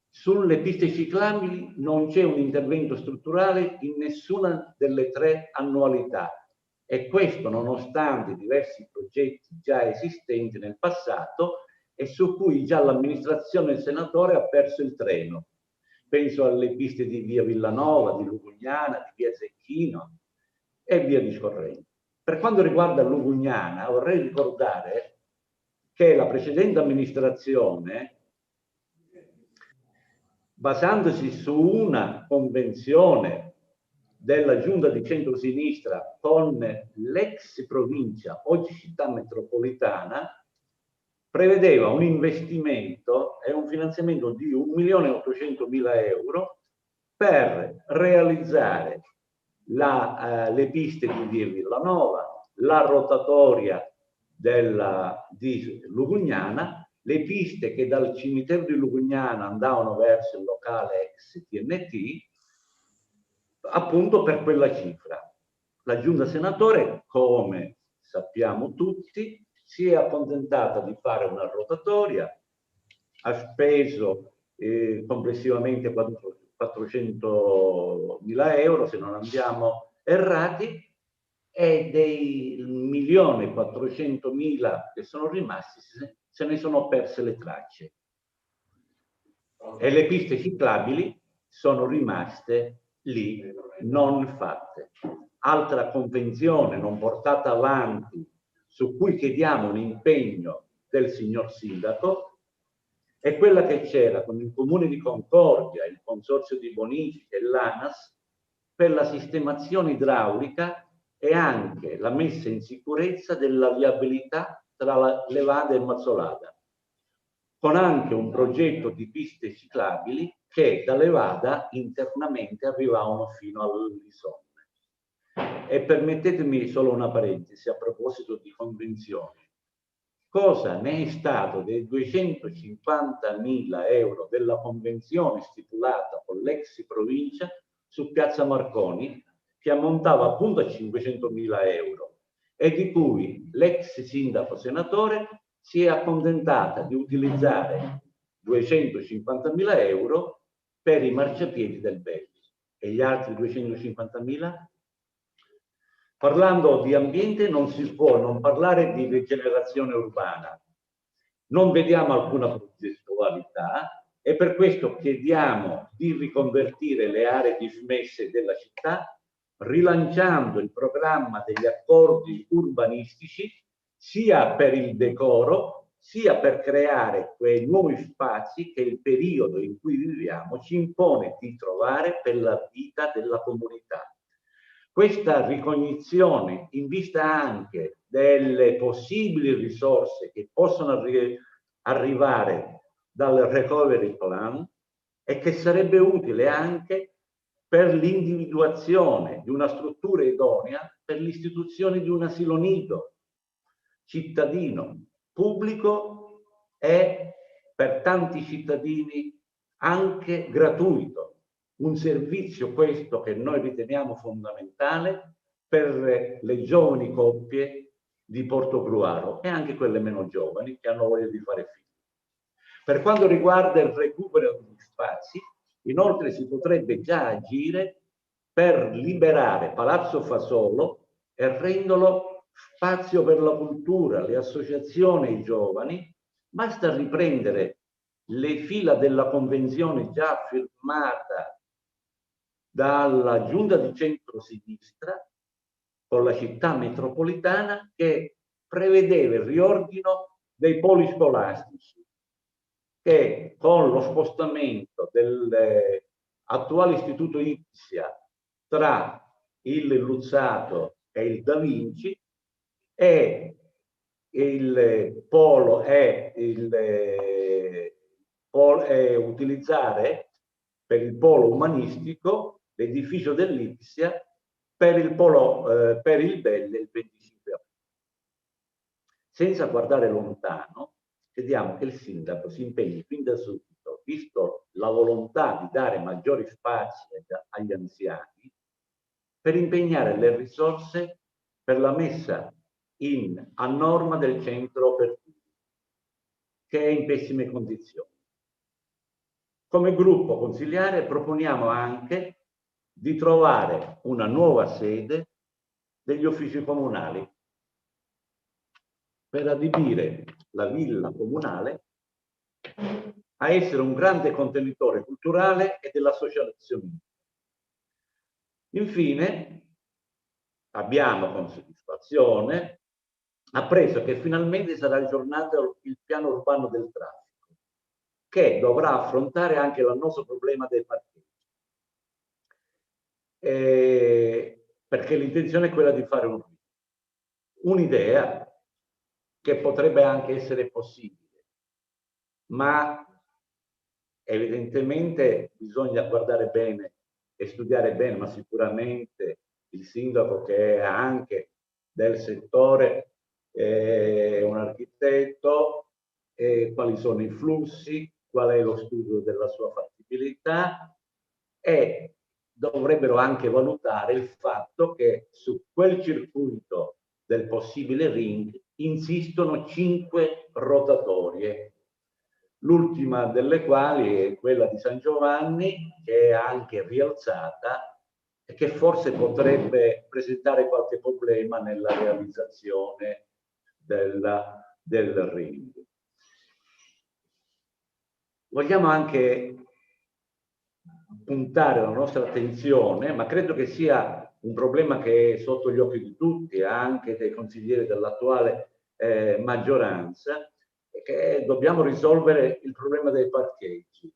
Sulle piste ciclabili non c'è un intervento strutturale in nessuna delle 3 annualità, e questo nonostante diversi progetti già esistenti nel passato e su cui già l'amministrazione del senatore ha perso il treno. Penso alle piste di via Villanova, di Lugugnana, di via Zecchino e via discorrendo. Per quanto riguarda Lugugnana, vorrei ricordare che la precedente amministrazione, basandosi su una convenzione della giunta di centrosinistra con l'ex provincia, oggi città metropolitana, prevedeva un investimento e un finanziamento di 1.800.000 euro per realizzare le piste di via Villanova, la rotatoria di Lugugnana, le piste che dal cimitero di Lugugnana andavano verso il locale ex TNT, appunto per quella cifra. La giunta senatore, come sappiamo tutti, si è accontentata di fare una rotatoria, ha speso complessivamente 400.000 euro, se non andiamo errati, e dei 1.400.000 che sono rimasti se ne sono perse le tracce. E le piste ciclabili sono rimaste lì non fatte. Altra convenzione non portata avanti, su cui chiediamo un impegno del signor Sindaco, è quella che c'era con il Comune di Concordia, il Consorzio di Bonifica e l'ANAS per la sistemazione idraulica e anche la messa in sicurezza della viabilità tra la Levada e Mazzolada, con anche un progetto di piste ciclabili che da Levada internamente arrivavano fino all'Isonne. E permettetemi solo una parentesi a proposito di convenzioni. Cosa ne è stato dei 250.000 euro della convenzione stipulata con l'ex provincia su Piazza Marconi, che ammontava appunto a 500.000 euro e di cui l'ex sindaco senatore si è accontentata di utilizzare 250.000 euro per i marciapiedi del Belli. E gli altri 250.000? Parlando di ambiente non si può non parlare di rigenerazione urbana. Non vediamo alcuna progettualità e per questo chiediamo di riconvertire le aree dismesse della città, rilanciando il programma degli accordi urbanistici sia per il decoro sia per creare quei nuovi spazi che il periodo in cui viviamo ci impone di trovare per la vita della comunità. Questa ricognizione in vista anche delle possibili risorse che possono arrivare dal recovery plan e che sarebbe utile anche per l'individuazione di una struttura idonea per l'istituzione di un asilo nido cittadino, pubblico e per tanti cittadini anche gratuito. Un servizio questo che noi riteniamo fondamentale per le giovani coppie di Portogruaro e anche quelle meno giovani che hanno voglia di fare figli. Per quanto riguarda il recupero degli spazi, inoltre si potrebbe già agire per liberare Palazzo Fasolo e renderlo spazio per la cultura, le associazioni e i giovani. Basta riprendere le fila della convenzione già firmata dalla giunta di centrosinistra con la città metropolitana che prevedeva il riordino dei poli scolastici che con lo spostamento dell'attuale istituto Ipsia tra il Luzzato e il Da Vinci e il polo utilizzare per il polo umanistico l'edificio dell'Ipsia per il Belle il 25 aprile. Senza guardare lontano, chiediamo che il sindaco si impegni fin da subito, visto la volontà di dare maggiori spazi agli anziani, per impegnare le risorse per la messa a norma del centro per tutti, che è in pessime condizioni. Come gruppo consiliare proponiamo anche di trovare una nuova sede degli uffici comunali per adibire la villa comunale a essere un grande contenitore culturale e dell'associazionismo. Infine, abbiamo con soddisfazione appreso che finalmente sarà aggiornato il piano urbano del traffico, che dovrà affrontare anche l'annoso problema dei parcheggi. Perché l'intenzione è quella di fare un'idea che potrebbe anche essere possibile, ma evidentemente bisogna guardare bene e studiare bene, ma sicuramente il sindaco che è anche del settore è un architetto, quali sono i flussi, qual è lo studio della sua fattibilità e dovrebbero anche valutare il fatto che su quel circuito del possibile ring insistono 5 rotatorie, l'ultima delle quali è quella di San Giovanni, che è anche rialzata e che forse potrebbe presentare qualche problema nella realizzazione del ring. Vogliamo anche puntare la nostra attenzione, ma credo che sia un problema che è sotto gli occhi di tutti, anche dei consiglieri dell'attuale maggioranza, che dobbiamo risolvere il problema dei parcheggi,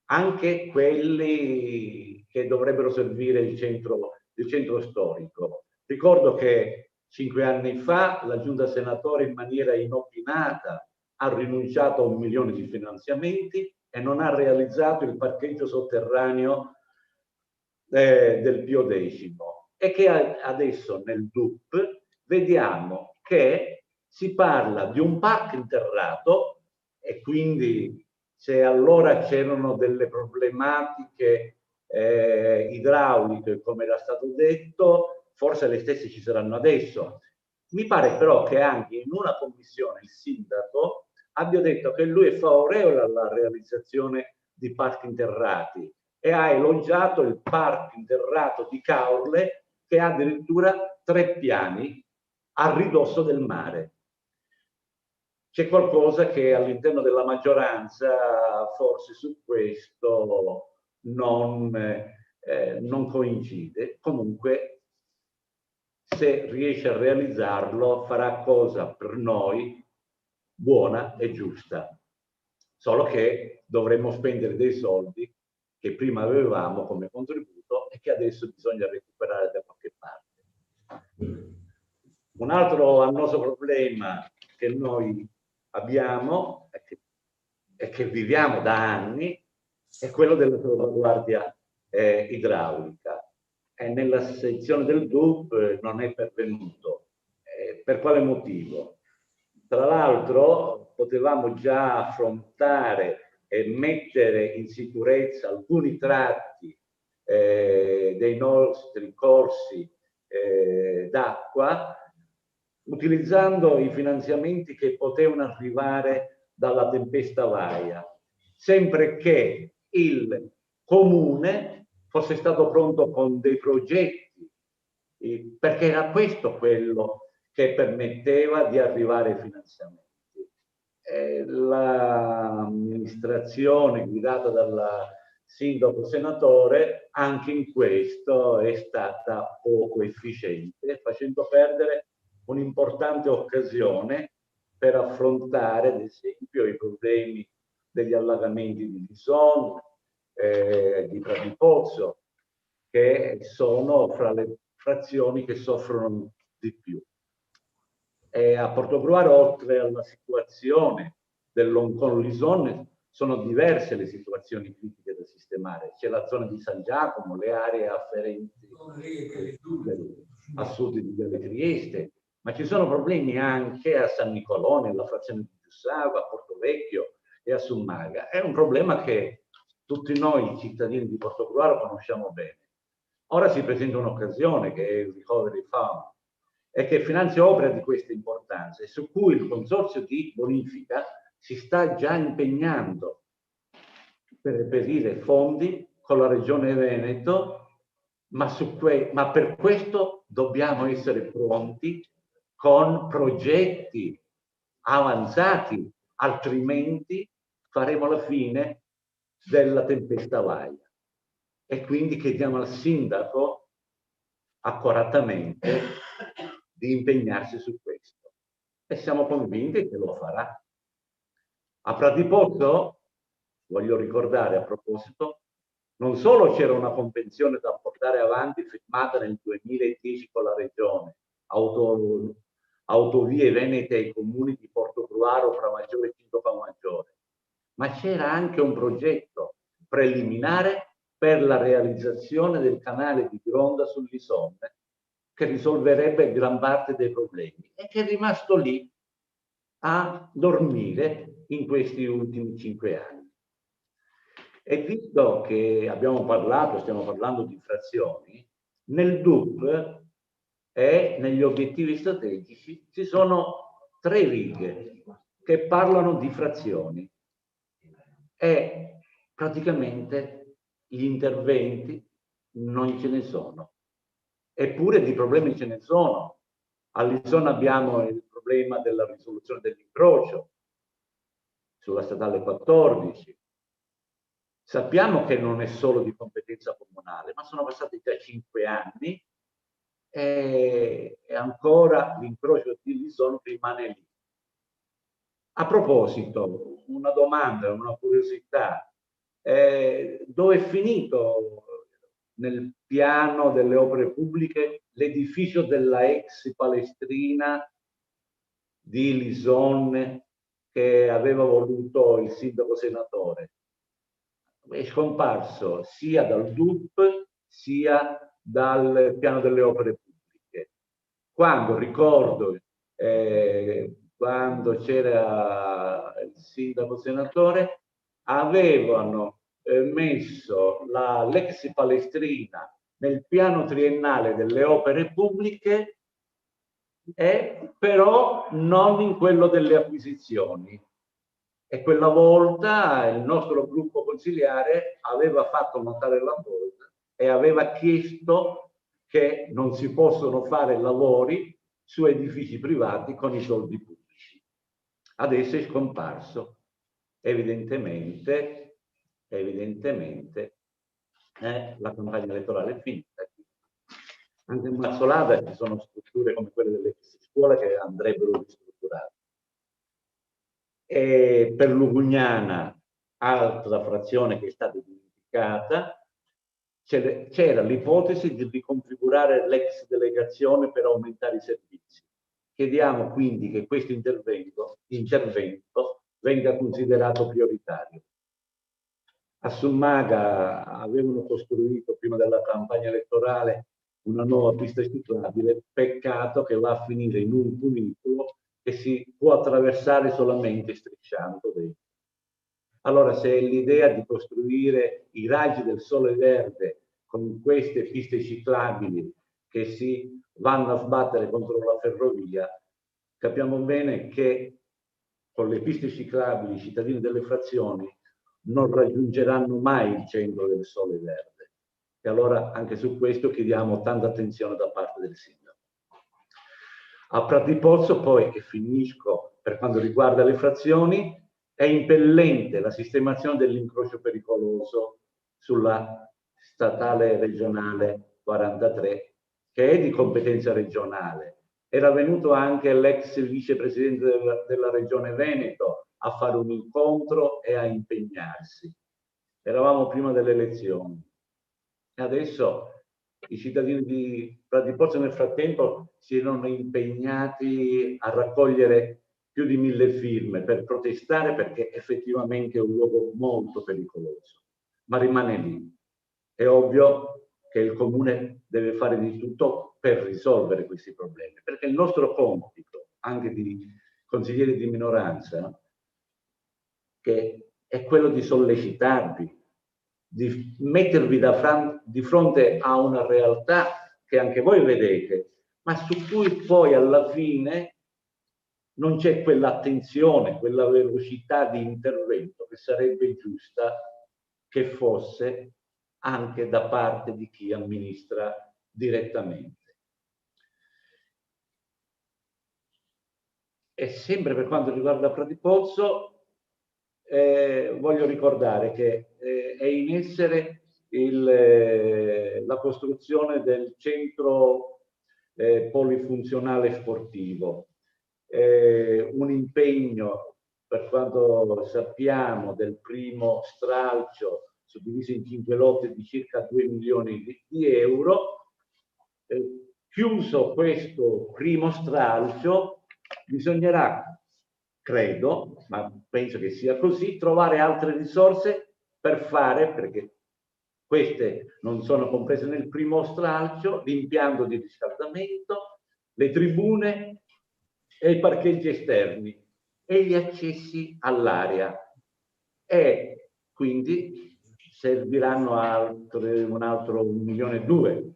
anche quelli che dovrebbero servire il centro storico. Ricordo che 5 anni fa la Giunta Senatore in maniera inopinata ha rinunciato a 1 milione di finanziamenti e non ha realizzato il parcheggio sotterraneo del Pio X. è che adesso nel DUP vediamo che si parla di un parco interrato, e quindi se allora c'erano delle problematiche idrauliche, come era stato detto, forse le stesse ci saranno adesso. Mi pare però che anche in una commissione il sindaco abbia detto che lui è favorevole alla realizzazione di parchi interrati e ha elogiato il parco interrato di Caorle, che ha addirittura 3 piani a ridosso del mare. C'è qualcosa che all'interno della maggioranza forse su questo non coincide. Comunque, se riesce a realizzarlo, farà cosa per noi buona e giusta. Solo che dovremmo spendere dei soldi che prima avevamo come contributo e che adesso bisogna recuperare da qualche parte. Un altro annoso problema che noi abbiamo e che viviamo da anni è quello della salvaguardia idraulica. E nella sezione del DUP non è pervenuto. Per quale motivo? Tra l'altro potevamo già affrontare e mettere in sicurezza alcuni tratti dei nostri corsi d'acqua utilizzando i finanziamenti che potevano arrivare dalla tempesta Vaia, sempre che il comune fosse stato pronto con dei progetti, perché era questo quello che permetteva di arrivare ai finanziamenti. L'amministrazione guidata dal sindaco senatore anche in questo è stata poco efficiente, facendo perdere un'importante occasione per affrontare ad esempio i problemi degli allagamenti di Lison, di Pradipozzo, che sono fra le frazioni che soffrono di più. A Portogruaro, oltre alla situazione dell'Oncon Lison, sono diverse le situazioni critiche da sistemare. C'è la zona di San Giacomo, le aree afferenti a sud di Viale Trieste, ma ci sono problemi anche a San Nicolò, nella frazione di Giussava, a Portovecchio e a Summaga. È un problema che tutti noi cittadini di Portogruaro conosciamo bene. Ora si presenta un'occasione, che è il Recovery Fund, e che finanzia opere di questa importanza e su cui il consorzio di bonifica si sta già impegnando per reperire fondi con la Regione Veneto, ma per questo dobbiamo essere pronti con progetti avanzati, altrimenti faremo la fine della tempesta Vaia. E quindi chiediamo al sindaco accuratamente di impegnarsi su questo e siamo convinti che lo farà. A Pradipozzo, voglio ricordare a proposito, non solo c'era una convenzione da portare avanti firmata nel 2010 con la Regione, Autovie Venete ai comuni di Portogruaro, Pramaggiore e Cinto Maggiore, ma c'era anche un progetto preliminare per la realizzazione del canale di Gronda sul Lisone, che risolverebbe gran parte dei problemi e che è rimasto lì a dormire in questi ultimi 5 anni. E visto che stiamo parlando di frazioni, nel DUP e negli obiettivi strategici ci sono 3 righe che parlano di frazioni e praticamente gli interventi non ce ne sono. Eppure di problemi ce ne sono. All'Isona abbiamo il problema della risoluzione dell'incrocio sulla statale 14. Sappiamo che non è solo di competenza comunale, ma sono passati già 5 anni e ancora l'incrocio di Lisone rimane lì. A proposito, una domanda, una curiosità, dove è finito nel piano delle opere pubbliche l'edificio della ex palestrina di Lisone che aveva voluto il sindaco senatore? È scomparso sia dal DUP sia dal piano delle opere pubbliche. Quando ricordo, quando c'era il sindaco senatore, avevano messo l'ex Palestrina nel piano triennale delle opere pubbliche, però non in quello delle acquisizioni. E quella volta il nostro gruppo consiliare aveva fatto notare la cosa e aveva chiesto che non si possono fare lavori su edifici privati con i soldi pubblici. Adesso è scomparso. Evidentemente la campagna elettorale è finita. Anche in Mazzolada ci sono strutture come quelle dell'ex scuola che andrebbero ristrutturate. E per Lugugnana, altra frazione che è stata dimenticata, c'era l'ipotesi di riconfigurare l'ex delegazione per aumentare i servizi. Chiediamo quindi che questo intervento venga considerato prioritario. A Summaga avevano costruito prima della campagna elettorale una nuova pista ciclabile, peccato che va a finire in un cunicolo che si può attraversare solamente strisciando dentro. Allora, se l'idea di costruire i raggi del sole verde con queste piste ciclabili che si vanno a sbattere contro la ferrovia, capiamo bene che con le piste ciclabili i cittadini delle frazioni non raggiungeranno mai il centro del sole verde. E allora anche su questo chiediamo tanta attenzione da parte del sindaco. A Pratipozzo poi, e finisco, per quanto riguarda le frazioni, è impellente la sistemazione dell'incrocio pericoloso sulla statale regionale 43, che è di competenza regionale. Era venuto anche l'ex vicepresidente della regione Veneto a fare un incontro e a impegnarsi. Eravamo prima delle elezioni. E adesso i cittadini di Pratipozzo nel frattempo si erano impegnati a raccogliere più di 1000 firme per protestare, perché effettivamente è un luogo molto pericoloso, ma rimane lì. È ovvio che il comune deve fare di tutto per risolvere questi problemi, perché il nostro compito, anche di consiglieri di minoranza, che è quello di sollecitarvi, di mettervi di fronte a una realtà che anche voi vedete, ma su cui poi alla fine non c'è quell'attenzione, quella velocità di intervento che sarebbe giusta che fosse anche da parte di chi amministra direttamente. E sempre per quanto riguarda Pratipozzo, voglio ricordare che è in essere la costruzione del centro polifunzionale sportivo. Un impegno, per quanto sappiamo, del primo stralcio suddiviso in 5 lotti di circa 2 milioni di euro. Chiuso questo primo stralcio, bisognerà, credo, ma penso che sia così, trovare altre risorse per fare, perché queste non sono comprese nel primo stralcio, l'impianto di riscaldamento, le tribune e i parcheggi esterni e gli accessi all'area. E quindi serviranno un altro 1,2 milioni.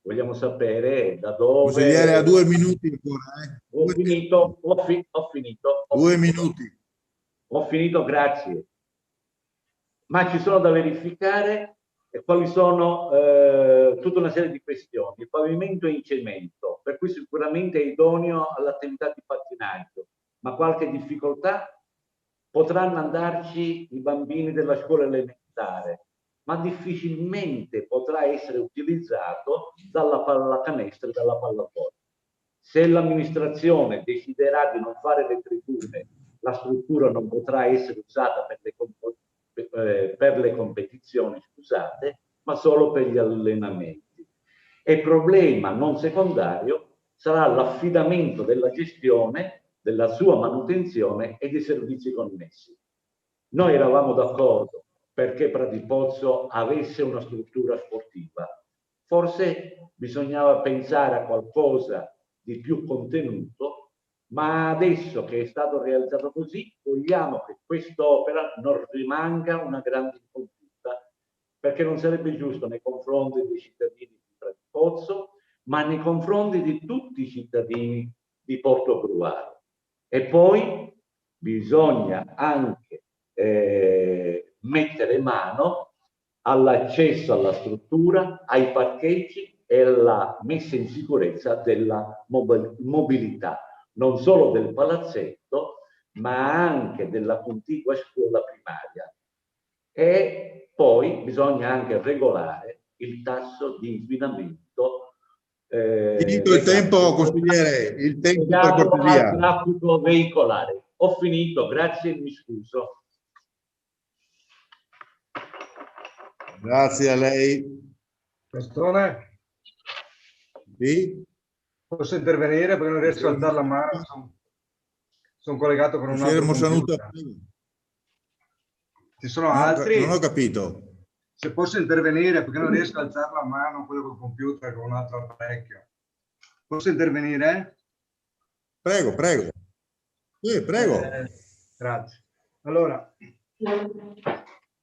Vogliamo sapere da dove... Consigliere, a 2 minuti ancora. Ho finito. 2 minuti. Ho finito, grazie. Ma ci sono da verificare quali sono tutta una serie di questioni. Il pavimento è in cemento, per cui sicuramente è idoneo all'attività di pattinaggio, ma qualche difficoltà potranno andarci i bambini della scuola elementare, ma difficilmente potrà essere utilizzato dalla pallacanestro e dalla pallavolo. Se l'amministrazione deciderà di non fare le tribune, la struttura non potrà essere usata per le competizioni, scusate, ma solo per gli allenamenti. E problema non secondario sarà l'affidamento della gestione, della sua manutenzione e dei servizi connessi. Noi eravamo d'accordo perché Pratipozzo avesse una struttura sportiva. Forse bisognava pensare a qualcosa di più contenuto, ma adesso che è stato realizzato così, vogliamo che quest'opera non rimanga una grande incompiuta, perché non sarebbe giusto nei confronti dei cittadini di Prantipozzo, ma nei confronti di tutti i cittadini di Portogruaro. E poi bisogna anche mettere mano all'accesso alla struttura, ai parcheggi e alla messa in sicurezza della mobilità, non solo del palazzetto, ma anche della contigua scuola primaria. E poi bisogna anche regolare il tasso di inquinamento. Finito il tempo, consigliere, il tempo per cortesia. Al traffico veicolare. Ho finito, grazie e mi scuso. Grazie a lei. Questone? Sì? Posso intervenire perché non riesco a alzare la mano? Sono collegato con un altro computer. Ci sono altri? Non ho capito. Se posso intervenire perché non riesco a alzare la mano, quello col computer con un altro apparecchio. Posso intervenire? Prego, prego. Sì, prego. Grazie. Allora,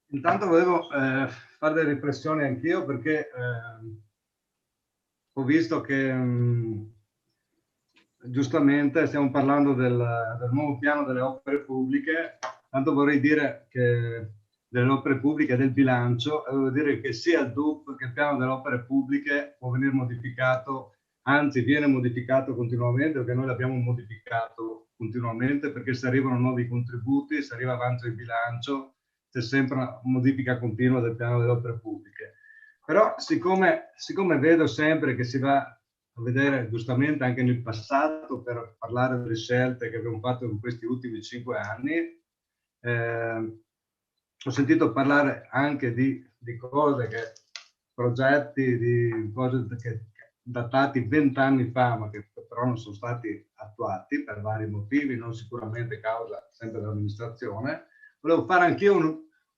intanto volevo fare delle riflessioni anch'io perché ho visto che giustamente stiamo parlando del nuovo piano delle opere pubbliche. Tanto vorrei dire che delle opere pubbliche e del bilancio, devo dire che sia il DUP che il piano delle opere pubbliche può venire modificato, anzi viene modificato continuamente, perché noi l'abbiamo modificato continuamente, perché se arrivano nuovi contributi, se arriva avanti il bilancio, c'è sempre una modifica continua del piano delle opere pubbliche. Però siccome vedo sempre che si va a vedere giustamente anche nel passato per parlare delle scelte che abbiamo fatto in questi ultimi 5 anni, ho sentito parlare anche di cose progetti, di cose che datati 20 anni fa, ma che però non sono stati attuati per vari motivi, non sicuramente causa sempre dell'amministrazione. Volevo fare anch'io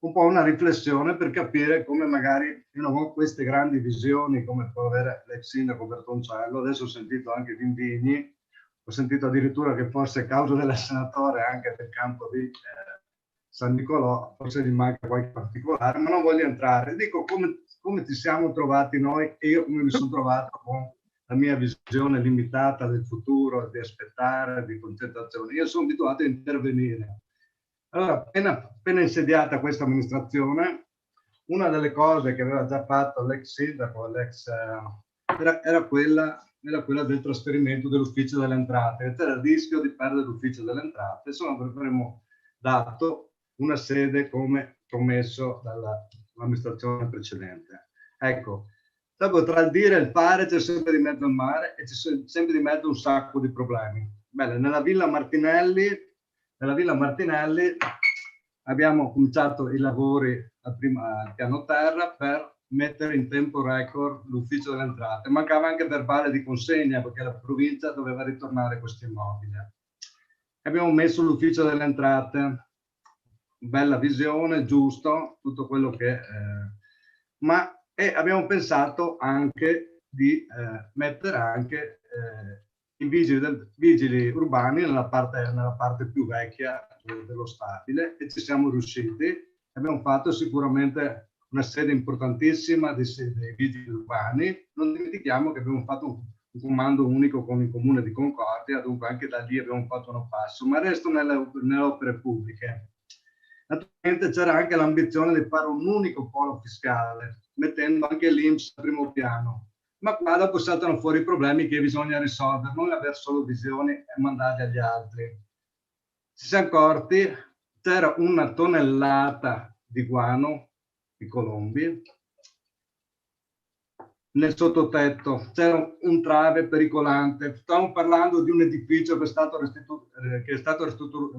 un po' una riflessione per capire come magari io non ho queste grandi visioni come può avere l'ex sindaco Bertoncello. Adesso ho sentito anche Vindini, ho sentito addirittura che forse causa dell'assenatore anche del campo di San Nicolò, forse gli manca qualche particolare, ma non voglio entrare. Dico come ci siamo trovati noi e io come mi sono trovato con la mia visione limitata del futuro, di aspettare, di concentrazione. Io sono abituato a intervenire. Allora, appena insediata questa amministrazione, una delle cose che aveva già fatto l'ex sindaco, era quella del trasferimento dell'ufficio delle entrate. C'era il rischio di perdere l'ufficio delle entrate, se non avremmo dato una sede come promesso dall'amministrazione precedente. Ecco, dopo tra il dire e il fare c'è sempre di mezzo il mare e c'è sempre di mezzo un sacco di problemi. Bene, nella Villa Martinelli abbiamo cominciato i lavori al piano terra per mettere in tempo record l'ufficio delle entrate. Mancava anche verbale di consegna perché la provincia doveva ritornare questo immobile. Abbiamo messo l'ufficio delle entrate, bella visione, giusto, tutto quello che... E abbiamo pensato anche di mettere anche i vigili urbani nella parte più vecchia dello stabile e ci siamo riusciti. Abbiamo fatto sicuramente una sede importantissima dei vigili urbani. Non dimentichiamo che abbiamo fatto un comando unico con il comune di Concordia, dunque anche da lì abbiamo fatto un passo, ma resto nelle opere pubbliche. Naturalmente c'era anche l'ambizione di fare un unico polo fiscale, mettendo anche l'INPS al primo piano. Ma qua dopo saltano fuori i problemi che bisogna risolvere, non avere solo visioni e mandarli agli altri. Ci siamo accorti, c'era 1 tonnellata di guano, di colombi, nel sottotetto, c'era un trave pericolante. Stiamo parlando di un edificio che è stato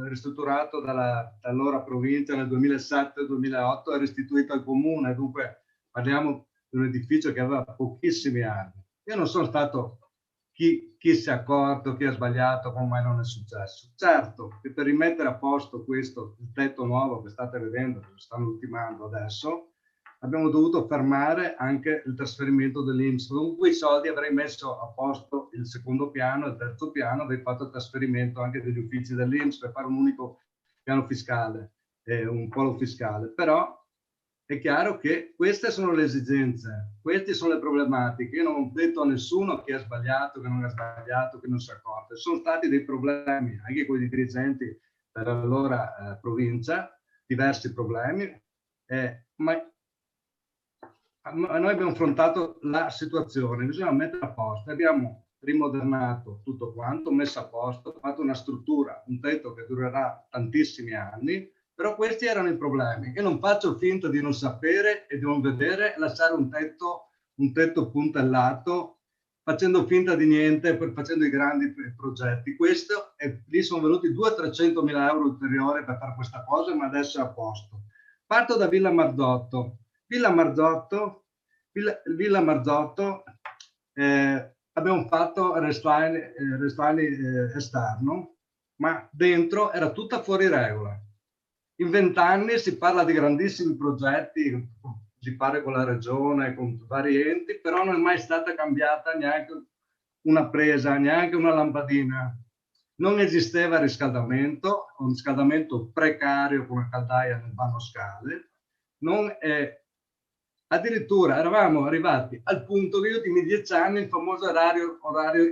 ristrutturato dall'allora provincia nel 2007-2008 e restituito al comune, dunque parliamo di un edificio che aveva pochissimi anni. Io non sono stato chi si è accorto, chi ha sbagliato, come mai non è successo. Certo che per rimettere a posto questo, il tetto nuovo che state vedendo, che lo stanno ultimando adesso, abbiamo dovuto fermare anche il trasferimento dell'INPS. Con quei soldi avrei messo a posto il secondo piano e il terzo piano, avrei fatto il trasferimento anche degli uffici dell'INPS per fare un unico piano fiscale, un polo fiscale. Però è chiaro che queste sono le esigenze, queste sono le problematiche. Io non ho detto a nessuno che ha sbagliato, che non ha sbagliato, che non si è accorto. Sono stati dei problemi anche con i dirigenti dell'allora provincia, diversi problemi, ma noi abbiamo affrontato la situazione, bisogna mettere a posto, abbiamo rimodernato tutto quanto, messo a posto, fatto una struttura, un tetto che durerà tantissimi anni, però questi erano i problemi. Io non faccio finta di non sapere e di non vedere, lasciare un tetto puntellato, facendo finta di niente, facendo i grandi progetti. Questo, lì sono venuti 200-300 mila euro ulteriori per fare questa cosa, ma adesso è a posto. Parto da Villa Marzotto. Villa Marzotto, abbiamo fatto restyling esterno, ma dentro era tutta fuori regola. In 20 anni si parla di grandissimi progetti, si parla con la regione, con vari enti, però non è mai stata cambiata neanche una presa, neanche una lampadina. Non esisteva riscaldamento, un riscaldamento precario con una caldaia nel vano scale. Addirittura eravamo arrivati al punto che gli ultimi 10 anni il famoso orario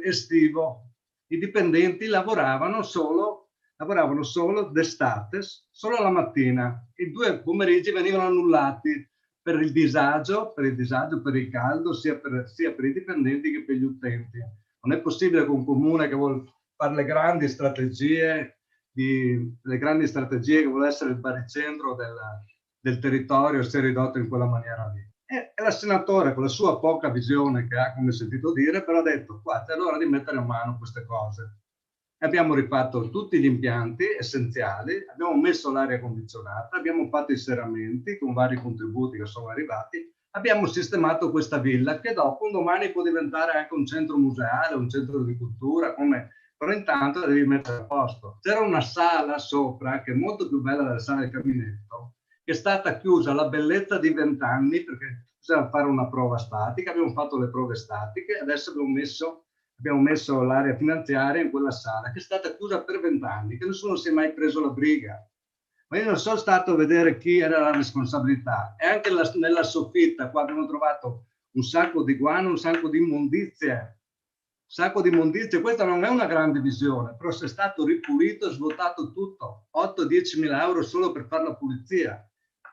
estivo. I dipendenti lavoravano solo d'estate, solo la mattina. I 2 pomeriggi venivano annullati per il disagio, per il caldo, sia per i dipendenti che per gli utenti. Non è possibile che un comune che vuole fare le grandi strategie che vuole essere il baricentro del territorio sia ridotto in quella maniera lì. E la senatore, con la sua poca visione che ha, come sentito dire, però ha detto: guarda, è l'ora di mettere a mano queste cose. Abbiamo rifatto tutti gli impianti essenziali, abbiamo messo l'aria condizionata, abbiamo fatto i serramenti con vari contributi che sono arrivati, abbiamo sistemato questa villa che dopo un domani può diventare anche un centro museale, un centro di cultura, però intanto la devi mettere a posto. C'era una sala sopra che è molto più bella della sala del Caminetto, che è stata chiusa alla bellezza di 20 anni perché bisogna fare una prova statica. Abbiamo fatto le prove statiche, adesso abbiamo messo l'area finanziaria in quella sala che è stata chiusa per 20 anni, che nessuno si è mai preso la briga. Ma io non sono stato a vedere chi era la responsabilità. E anche nella soffitta qua abbiamo trovato un sacco di guano, un sacco di immondizie. Questa non è una grande visione, però se è stato ripulito e svuotato tutto. 8-10 mila euro solo per fare la pulizia.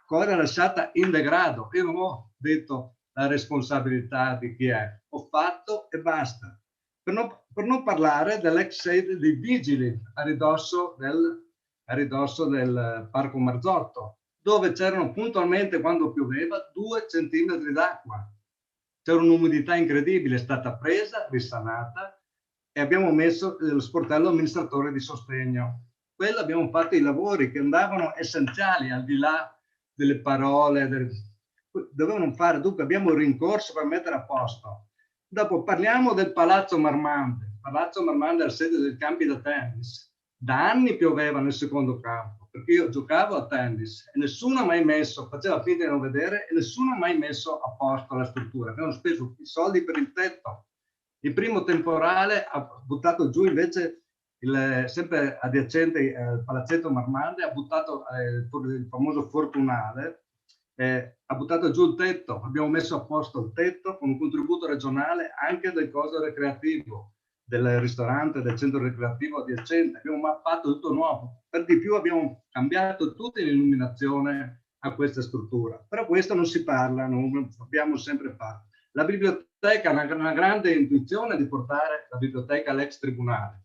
Cosa lasciata in degrado. Io non ho detto la responsabilità di chi è, ho fatto e basta. Per non parlare dell'ex sede dei vigili a ridosso del Parco Marzotto, dove c'erano puntualmente, quando pioveva, 2 centimetri d'acqua. C'era un'umidità incredibile, è stata presa, risanata e abbiamo messo lo sportello amministratore di sostegno. Quello abbiamo fatto i lavori che andavano essenziali, al di là delle parole, dovevano fare. Dunque abbiamo rincorso per mettere a posto. Dopo parliamo del Palazzo Marmande. Il Palazzo Marmande è la sede dei campi da tennis. Da anni pioveva nel secondo campo, perché io giocavo a tennis e nessuno ha mai faceva finta di non vedere, e nessuno ha mai messo a posto la struttura. Abbiamo speso i soldi per il tetto. Il primo temporale ha buttato giù invece, sempre adiacente al Palazzetto Marmande, ha buttato il famoso Fortunale, ha buttato giù il tetto. Abbiamo messo a posto il tetto con un contributo regionale anche del coso recreativo, del ristorante, del centro recreativo adiacente. Abbiamo fatto tutto nuovo. Per di più abbiamo cambiato tutta l'illuminazione a questa struttura. Però questo non si parla, non abbiamo sempre fatto. La biblioteca ha una grande intuizione di portare la biblioteca all'ex tribunale.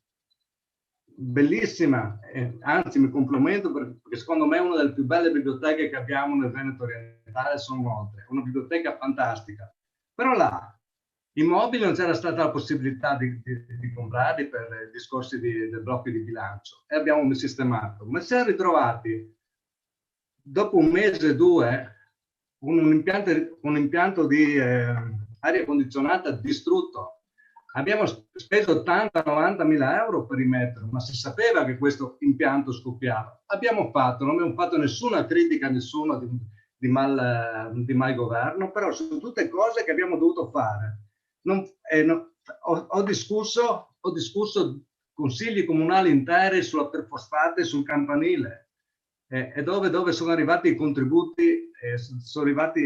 Bellissima, anzi mi complimento perché secondo me è una delle più belle biblioteche che abbiamo nel Veneto orientale, sono molte. È una biblioteca fantastica. Però là i mobili non c'era stata la possibilità di comprarli per i discorsi del blocco di bilancio e abbiamo sistemato. Ma siamo ritrovati dopo un mese o 2 un impianto di aria condizionata distrutto. Abbiamo speso 80-90 mila euro per rimetterlo, ma si sapeva che questo impianto scoppiava. Non abbiamo fatto nessuna critica a nessuno mal governo, però sono tutte cose che abbiamo dovuto fare. Ho discusso consigli comunali interi sulla perfosfate e sul campanile, e dove sono arrivati i contributi, sono arrivati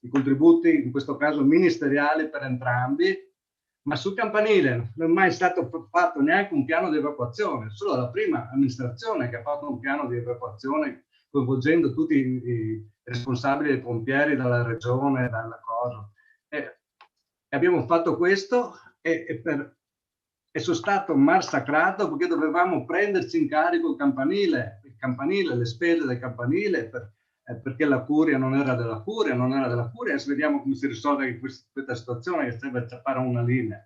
i contributi, in questo caso ministeriali per entrambi, ma sul campanile non è mai stato fatto neanche un piano di evacuazione, solo la prima amministrazione che ha fatto un piano di evacuazione coinvolgendo tutti i responsabili dei pompieri dalla regione, dalla cosa. Abbiamo fatto questo e sono stato massacrato perché dovevamo prenderci in carico il campanile, le spese del campanile, perché la curia non era della curia, adesso vediamo come si risolve questa situazione che serve a tappare una linea.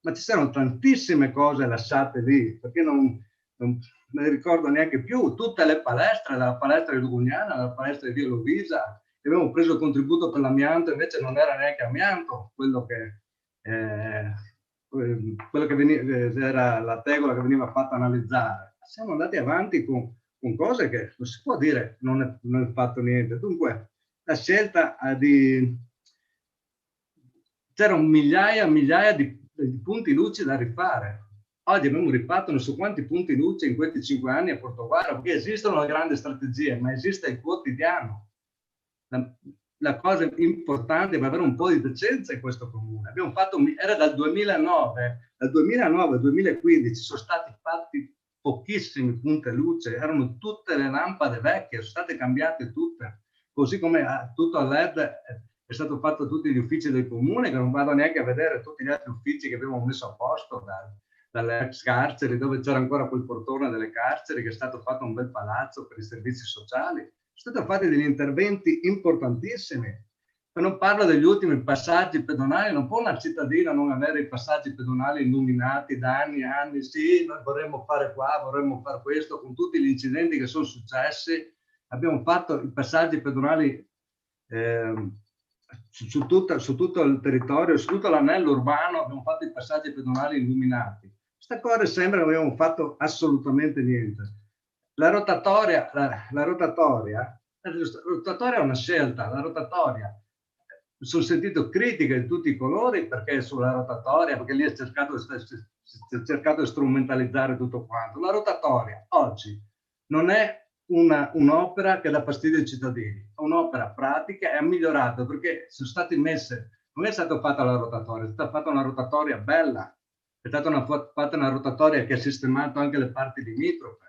Ma ci sono tantissime cose lasciate lì, perché non me ne ricordo neanche più, tutte le palestre, dalla palestra di Lugugnana, dalla palestra di Via Lovisa, abbiamo preso il contributo per l'amianto, invece non era neanche amianto, quello che era la tegola che veniva fatta analizzare. Siamo andati avanti con cose che non si può dire non è fatto niente. Dunque la scelta c'erano migliaia di punti luce da rifare. Oggi abbiamo rifatto non so quanti punti luce in questi 5 anni a Portogallo, perché esistono le grandi strategie, ma esiste il quotidiano. La cosa importante è avere un po' di decenza in questo comune. Abbiamo fatto, era dal 2009 al 2015 sono stati fatti pochissimi punti luce, erano tutte le lampade vecchie, sono state cambiate tutte, così come tutto a LED è stato fatto a tutti gli uffici del comune, che non vado neanche a vedere tutti gli altri uffici che abbiamo messo a posto, dalle ex carceri, dove c'era ancora quel portone delle carceri, che è stato fatto un bel palazzo per i servizi sociali. Sono stati fatti degli interventi importantissimi. Ma non parlo degli ultimi passaggi pedonali, non può una cittadina non avere i passaggi pedonali illuminati da anni e anni. Sì, noi vorremmo fare qua, vorremmo fare questo, con tutti gli incidenti che sono successi. Abbiamo fatto i passaggi pedonali su tutto il territorio, su tutto l'anello urbano, abbiamo fatto i passaggi pedonali illuminati. Questa cosa sembra che non abbiamo fatto assolutamente niente. La rotatoria è una scelta, la rotatoria. Sono sentito critiche di tutti i colori perché sulla rotatoria, perché lì è cercato di strumentalizzare tutto quanto. La rotatoria oggi non è un'opera che dà fastidio ai cittadini, è un'opera pratica e ha migliorato perché sono state messe, non è stata fatta la rotatoria, è stata fatta una rotatoria bella, è stata fatta una rotatoria che ha sistemato anche le parti limitrofe.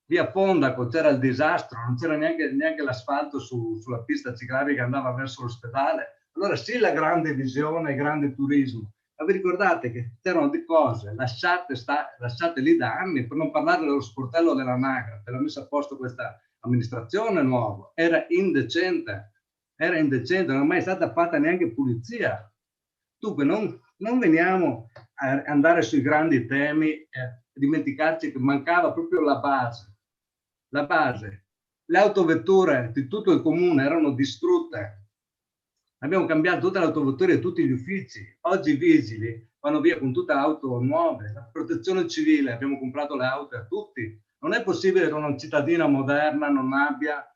Via Fondaco c'era il disastro, non c'era neanche l'asfalto sulla pista ciclabile che andava verso l'ospedale. Allora sì, la grande visione, il grande turismo. Ma vi ricordate che c'erano di cose lasciate lì da anni, per non parlare dello sportello dell'anagrafe, l'ha messa a posto questa amministrazione nuova. Era indecente, non è mai stata fatta neanche pulizia. Dunque non veniamo a andare sui grandi temi e dimenticarci che mancava proprio la base. La base. Le autovetture di tutto il comune erano distrutte. Abbiamo cambiato tutte le autovetture e tutti gli uffici. Oggi i vigili vanno via con tutte le auto nuove. La protezione civile, abbiamo comprato le auto a tutti. Non è possibile che una cittadina moderna non abbia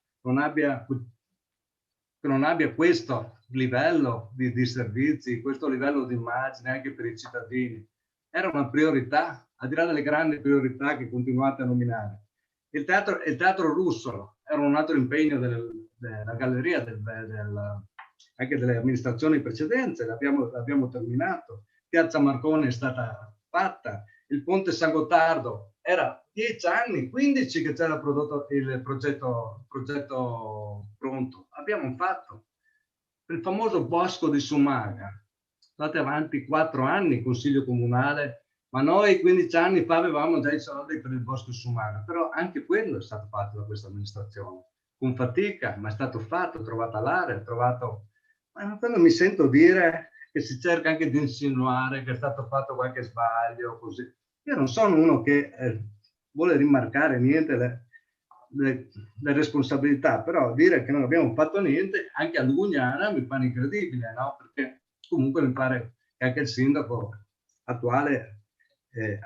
questo livello di servizi, questo livello di immagine anche per i cittadini. Era una priorità, al di là delle grandi priorità che continuate a nominare. Il teatro Russolo era un altro impegno della galleria, anche delle amministrazioni precedenti, l'abbiamo terminato. Piazza Marconi è stata fatta, il Ponte San Gottardo era 10 anni, 15 che c'era il progetto pronto. Abbiamo fatto il famoso bosco di Sumaga, state avanti 4 anni, consiglio comunale. Ma noi 15 anni fa avevamo già i soldi per il bosco Sumaga, però anche quello è stato fatto da questa amministrazione, con fatica, ma è stato fatto, trovata l'area, Ma quando mi sento dire che si cerca anche di insinuare che è stato fatto qualche sbaglio, così. Io non sono uno che vuole rimarcare niente le responsabilità, però dire che non abbiamo fatto niente, anche a Lugugnana mi pare incredibile, no? Perché comunque mi pare che anche il sindaco attuale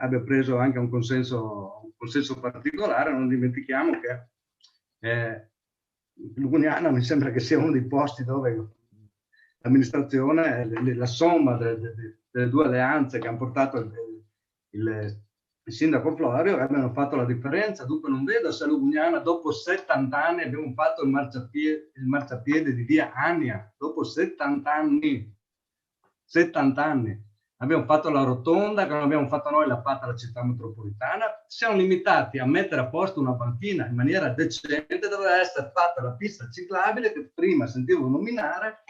abbia preso anche un consenso particolare. Non dimentichiamo che Luguniana mi sembra che sia uno dei posti dove l'amministrazione, la somma delle due alleanze che hanno portato il sindaco Florio abbiano fatto la differenza. Dunque non vedo se a Luguniana dopo 70 anni abbiamo fatto il marciapiede di via Ania, dopo 70 anni. 70 anni. Abbiamo fatto la rotonda, che non abbiamo fatto noi, l'ha fatta la città metropolitana. Siamo limitati a mettere a posto una banchina in maniera decente, doveva essere fatta la pista ciclabile che prima sentivo nominare,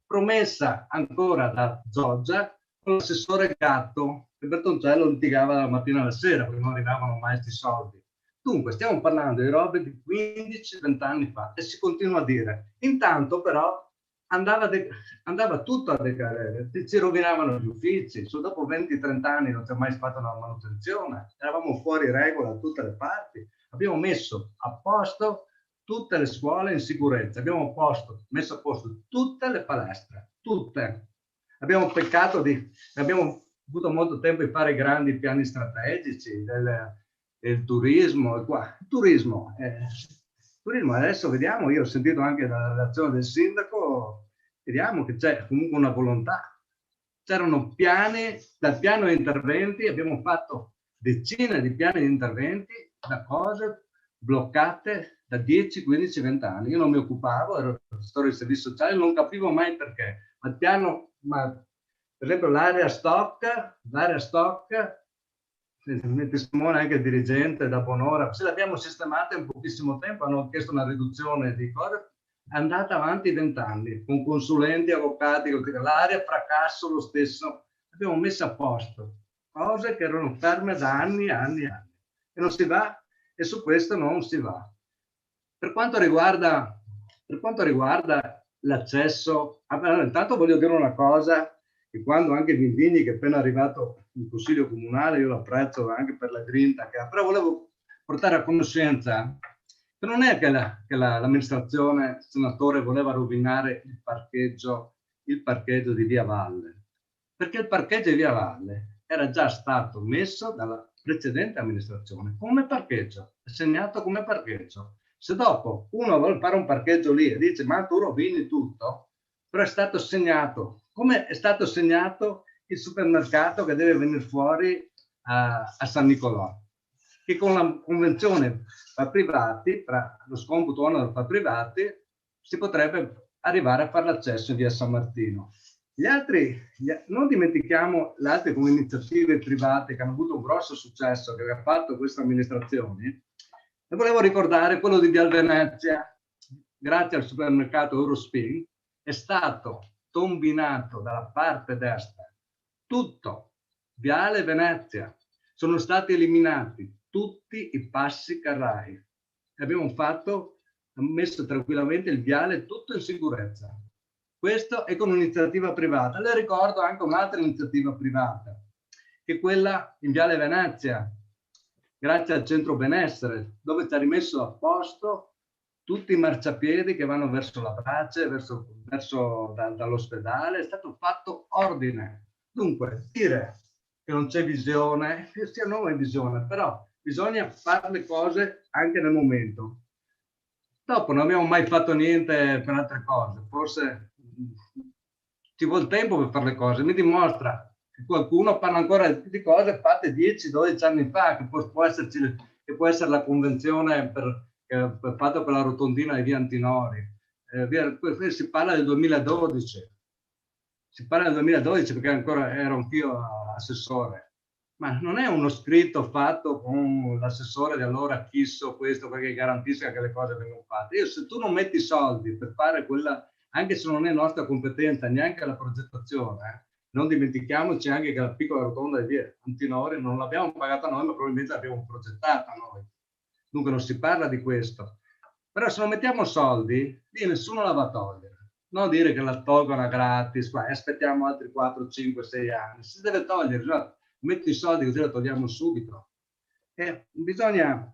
promessa ancora da Giorgia con l'assessore Gatto, che Bertoncello litigava dalla mattina alla sera perché non arrivavano mai questi soldi. Dunque stiamo parlando di robe di 15-20 anni fa e si continua a dire. Intanto però andava tutto a decadere, ci rovinavano gli uffici, dopo 20-30 anni non c'è mai stata una manutenzione, eravamo fuori regola da tutte le parti, abbiamo messo a posto tutte le scuole in sicurezza, abbiamo messo a posto tutte le palestre, tutte. Abbiamo abbiamo avuto molto tempo di fare grandi piani strategici del turismo, il turismo adesso vediamo, io ho sentito anche la relazione del sindaco, vediamo che c'è comunque una volontà. C'erano piani, dal piano di interventi, abbiamo fatto decine di piani di interventi da cose bloccate da 10, 15, 20 anni. Io non mi occupavo, ero gestore di servizi sociali, non capivo mai perché. Ma il piano, per esempio l'area stock, Simone anche il dirigente da Bonora, se l'abbiamo sistemata in pochissimo tempo, hanno chiesto una riduzione di cose, è andata avanti 20 anni, con consulenti, avvocati, l'area fracasso lo stesso, abbiamo messo a posto cose che erano ferme da anni e non si va, e su questo non si va. Per quanto riguarda l'accesso, intanto voglio dire una cosa, che quando anche Vindini, che è appena arrivato in consiglio comunale, io lo apprezzo anche per la grinta che ha, però volevo portare a conoscenza che non è che l'amministrazione, il senatore, voleva rovinare il parcheggio di Via Valle, perché il parcheggio di Via Valle era già stato messo dalla precedente amministrazione come parcheggio, assegnato come parcheggio. Se dopo uno vuole fare un parcheggio lì e dice ma tu rovini tutto, però è stato segnato, come è stato segnato il supermercato che deve venire fuori a San Nicolò, che con la convenzione fra privati, tra lo scomputo onere fra privati, si potrebbe arrivare a fare l'accesso in via San Martino. Gli altri, non dimentichiamo le altre come iniziative private che hanno avuto un grosso successo che ha fatto questa amministrazione. E volevo ricordare quello di Via Venezia, grazie al supermercato Eurospin, è stato tombinato dalla parte destra tutto, Viale Venezia, sono stati eliminati tutti i passi carrai. Abbiamo messo tranquillamente il viale tutto in sicurezza. Questo è con un'iniziativa privata. Le ricordo anche un'altra iniziativa privata, che è quella in Viale Venezia, grazie al centro benessere, dove ci ha rimesso a posto tutti i marciapiedi che vanno verso la Brace, dall'ospedale. È stato fatto ordine. Dunque, dire che non c'è visione, che sia nuova visione, però bisogna fare le cose anche nel momento. Dopo non abbiamo mai fatto niente per altre cose, forse ci vuole tempo per fare le cose. Mi dimostra che qualcuno parla ancora di cose fatte 10-12 anni fa, che può essere la convenzione fatta per la rotondina di via Antinori. Si parla del 2012. Si parla del 2012 perché ancora ero anch'io assessore, ma non è uno scritto fatto con l'assessore di allora chisso questo perché garantisca che le cose vengano fatte. Se tu non metti soldi per fare quella, anche se non è nostra competenza, neanche la progettazione, non dimentichiamoci anche che la piccola rotonda di via Antinori non l'abbiamo pagata noi, ma probabilmente l'abbiamo progettata noi. Dunque non si parla di questo. Però se non mettiamo soldi, lì nessuno la va a togliere. Non dire che la tolgono gratis, aspettiamo altri 4, 5, 6 anni. Si deve togliere, cioè, metti i soldi così la togliamo subito. E bisogna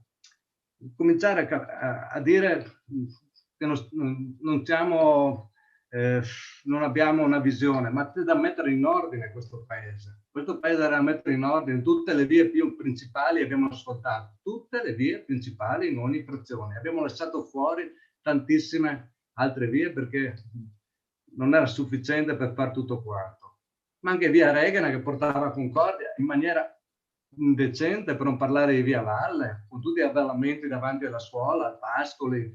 cominciare a dire che non abbiamo una visione, ma c'è da mettere in ordine questo paese. Questo paese era da mettere in ordine. Tutte le vie più principali abbiamo ascoltato, tutte le vie principali in ogni frazione. Abbiamo lasciato fuori tantissime altre vie perché non era sufficiente per fare tutto quanto. Ma anche via Regena che portava a Concordia in maniera indecente, per non parlare di via Valle, con tutti gli avvallamenti davanti alla scuola, pascoli,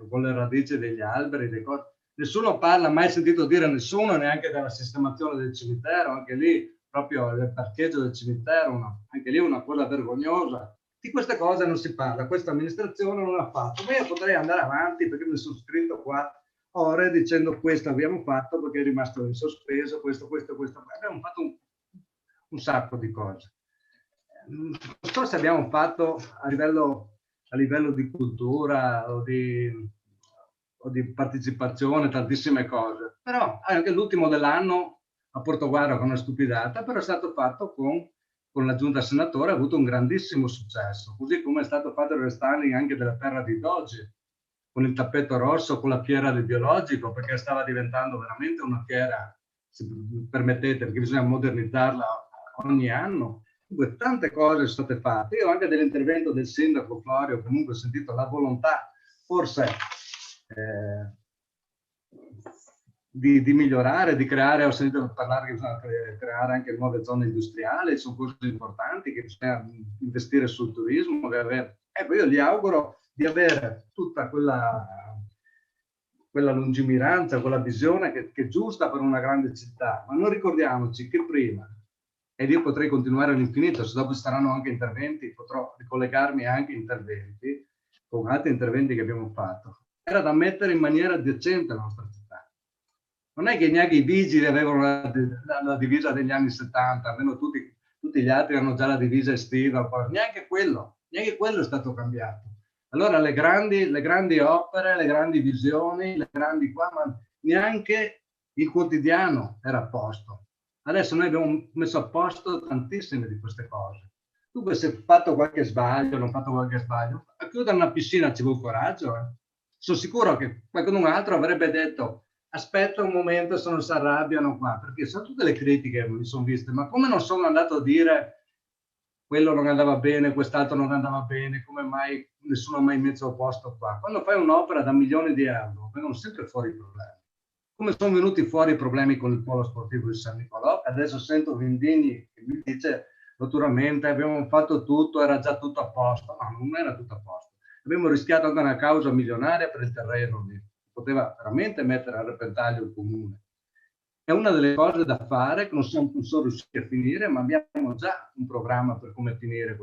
con le radici degli alberi, le cose. Nessuno parla, mai sentito dire nessuno, neanche della sistemazione del cimitero, anche lì proprio del parcheggio del cimitero, anche lì una cosa vergognosa. Di queste cose non si parla, questa amministrazione non ha fatto. Ma io potrei andare avanti perché mi sono scritto qua ore dicendo questo abbiamo fatto perché è rimasto in sospeso, questo. Abbiamo fatto un sacco di cose. Non so se abbiamo fatto a livello di cultura o di partecipazione tantissime cose, però anche l'ultimo dell'anno a Portoguaro con una stupidata, però è stato fatto con la giunta senatore, ha avuto un grandissimo successo, così come è stato fatto il restyling anche della terra di Dogi, con il tappeto rosso, con la fiera del biologico, perché stava diventando veramente una fiera, se permettete, perché bisogna modernizzarla ogni anno. Dunque, tante cose sono state fatte. Io anche dell'intervento del sindaco Florio, comunque ho sentito la volontà, forse di migliorare, di creare, ho sentito parlare che bisogna creare anche nuove zone industriali, sono cose importanti, che bisogna investire sul turismo. Ecco, io gli auguro di avere tutta quella lungimiranza, quella visione che è giusta per una grande città, ma non ricordiamoci che prima, ed io potrei continuare all'infinito, se dopo saranno anche interventi, potrò ricollegarmi anche a interventi, con altri interventi che abbiamo fatto, era da mettere in maniera decente la nostra città. Non è che neanche i vigili avevano la divisa degli anni 70, almeno tutti gli altri hanno già la divisa estiva, neanche quello è stato cambiato. Allora le grandi opere, le grandi visioni, ma neanche il quotidiano era a posto. Adesso noi abbiamo messo a posto tantissime di queste cose. Dunque se ho fatto qualche sbaglio, non ho fatto qualche sbaglio, a chiudere una piscina ci vuole coraggio. Sono sicuro che qualcun altro avrebbe detto aspetta un momento se non si arrabbiano qua, perché sono tutte le critiche che mi sono viste, ma come non sono andato a dire quello non andava bene, quest'altro non andava bene, come mai nessuno ha mai messo a posto qua? Quando fai un'opera da milioni di euro, vengono sempre fuori i problemi. Come sono venuti fuori i problemi con il polo sportivo di San Nicolò? Adesso sento Vindini che mi dice naturalmente abbiamo fatto tutto, era già tutto a posto. No, non era tutto a posto. Abbiamo rischiato anche una causa milionaria per il terreno lì. Poteva veramente mettere a repentaglio il comune. È una delle cose da fare che non sono riusciti a finire, ma abbiamo già un programma per come finire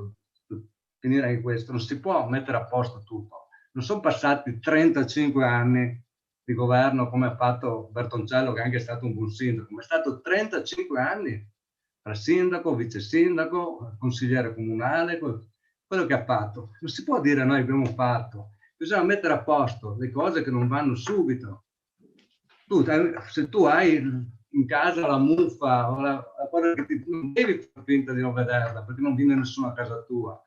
anche questo. Non si può mettere a posto tutto. Non sono passati 35 anni di governo come ha fatto Bertoncello, che è anche stato un buon sindaco, ma è stato 35 anni tra sindaco, vice sindaco, consigliere comunale, quello che ha fatto. Non si può dire noi abbiamo fatto. Bisogna mettere a posto le cose che non vanno subito. Se tu hai in casa la muffa o la cosa che non devi far finta di non vederla perché non viene nessuno a casa tua,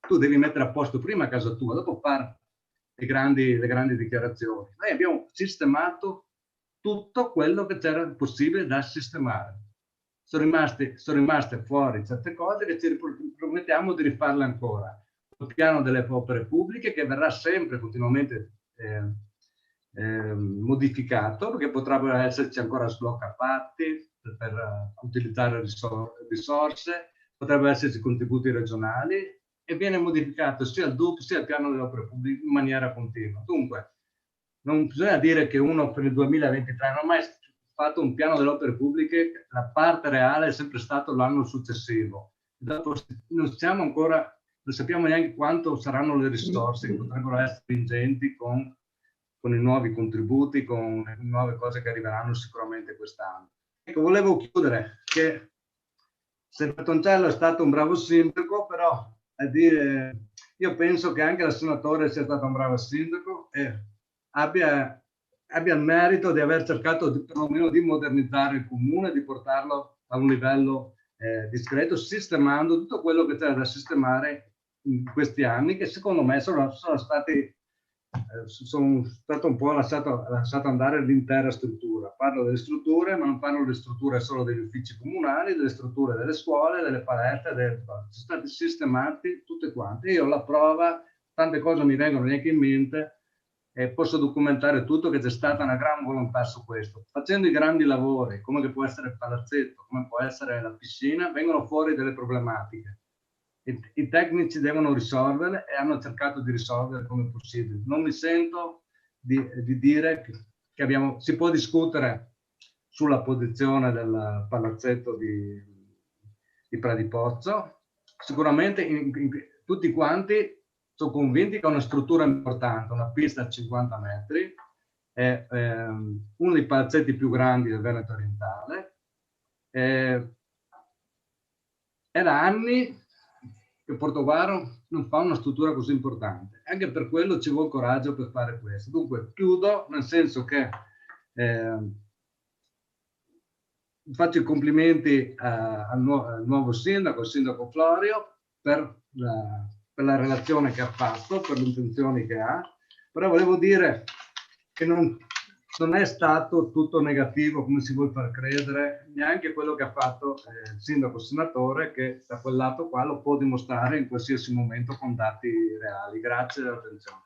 tu devi mettere a posto prima a casa tua, dopo fare le grandi dichiarazioni. Noi abbiamo sistemato tutto quello che c'era possibile da sistemare. Sono rimaste fuori certe cose che ci promettiamo di rifarle ancora. Il piano delle opere pubbliche che verrà sempre continuamente modificato, perché potrebbero esserci ancora sbloccapatti per utilizzare risorse, potrebbero esserci contributi regionali e viene modificato sia il DUP sia il piano delle opere pubbliche in maniera continua. Dunque, non bisogna dire che uno per il 2023 non ha mai fatto un piano delle opere pubbliche, la parte reale è sempre stato l'anno successivo. Dopo non sappiamo neanche quanto saranno le risorse che potrebbero essere ingenti con i nuovi contributi, con le nuove cose che arriveranno sicuramente quest'anno. Ecco, volevo chiudere che se Bertoncello è stato un bravo sindaco, però io penso che anche il senatore sia stato un bravo sindaco e abbia il merito di aver cercato perlomeno di modernizzare il comune, di portarlo a un livello discreto, sistemando tutto quello che c'era da sistemare in questi anni, che secondo me sono stato un po' lasciato andare l'intera struttura. Parlo delle strutture, ma non parlo delle strutture solo degli uffici comunali, delle strutture delle scuole, delle palestre, sono stati sistemati tutte quante. Io ho la prova, tante cose mi vengono neanche in mente, e posso documentare tutto, che c'è stata una gran volontà su questo. Facendo i grandi lavori, come che può essere il palazzetto, come può essere la piscina, vengono fuori delle problematiche. I tecnici devono risolverle e hanno cercato di risolvere come possibile. Non mi sento di dire che si può discutere sulla posizione del palazzetto di Pradipozzo. Sicuramente tutti quanti sono convinti che è una struttura importante, una pista a 50 metri, è uno dei palazzetti più grandi del Veneto orientale. È da anni che Portovaro non fa una struttura così importante. Anche per quello ci vuole coraggio per fare questo. Dunque, chiudo nel senso che faccio i complimenti al nuovo sindaco, il sindaco Florio, per la relazione che ha fatto, per le intenzioni che ha, però volevo dire che non è stato tutto negativo come si vuole far credere, neanche quello che ha fatto il sindaco senatore, che da quel lato qua lo può dimostrare in qualsiasi momento con dati reali. Grazie dell'attenzione.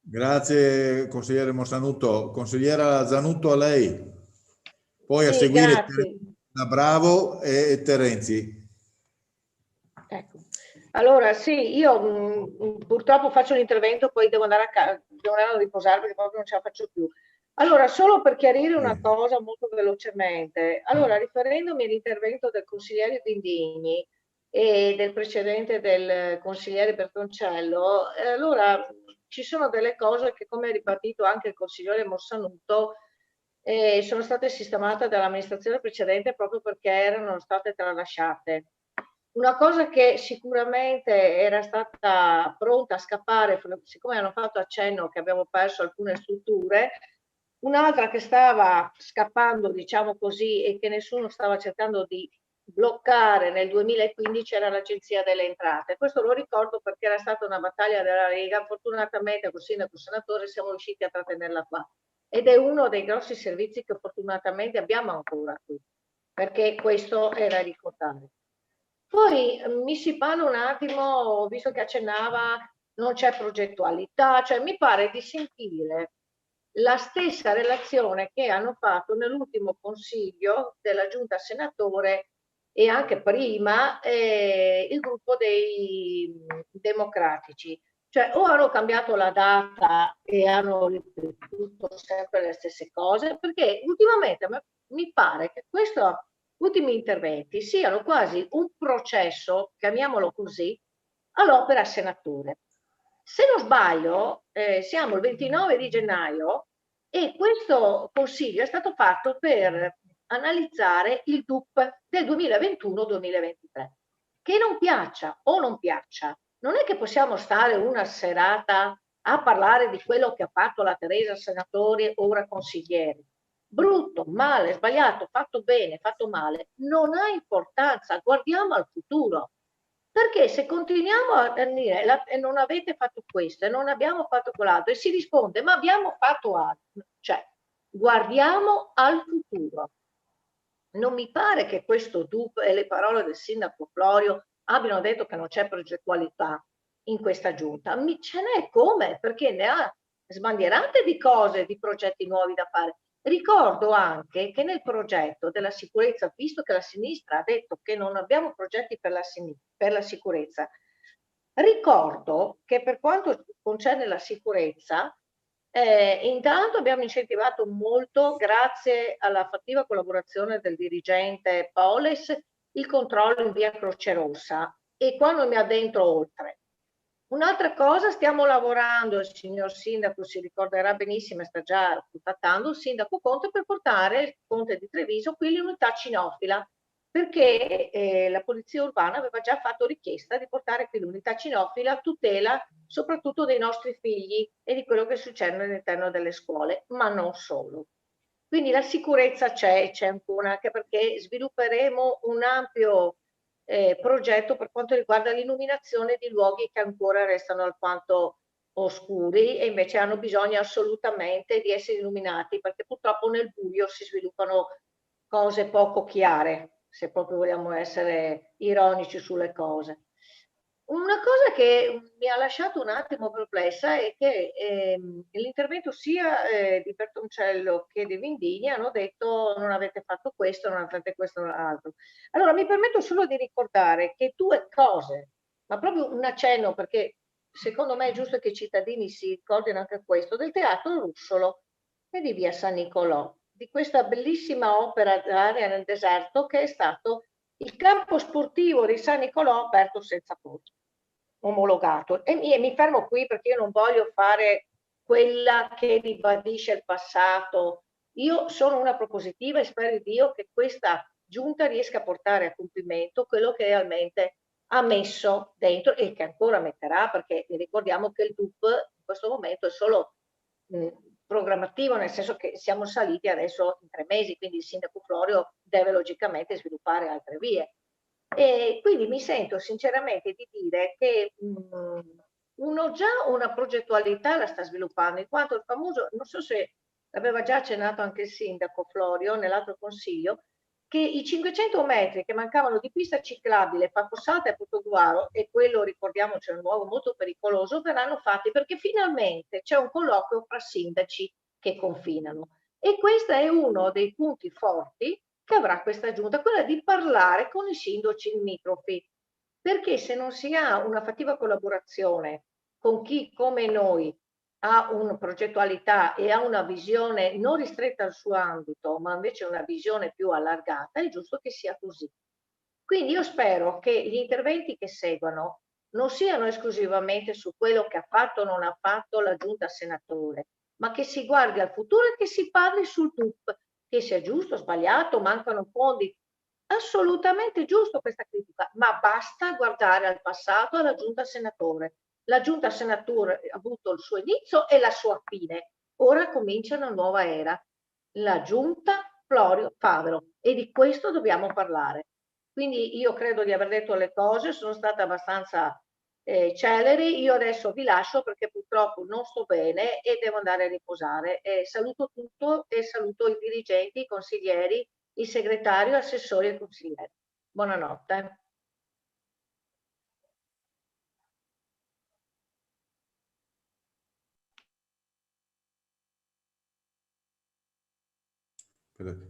Grazie consigliere Morsanuto. Consigliera Zanutto, a lei. Poi a Sì, seguire grazie. da Bravo e Terenzi. Ecco. Allora, sì, io purtroppo faccio un intervento, poi devo andare a riposare perché proprio non ce la faccio più. Allora, solo per chiarire una cosa molto velocemente. Allora, riferendomi all'intervento del consigliere Dindini e del precedente del consigliere Bertoncello, allora ci sono delle cose che, come ha ribadito anche il consigliere Morsanuto, sono state sistemate dall'amministrazione precedente proprio perché erano state tralasciate. Una cosa che sicuramente era stata pronta a scappare, siccome hanno fatto accenno che abbiamo perso alcune strutture, un'altra che stava scappando, diciamo così, e che nessuno stava cercando di bloccare nel 2015 era l'Agenzia delle Entrate. Questo lo ricordo perché era stata una battaglia della Lega, fortunatamente col sindaco senatore siamo riusciti a trattenerla qua. Ed è uno dei grossi servizi che fortunatamente abbiamo ancora qui, perché questo è da ricordare. Poi mi si parla un attimo, visto che accennava, non c'è progettualità, cioè mi pare di sentire la stessa relazione che hanno fatto nell'ultimo consiglio della giunta senatore e anche prima il gruppo dei democratici. Cioè o hanno cambiato la data e hanno ripetuto sempre le stesse cose, perché ultimamente mi pare che questi ultimi interventi siano quasi un processo, chiamiamolo così, all'opera senatore. Se non sbaglio, siamo il 29 di gennaio e questo consiglio è stato fatto per analizzare il DUP del 2021-2023. Che non piaccia o non piaccia, non è che possiamo stare una serata a parlare di quello che ha fatto la Teresa senatore, ora consigliere. Brutto, male, sbagliato, fatto bene, fatto male, non ha importanza, guardiamo al futuro. Perché se continuiamo a dire non avete fatto questo e non abbiamo fatto quell'altro e si risponde ma abbiamo fatto altro, cioè guardiamo al futuro. Non mi pare che questo DUP e le parole del sindaco Florio abbiano detto che non c'è progettualità in questa giunta. Ce n'è come, perché ne ha sbandierate di cose, di progetti nuovi da fare. Ricordo anche che nel progetto della sicurezza, visto che la sinistra ha detto che non abbiamo progetti per la sicurezza, ricordo che per quanto concerne la sicurezza, intanto abbiamo incentivato molto, grazie alla fattiva collaborazione del dirigente Poles, il controllo in via Croce Rossa e qua non mi addentro oltre. Un'altra cosa, stiamo lavorando, il signor sindaco si ricorderà benissimo, sta già contattando il sindaco Conte per portare il Conte di Treviso qui l'unità cinofila, perché la polizia urbana aveva già fatto richiesta di portare qui l'unità cinofila a tutela soprattutto dei nostri figli e di quello che succede all'interno delle scuole, ma non solo. Quindi la sicurezza c'è ancora, anche perché svilupperemo un ampio progetto per quanto riguarda l'illuminazione di luoghi che ancora restano alquanto oscuri e invece hanno bisogno assolutamente di essere illuminati, perché purtroppo nel buio si sviluppano cose poco chiare, se proprio vogliamo essere ironici sulle cose. Una cosa che mi ha lasciato un attimo perplessa è che l'intervento sia di Bertoncello che di Vindini hanno detto non avete fatto questo, non avete questo, non l'altro. Allora mi permetto solo di ricordare che due cose, ma proprio un accenno, perché secondo me è giusto che i cittadini si ricordino anche questo, del Teatro Russolo e di Via San Nicolò, di questa bellissima opera d'area nel deserto che è stato il campo sportivo di San Nicolò aperto senza porto, omologato. E mi fermo qui perché io non voglio fare quella che ribadisce il passato. Io sono una propositiva e spero di Dio che questa giunta riesca a portare a compimento quello che realmente ha messo dentro e che ancora metterà, perché ricordiamo che il DUP in questo momento è solo programmativo, nel senso che siamo saliti adesso in 3 mesi, quindi il sindaco Florio deve logicamente sviluppare altre vie. E quindi mi sento sinceramente di dire che uno già una progettualità la sta sviluppando, in quanto il famoso, non so se l'aveva già accennato anche il sindaco Florio nell'altro consiglio, che i 500 metri che mancavano di pista ciclabile fra Fossata e Portogruaro, e quello ricordiamoci è un luogo molto pericoloso, verranno fatti perché finalmente c'è un colloquio fra sindaci che confinano. E questo è uno dei punti forti che avrà questa giunta, quella di parlare con i sindaci limitrofi, perché se non si ha una fattiva collaborazione con chi come noi ha una progettualità e ha una visione non ristretta al suo ambito, ma invece una visione più allargata, è giusto che sia così. Quindi io spero che gli interventi che seguono non siano esclusivamente su quello che ha fatto o non ha fatto la giunta senatore, ma che si guardi al futuro e che si parli sul DUP, che sia giusto, sbagliato, mancano fondi. Assolutamente giusto questa critica, ma basta guardare al passato e alla giunta senatore. La giunta senatore ha avuto il suo inizio e la sua fine. Ora comincia una nuova era. La giunta Florio Favero, e di questo dobbiamo parlare. Quindi io credo di aver detto le cose, sono stata abbastanza celeri. Io adesso vi lascio perché purtroppo non sto bene e devo andare a riposare. Saluto tutto e saluto i dirigenti, i consiglieri, il segretario, assessori e consiglieri. Buonanotte.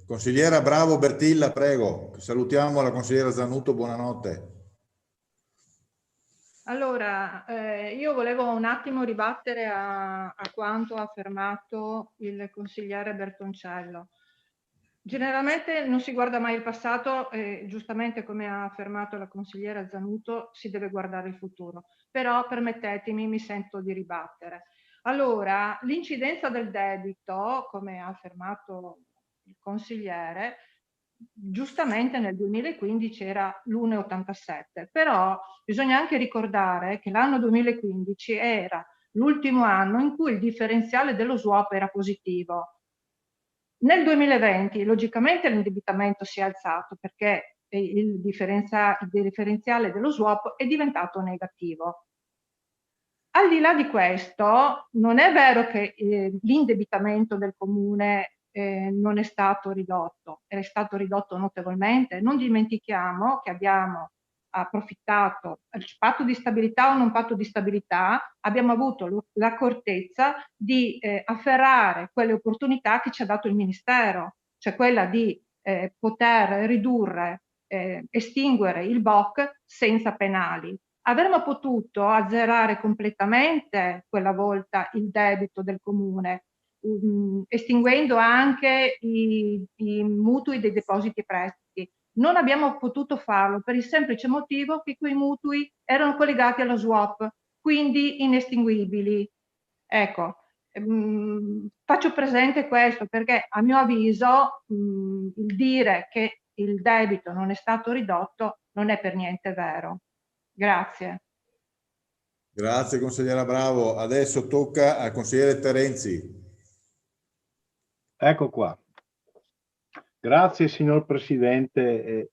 Consigliera Bravo Bertilla, prego. Salutiamo la consigliera Zanutto, buonanotte. Allora, io volevo un attimo ribattere a quanto ha affermato il consigliere Bertoncello. Generalmente non si guarda mai il passato e giustamente, come ha affermato la consigliera Zanutto, si deve guardare il futuro. Però permettetemi, mi sento di ribattere. Allora, l'incidenza del debito, come ha affermato il consigliere, giustamente nel 2015 era l'1,87, però bisogna anche ricordare che l'anno 2015 era l'ultimo anno in cui il differenziale dello swap era positivo. Nel 2020 logicamente l'indebitamento si è alzato perché il differenziale dello swap è diventato negativo. Al di là di questo, non è vero che l'indebitamento del comune non è stato ridotto, è stato ridotto notevolmente. Non dimentichiamo che abbiamo approfittato, patto di stabilità o non patto di stabilità, abbiamo avuto l'accortezza di afferrare quelle opportunità che ci ha dato il Ministero, cioè quella di poter ridurre, estinguere il BOC senza penali. Avremmo potuto azzerare completamente quella volta il debito del comune, estinguendo anche i mutui dei depositi e prestiti. Non abbiamo potuto farlo per il semplice motivo che quei mutui erano collegati allo swap, quindi inestinguibili. Ecco, faccio presente questo perché a mio avviso il dire che il debito non è stato ridotto non è per niente vero. Grazie. Grazie consigliera Bravo. Adesso tocca al consigliere Terenzi. Ecco qua. Grazie signor Presidente.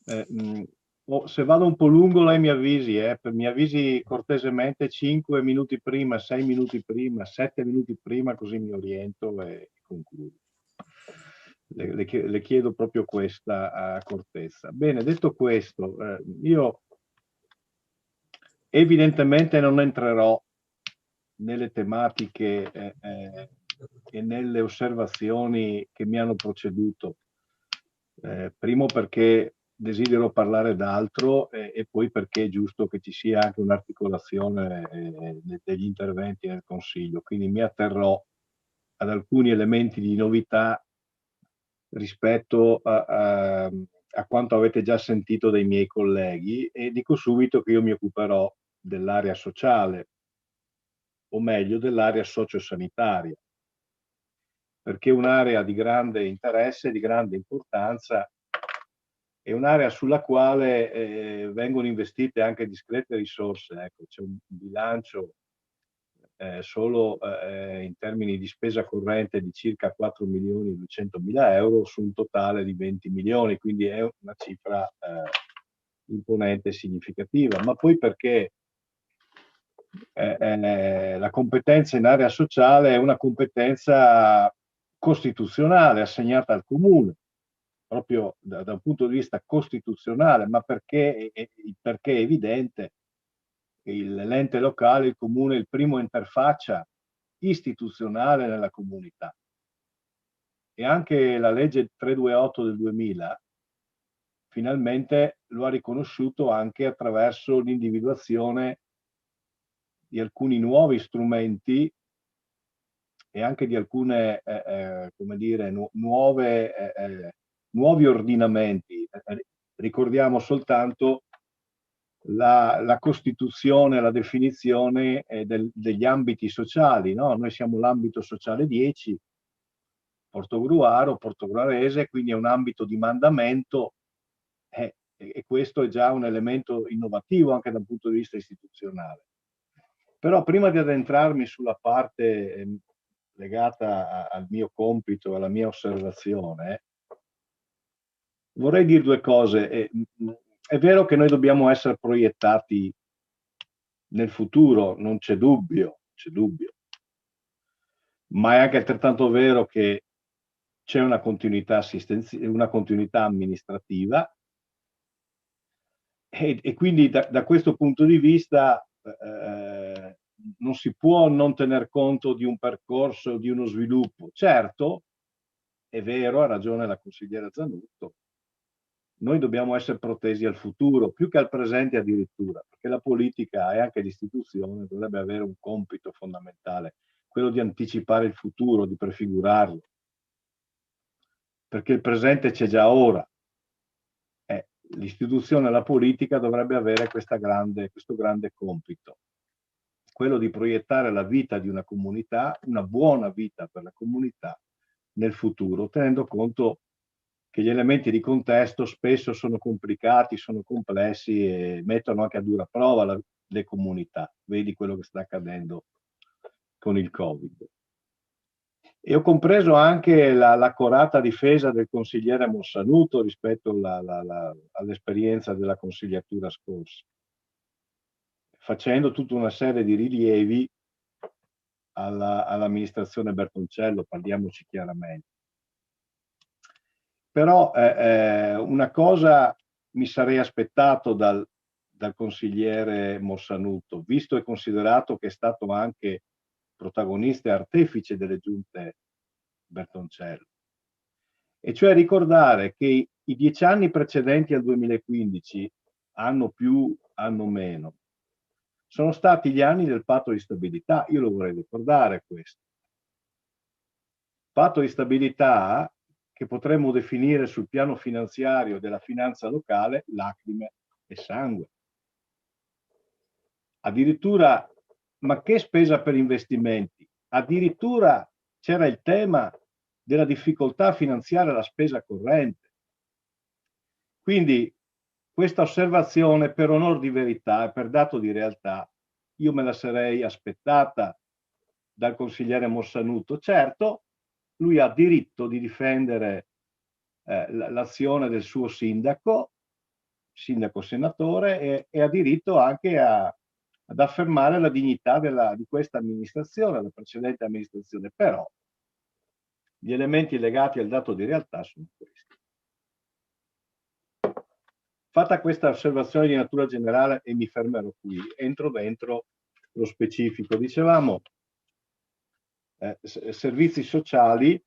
Se vado un po' lungo lei mi avvisi cortesemente 5 minuti prima, 6 minuti prima, 7 minuti prima, così mi oriento e concludo. Le chiedo proprio questa accortezza. Bene, detto questo, io Evidentemente non entrerò nelle tematiche e nelle osservazioni che mi hanno preceduto. Primo perché desidero parlare d'altro e poi perché è giusto che ci sia anche un'articolazione degli interventi nel Consiglio. Quindi mi atterrò ad alcuni elementi di novità rispetto a quanto avete già sentito dai miei colleghi, e dico subito che io mi occuperò dell'area sociale, o meglio dell'area sociosanitaria, perché è un'area di grande interesse, di grande importanza, è un'area sulla quale vengono investite anche discrete risorse. Ecco, c'è un bilancio solo in termini di spesa corrente di circa 4.200.000 euro su un totale di 20 milioni, quindi è una cifra imponente e significativa. Ma poi perché la competenza in area sociale è una competenza costituzionale assegnata al comune, proprio da un punto di vista costituzionale, ma perché è evidente l'ente locale, il comune, è il primo interfaccia istituzionale nella comunità. E anche la legge 328 del 2000 finalmente lo ha riconosciuto anche attraverso l'individuazione di alcuni nuovi strumenti e anche di alcune, come dire, nuovi ordinamenti. Ricordiamo soltanto la Costituzione, la definizione degli ambiti sociali, no? Noi siamo l'ambito sociale 10, Portogruaro, Portogruarese, quindi è un ambito di mandamento e questo è già un elemento innovativo anche dal punto di vista istituzionale. Però prima di addentrarmi sulla parte legata al mio compito, alla mia osservazione, vorrei dire due cose. È vero che noi dobbiamo essere proiettati nel futuro, non c'è dubbio, ma è anche altrettanto vero che c'è una continuità amministrativa e quindi da questo punto di vista non si può non tener conto di un percorso, di uno sviluppo. Certo, è vero, ha ragione la consigliera Zanutto, noi dobbiamo essere protesi al futuro, più che al presente addirittura, perché la politica e anche l'istituzione dovrebbe avere un compito fondamentale, quello di anticipare il futuro, di prefigurarlo, perché il presente c'è già ora. L'istituzione e la politica dovrebbe avere questo grande compito, quello di proiettare la vita di una comunità, una buona vita per la comunità nel futuro, tenendo conto che gli elementi di contesto spesso sono complicati, sono complessi e mettono anche a dura prova le comunità. Vedi quello che sta accadendo con il Covid. E ho compreso anche l'accorata difesa del consigliere Mossanuto rispetto all'esperienza della consigliatura scorsa, facendo tutta una serie di rilievi all'amministrazione Bertoncello, parliamoci chiaramente. Però una cosa mi sarei aspettato dal consigliere Mossanuto, visto e considerato che è stato anche protagonista e artefice delle giunte Bertoncello, e cioè ricordare che i 10 anni precedenti al 2015, anno più, anno meno, sono stati gli anni del patto di stabilità. Io lo vorrei ricordare questo. Patto di stabilità che potremmo definire sul piano finanziario della finanza locale lacrime e sangue. Addirittura, ma che spesa per investimenti? Addirittura c'era il tema della difficoltà a finanziare la spesa corrente. Quindi questa osservazione, per onor di verità e per dato di realtà, io me la sarei aspettata dal consigliere Mossanuto. Certo, lui ha diritto di difendere l'azione del suo sindaco senatore, e ha diritto anche ad affermare la dignità di questa amministrazione, la precedente amministrazione. Però gli elementi legati al dato di realtà sono questi. Fatta questa osservazione di natura generale, e mi fermerò qui, entro dentro lo specifico. Dicevamo, servizi sociali,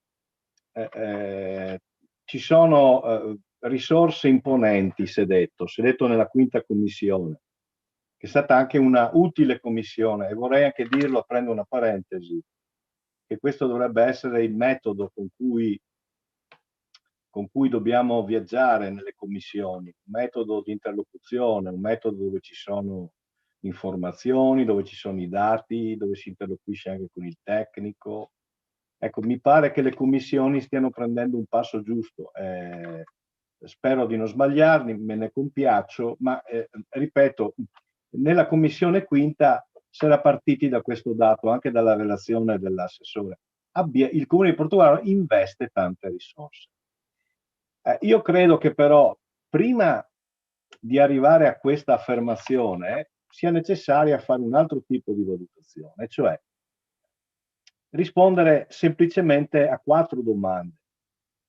ci sono risorse imponenti, si è detto nella quinta commissione, che è stata anche una utile commissione, e vorrei anche dirlo, aprendo una parentesi, che questo dovrebbe essere il metodo con cui dobbiamo viaggiare nelle commissioni, un metodo di interlocuzione, un metodo dove ci sono informazioni, dove ci sono i dati, dove si interloquisce anche con il tecnico. Ecco, mi pare che le commissioni stiano prendendo un passo giusto. Spero di non sbagliarmi, me ne compiaccio, ma ripeto, nella commissione quinta si era partiti da questo dato, anche dalla relazione dell'assessore. Il Comune di Portogruaro investe tante risorse. Io credo che però prima di arrivare a questa affermazione sia necessaria fare un altro tipo di valutazione, cioè rispondere semplicemente a 4 domande.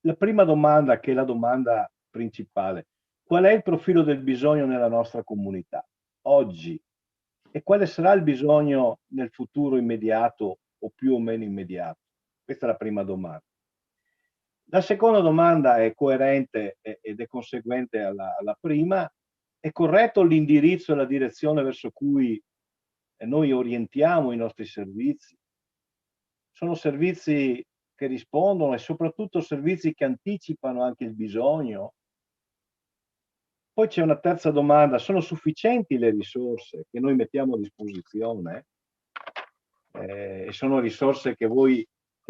La prima domanda, che è la domanda principale: qual è il profilo del bisogno nella nostra comunità oggi e quale sarà il bisogno nel futuro immediato o più o meno immediato? Questa è la prima domanda. La seconda domanda è coerente ed è conseguente alla prima: è corretto l'indirizzo e la direzione verso cui noi orientiamo i nostri servizi? Sono servizi che rispondono e soprattutto servizi che anticipano anche il bisogno? Poi c'è una terza domanda: sono sufficienti le risorse che noi mettiamo a disposizione? E sono risorse che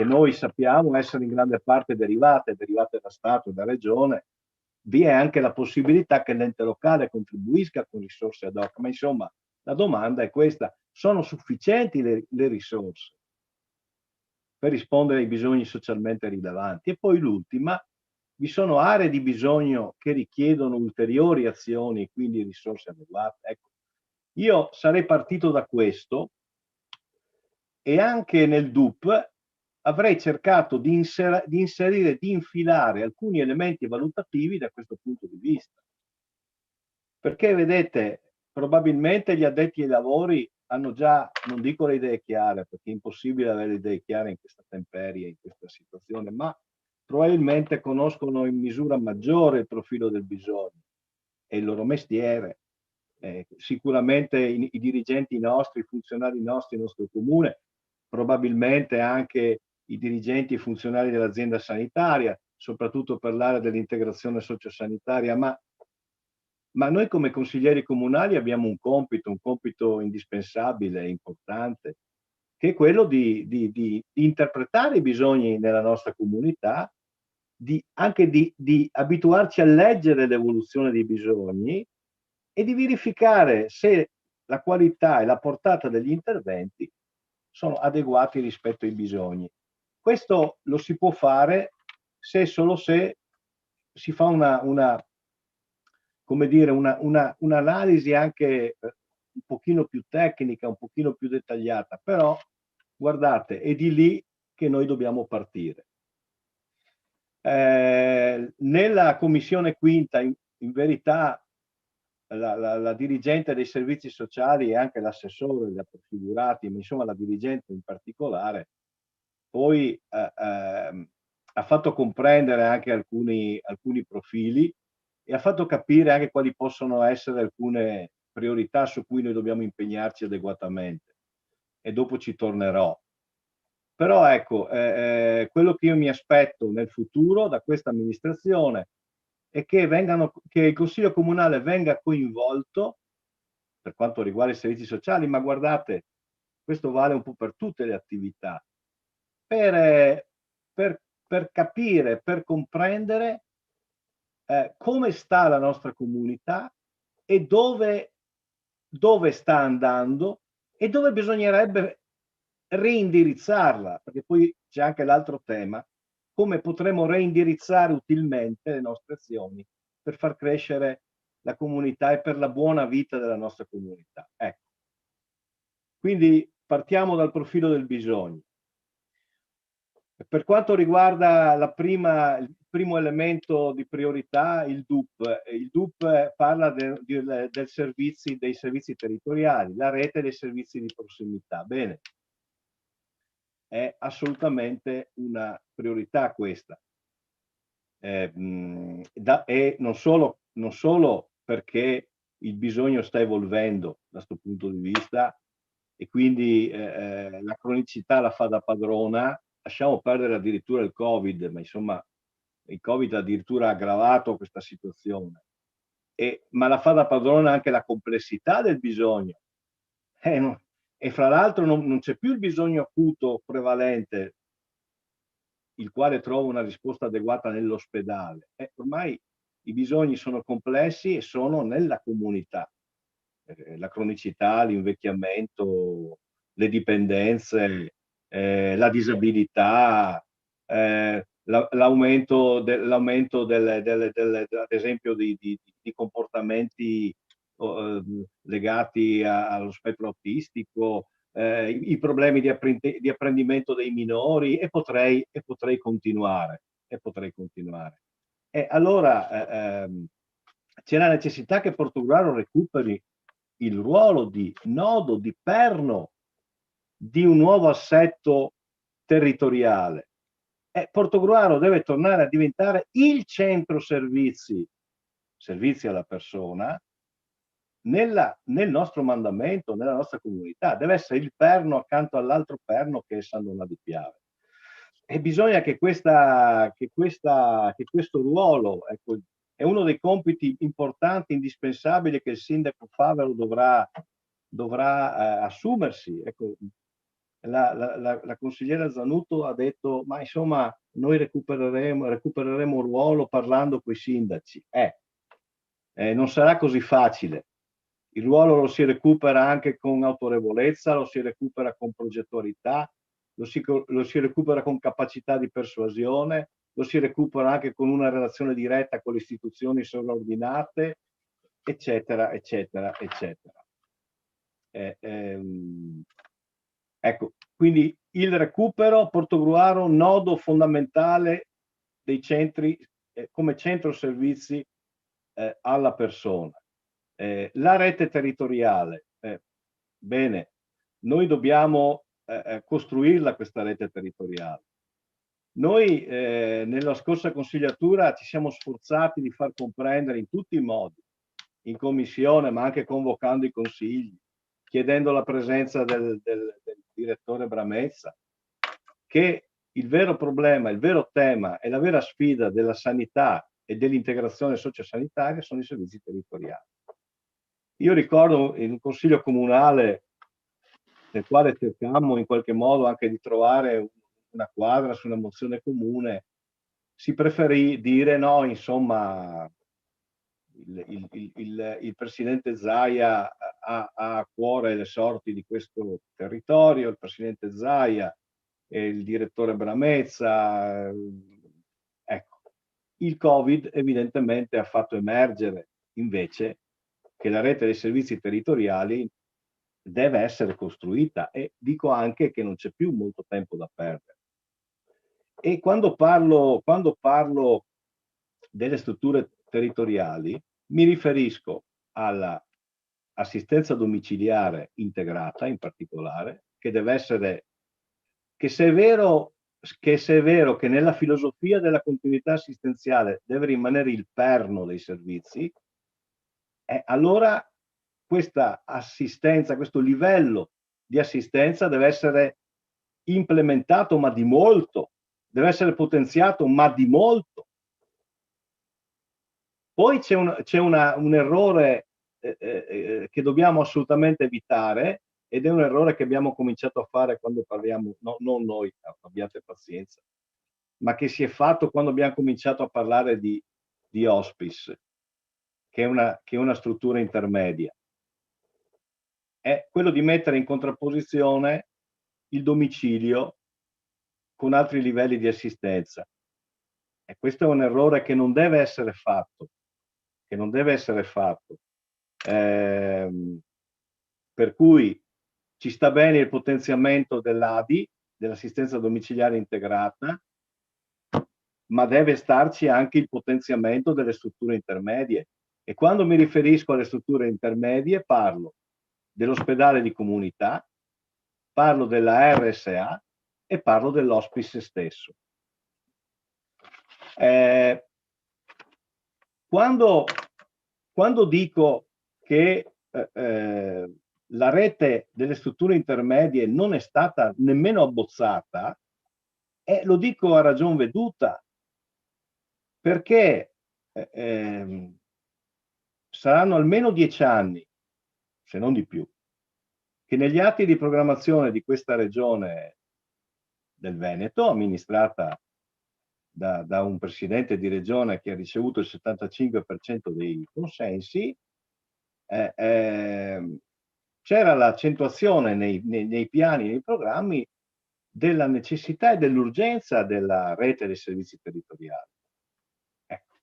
noi sappiamo essere in grande parte derivate da Stato e da Regione. Vi è anche la possibilità che l'ente locale contribuisca con risorse ad hoc, ma insomma la domanda è questa: sono sufficienti le risorse per rispondere ai bisogni socialmente rilevanti? E poi l'ultima: vi sono aree di bisogno che richiedono ulteriori azioni e quindi risorse adeguate? Ecco, io sarei partito da questo, e anche nel DUP avrei cercato di inserire, di infilare alcuni elementi valutativi da questo punto di vista. Perché vedete, probabilmente gli addetti ai lavori hanno già, non dico le idee chiare, perché è impossibile avere le idee chiare in questa temperie, in questa situazione, ma probabilmente conoscono in misura maggiore il profilo del bisogno e il loro mestiere. Sicuramente i dirigenti nostri, i funzionari nostri, il nostro comune, probabilmente anche i dirigenti e i funzionari dell'azienda sanitaria, soprattutto per l'area dell'integrazione sociosanitaria, ma noi come consiglieri comunali abbiamo un compito indispensabile e importante, che è quello di interpretare i bisogni nella nostra comunità, anche di abituarci a leggere l'evoluzione dei bisogni e di verificare se la qualità e la portata degli interventi sono adeguati rispetto ai bisogni. Questo lo si può fare solo se si fa un'analisi anche un pochino più tecnica, un pochino più dettagliata, però guardate, è di lì che noi dobbiamo partire. Nella commissione quinta, in verità, la dirigente dei servizi sociali e anche l'assessore, gli figurati, ma insomma la dirigente in particolare, poi ha fatto comprendere anche alcuni profili e ha fatto capire anche quali possono essere alcune priorità su cui noi dobbiamo impegnarci adeguatamente, e dopo ci tornerò. Però ecco, quello che io mi aspetto nel futuro da questa amministrazione è che il Consiglio Comunale venga coinvolto per quanto riguarda i servizi sociali, ma guardate, questo vale un po' per tutte le attività, per capire, per comprendere come sta la nostra comunità e dove sta andando e dove bisognerebbe reindirizzarla, perché poi c'è anche l'altro tema: come potremo reindirizzare utilmente le nostre azioni per far crescere la comunità e per la buona vita della nostra comunità. Ecco. Quindi partiamo dal profilo del bisogno. Per quanto riguarda il primo elemento di priorità il DUP. Il DUP parla dei servizi territoriali, la rete dei servizi di prossimità. Bene, è assolutamente una priorità questa. E non solo perché il bisogno sta evolvendo da questo punto di vista e quindi la cronicità la fa da padrona. Lasciamo perdere addirittura il Covid, ma insomma il Covid ha addirittura aggravato questa situazione, ma la fa da padrona anche la complessità del bisogno. E fra l'altro non c'è più il bisogno acuto prevalente, il quale trova una risposta adeguata nell'ospedale. Ormai i bisogni sono complessi e sono nella comunità. La cronicità, l'invecchiamento, le dipendenze, la disabilità, l'aumento ad esempio di comportamenti legati allo spettro autistico, i problemi di apprendimento dei minori, e potrei continuare. E allora c'è la necessità che Portogruaro recuperi il ruolo di nodo, di perno di un nuovo assetto territoriale. Portogruaro deve tornare a diventare il centro servizi alla persona nel nostro mandamento, nella nostra comunità. Deve essere il perno accanto all'altro perno che è San Donà di Piave. E bisogna che questo ruolo, ecco, è uno dei compiti importanti, indispensabili, che il sindaco Favero dovrà assumersi. Ecco, la consigliera Zanutto ha detto, ma insomma noi recupereremo un ruolo parlando con i sindaci. Non sarà così facile. Il ruolo lo si recupera anche con autorevolezza, lo si recupera con progettualità, lo si recupera con capacità di persuasione, lo si recupera anche con una relazione diretta con le istituzioni sovraordinate, eccetera, eccetera, eccetera. Ecco, quindi il recupero, Portogruaro, nodo fondamentale dei centri, come centro servizi alla persona. La rete territoriale, bene, noi dobbiamo costruirla questa rete territoriale. Noi nella scorsa consigliatura ci siamo sforzati di far comprendere in tutti i modi, in commissione, ma anche convocando i consigli, chiedendo la presenza del direttore Bramezza, che il vero problema, il vero tema e la vera sfida della sanità e dell'integrazione sociosanitaria sono i servizi territoriali. Io ricordo in un consiglio comunale nel quale cercammo in qualche modo anche di trovare una quadra su una mozione comune, si preferì dire no, insomma, il presidente Zaia ha a cuore le sorti di questo territorio, il presidente Zaia e il direttore Bramezza. Ecco, il Covid evidentemente ha fatto emergere invece che la rete dei servizi territoriali deve essere costruita, e dico anche che non c'è più molto tempo da perdere. E quando parlo delle strutture territoriali mi riferisco all'assistenza domiciliare integrata in particolare, che deve essere, che se è vero che nella filosofia della continuità assistenziale deve rimanere il perno dei servizi, allora questa assistenza, questo livello di assistenza deve essere implementato, ma di molto, deve essere potenziato, ma di molto. Poi c'è un errore che dobbiamo assolutamente evitare, ed è un errore che abbiamo cominciato a fare quando parliamo, non noi, abbiate pazienza, ma che si è fatto quando abbiamo cominciato a parlare di hospice, che è una struttura intermedia. È quello di mettere in contrapposizione il domicilio con altri livelli di assistenza. E questo è un errore che non deve essere fatto, per cui ci sta bene il potenziamento dell'ADI, dell'assistenza domiciliare integrata, ma deve starci anche il potenziamento delle strutture intermedie. E quando mi riferisco alle strutture intermedie parlo dell'ospedale di comunità, parlo della RSA e parlo dell'hospice stesso. Quando dico che la rete delle strutture intermedie non è stata nemmeno abbozzata, lo dico a ragion veduta, perché saranno almeno 10 anni, se non di più, che negli atti di programmazione di questa regione del Veneto, amministrata da un presidente di regione che ha ricevuto il 75% dei consensi, c'era l'accentuazione nei piani, nei programmi, della necessità e dell'urgenza della rete dei servizi territoriali. Ecco.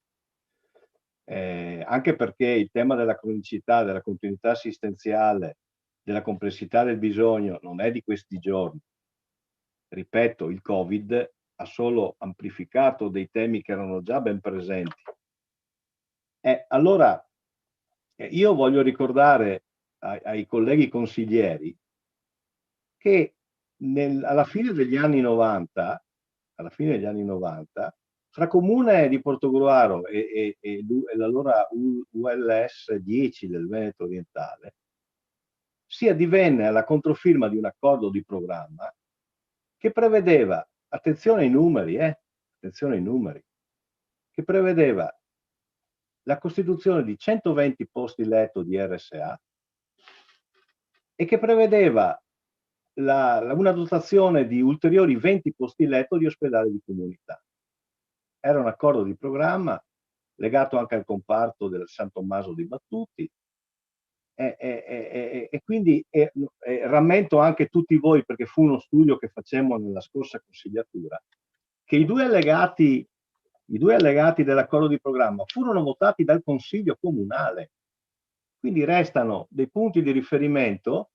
Anche perché il tema della cronicità, della continuità assistenziale, della complessità del bisogno non è di questi giorni. Ripeto, il Covid ha solo amplificato dei temi che erano già ben presenti. Allora, io voglio ricordare ai colleghi consiglieri che alla fine degli anni 90, fra Comune di Portogruaro e l'allora ULS 10 del Veneto Orientale, si addivenne alla controfirma di un accordo di programma che prevedeva, attenzione ai numeri, che prevedeva la costituzione di 120 posti letto di RSA e che prevedeva una dotazione di ulteriori 20 posti letto di ospedale di comunità. Era un accordo di programma legato anche al comparto del San Tommaso di Battuti e quindi rammento anche tutti voi, perché fu uno studio che facemmo nella scorsa consigliatura, che i due allegati dell'accordo di programma furono votati dal Consiglio Comunale. Quindi restano dei punti di riferimento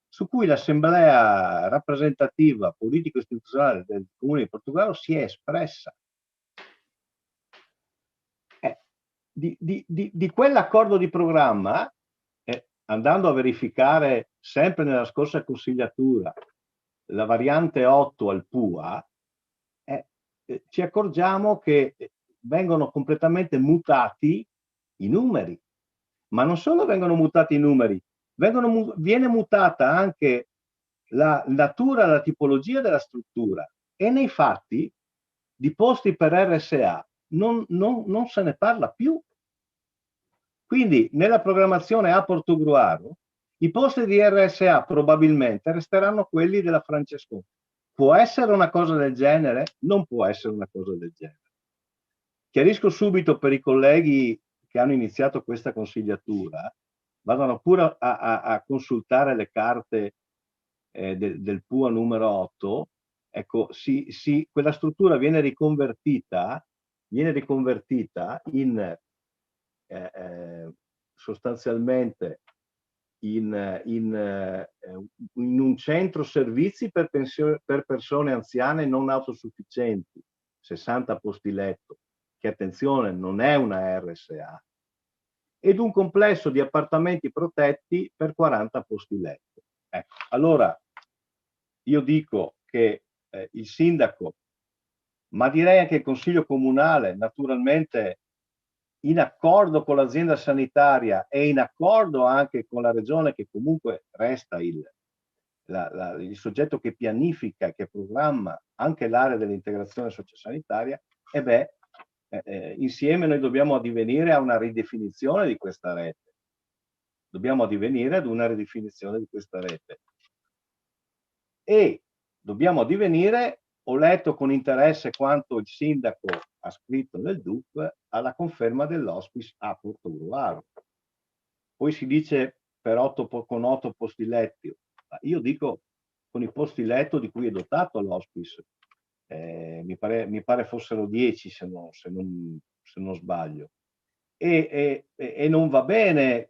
su cui l'Assemblea rappresentativa politico-istituzionale del Comune di Portogruaro si è espressa. Di quell'accordo di programma, andando a verificare sempre nella scorsa consigliatura la variante 8 al PUA, ci accorgiamo che vengono completamente mutati i numeri, ma non solo vengono mutati i numeri, viene mutata anche la natura, la tipologia della struttura, e nei fatti di posti per RSA non se ne parla più. Quindi nella programmazione a Portogruaro i posti di RSA probabilmente resteranno quelli della Francesconi. Può essere una cosa del genere? Non può essere una cosa del genere. Chiarisco subito per i colleghi che hanno iniziato questa consigliatura, vadano pure a consultare le carte del PUA numero 8. Ecco, quella struttura viene riconvertita in sostanzialmente in un centro servizi per persone anziane non autosufficienti, 60 posti letto, che attenzione non è una RSA, ed un complesso di appartamenti protetti per 40 posti letto. Ecco, allora io dico che il sindaco, ma direi anche il Consiglio Comunale, naturalmente in accordo con l'azienda sanitaria e in accordo anche con la regione, che comunque resta il soggetto che pianifica, che programma anche l'area dell'integrazione sociosanitaria, insieme noi dobbiamo addivenire a una ridefinizione di questa rete. E dobbiamo addivenire, ho letto con interesse quanto il sindaco ha scritto nel DUP, alla conferma dell'hospice a Portogruaro. Poi si dice con 8 posti letti. Io dico con i posti letto di cui è dotato l'hospice. Mi pare fossero 10 se non sbaglio. E non va bene,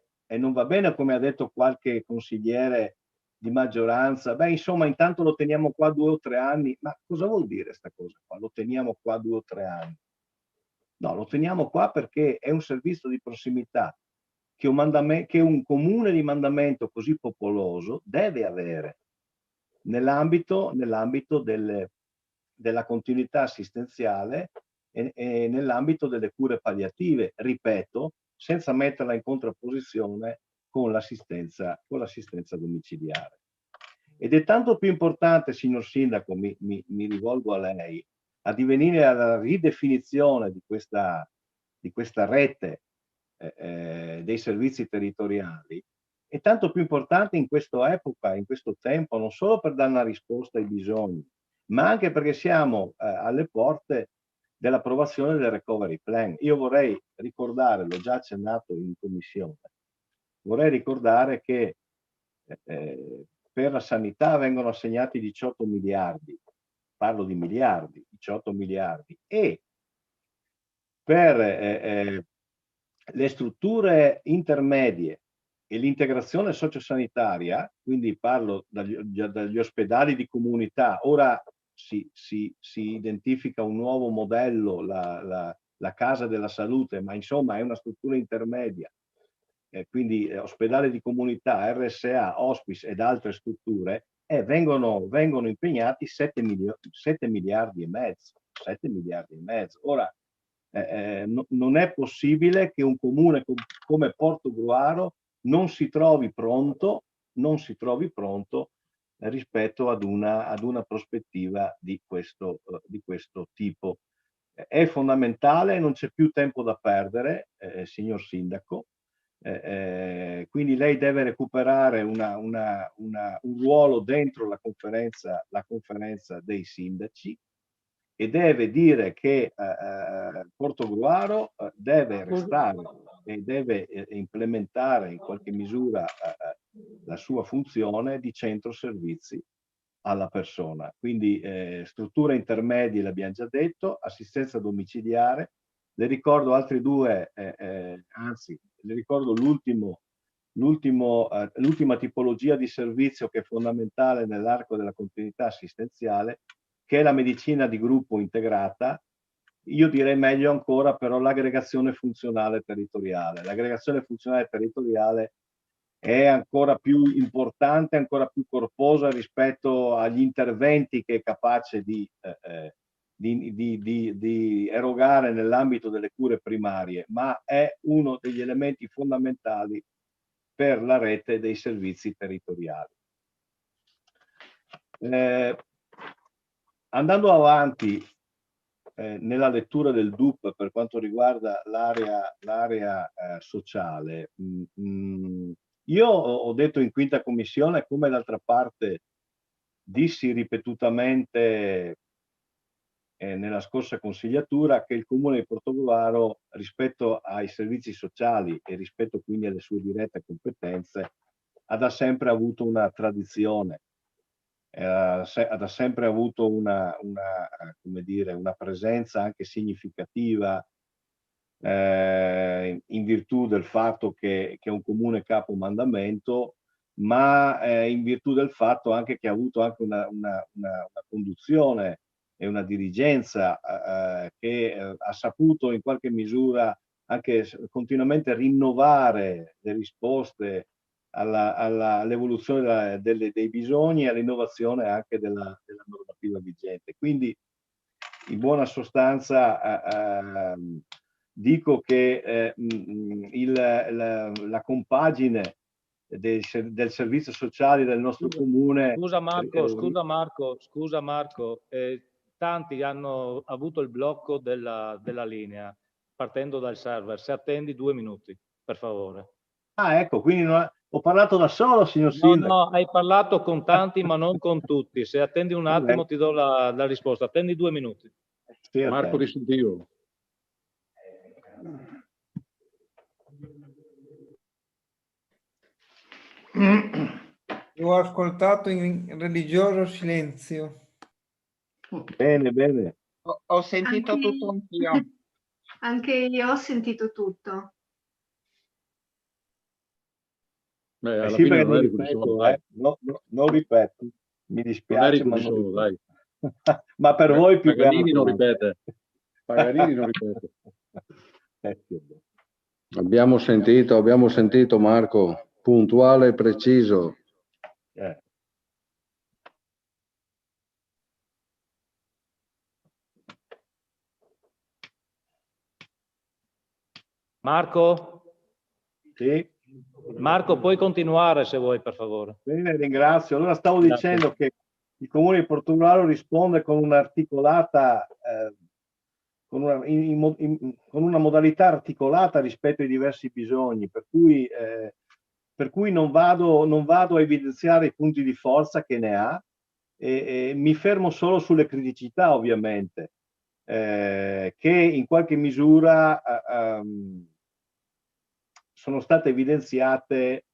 come ha detto qualche consigliere di maggioranza, insomma intanto lo teniamo qua 2 o 3 anni. Ma cosa vuol dire sta cosa qua? Lo teniamo qua 2 o 3 anni. No, lo teniamo qua perché è un servizio di prossimità che un comune di mandamento così popoloso deve avere nell'ambito della continuità assistenziale e nell'ambito delle cure palliative, ripeto, senza metterla in contrapposizione con l'assistenza domiciliare. Ed è tanto più importante, signor Sindaco, mi rivolgo a lei, addivenire alla ridefinizione di questa rete dei servizi territoriali, è tanto più importante in questa epoca, in questo tempo, non solo per dare una risposta ai bisogni, ma anche perché siamo alle porte dell'approvazione del recovery plan. Io vorrei ricordare, l'ho già accennato in commissione, vorrei ricordare che per la sanità vengono assegnati 18 miliardi, parlo di miliardi, 18 miliardi, e per le strutture intermedie e l'integrazione sociosanitaria, quindi parlo dagli ospedali di comunità, ora si identifica un nuovo modello, la Casa della Salute, ma insomma è una struttura intermedia, quindi ospedale di comunità, RSA, hospice ed altre strutture, vengono impegnati 7 miliardi e mezzo. 7 miliardi e mezzo. Ora, non è possibile che un comune come Portogruaro non si trovi pronto rispetto ad una prospettiva di questo tipo. È fondamentale, non c'è più tempo da perdere, signor Sindaco, quindi lei deve recuperare un ruolo dentro la conferenza dei sindaci e deve dire che Portogruaro deve restare e deve implementare in qualche misura la sua funzione di centro servizi alla persona. Quindi strutture intermedie, l'abbiamo già detto, assistenza domiciliare. Le ricordo altri due, anzi, le ricordo l'ultima tipologia di servizio che è fondamentale nell'arco della continuità assistenziale, che è la medicina di gruppo integrata. Io direi meglio ancora però l'aggregazione funzionale territoriale. L'aggregazione funzionale territoriale è ancora più importante, ancora più corposa rispetto agli interventi che è capace di erogare nell'ambito delle cure primarie, ma è uno degli elementi fondamentali per la rete dei servizi territoriali. Andando avanti nella lettura del DUP per quanto riguarda l'area sociale, io ho detto in quinta commissione, come d'altra parte dissi ripetutamente nella scorsa consigliatura, che il Comune di Portogruaro rispetto ai servizi sociali e rispetto quindi alle sue dirette competenze ha da sempre avuto una tradizione, ha da sempre avuto come dire, una presenza anche significativa in virtù del fatto che è un comune capomandamento, ma in virtù del fatto anche che ha avuto anche una conduzione e una dirigenza che ha saputo in qualche misura anche continuamente rinnovare le risposte all'evoluzione dei bisogni e all'innovazione anche della normativa vigente. Quindi in buona sostanza dico che la compagine del servizio sociale del nostro comune... Scusa Marco, tanti hanno avuto il blocco della linea partendo dal server. Se attendi 2 minuti, per favore. Ah, ecco, quindi ho parlato da solo, signor Sindaco. No, hai parlato con tanti, ma non con tutti. Se attendi un attimo ti do la risposta. Attendi 2 minuti. Sì, Marco di Sentio. Ho ascoltato in religioso silenzio. Bene, bene. Ho sentito Anche tutto anch'io. Anche io ho sentito tutto. Beh, alla sì, fine perché non eri qui solo, dai. non ripeto, mi dispiace. Non eri qui solo, dai. Ma per voi più Paganini che altro. non ripete. Paganini non ripete. Abbiamo sentito Marco, puntuale e preciso. Marco? Sì. Marco, puoi continuare se vuoi, per favore. Bene, ringrazio. Allora stavo Grazie. dicendo che il Comune di Portogruaro risponde con un'articolata, con una modalità articolata rispetto ai diversi bisogni, per cui non vado a evidenziare i punti di forza che ne ha, e mi fermo solo sulle criticità, ovviamente, che in qualche misura sono state evidenziate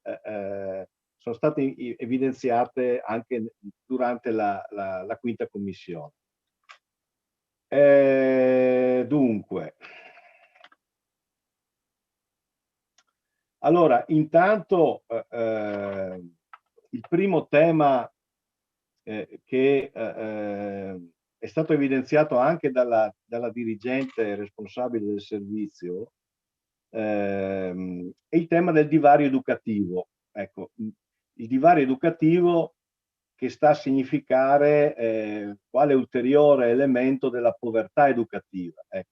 anche durante la quinta commissione. Dunque, allora, intanto il primo tema che è stato evidenziato anche dalla dirigente responsabile del servizio è il tema del divario educativo. Ecco, il divario educativo che sta a significare quale ulteriore elemento della povertà educativa. Ecco.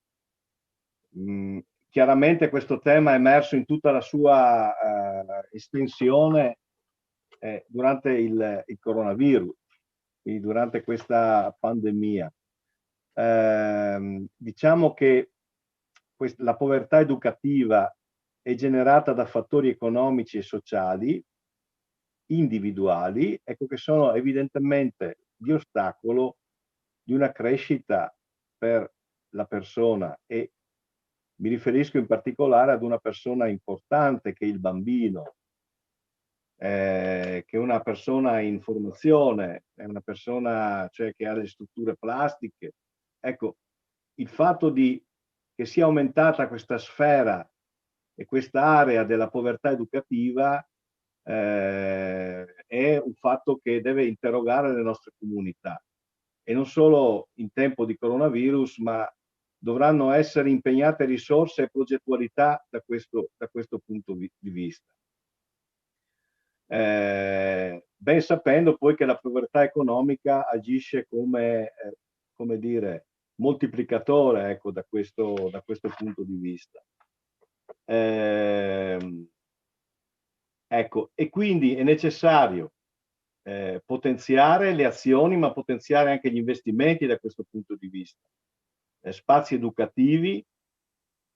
Chiaramente questo tema è emerso in tutta la sua estensione durante il coronavirus, quindi durante questa pandemia. Diciamo che la povertà educativa è generata da fattori economici e sociali individuali, ecco, che sono evidentemente di ostacolo di una crescita per la persona, e mi riferisco in particolare ad una persona importante che è il bambino, che è una persona in formazione, è una persona, cioè, che ha le strutture plastiche. Ecco, il fatto che sia aumentata questa sfera e questa area della povertà educativa è un fatto che deve interrogare le nostre comunità, e non solo in tempo di coronavirus, ma dovranno essere impegnate risorse e progettualità da questo punto di vista. Ben sapendo poi che la povertà economica agisce come dire, moltiplicatore, ecco, da questo punto di vista. Ecco, e quindi è necessario potenziare le azioni, ma potenziare anche gli investimenti da questo punto di vista. Spazi educativi,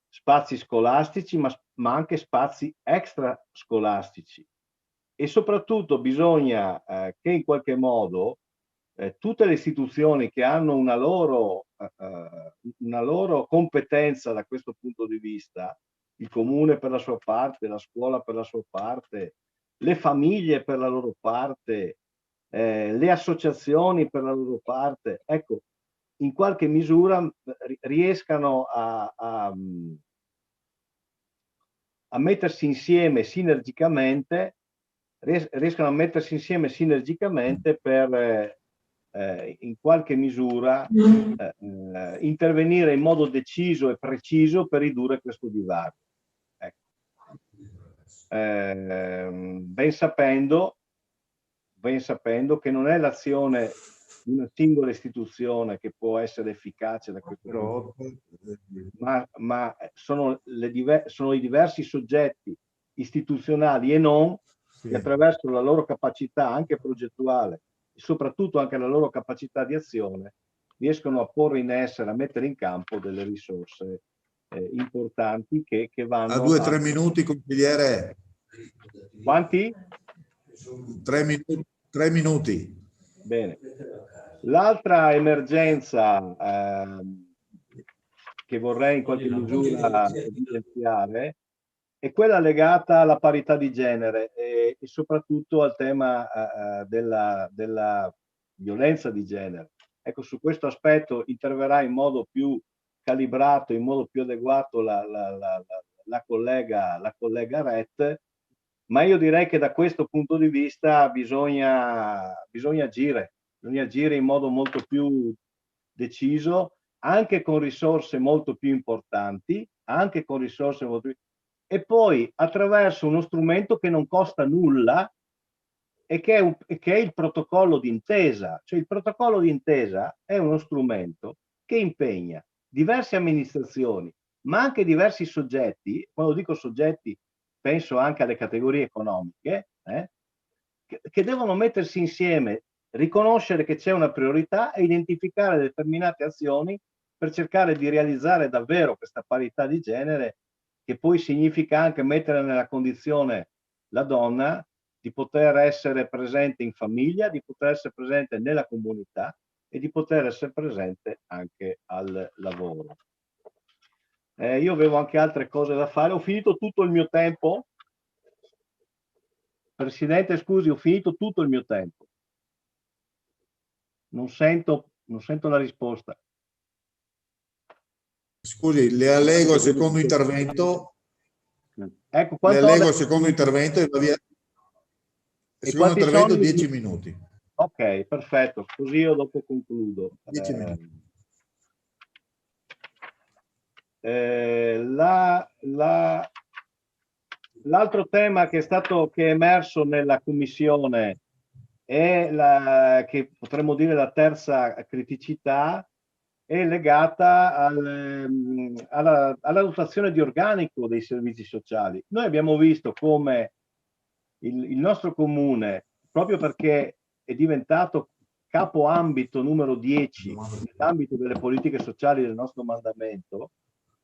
spazi scolastici, ma anche spazi extrascolastici. E soprattutto bisogna che in qualche modo tutte le istituzioni che hanno una loro competenza da questo punto di vista, il comune per la sua parte, la scuola per la sua parte, le famiglie per la loro parte, le associazioni per la loro parte, ecco, in qualche misura riescano a mettersi insieme sinergicamente, per in qualche misura intervenire in modo deciso e preciso per ridurre questo divario. Ecco. Ben sapendo che non è l'azione di una singola istituzione che può essere efficace da questo punto di vista, ma sono i diversi soggetti istituzionali e non, che attraverso la loro capacità anche progettuale e soprattutto anche la loro capacità di azione riescono a porre in essere, a mettere in campo delle risorse importanti che vanno a 2 o 3 minuti, consigliere. Quanti? 3 minuti. Bene. L'altra emergenza che vorrei in qualche misura evidenziare è quella legata alla parità di genere e soprattutto al tema della violenza di genere. Ecco, su questo aspetto interverrà in modo più calibrato, in modo più adeguato la collega Rett, ma io direi che da questo punto di vista bisogna agire in modo molto più deciso, anche con risorse molto più importanti, e poi attraverso uno strumento che non costa nulla e che è il protocollo d'intesa. Cioè il protocollo d'intesa è uno strumento che impegna diverse amministrazioni, ma anche diversi soggetti. Quando dico soggetti penso anche alle categorie economiche, che devono mettersi insieme, riconoscere che c'è una priorità e identificare determinate azioni per cercare di realizzare davvero questa parità di genere, che poi significa anche mettere nella condizione la donna di poter essere presente in famiglia, di poter essere presente nella comunità e di poter essere presente anche al lavoro. Io avevo anche altre cose da fare. Ho finito tutto il mio tempo? Presidente, scusi, ho finito tutto il mio tempo. Non sento la risposta. Scusi, le allego il secondo intervento. Ecco, le allego il secondo intervento e va via. Il secondo intervento 10 minuti. Ok, perfetto, così io dopo concludo. 10 minuti. L'altro tema che è emerso nella commissione è che potremmo dire la terza criticità, è legata alla dotazione di organico dei servizi sociali. Noi abbiamo visto come il nostro comune, proprio perché è diventato capo ambito numero 10 nell'ambito delle politiche sociali del nostro mandamento,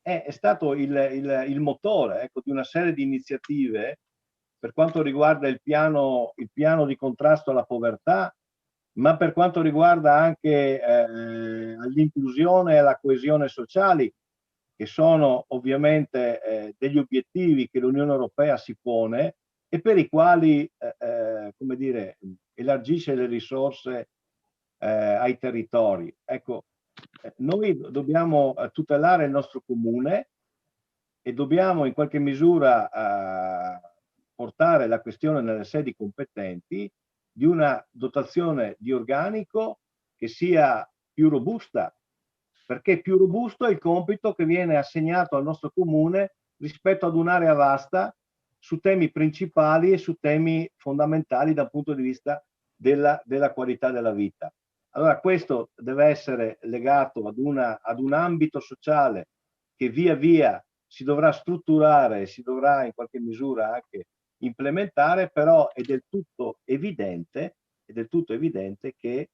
è stato il motore, ecco, di una serie di iniziative per quanto riguarda il piano di contrasto alla povertà, ma per quanto riguarda anche all'inclusione e alla coesione sociali, che sono ovviamente degli obiettivi che l'Unione Europea si pone e per i quali, come dire, elargisce le risorse ai territori. Ecco, noi dobbiamo tutelare il nostro comune e dobbiamo in qualche misura portare la questione nelle sedi competenti di una dotazione di organico che sia più robusta, perché più robusto è il compito che viene assegnato al nostro comune rispetto ad un'area vasta su temi principali e su temi fondamentali dal punto di vista della qualità della vita. Allora questo deve essere legato ad un ambito sociale che via via si dovrà strutturare e si dovrà in qualche misura anche implementare, però è del tutto evidente che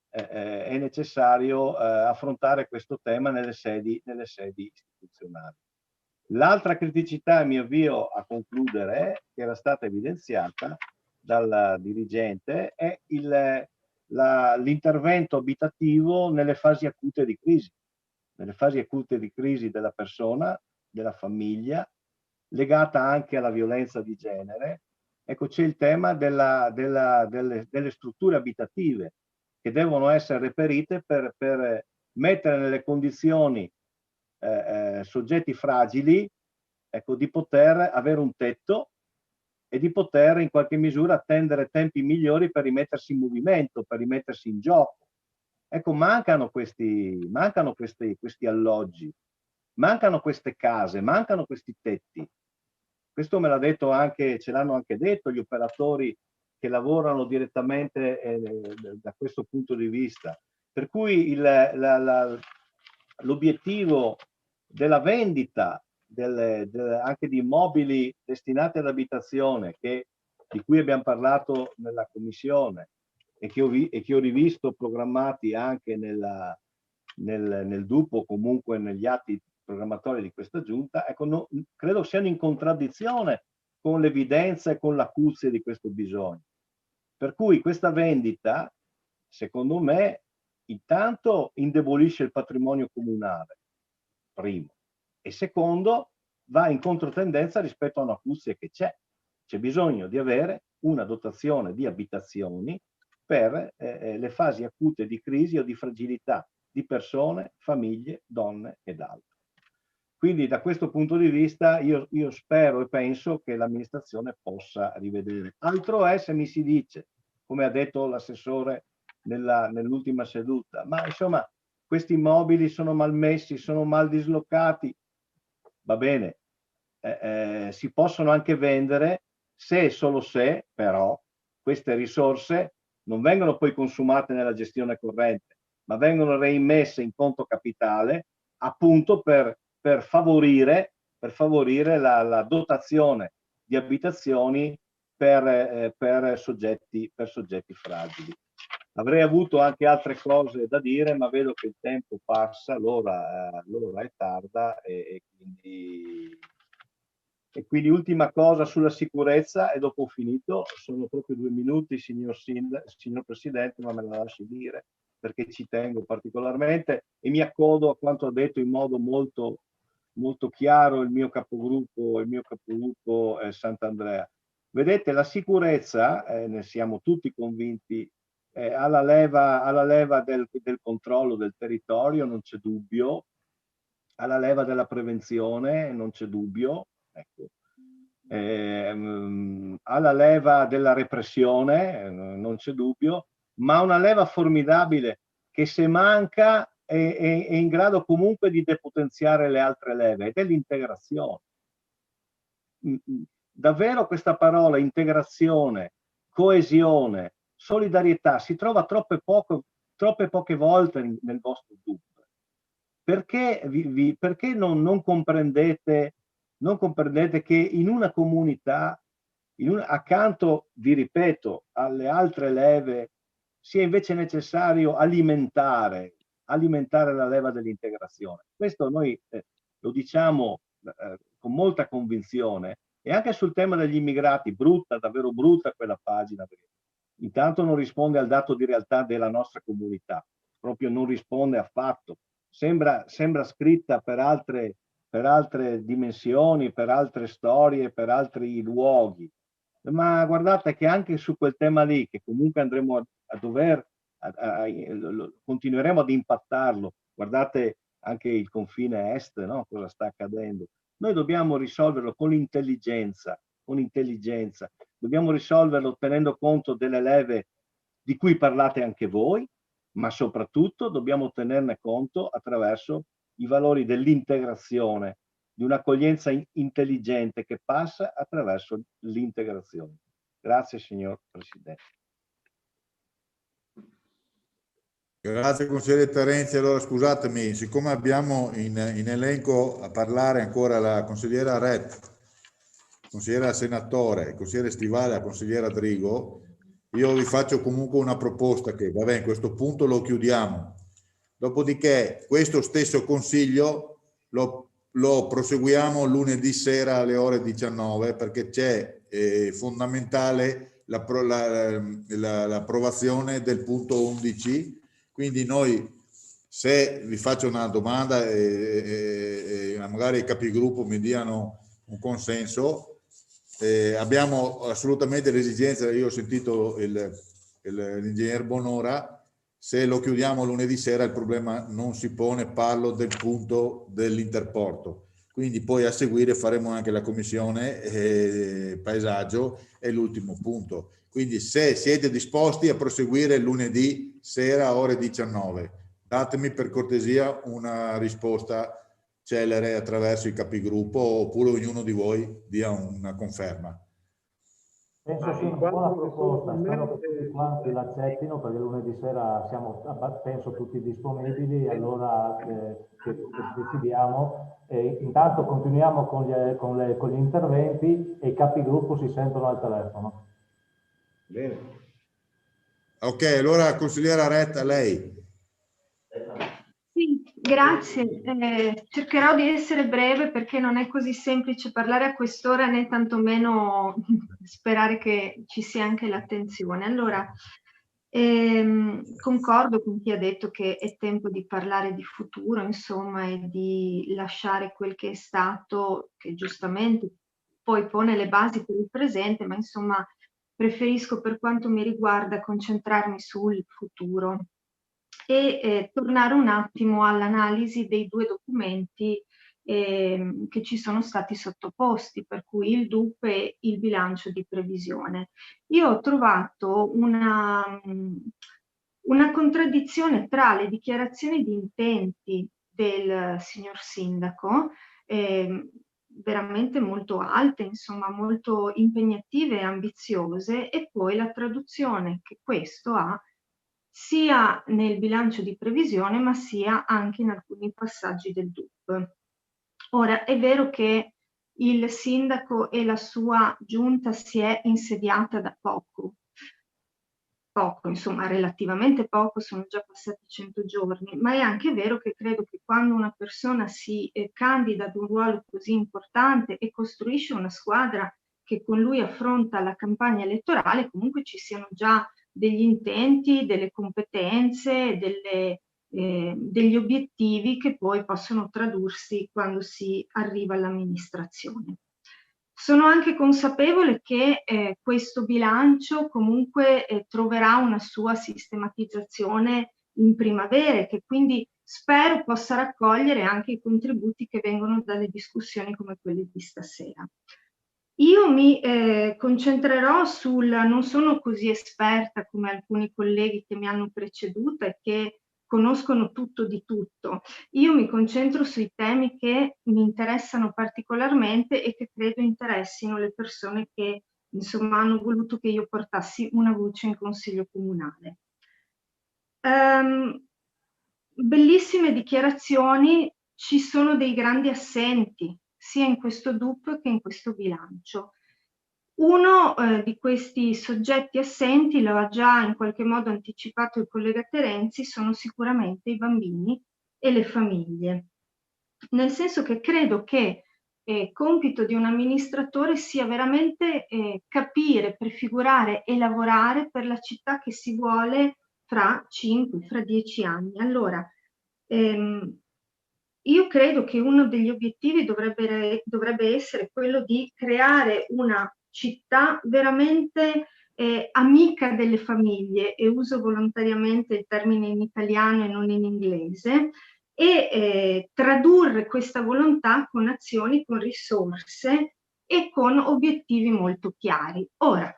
è necessario affrontare questo tema nelle sedi istituzionali. L'altra criticità, mi avvio a concludere, che era stata evidenziata dal dirigente, è l'intervento abitativo nelle fasi acute di crisi della persona, della famiglia, legata anche alla violenza di genere. Ecco, c'è il tema delle strutture abitative che devono essere reperite per mettere nelle condizioni soggetti fragili, ecco, di poter avere un tetto e di poter in qualche misura attendere tempi migliori per rimettersi in movimento, per rimettersi in gioco. Ecco, mancano questi alloggi, mancano queste case, mancano questi tetti. Questo me l'ha detto anche, ce l'hanno anche detto gli operatori che lavorano direttamente da questo punto di vista. Per cui l'obiettivo della vendita anche di immobili destinati all'abitazione, di cui abbiamo parlato nella commissione e che ho rivisto programmati anche nel DUP o comunque negli atti programmatori di questa giunta, ecco, credo siano in contraddizione con l'evidenza e con l'acuzia di questo bisogno. Per cui questa vendita, secondo me, intanto indebolisce il patrimonio comunale, primo, e secondo va in controtendenza rispetto a un'acuzia che c'è. C'è bisogno di avere una dotazione di abitazioni per le fasi acute di crisi o di fragilità di persone, famiglie, donne ed altri. Quindi da questo punto di vista io spero e penso che l'amministrazione possa rivedere. Altro è se mi si dice, come ha detto l'assessore nell'ultima seduta, ma insomma questi immobili sono mal messi, sono mal dislocati, va bene, si possono anche vendere se e solo se però queste risorse non vengono poi consumate nella gestione corrente, ma vengono reimmesse in conto capitale appunto per favorire la dotazione di abitazioni per soggetti fragili. Avrei avuto anche altre cose da dire, ma vedo che il tempo passa, l'ora è tarda e quindi ultima cosa sulla sicurezza e dopo ho finito, sono proprio 2 minuti signor Presidente, ma me la lasci dire perché ci tengo particolarmente e mi accodo a quanto ha detto in modo molto, molto chiaro il mio capogruppo Sant'Andrea. Vedete, la sicurezza, ne siamo tutti convinti, alla leva del controllo del territorio, non c'è dubbio, alla leva della prevenzione, non c'è dubbio, ecco. Alla leva della repressione, non c'è dubbio, ma una leva formidabile che se manca è in grado comunque di depotenziare le altre leve, ed è l'integrazione. Davvero questa parola integrazione, coesione, solidarietà si trova troppe poche volte nel vostro DUP. Perché non comprendete che in una comunità, accanto, vi ripeto, alle altre leve, sia invece necessario alimentare la leva dell'integrazione. Questo noi lo diciamo con molta convinzione, e anche sul tema degli immigrati, davvero brutta quella pagina, perché intanto non risponde al dato di realtà della nostra comunità, proprio non risponde affatto, sembra scritta per altre dimensioni, per altre storie, per altri luoghi. Ma guardate che anche su quel tema lì, che comunque andremo continueremo ad impattarlo, guardate anche il confine est, no? Cosa sta accadendo? Noi dobbiamo risolverlo con intelligenza, dobbiamo risolverlo tenendo conto delle leve di cui parlate anche voi, ma soprattutto dobbiamo tenerne conto attraverso i valori dell'integrazione, di un'accoglienza intelligente che passa attraverso l'integrazione. Grazie signor Presidente. Grazie consigliere Terenzi. Allora scusatemi, siccome abbiamo in elenco a parlare ancora la consigliera Ret, consigliera Senatore, consigliere Stivale e la consigliera Drigo, io vi faccio comunque una proposta che, vabbè, in questo punto lo chiudiamo. Dopodiché questo stesso consiglio lo proseguiamo lunedì sera alle ore 19 perché c'è fondamentale l'approvazione del punto 11. Quindi noi, se vi faccio una domanda e magari i capigruppo mi diano un consenso, abbiamo assolutamente l'esigenza, io ho sentito l'ingegner Bonora, se lo chiudiamo lunedì sera il problema non si pone, parlo del punto dell'interporto. Quindi poi a seguire faremo anche la commissione paesaggio e l'ultimo punto. Quindi se siete disposti a proseguire lunedì sera ore 19, datemi per cortesia una risposta celere attraverso i capigruppo oppure ognuno di voi dia una conferma. Penso sia una buona proposta, spero che tutti quanti l'accettino perché lunedì sera siamo, penso, tutti disponibili, allora che decidiamo. Intanto continuiamo con gli interventi e i capigruppo si sentono al telefono. Bene. Ok, allora consigliera Retta, lei. Sì, grazie. Cercherò di essere breve perché non è così semplice parlare a quest'ora né tantomeno sperare che ci sia anche l'attenzione. Allora, concordo con chi ha detto che è tempo di parlare di futuro, insomma, e di lasciare quel che è stato, che giustamente poi pone le basi per il presente, ma insomma preferisco per quanto mi riguarda concentrarmi sul futuro e tornare un attimo all'analisi dei due documenti che ci sono stati sottoposti, per cui il DUP e il bilancio di previsione. Io ho trovato una contraddizione tra le dichiarazioni di intenti del signor sindaco, veramente molto alte, insomma molto impegnative e ambiziose, e poi la traduzione che questo ha sia nel bilancio di previsione ma sia anche in alcuni passaggi del DUP. Ora, è vero che il sindaco e la sua giunta si è insediata da poco, insomma relativamente poco, sono già passati 100 giorni, ma è anche vero che credo che quando una persona si candida ad un ruolo così importante e costruisce una squadra che con lui affronta la campagna elettorale, comunque ci siano già degli intenti, delle competenze, degli obiettivi che poi possono tradursi quando si arriva all'amministrazione. Sono anche consapevole che questo bilancio comunque troverà una sua sistematizzazione in primavera e che quindi spero possa raccogliere anche i contributi che vengono dalle discussioni come quelle di stasera. Io mi concentrerò non sono così esperta come alcuni colleghi che mi hanno preceduta e che conoscono tutto di tutto. Io mi concentro sui temi che mi interessano particolarmente e che credo interessino le persone che insomma hanno voluto che io portassi una voce in Consiglio Comunale. Bellissime dichiarazioni, ci sono dei grandi assenti sia in questo DUP che in questo bilancio. Uno di questi soggetti assenti, lo ha già in qualche modo anticipato il collega Terenzi, sono sicuramente i bambini e le famiglie. Nel senso che credo che compito di un amministratore sia veramente capire, prefigurare e lavorare per la città che si vuole fra 5, fra 10 anni. Allora, io credo che uno degli obiettivi dovrebbe essere quello di creare una città veramente amica delle famiglie, e uso volontariamente il termine in italiano e non in inglese, e tradurre questa volontà con azioni, con risorse e con obiettivi molto chiari. Ora,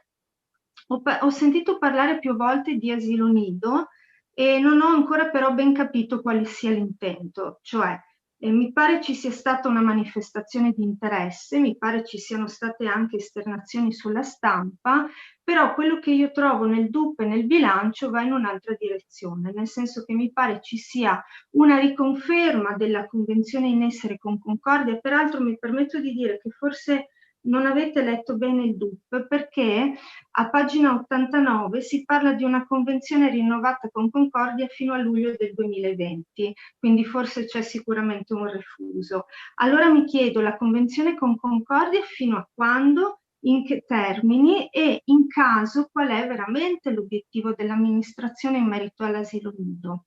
ho sentito parlare più volte di asilo nido e non ho ancora però ben capito quale sia l'intento, cioè mi pare ci sia stata una manifestazione di interesse, mi pare ci siano state anche esternazioni sulla stampa, però quello che io trovo nel DUP e nel bilancio va in un'altra direzione, nel senso che mi pare ci sia una riconferma della convenzione in essere con Concordia. Peraltro mi permetto di dire che forse non avete letto bene il DUP, perché a pagina 89 si parla di una convenzione rinnovata con Concordia fino a luglio del 2020, quindi forse c'è sicuramente un refuso. Allora mi chiedo, la convenzione con Concordia fino a quando, in che termini, e in caso qual è veramente l'obiettivo dell'amministrazione in merito all'asilo nido?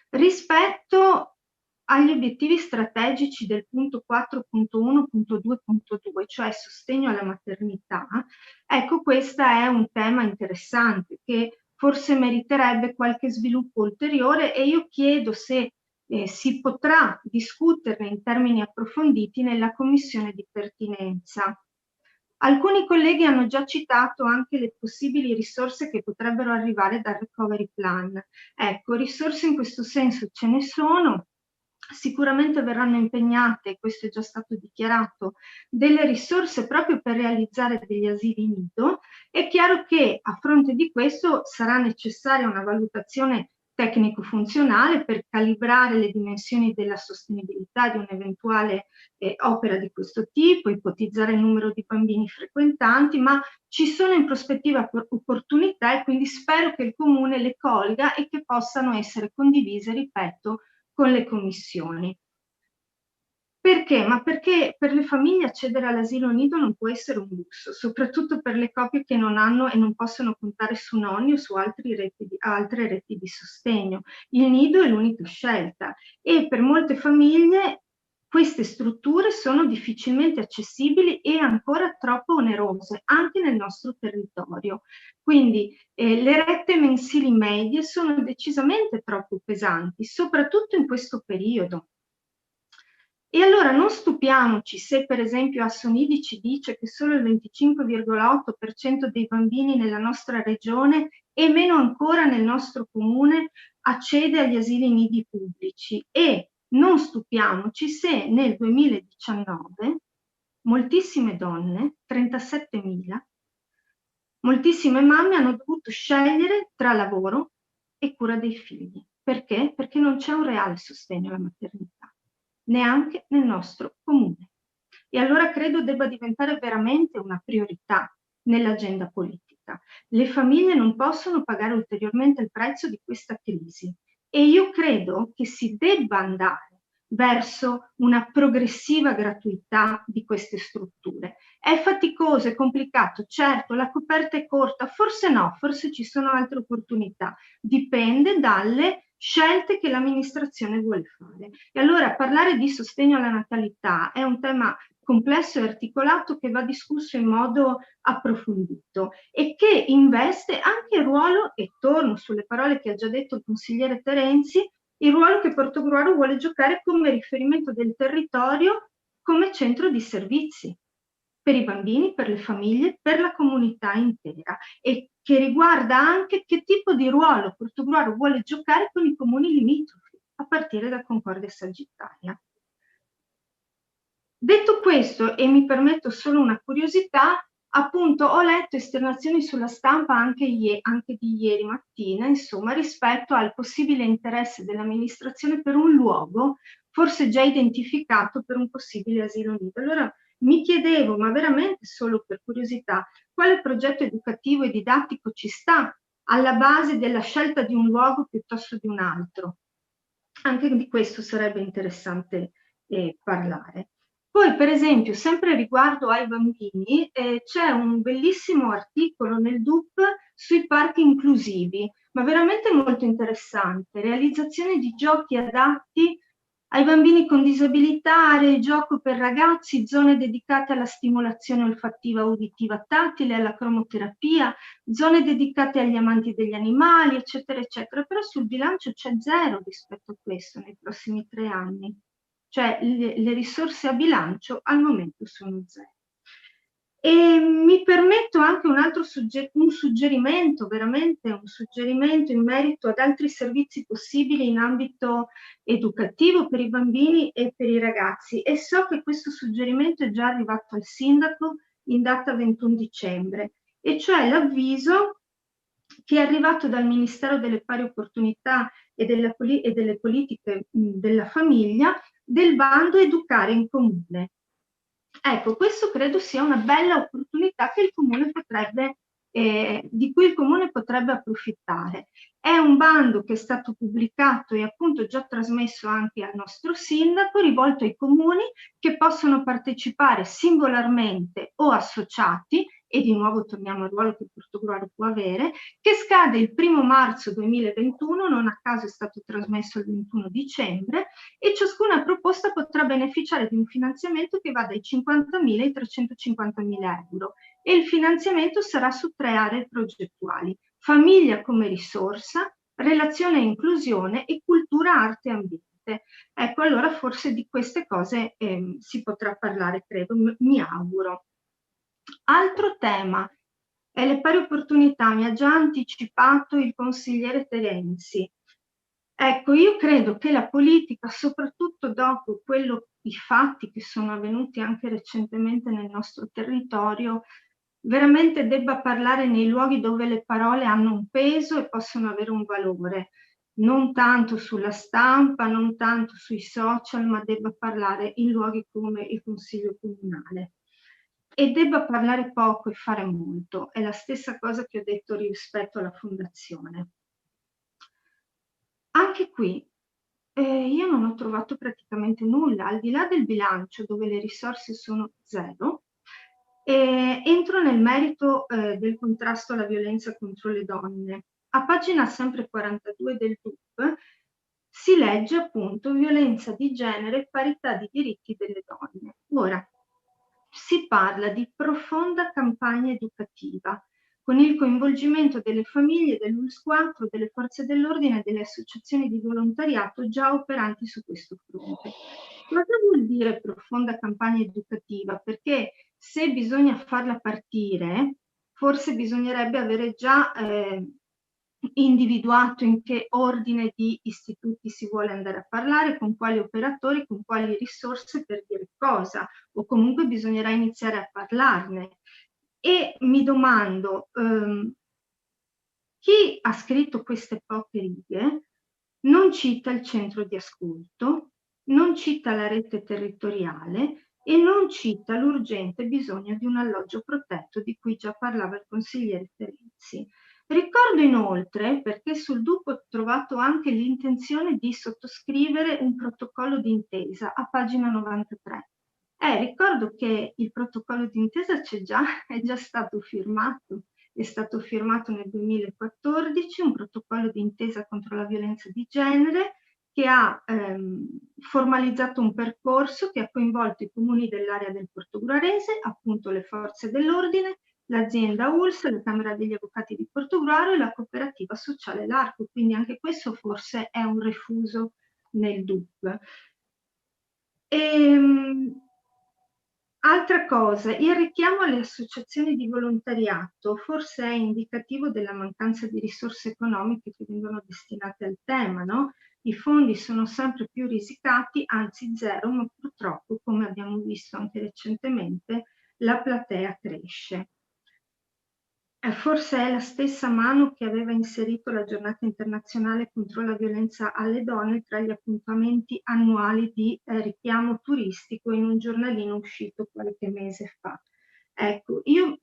Rispetto agli obiettivi strategici del punto 4.1.2.2, cioè sostegno alla maternità, ecco, questo è un tema interessante che forse meriterebbe qualche sviluppo ulteriore, e io chiedo se si potrà discuterne in termini approfonditi nella commissione di pertinenza. Alcuni colleghi hanno già citato anche le possibili risorse che potrebbero arrivare dal recovery plan. Ecco, risorse in questo senso ce ne sono. Sicuramente verranno impegnate, questo è già stato dichiarato, delle risorse proprio per realizzare degli asili nido. È chiaro che a fronte di questo sarà necessaria una valutazione tecnico-funzionale per calibrare le dimensioni della sostenibilità di un'eventuale opera di questo tipo, ipotizzare il numero di bambini frequentanti, ma ci sono in prospettiva opportunità e quindi spero che il Comune le colga e che possano essere condivise, ripeto, con le commissioni. Perché? Ma perché per le famiglie accedere all'asilo nido non può essere un lusso, soprattutto per le coppie che non hanno e non possono contare su nonni o su altre reti di sostegno. Il nido è l'unica scelta e per molte famiglie queste strutture sono difficilmente accessibili e ancora troppo onerose, anche nel nostro territorio. Quindi le rette mensili medie sono decisamente troppo pesanti, soprattutto in questo periodo. E allora non stupiamoci se per esempio Assonidi ci dice che solo il 25,8% dei bambini nella nostra regione e meno ancora nel nostro comune accede agli asili nidi pubblici, e non stupiamoci se nel 2019 moltissime donne, 37.000, moltissime mamme hanno dovuto scegliere tra lavoro e cura dei figli. Perché? Perché non c'è un reale sostegno alla maternità, neanche nel nostro comune. E allora credo debba diventare veramente una priorità nell'agenda politica. Le famiglie non possono pagare ulteriormente il prezzo di questa crisi, e io credo che si debba andare verso una progressiva gratuità di queste strutture. È faticoso, è complicato, certo, la coperta è corta, forse no, forse ci sono altre opportunità, dipende dalle scelte che l'amministrazione vuole fare. E allora parlare di sostegno alla natalità è un tema complesso e articolato che va discusso in modo approfondito e che investe anche il ruolo, e torno sulle parole che ha già detto il consigliere Terenzi, il ruolo che Portogruaro vuole giocare come riferimento del territorio, come centro di servizi per i bambini, per le famiglie, per la comunità intera, e che riguarda anche che tipo di ruolo Portogruaro vuole giocare con i comuni limitrofi, a partire da Concordia Sagittaria. Detto questo, e mi permetto solo una curiosità, appunto ho letto esternazioni sulla stampa anche di ieri mattina, insomma, rispetto al possibile interesse dell'amministrazione per un luogo forse già identificato per un possibile asilo nido. Allora mi chiedevo, ma veramente solo per curiosità, quale progetto educativo e didattico ci sta alla base della scelta di un luogo piuttosto di un altro? Anche di questo sarebbe interessante parlare. Poi, per esempio, sempre riguardo ai bambini, c'è un bellissimo articolo nel DUP sui parchi inclusivi, ma veramente molto interessante. Realizzazione di giochi adatti ai bambini con disabilità, aree gioco per ragazzi, zone dedicate alla stimolazione olfattiva, uditiva, tattile, alla cromoterapia, zone dedicate agli amanti degli animali, eccetera, eccetera. Però sul bilancio c'è zero rispetto a questo nei prossimi 3 anni. Cioè le risorse a bilancio al momento sono zero. E mi permetto anche un altro suggerimento, veramente un suggerimento in merito ad altri servizi possibili in ambito educativo per i bambini e per i ragazzi, e so che questo suggerimento è già arrivato al sindaco in data 21 dicembre, e cioè l'avviso che è arrivato dal Ministero delle Pari Opportunità e delle politiche della famiglia del bando Educare in Comune. Ecco, questo credo sia una bella opportunità che il Comune potrebbe, di cui il Comune potrebbe approfittare. È un bando che è stato pubblicato e appunto già trasmesso anche al nostro sindaco, rivolto ai comuni che possono partecipare singolarmente o associati, e di nuovo torniamo al ruolo che Portogruaro può avere, che scade il 1° marzo 2021, non a caso è stato trasmesso il 21 dicembre, e ciascuna proposta potrà beneficiare di un finanziamento che va dai 50.000 ai 350.000 euro, e il finanziamento sarà su 3 aree progettuali: famiglia come risorsa, relazione e inclusione e cultura, arte e ambiente. Ecco, allora forse di queste cose si potrà parlare, credo, mi auguro. Altro tema è le pari opportunità, mi ha già anticipato il consigliere Terenzi. Ecco, io credo che la politica, soprattutto dopo i fatti che sono avvenuti anche recentemente nel nostro territorio, veramente debba parlare nei luoghi dove le parole hanno un peso e possono avere un valore, non tanto sulla stampa, non tanto sui social, ma debba parlare in luoghi come il Consiglio Comunale. E debba parlare poco e fare molto. È la stessa cosa che ho detto rispetto alla fondazione. Anche qui io non ho trovato praticamente nulla, al di là del bilancio dove le risorse sono zero. Entro nel merito del contrasto alla violenza contro le donne. A pagina sempre 42 del DUP si legge appunto violenza di genere e parità di diritti delle donne. Ora, si parla di profonda campagna educativa, con il coinvolgimento delle famiglie, dell'ULSS 4, delle forze dell'ordine e delle associazioni di volontariato già operanti su questo fronte. Cosa vuol dire profonda campagna educativa? Perché se bisogna farla partire, forse bisognerebbe avere già individuato in che ordine di istituti si vuole andare a parlare, con quali operatori, con quali risorse, per dire cosa, o comunque bisognerà iniziare a parlarne. E mi domando, chi ha scritto queste poche righe non cita il centro di ascolto, non cita la rete territoriale e non cita l'urgente bisogno di un alloggio protetto di cui già parlava il consigliere Terenzi. Ricordo inoltre, perché sul DUP ho trovato anche l'intenzione di sottoscrivere un protocollo d'intesa a pagina 93. Ricordo che il protocollo d'intesa c'è già, è già stato firmato. È stato firmato nel 2014 un protocollo d'intesa contro la violenza di genere che ha formalizzato un percorso che ha coinvolto i comuni dell'area del Portogruarese, appunto le forze dell'ordine, l'azienda ULSS, la Camera degli Avvocati di Portogruaro e la cooperativa sociale L'Arco, quindi anche questo forse è un refuso nel DUP. Altra cosa, il richiamo alle associazioni di volontariato forse è indicativo della mancanza di risorse economiche che vengono destinate al tema, no? I fondi sono sempre più risicati, anzi zero, ma purtroppo, come abbiamo visto anche recentemente, la platea cresce. Forse è la stessa mano che aveva inserito la giornata internazionale contro la violenza alle donne tra gli appuntamenti annuali di richiamo turistico in un giornalino uscito qualche mese fa. Ecco, io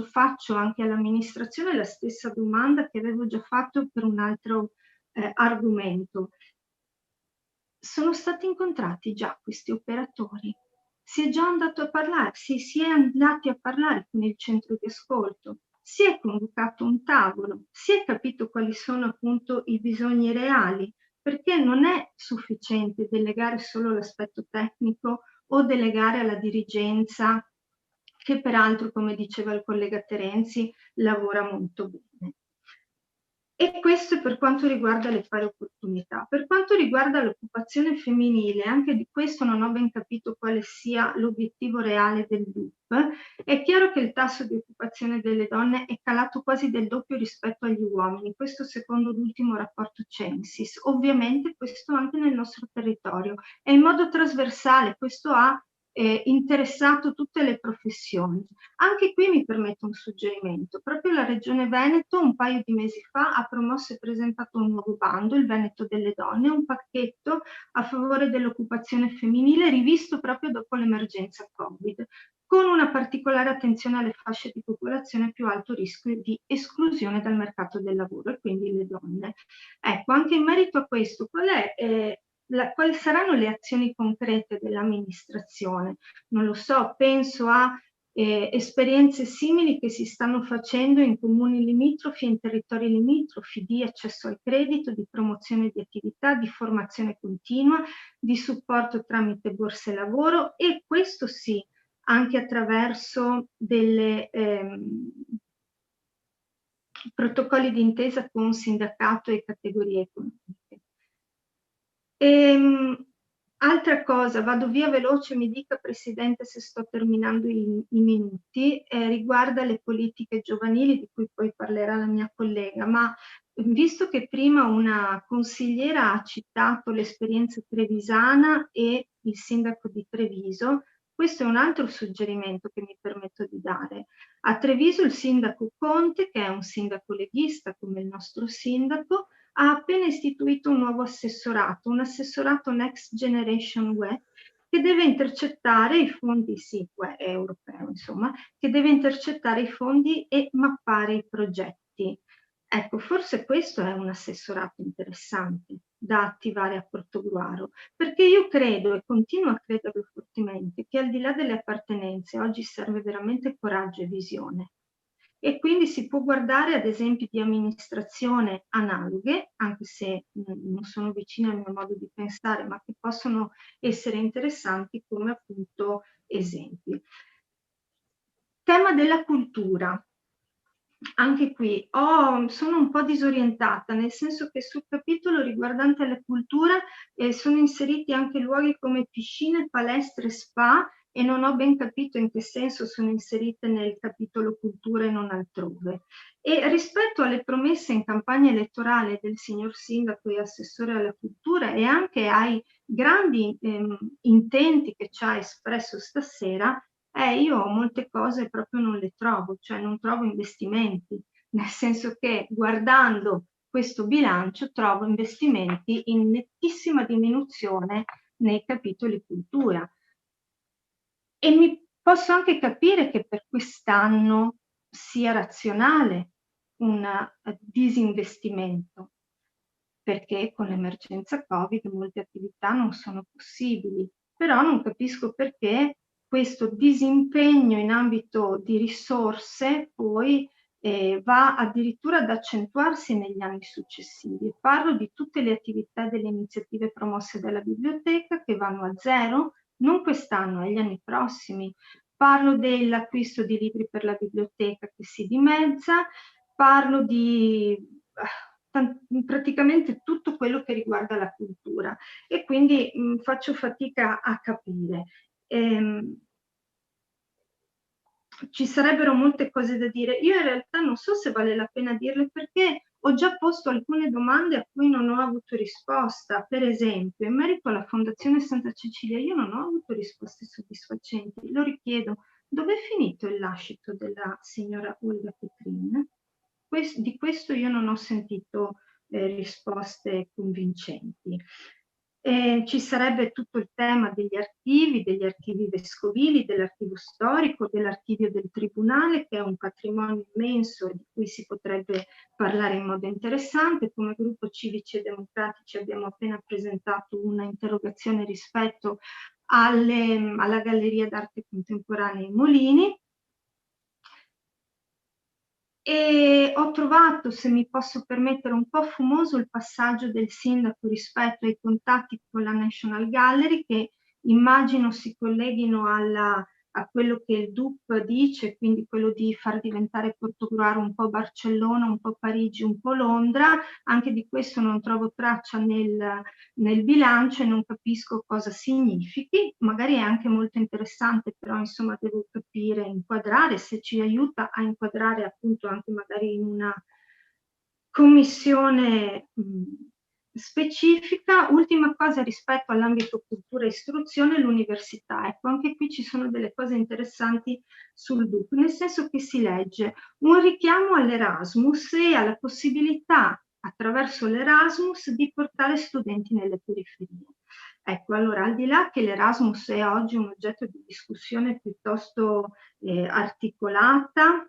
faccio anche all'amministrazione la stessa domanda che avevo già fatto per un altro argomento. Sono stati incontrati già questi operatori? Si è già andato a parlare, si è andati a parlare con il centro di ascolto? Si è convocato un tavolo, si è capito quali sono appunto i bisogni reali, perché non è sufficiente delegare solo l'aspetto tecnico o delegare alla dirigenza, che peraltro, come diceva il collega Terenzi, lavora molto bene. E questo è per quanto riguarda le pari opportunità. Per quanto riguarda l'occupazione femminile, anche di questo non ho ben capito quale sia l'obiettivo reale del DUP. È chiaro che il tasso di occupazione delle donne è calato quasi del doppio rispetto agli uomini, questo secondo l'ultimo rapporto Censis. Ovviamente questo anche nel nostro territorio. E in modo trasversale questo ha interessato tutte le professioni. Anche qui mi permetto un suggerimento. Proprio la Regione Veneto un paio di mesi fa ha promosso e presentato un nuovo bando, il Veneto delle Donne, un pacchetto a favore dell'occupazione femminile rivisto proprio dopo l'emergenza Covid, con una particolare attenzione alle fasce di popolazione a più alto rischio di esclusione dal mercato del lavoro e quindi le donne. Ecco, anche in merito a questo, quali saranno le azioni concrete dell'amministrazione? Non lo so, penso a esperienze simili che si stanno facendo in comuni limitrofi e in territori limitrofi di accesso al credito, di promozione di attività, di formazione continua, di supporto tramite borse lavoro e questo sì, anche attraverso delle protocolli d'intesa con sindacato e categorie economiche. Altra cosa, vado via veloce, mi dica Presidente se sto terminando i minuti, riguarda le politiche giovanili di cui poi parlerà la mia collega, ma visto che prima una consigliera ha citato l'esperienza trevisana e il sindaco di Treviso, questo è un altro suggerimento che mi permetto di dare. A Treviso il sindaco Conte, che è un sindaco leghista come il nostro sindaco, ha appena istituito un nuovo assessorato, un assessorato Next Generation UE, che deve intercettare i fondi, sì, UE è europeo, insomma, che deve intercettare i fondi e mappare i progetti. Ecco, forse questo è un assessorato interessante da attivare a Portogruaro, perché io credo e continuo a crederlo fortemente che al di là delle appartenenze oggi serve veramente coraggio e visione. E quindi si può guardare ad esempi di amministrazione analoghe, anche se non sono vicine al mio modo di pensare, ma che possono essere interessanti come appunto esempi. Tema della cultura. Anche qui sono un po' disorientata, nel senso che sul capitolo riguardante la cultura sono inseriti anche luoghi come piscine, palestre, spa, e non ho ben capito in che senso sono inserite nel capitolo cultura e non altrove. E rispetto alle promesse in campagna elettorale del signor Sindaco e assessore alla cultura e anche ai grandi intenti che ci ha espresso stasera, io molte cose proprio non le trovo, cioè non trovo investimenti, nel senso che guardando questo bilancio trovo investimenti in nettissima diminuzione nei capitoli cultura. E mi posso anche capire che per quest'anno sia razionale un disinvestimento, perché con l'emergenza Covid molte attività non sono possibili, però non capisco perché questo disimpegno in ambito di risorse poi va addirittura ad accentuarsi negli anni successivi. Parlo di tutte le attività delle iniziative promosse dalla biblioteca che vanno a zero, non quest'anno, agli anni prossimi. Parlo dell'acquisto di libri per la biblioteca che si dimezza, parlo di praticamente tutto quello che riguarda la cultura e quindi faccio fatica a capire. Ci sarebbero molte cose da dire. Io in realtà non so se vale la pena dirle perché ho già posto alcune domande a cui non ho avuto risposta. Per esempio, in merito alla Fondazione Santa Cecilia, io non ho avuto risposte soddisfacenti. Lo richiedo. Dove è finito il lascito della signora Olga Petrin? Di questo io non ho sentito risposte convincenti. Ci sarebbe tutto il tema degli archivi vescovili, dell'archivio storico, dell'archivio del tribunale, che è un patrimonio immenso di cui si potrebbe parlare in modo interessante. Come gruppo Civici e Democratici abbiamo appena presentato una interrogazione rispetto alla Galleria d'Arte Contemporanea in Molini. E ho trovato, se mi posso permettere, un po' fumoso il passaggio del sindaco rispetto ai contatti con la National Gallery, che immagino si colleghino a quello che il DUP dice, quindi quello di far diventare Portogruaro un po' Barcellona, un po' Parigi, un po' Londra. Anche di questo non trovo traccia nel bilancio e non capisco cosa significhi. Magari è anche molto interessante, però insomma devo capire, inquadrare, se ci aiuta a inquadrare appunto anche magari in una commissione specifica. Ultima cosa rispetto all'ambito cultura e istruzione, l'università. Ecco, anche qui ci sono delle cose interessanti sul DUP, nel senso che si legge un richiamo all'Erasmus e alla possibilità attraverso l'Erasmus di portare studenti nelle periferie. Ecco, allora, al di là che l'Erasmus è oggi un oggetto di discussione piuttosto articolata,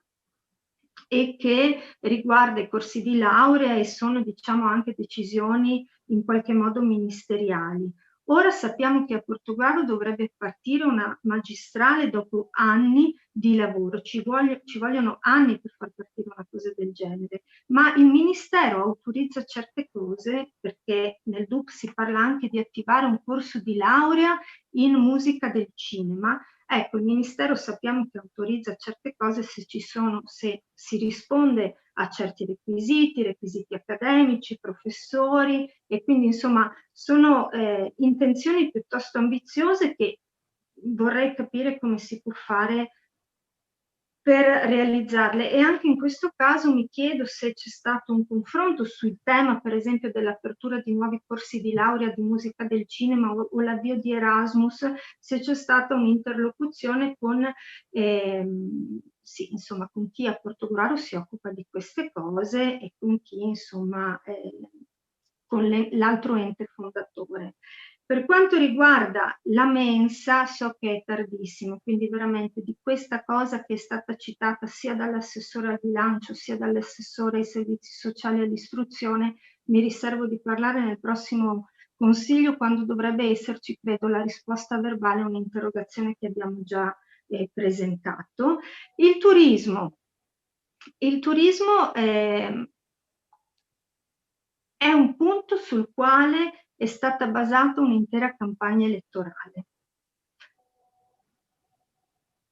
e che riguarda i corsi di laurea e sono, diciamo, anche decisioni in qualche modo ministeriali. Ora sappiamo che a Portogruaro dovrebbe partire una magistrale dopo anni di lavoro, ci vogliono anni per far partire una cosa del genere, ma il Ministero autorizza certe cose, perché nel DUP si parla anche di attivare un corso di laurea in musica del cinema. Ecco, il Ministero sappiamo che autorizza certe cose se si risponde a certi requisiti accademici, professori, e quindi insomma sono intenzioni piuttosto ambiziose che vorrei capire come si può fare per realizzarle. E anche in questo caso mi chiedo se c'è stato un confronto sul tema, per esempio, dell'apertura di nuovi corsi di laurea di musica del cinema o l'avvio di Erasmus, se c'è stata un'interlocuzione con, sì, insomma, con chi a Portogruaro si occupa di queste cose e con chi, insomma, con l'altro ente fondatore. Per quanto riguarda la mensa, so che è tardissimo, quindi veramente di questa cosa che è stata citata sia dall'assessore al bilancio sia dall'assessore ai servizi sociali e all'istruzione, mi riservo di parlare nel prossimo consiglio, quando dovrebbe esserci, credo, la risposta verbale a un'interrogazione che abbiamo già presentato. Il turismo è un punto sul quale è stata basata un'intera campagna elettorale.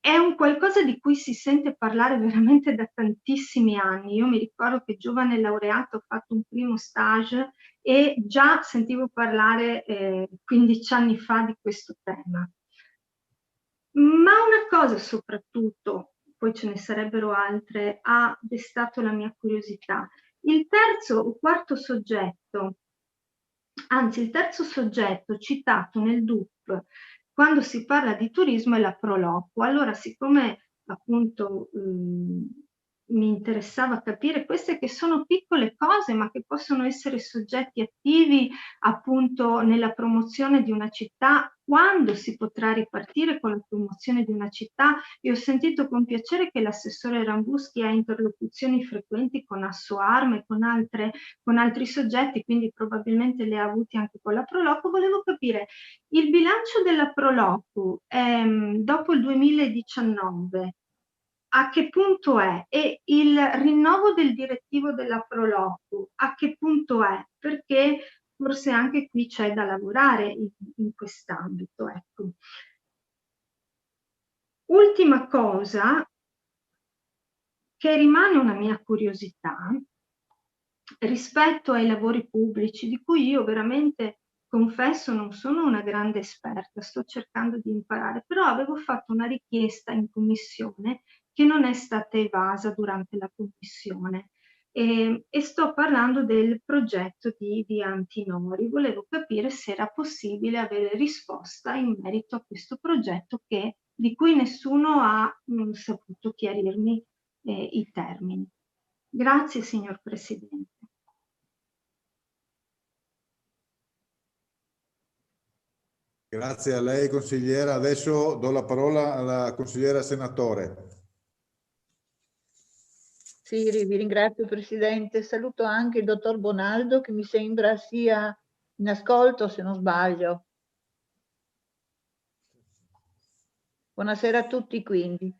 è un qualcosa di cui si sente parlare veramente da tantissimi anni. Io mi ricordo che giovane laureato ho fatto un primo stage e già sentivo parlare 15 anni fa di questo tema. Ma una cosa soprattutto, poi ce ne sarebbero altre, ha destato la mia curiosità. Il terzo o quarto soggetto, anzi il terzo soggetto citato nel DUP quando si parla di turismo è la Proloquo. Allora, siccome appunto mi interessava capire queste che sono piccole cose ma che possono essere soggetti attivi appunto nella promozione di una città, quando si potrà ripartire con la promozione di una città. Io ho sentito con piacere che l'assessore Rambuschi ha interlocuzioni frequenti con Assoarm e con altri soggetti, quindi probabilmente le ha avuti anche con la Proloquo. Volevo capire il bilancio della Proloquo dopo il 2019 a che punto è, e il rinnovo del direttivo della Proloquo a che punto è, perché forse anche qui c'è da lavorare in quest'ambito. Ecco. Ultima cosa che rimane una mia curiosità rispetto ai lavori pubblici, di cui io veramente confesso non sono una grande esperta, sto cercando di imparare, però avevo fatto una richiesta in commissione che non è stata evasa durante la commissione e sto parlando del progetto di via Antinori. Volevo capire se era possibile avere risposta in merito a questo progetto di cui nessuno ha saputo chiarirmi i termini. Grazie signor Presidente. Grazie a lei consigliera. Adesso do la parola alla consigliera Senatore. Sì, vi ringrazio Presidente. Saluto anche il dottor Bonaldo che mi sembra sia in ascolto se non sbaglio. Buonasera a tutti quindi.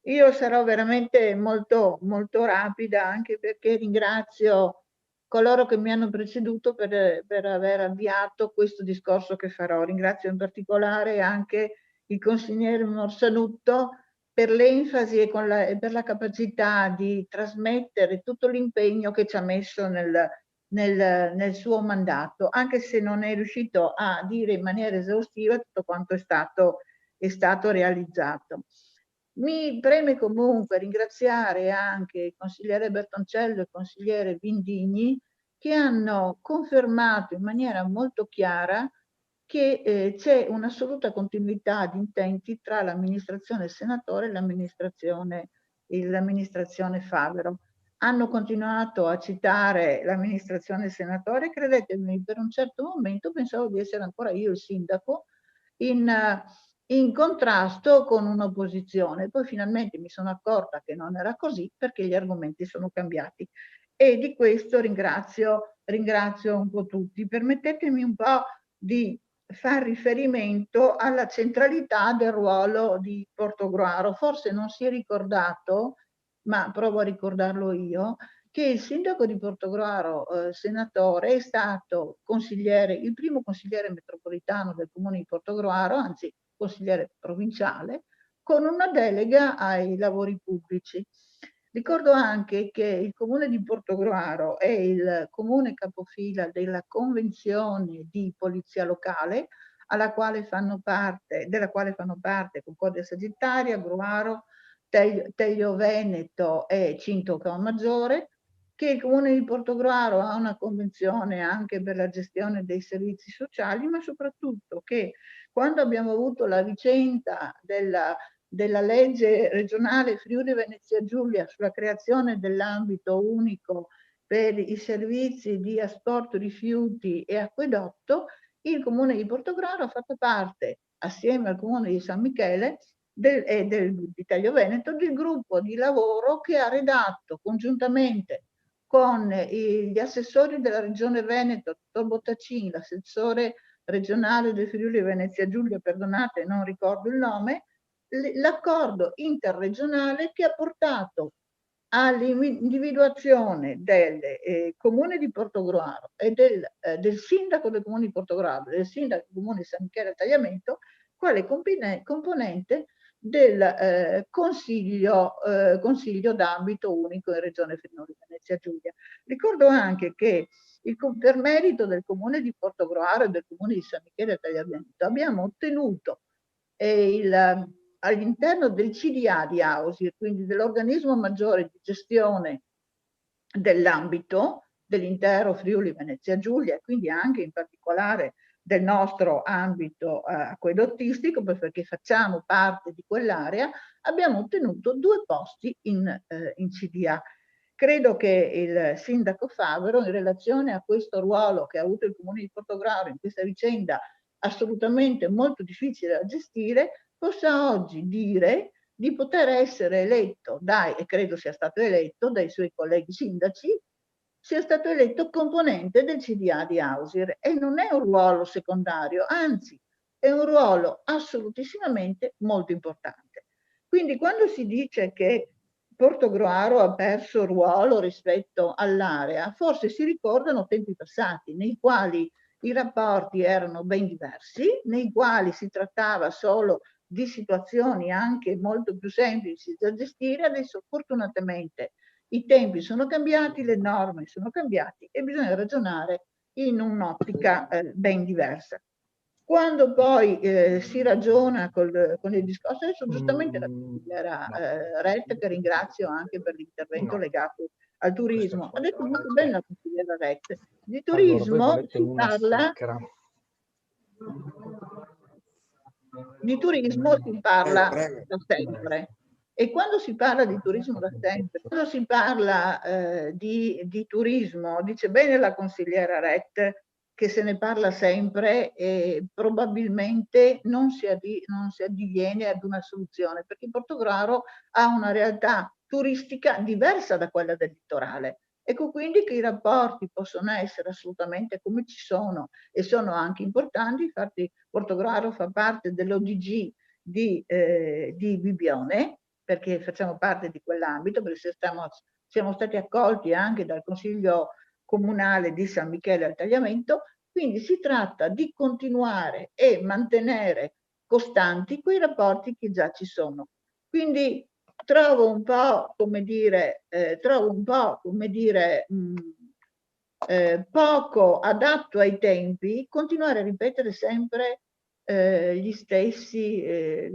Io sarò veramente molto, molto rapida anche perché ringrazio coloro che mi hanno preceduto per aver avviato questo discorso che farò. Ringrazio in particolare anche il consigliere Morsanutto per l'enfasi e per la capacità di trasmettere tutto l'impegno che ci ha messo nel suo mandato, anche se non è riuscito a dire in maniera esaustiva tutto quanto è stato realizzato. Mi preme comunque ringraziare anche il consigliere Bertoncello e il consigliere Vindini che hanno confermato in maniera molto chiara che c'è un'assoluta continuità di intenti tra l'amministrazione Senatore e l'amministrazione Favero. Hanno continuato a citare l'amministrazione Senatore, credetemi, per un certo momento pensavo di essere ancora io il sindaco in contrasto con un'opposizione. Poi finalmente mi sono accorta che non era così perché gli argomenti sono cambiati e di questo ringrazio un po' tutti. Permettetemi un po' di far riferimento alla centralità del ruolo di Portogruaro. Forse non si è ricordato, ma provo a ricordarlo io, che il sindaco di Portogruaro, Senatore, è stato il primo consigliere metropolitano del comune di Portogruaro, anzi consigliere provinciale, con una delega ai lavori pubblici. Ricordo anche che il comune di Portogruaro è il comune capofila della convenzione di polizia locale della quale fanno parte Concordia Sagittaria, Gruaro, Teglio Veneto e Cinto Caomaggiore, che il comune di Portogruaro ha una convenzione anche per la gestione dei servizi sociali, ma soprattutto che quando abbiamo avuto la vicenda della legge regionale Friuli Venezia Giulia sulla creazione dell'ambito unico per i servizi di asporto rifiuti e acquedotto, il comune di Portogruaro ha fatto parte, assieme al comune di San Michele di Taglio Veneto, del gruppo di lavoro che ha redatto congiuntamente con gli assessori della regione Veneto, dottor Bottacin, l'assessore regionale del Friuli Venezia Giulia, perdonate, non ricordo il nome, l'accordo interregionale che ha portato all'individuazione del comune di Portogruaro e del sindaco del comune di Portogruaro e del sindaco del comune di San Michele Tagliamento quale componente del consiglio d'ambito unico in Regione Friuli Venezia Giulia. Ricordo anche che per merito del Comune di Portogruaro e del Comune di San Michele Tagliamento abbiamo ottenuto all'interno del CDA di Ausir, quindi dell'organismo maggiore di gestione dell'ambito dell'intero Friuli Venezia Giulia, e quindi anche in particolare del nostro ambito acquedottistico, perché facciamo parte di quell'area, abbiamo ottenuto 2 posti in CDA. Credo che il sindaco Favero, in relazione a questo ruolo che ha avuto il Comune di Portogruaro in questa vicenda assolutamente molto difficile da gestire, possa oggi dire di poter essere eletto e credo sia stato eletto dai suoi colleghi sindaci, sia stato eletto componente del CDA di Ausir, e non è un ruolo secondario, anzi è un ruolo assolutissimamente molto importante. Quindi quando si dice che Portogruaro ha perso ruolo rispetto all'area, forse si ricordano tempi passati nei quali i rapporti erano ben diversi, nei quali si trattava solo di situazioni anche molto più semplici da gestire. Adesso fortunatamente i tempi sono cambiati, le norme sono cambiate e bisogna ragionare in un'ottica ben diversa. Quando poi si ragiona con il discorso, adesso giustamente la consigliera Rett, che ringrazio anche per l'intervento legato al turismo, ha detto molto bene la consigliera Rett, di turismo si parla da sempre. E quando si parla di turismo da sempre, quando si parla di turismo, dice bene la consigliera Rett che se ne parla sempre e probabilmente non si addiviene ad una soluzione, perché Portogruaro ha una realtà turistica diversa da quella del litorale. Ecco quindi che i rapporti possono essere assolutamente come ci sono e sono anche importanti. Infatti Portogruaro fa parte dell'ODG di Bibbione, perché facciamo parte di quell'ambito, perché siamo stati accolti anche dal Consiglio Comunale di San Michele al Tagliamento. Quindi si tratta di continuare e mantenere costanti quei rapporti che già ci sono. Quindi trovo un po', come dire, poco adatto ai tempi continuare a ripetere sempre le stesse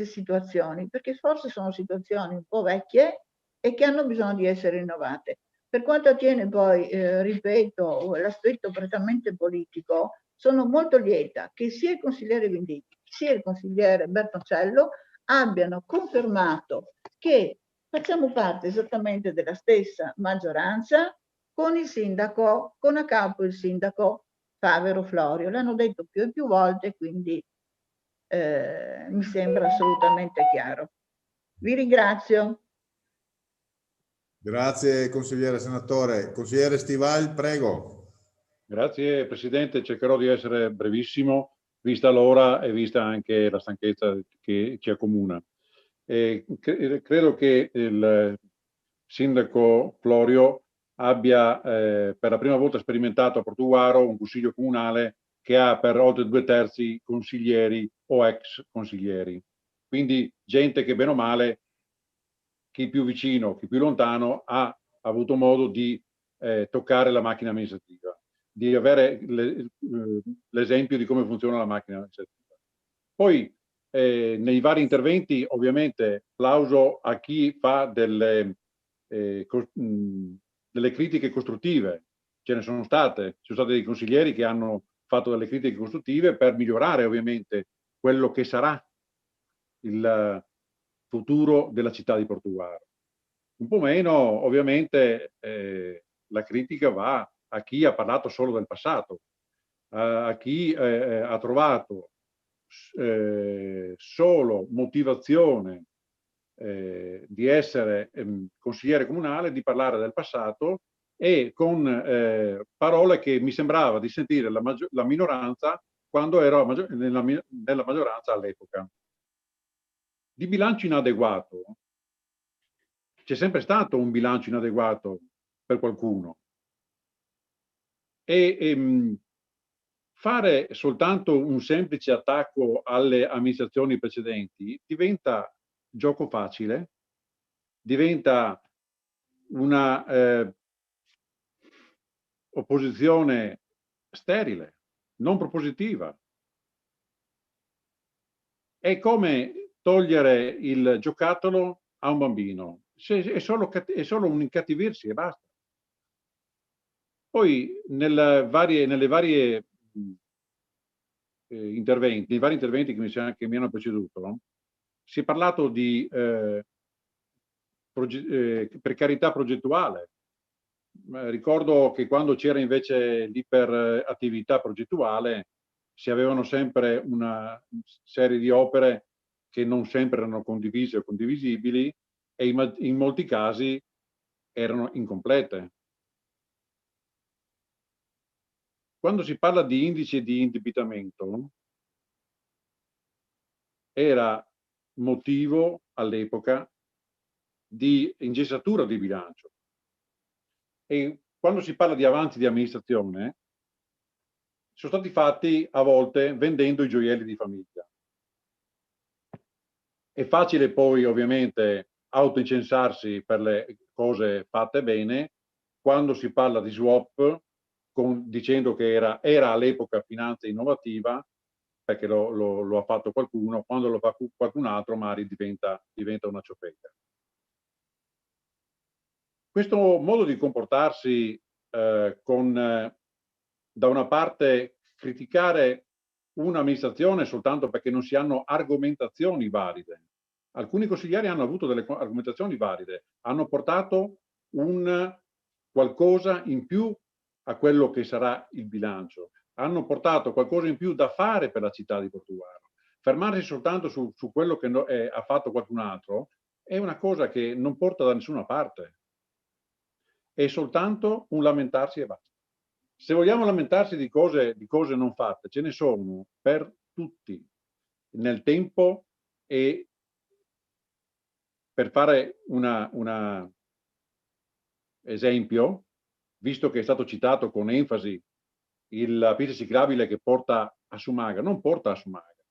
situazioni, perché forse sono situazioni un po' vecchie e che hanno bisogno di essere rinnovate. Per quanto attiene poi, ripeto, l'aspetto prettamente politico, sono molto lieta che sia il consigliere Vindighi sia il consigliere Bertoncello abbiano confermato che facciamo parte esattamente della stessa maggioranza con il sindaco, con a capo il sindaco Favero Florio. L'hanno detto più e più volte, quindi mi sembra assolutamente chiaro. Vi ringrazio. Grazie consigliere senatore. Consigliere Stival, prego. Grazie Presidente, cercherò di essere brevissimo, vista l'ora e vista anche la stanchezza che ci accomuna. Credo che il sindaco Florio abbia per la prima volta sperimentato a Portogruaro un consiglio comunale che ha per oltre 2/3 consiglieri o ex consiglieri. Quindi gente che bene o male, chi più vicino, chi più lontano, ha avuto modo di toccare la macchina amministrativa, di avere l'esempio di come funziona la macchina amministrativa. Poi nei vari interventi ovviamente plauso a chi fa delle critiche costruttive. Ce ne sono state, ci sono stati dei consiglieri che hanno fatto delle critiche costruttive per migliorare ovviamente quello che sarà il futuro della città di Portogruaro. Un po' meno ovviamente la critica va a chi ha parlato solo del passato, a chi ha trovato solo motivazione di essere consigliere comunale, di parlare del passato e con parole che mi sembrava di sentire la minoranza quando ero nella maggioranza all'epoca. Di bilancio inadeguato, c'è sempre stato un bilancio inadeguato per qualcuno e fare soltanto un semplice attacco alle amministrazioni precedenti diventa gioco facile, diventa una opposizione sterile, non propositiva. È come togliere il giocattolo a un bambino, è solo un incattivirsi e basta. Poi nei vari interventi che mi hanno preceduto, si è parlato di precarietà progettuale. Ricordo che quando c'era invece l'iperattività progettuale si avevano sempre una serie di opere che non sempre erano condivise o condivisibili e in molti casi erano incomplete. Quando si parla di indice di indebitamento, era motivo all'epoca di ingessatura di bilancio. E quando si parla di avanzi di amministrazione, sono stati fatti a volte vendendo i gioielli di famiglia. È facile poi ovviamente autoincensarsi per le cose fatte bene quando si parla di swap dicendo che era all'epoca finanza innovativa, perché lo ha fatto qualcuno, quando lo fa qualcun altro magari diventa una ciofeca. Questo modo di comportarsi da una parte criticare un'amministrazione soltanto perché non si hanno argomentazioni valide. Alcuni consiglieri hanno avuto delle argomentazioni valide, hanno portato un qualcosa in più a quello che sarà il bilancio, hanno portato qualcosa in più da fare per la città di Portogruaro. Fermarsi soltanto su quello che ha fatto qualcun altro è una cosa che non porta da nessuna parte. È soltanto un lamentarsi e basta. Se vogliamo lamentarsi di cose non fatte, ce ne sono per tutti nel tempo. E per fare un esempio, visto che è stato citato con enfasi la pista ciclabile che porta a Sumaga, non porta a Sumaga,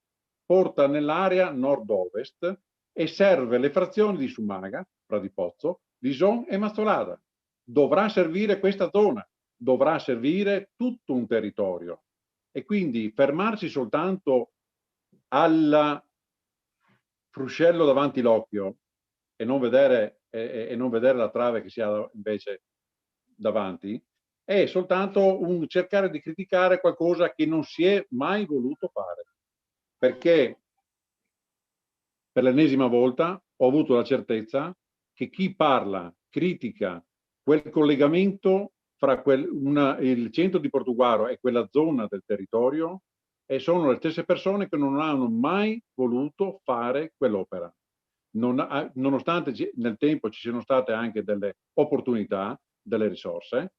porta nell'area nord-ovest e serve le frazioni di Sumaga, Pradipozzo, Lison e Mazzolada. Dovrà servire questa zona, dovrà servire tutto un territorio. E quindi fermarsi soltanto al fruscello davanti l'occhio e non vedere la trave che si ha invece davanti è soltanto un cercare di criticare qualcosa che non si è mai voluto fare, perché per l'ennesima volta ho avuto la certezza che chi parla, critica quel collegamento fra il centro di Portogruaro e quella zona del territorio e sono le stesse persone che non hanno mai voluto fare quell'opera. Nonostante nel tempo ci siano state anche delle opportunità, delle risorse,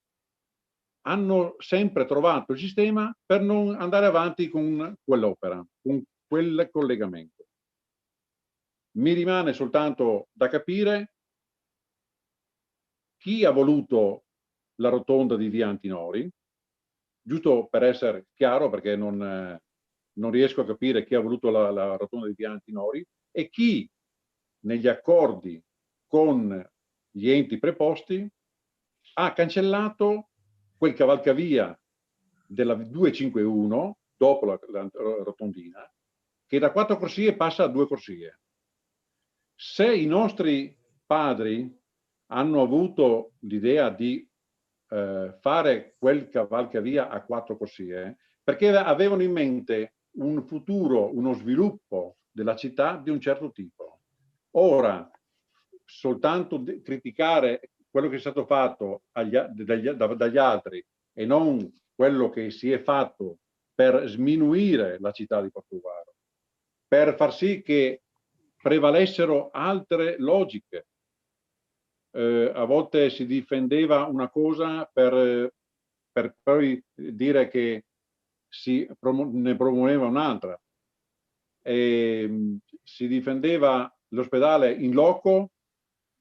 hanno sempre trovato il sistema per non andare avanti con quell'opera, con quel collegamento. Mi rimane soltanto da capire chi ha voluto la rotonda di via Antinori, giusto per essere chiaro, perché non riesco a capire chi ha voluto la rotonda di via Antinori e chi negli accordi con gli enti preposti ha cancellato quel cavalcavia della 251 dopo la rotondina che da 4 corsie passa a 2 corsie. Se i nostri padri hanno avuto l'idea di fare quel cavalcavia a 4 corsie perché avevano in mente un futuro, uno sviluppo della città di un certo tipo. Ora, soltanto criticare quello che è stato fatto dagli altri e non quello che si è fatto per sminuire la città di Portogruaro, per far sì che prevalessero altre logiche. A volte si difendeva una cosa per poi dire che ne promuoveva un'altra. Si difendeva l'ospedale in loco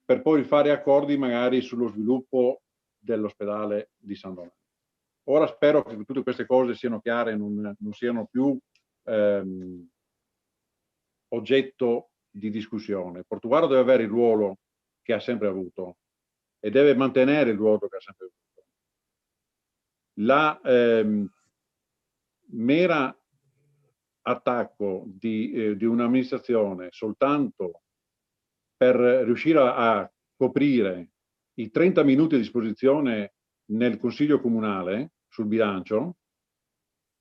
per poi fare accordi magari sullo sviluppo dell'ospedale di San Donato. Ora spero che tutte queste cose siano chiare e non siano più oggetto di discussione. Portogallo deve avere il ruolo che ha sempre avuto e deve mantenere il ruolo che ha sempre avuto. La mera attacco di un'amministrazione soltanto per riuscire a coprire i 30 minuti a disposizione nel Consiglio Comunale sul bilancio,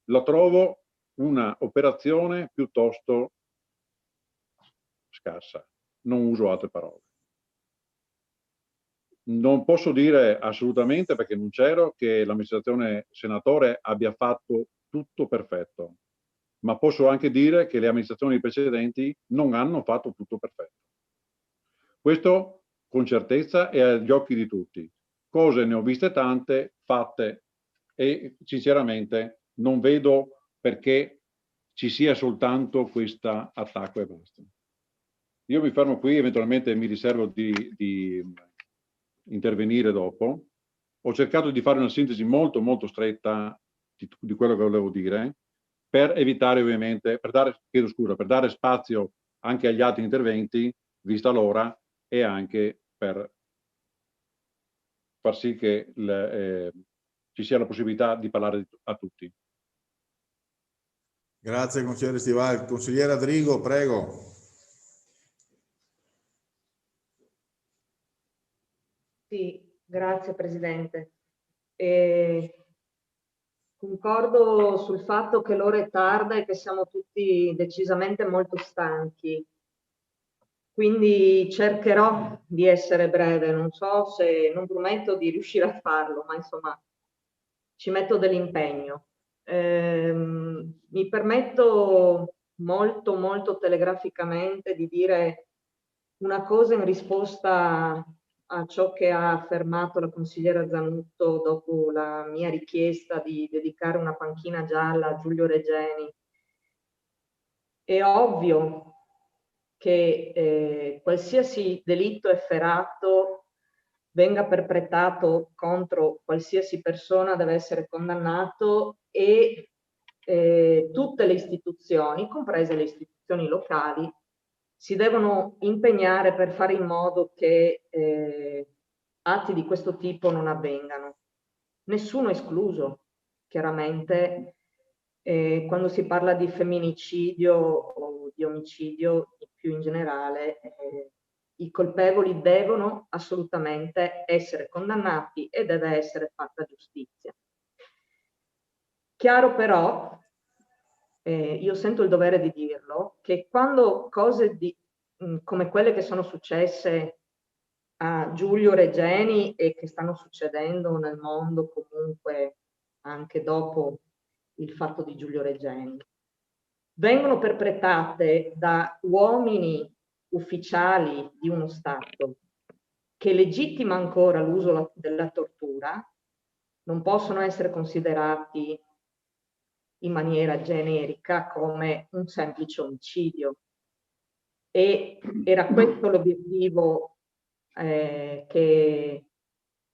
la trovo una operazione piuttosto scarsa. Non uso altre parole. Non posso dire assolutamente, perché non c'ero, che l'amministrazione senatore abbia fatto tutto perfetto, ma posso anche dire che le amministrazioni precedenti non hanno fatto tutto perfetto. Questo con certezza è agli occhi di tutti. Cose ne ho viste tante, fatte, e sinceramente non vedo perché ci sia soltanto questo attacco e basta. Io mi fermo qui, eventualmente mi riservo di intervenire dopo. Ho cercato di fare una sintesi molto molto stretta di quello che volevo dire, per evitare ovviamente, per dare spazio anche agli altri interventi, vista l'ora, e anche per far sì che ci sia la possibilità di parlare a tutti. Grazie consigliere Stivali. Consigliere Adrigo, prego. Sì, grazie Presidente. Concordo sul fatto che l'ora è tarda e che siamo tutti decisamente molto stanchi. Quindi cercherò di essere breve, non so se, non prometto di riuscire a farlo, ma insomma ci metto dell'impegno. Mi permetto molto molto telegraficamente di dire una cosa in risposta a ciò che ha affermato la consigliera Zanutto dopo la mia richiesta di dedicare una panchina gialla a Giulio Regeni. È ovvio che qualsiasi delitto efferato venga perpetrato contro qualsiasi persona deve essere condannato e tutte le istituzioni, comprese le istituzioni locali, si devono impegnare per fare in modo che atti di questo tipo non avvengano. Nessuno escluso, chiaramente, quando si parla di femminicidio o di omicidio più in generale, i colpevoli devono assolutamente essere condannati e deve essere fatta giustizia. Chiaro però, io sento il dovere di dirlo, che quando cose come quelle che sono successe a Giulio Regeni e che stanno succedendo nel mondo comunque anche dopo il fatto di Giulio Regeni, vengono perpetrate da uomini ufficiali di uno Stato che legittima ancora l'uso della tortura, non possono essere considerati in maniera generica come un semplice omicidio. E era questo l'obiettivo che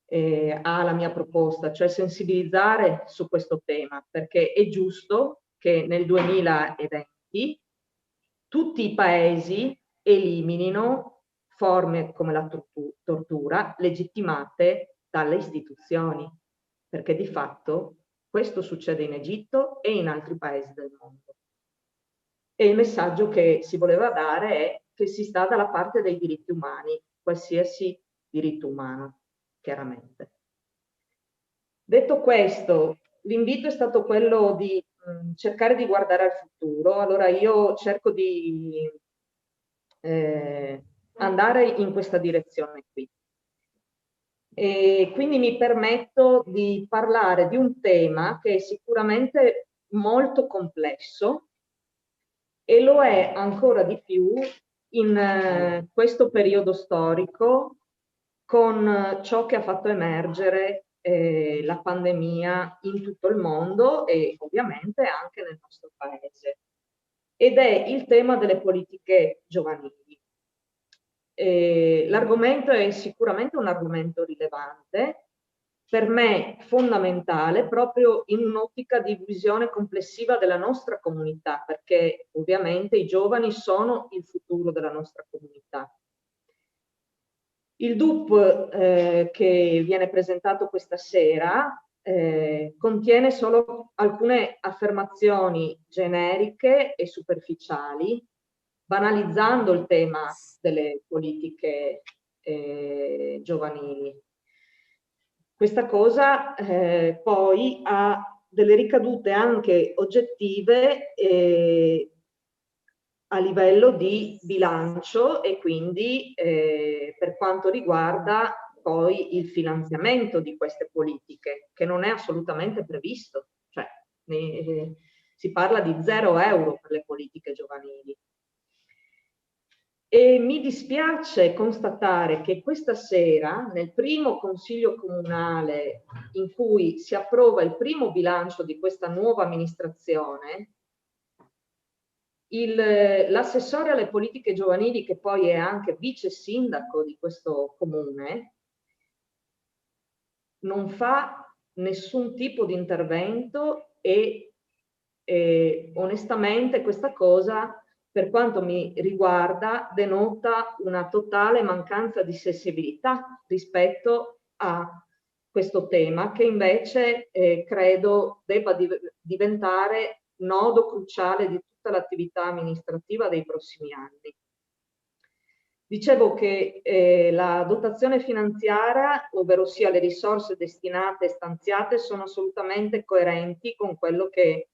ha la mia proposta, cioè sensibilizzare su questo tema, perché è giusto che nel 2020 tutti i paesi eliminino forme come la tortura legittimate dalle istituzioni, perché di fatto questo succede in Egitto e in altri paesi del mondo. E il messaggio che si voleva dare è che si sta dalla parte dei diritti umani, qualsiasi diritto umano, chiaramente. Detto questo, l'invito è stato quello di cercare di guardare al futuro. Allora io cerco di andare in questa direzione qui. E quindi mi permetto di parlare di un tema che è sicuramente molto complesso e lo è ancora di più in questo periodo storico con ciò che ha fatto emergere la pandemia in tutto il mondo e ovviamente anche nel nostro paese. Ed è il tema delle politiche giovanili. L'argomento è sicuramente un argomento rilevante per me fondamentale proprio in un'ottica di visione complessiva della nostra comunità, perché ovviamente i giovani sono il futuro della nostra comunità. Il DUP che viene presentato questa sera contiene solo alcune affermazioni generiche e superficiali, banalizzando il tema delle politiche giovanili. Questa cosa poi ha delle ricadute anche oggettive a livello di bilancio e quindi per quanto riguarda poi il finanziamento di queste politiche, che non è assolutamente previsto, cioè si parla di 0 euro per le politiche giovanili. E mi dispiace constatare che questa sera, nel primo consiglio comunale in cui si approva il primo bilancio di questa nuova amministrazione, l'assessore alle politiche giovanili, che poi è anche vice sindaco di questo comune, non fa nessun tipo di intervento e onestamente questa cosa, per quanto mi riguarda, denota una totale mancanza di sensibilità rispetto a questo tema, che invece credo debba diventare nodo cruciale di tutta l'attività amministrativa dei prossimi anni. Dicevo che la dotazione finanziaria, ovvero sia le risorse destinate e stanziate, sono assolutamente coerenti con quello che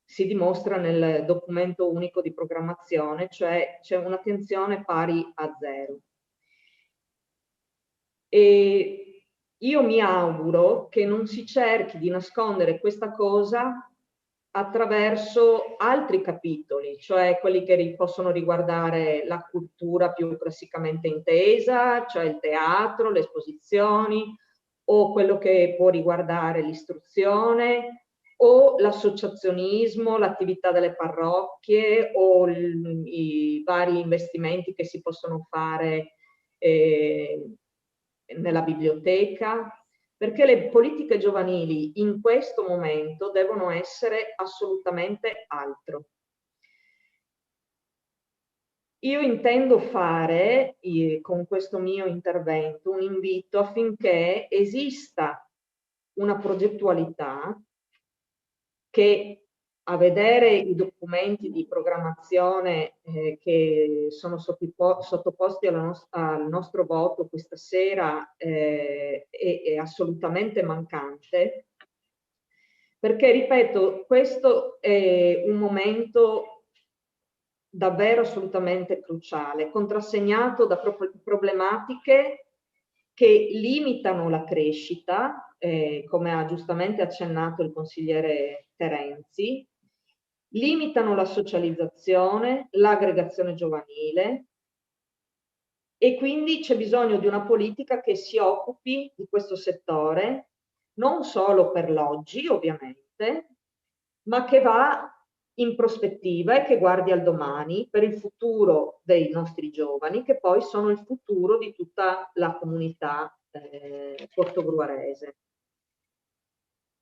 si dimostra nel documento unico di programmazione, cioè c'è un'attenzione pari a 0. E io mi auguro che non si cerchi di nascondere questa cosa attraverso altri capitoli, cioè quelli che possono riguardare la cultura più classicamente intesa, cioè il teatro, le esposizioni, o quello che può riguardare l'istruzione, o l'associazionismo, l'attività delle parrocchie, o i vari investimenti che si possono fare nella biblioteca, perché le politiche giovanili in questo momento devono essere assolutamente altro. Io intendo fare con questo mio intervento un invito affinché esista una progettualità che, a vedere i documenti di programmazione che sono sottoposti al nostro voto questa sera, è assolutamente mancante, perché, ripeto, questo è un momento davvero assolutamente cruciale, contrassegnato da problematiche che limitano la crescita, come ha giustamente accennato il consigliere Terenzi, limitano la socializzazione, l'aggregazione giovanile, e quindi c'è bisogno di una politica che si occupi di questo settore, non solo per l'oggi ovviamente, ma che va in prospettiva e che guardi al domani, per il futuro dei nostri giovani, che poi sono il futuro di tutta la comunità portogruarese.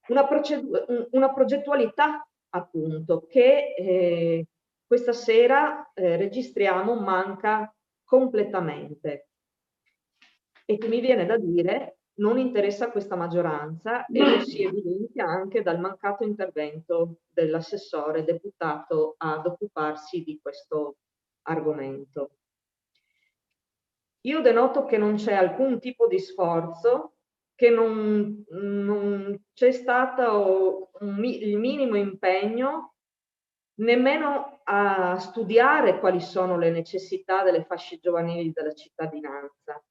Una progettualità, appunto, che questa sera registriamo manca completamente, e che mi viene da dire non interessa a questa maggioranza, e lo si evidenzia anche dal mancato intervento dell'assessore deputato ad occuparsi di questo argomento. Io denoto che non c'è alcun tipo di sforzo, che non c'è stato il minimo impegno nemmeno a studiare quali sono le necessità delle fasce giovanili della cittadinanza.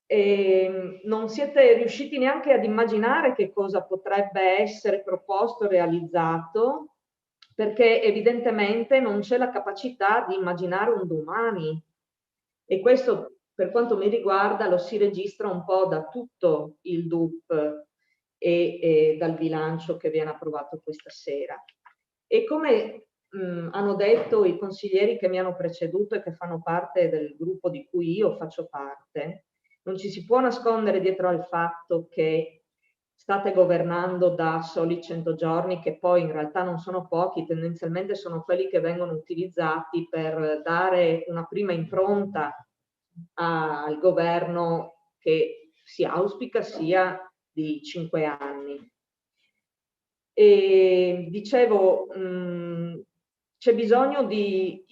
E non siete riusciti neanche ad immaginare che cosa potrebbe essere proposto, realizzato, perché evidentemente non c'è la capacità di immaginare un domani, e questo, per quanto mi riguarda, lo si registra un po' da tutto il DUP e dal bilancio che viene approvato questa sera. E come hanno detto i consiglieri che mi hanno preceduto e che fanno parte del gruppo di cui io faccio parte, Non ci si può nascondere dietro al fatto che state governando da soli 100 giorni, che poi in realtà non sono pochi, tendenzialmente sono quelli che vengono utilizzati per dare una prima impronta al governo che si auspica sia di 5 anni. E dicevo, c'è bisogno di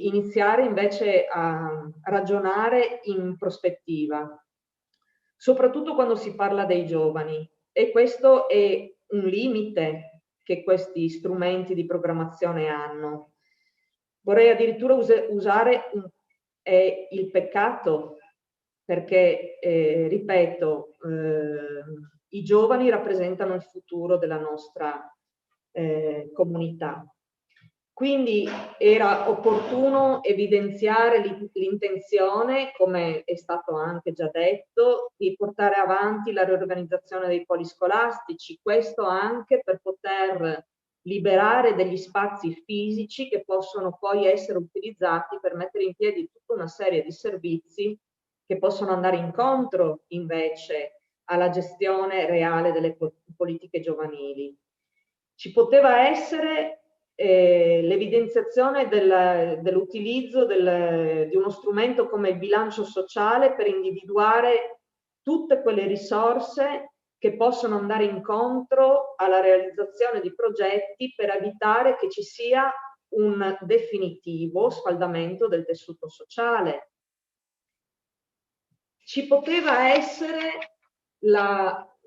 iniziare invece a ragionare in prospettiva, soprattutto quando si parla dei giovani, e questo è un limite che questi strumenti di programmazione hanno. Vorrei addirittura usare il peccato, perché, ripeto, i giovani rappresentano il futuro della nostra comunità. Quindi era opportuno evidenziare l'intenzione, come è stato anche già detto, di portare avanti la riorganizzazione dei poli scolastici, questo anche per poter liberare degli spazi fisici che possono poi essere utilizzati per mettere in piedi tutta una serie di servizi che possono andare incontro invece alla gestione reale delle politiche giovanili. Ci poteva essere l'evidenziazione dell'utilizzo di uno strumento come il bilancio sociale per individuare tutte quelle risorse che possono andare incontro alla realizzazione di progetti per evitare che ci sia un definitivo sfaldamento del tessuto sociale. Ci poteva essere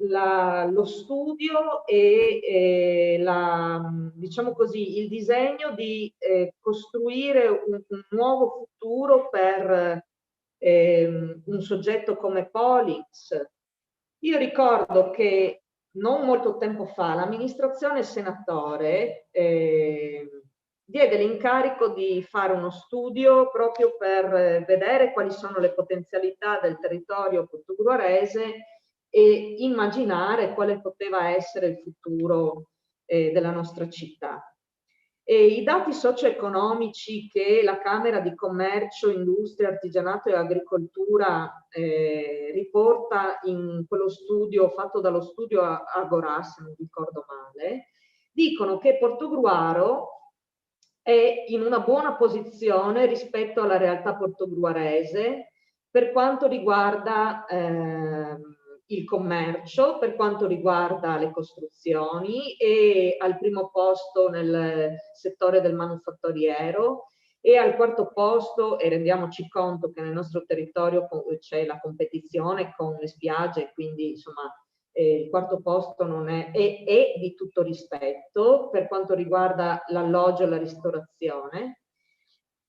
lo studio e diciamo così, il disegno di costruire un nuovo futuro per un soggetto come Polis. Io ricordo che non molto tempo fa l'amministrazione Senatore diede l'incarico di fare uno studio proprio per vedere quali sono le potenzialità del territorio portogruarese e immaginare quale poteva essere il futuro della nostra città. E i dati socio-economici che la Camera di Commercio, Industria, Artigianato e Agricoltura riporta in quello studio fatto dallo studio Agora, se non ricordo male, dicono che Portogruaro è in una buona posizione rispetto alla realtà portogruarese per quanto riguarda il commercio, per quanto riguarda le costruzioni, e al primo posto nel settore del manufatturiero e al quarto posto, e rendiamoci conto che nel nostro territorio c'è la competizione con le spiagge, quindi insomma il quarto posto non è di tutto rispetto per quanto riguarda l'alloggio e la ristorazione.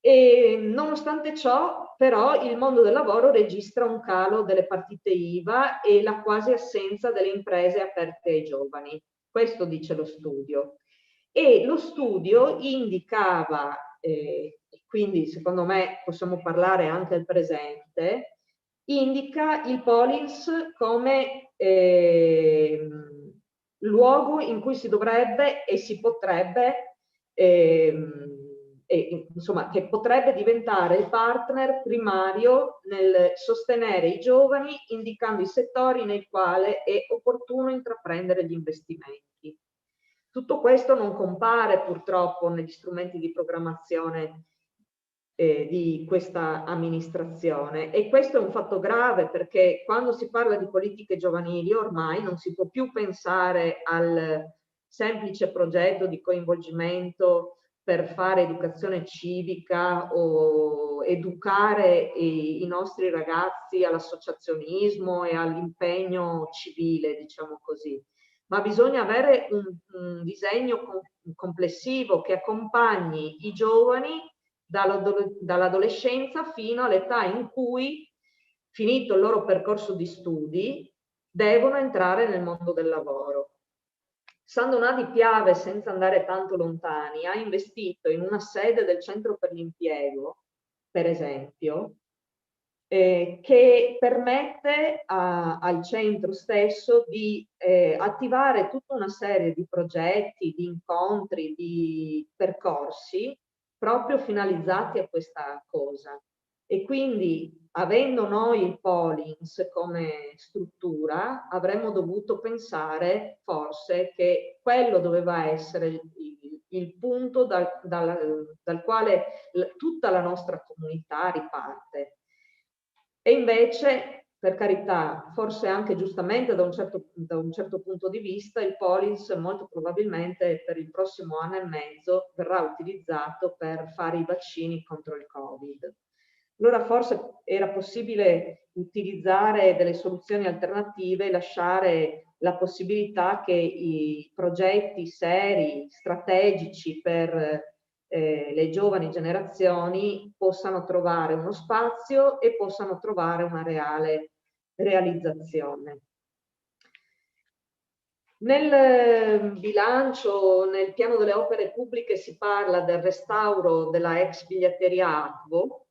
E nonostante ciò, però, il mondo del lavoro registra un calo delle partite IVA e la quasi assenza delle imprese aperte ai giovani. Questo dice lo studio. E lo studio indicava, quindi secondo me possiamo parlare anche al presente, indica il Polis come luogo in cui si dovrebbe e si potrebbe insomma, che potrebbe diventare il partner primario nel sostenere i giovani, indicando i settori nei quali è opportuno intraprendere gli investimenti. Tutto questo non compare purtroppo negli strumenti di programmazione di questa amministrazione, e questo è un fatto grave, perché quando si parla di politiche giovanili ormai non si può più pensare al semplice progetto di coinvolgimento per fare educazione civica o educare i nostri ragazzi all'associazionismo e all'impegno civile, diciamo così, ma bisogna avere un disegno complessivo che accompagni i giovani dall'adolescenza fino all'età in cui, finito il loro percorso di studi, devono entrare nel mondo del lavoro. Sandonà di Piave, senza andare tanto lontani, ha investito in una sede del Centro per l'Impiego, per esempio, che permette al centro stesso di attivare tutta una serie di progetti, di incontri, di percorsi proprio finalizzati a questa cosa. E quindi avendo noi il Pollins come struttura, avremmo dovuto pensare forse che quello doveva essere il punto dal quale tutta la nostra comunità riparte. E invece, per carità, forse anche giustamente da un certo punto di vista, il Pollins molto probabilmente per il prossimo anno e mezzo verrà utilizzato per fare i vaccini contro il Covid. Allora forse era possibile utilizzare delle soluzioni alternative e lasciare la possibilità che i progetti seri, strategici per le giovani generazioni possano trovare uno spazio e possano trovare una reale realizzazione. Nel bilancio, nel piano delle opere pubbliche si parla del restauro della ex biglietteria Acvo,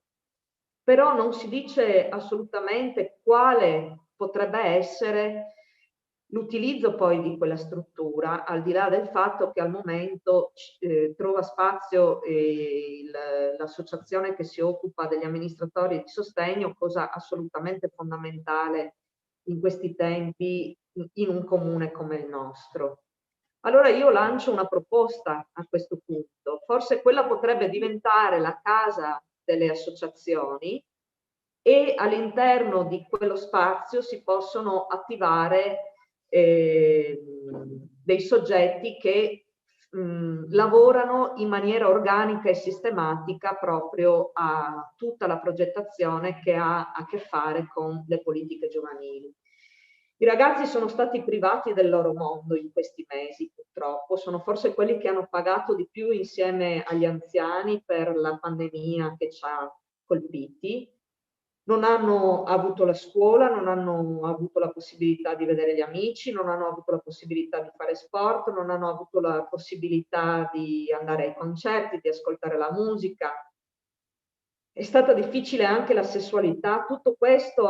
però non si dice assolutamente quale potrebbe essere l'utilizzo poi di quella struttura, al di là del fatto che al momento trova spazio l'associazione che si occupa degli amministratori di sostegno, cosa assolutamente fondamentale in questi tempi in un comune come il nostro. Allora io lancio una proposta a questo punto, forse quella potrebbe diventare la casa delle associazioni e all'interno di quello spazio si possono attivare dei soggetti che lavorano in maniera organica e sistematica proprio a tutta la progettazione che ha a che fare con le politiche giovanili. I ragazzi sono stati privati del loro mondo in questi mesi, purtroppo, sono forse quelli che hanno pagato di più insieme agli anziani per la pandemia che ci ha colpiti. Non hanno avuto la scuola, non hanno avuto la possibilità di vedere gli amici, non hanno avuto la possibilità di fare sport, non hanno avuto la possibilità di andare ai concerti, di ascoltare la musica. È stata difficile anche la sessualità. Tutto questo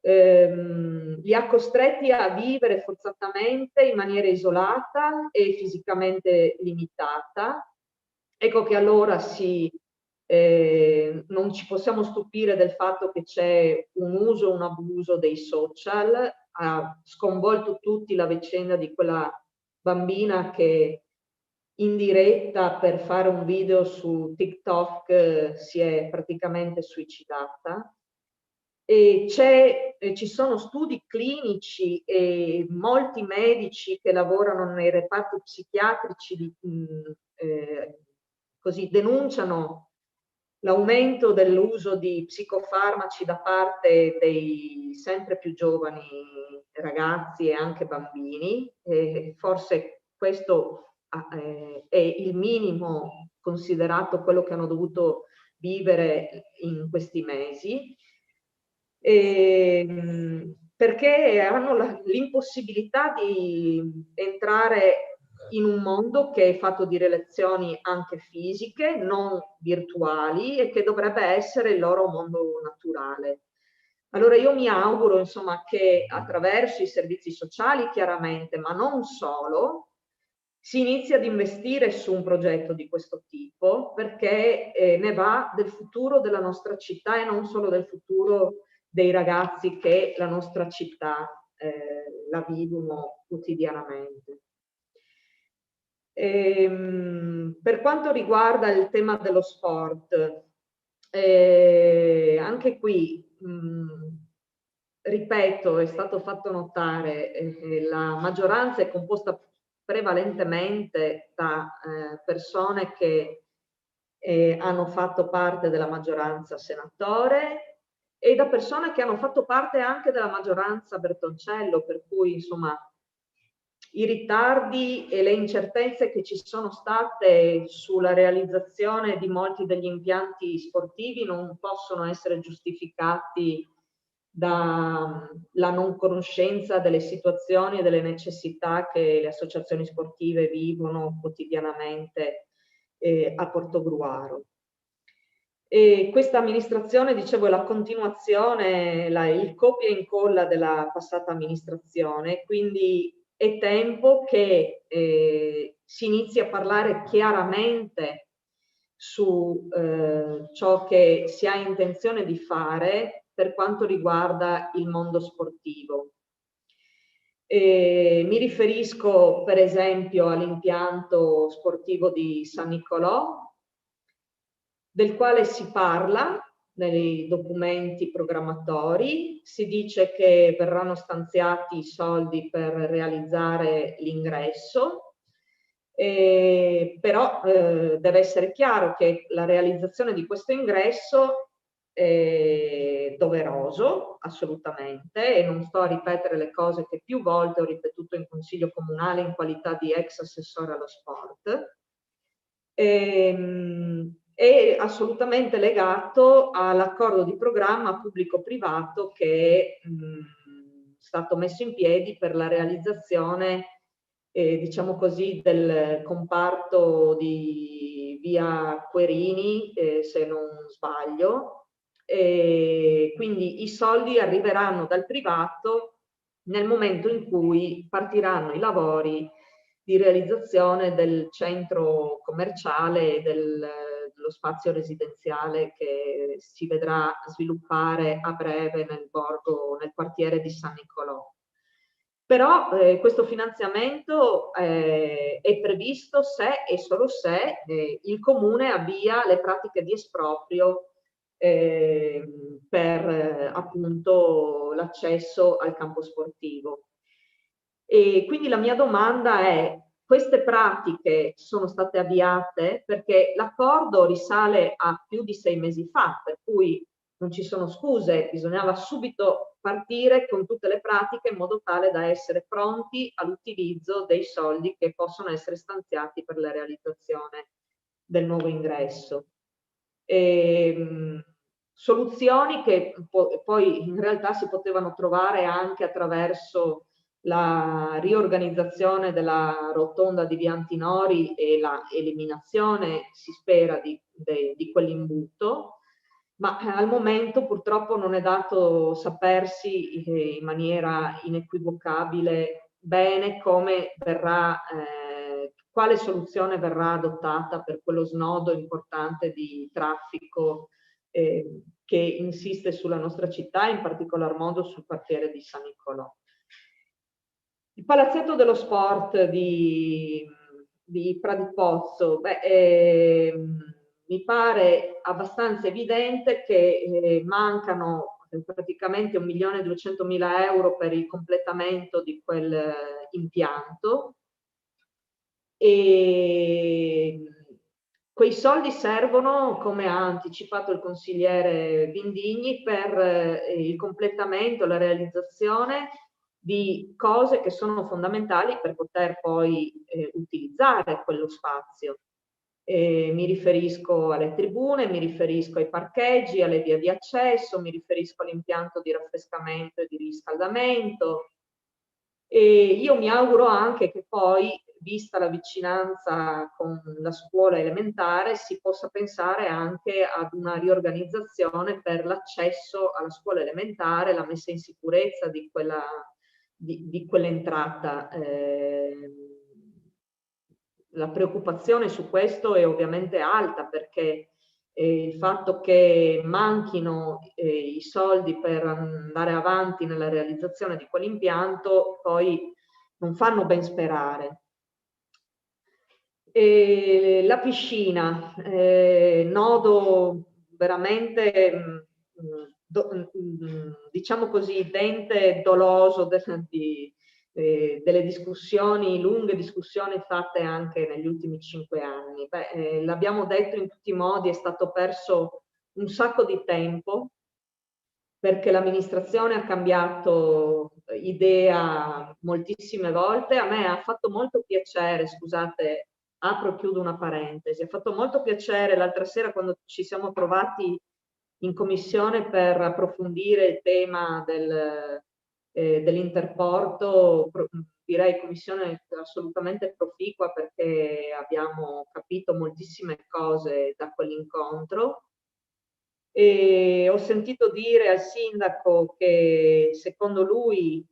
li ha costretti a vivere forzatamente in maniera isolata e fisicamente limitata. Ecco che allora non ci possiamo stupire del fatto che c'è un uso e un abuso dei social. Ha sconvolto tutti la vicenda di quella bambina che in diretta per fare un video su TikTok si è praticamente suicidata. E ci sono studi clinici e molti medici che lavorano nei reparti psichiatrici così denunciano l'aumento dell'uso di psicofarmaci da parte dei sempre più giovani ragazzi e anche bambini. Forse questo è il minimo considerato quello che hanno dovuto vivere in questi mesi, perché hanno l'impossibilità di entrare in un mondo che è fatto di relazioni anche fisiche, non virtuali, e che dovrebbe essere il loro mondo naturale. Allora io mi auguro, insomma, che attraverso i servizi sociali, chiaramente, ma non solo, si inizi ad investire su un progetto di questo tipo, perché ne va del futuro della nostra città e non solo del futuro dei ragazzi che la nostra città la vivono quotidianamente. Per quanto riguarda il tema dello sport, anche qui, ripeto, è stato fatto notare, la maggioranza è composta prevalentemente da persone che hanno fatto parte della maggioranza senatore e da persone che hanno fatto parte anche della maggioranza Bertoncello, per cui insomma i ritardi e le incertezze che ci sono state sulla realizzazione di molti degli impianti sportivi non possono essere giustificati dalla non conoscenza delle situazioni e delle necessità che le associazioni sportive vivono quotidianamente a Portogruaro. E questa amministrazione, dicevo, è la continuazione, il copia e incolla della passata amministrazione, quindi è tempo che si inizi a parlare chiaramente su ciò che si ha intenzione di fare per quanto riguarda il mondo sportivo. Mi riferisco per esempio all'impianto sportivo di San Nicolò, del quale si parla nei documenti programmatori. Si dice che verranno stanziati i soldi per realizzare l'ingresso, però deve essere chiaro che la realizzazione di questo ingresso è doveroso, assolutamente, e non sto a ripetere le cose che più volte ho ripetuto in Consiglio Comunale in qualità di ex assessore allo sport. È assolutamente legato all'accordo di programma pubblico-privato che è stato messo in piedi per la realizzazione, diciamo così, del comparto di via Querini, se non sbaglio. Quindi i soldi arriveranno dal privato nel momento in cui partiranno i lavori di realizzazione del centro commerciale e dello spazio residenziale che si vedrà sviluppare a breve nel quartiere di San Nicolò. Però questo finanziamento è previsto se e solo se il Comune avvia le pratiche di esproprio per appunto l'accesso al campo sportivo. E quindi la mia domanda è: queste pratiche sono state avviate? Perché l'accordo risale a più di 6 mesi fa, per cui non ci sono scuse, bisognava subito partire con tutte le pratiche in modo tale da essere pronti all'utilizzo dei soldi che possono essere stanziati per la realizzazione del nuovo ingresso. Soluzioni che poi in realtà si potevano trovare anche attraverso la riorganizzazione della rotonda di Via Antinori e la eliminazione, si spera, di quell'imbuto, ma al momento purtroppo non è dato sapersi in maniera inequivocabile bene come verrà, quale soluzione verrà adottata per quello snodo importante di traffico che insiste sulla nostra città, in particolar modo sul quartiere di San Nicolò. Il palazzetto dello sport di Pradipozzo, mi pare abbastanza evidente che mancano praticamente 1.200.000 euro per il completamento di quel impianto, e quei soldi servono, come ha anticipato il consigliere Vindigni, per il completamento, la realizzazione di cose che sono fondamentali per poter poi utilizzare quello spazio. Mi riferisco alle tribune, mi riferisco ai parcheggi, alle vie di accesso, mi riferisco all'impianto di raffrescamento e di riscaldamento. E io mi auguro anche che poi, vista la vicinanza con la scuola elementare, si possa pensare anche ad una riorganizzazione per l'accesso alla scuola elementare, la messa in sicurezza di quell'entrata. La preoccupazione su questo è ovviamente alta, perché il fatto che manchino i soldi per andare avanti nella realizzazione di quell'impianto poi non fanno ben sperare. La piscina, nodo veramente, diciamo così, dente doloso delle discussioni, lunghe discussioni fatte anche negli ultimi 5 anni. L'abbiamo detto in tutti i modi, è stato perso un sacco di tempo perché l'amministrazione ha cambiato idea moltissime volte. A me ha fatto molto piacere, scusate, apro e chiudo una parentesi, ha fatto molto piacere l'altra sera quando ci siamo trovati in commissione per approfondire il tema dell'interporto, direi commissione assolutamente proficua, perché abbiamo capito moltissime cose da quell'incontro. E ho sentito dire al sindaco che secondo lui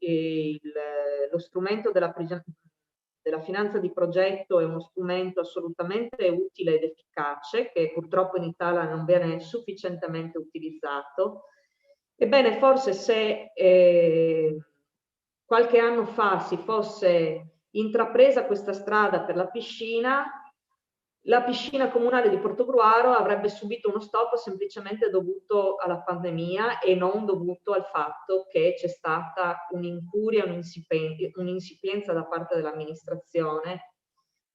lo strumento della della finanza di progetto è uno strumento assolutamente utile ed efficace, che purtroppo in Italia non viene sufficientemente utilizzato. Ebbene, forse se qualche anno fa si fosse intrapresa questa strada per la piscina comunale di Portogruaro avrebbe subito uno stop semplicemente dovuto alla pandemia e non dovuto al fatto che c'è stata un'incuria, un'insipienza da parte dell'amministrazione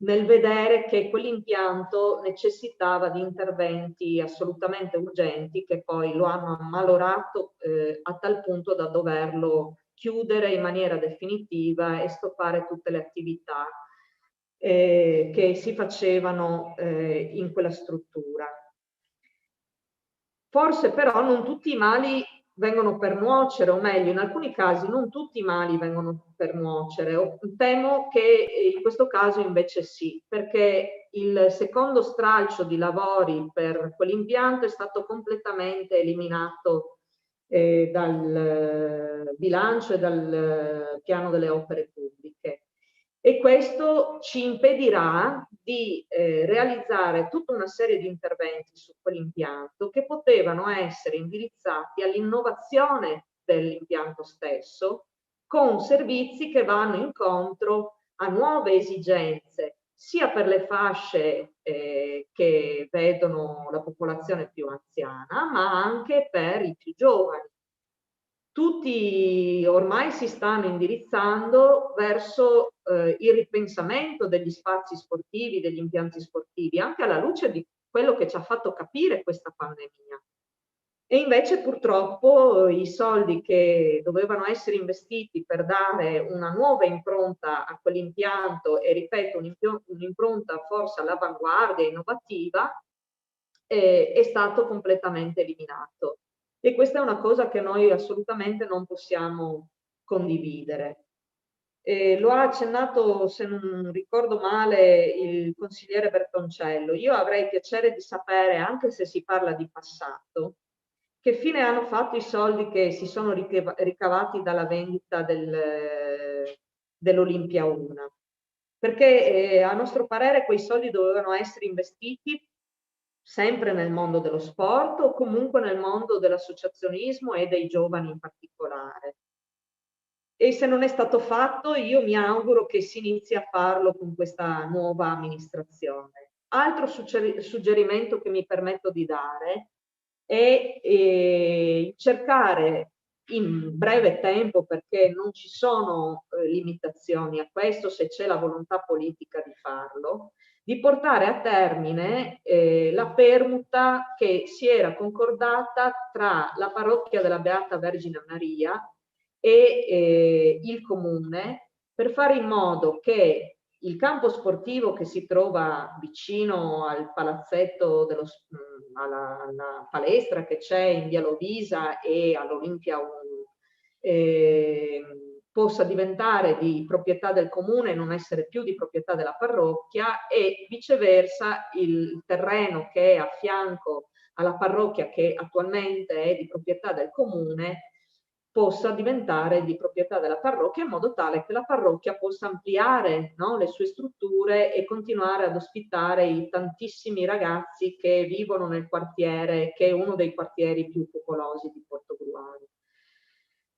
nel vedere che quell'impianto necessitava di interventi assolutamente urgenti che poi lo hanno ammalorato a tal punto da doverlo chiudere in maniera definitiva e stoppare tutte le attività che si facevano in quella struttura. Forse però non tutti i mali vengono per nuocere, o meglio, in alcuni casi non tutti i mali vengono per nuocere. Temo che in questo caso invece sì, perché il secondo stralcio di lavori per quell'impianto è stato completamente eliminato dal bilancio e dal piano delle opere pubbliche. E questo ci impedirà di realizzare tutta una serie di interventi su quell'impianto che potevano essere indirizzati all'innovazione dell'impianto stesso, con servizi che vanno incontro a nuove esigenze, sia per le fasce che vedono la popolazione più anziana, ma anche per i più giovani. Tutti ormai si stanno indirizzando verso il ripensamento degli spazi sportivi, degli impianti sportivi, anche alla luce di quello che ci ha fatto capire questa pandemia. E invece purtroppo i soldi che dovevano essere investiti per dare una nuova impronta a quell'impianto, e ripeto un'impronta forse all'avanguardia innovativa, è stato completamente eliminato. E questa è una cosa che noi assolutamente non possiamo condividere. Lo ha accennato, se non ricordo male, il consigliere Bertoncello. Io avrei piacere di sapere, anche se si parla di passato, che fine hanno fatto i soldi che si sono ricavati dalla vendita dell'Olimpia 1. Perché a nostro parere quei soldi dovevano essere investiti sempre nel mondo dello sport o comunque nel mondo dell'associazionismo e dei giovani in particolare. E se non è stato fatto, io mi auguro che si inizi a farlo con questa nuova amministrazione. Altro suggerimento che mi permetto di dare è cercare in breve tempo, perché non ci sono limitazioni a questo se c'è la volontà politica di farlo, di portare a termine la permuta che si era concordata tra la parrocchia della Beata Vergine Maria e il comune, per fare in modo che il campo sportivo che si trova vicino al palazzetto, alla palestra che c'è in via Lovisa e all'Olimpia 1, possa diventare di proprietà del comune e non essere più di proprietà della parrocchia, e viceversa il terreno che è a fianco alla parrocchia, che attualmente è di proprietà del comune, possa diventare di proprietà della parrocchia, in modo tale che la parrocchia possa ampliare, no, le sue strutture e continuare ad ospitare i tantissimi ragazzi che vivono nel quartiere, che è uno dei quartieri più popolosi di Portogruaro.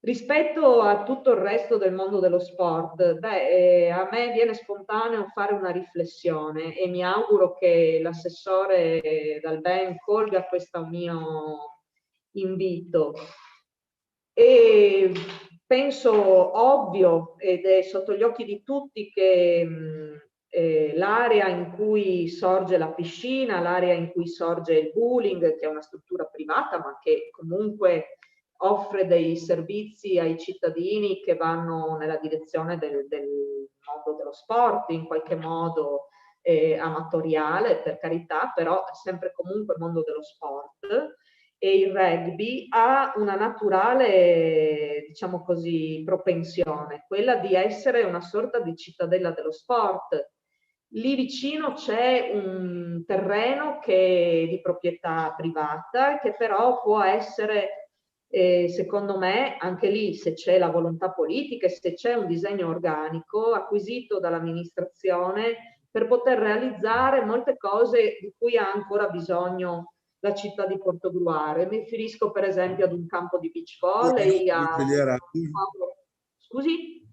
Rispetto a tutto il resto del mondo dello sport, a me viene spontaneo fare una riflessione e mi auguro che l'assessore Dalben colga questo mio invito. E penso ovvio, ed è sotto gli occhi di tutti, che l'area in cui sorge la piscina, l'area in cui sorge il bowling, che è una struttura privata ma che comunque offre dei servizi ai cittadini che vanno nella direzione del mondo dello sport, in qualche modo amatoriale, per carità, però sempre comunque mondo dello sport. E il rugby ha una naturale, diciamo così, propensione, quella di essere una sorta di cittadella dello sport. Lì vicino c'è un terreno che è di proprietà privata, che però può essere E secondo me anche lì, se c'è la volontà politica e se c'è un disegno organico acquisito dall'amministrazione per poter realizzare molte cose di cui ha ancora bisogno la città di Portogruaro. Mi riferisco per esempio ad un campo di beach volley, Scusi?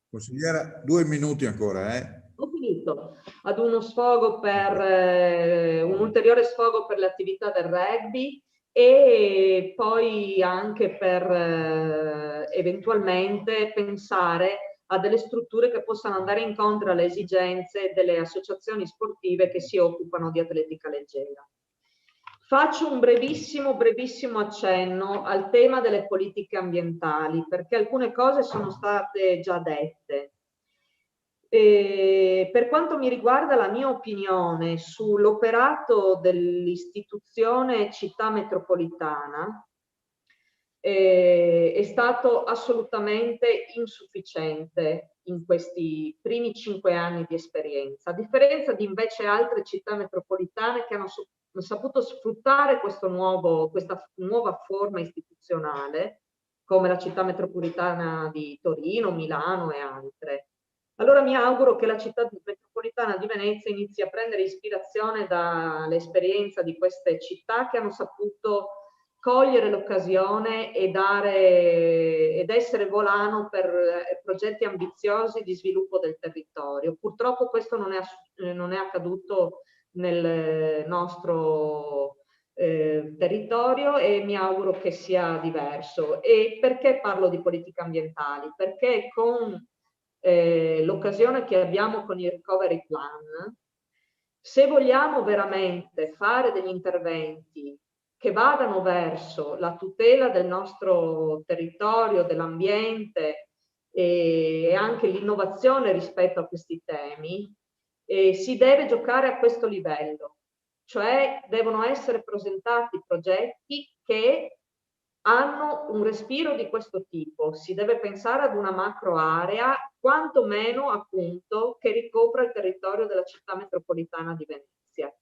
Consigliera, 2 minuti ancora, Ho finito. Ad uno sfogo per un ulteriore sfogo per le attività del rugby e poi anche per eventualmente pensare a delle strutture che possano andare incontro alle esigenze delle associazioni sportive che si occupano di atletica leggera. Faccio un brevissimo accenno al tema delle politiche ambientali, perché alcune cose sono state già dette. Per quanto mi riguarda, la mia opinione sull'operato dell'istituzione città metropolitana è stato assolutamente insufficiente in questi primi 5 anni di esperienza, a differenza di invece altre città metropolitane che hanno saputo sfruttare questa nuova forma istituzionale, come la città metropolitana di Torino, Milano e altre. Allora mi auguro che la città metropolitana di Venezia inizi a prendere ispirazione dall'esperienza di queste città che hanno saputo cogliere l'occasione ed essere volano per progetti ambiziosi di sviluppo del territorio. Purtroppo questo non è accaduto nel nostro territorio e mi auguro che sia diverso. E perché parlo di politiche ambientali? Perché con l'occasione che abbiamo con il Recovery Plan, se vogliamo veramente fare degli interventi che vadano verso la tutela del nostro territorio, dell'ambiente e anche l'innovazione rispetto a questi temi, si deve giocare a questo livello, cioè devono essere presentati progetti che hanno un respiro di questo tipo. Si deve pensare ad una macro area, quantomeno appunto che ricopra il territorio della città metropolitana di Venezia,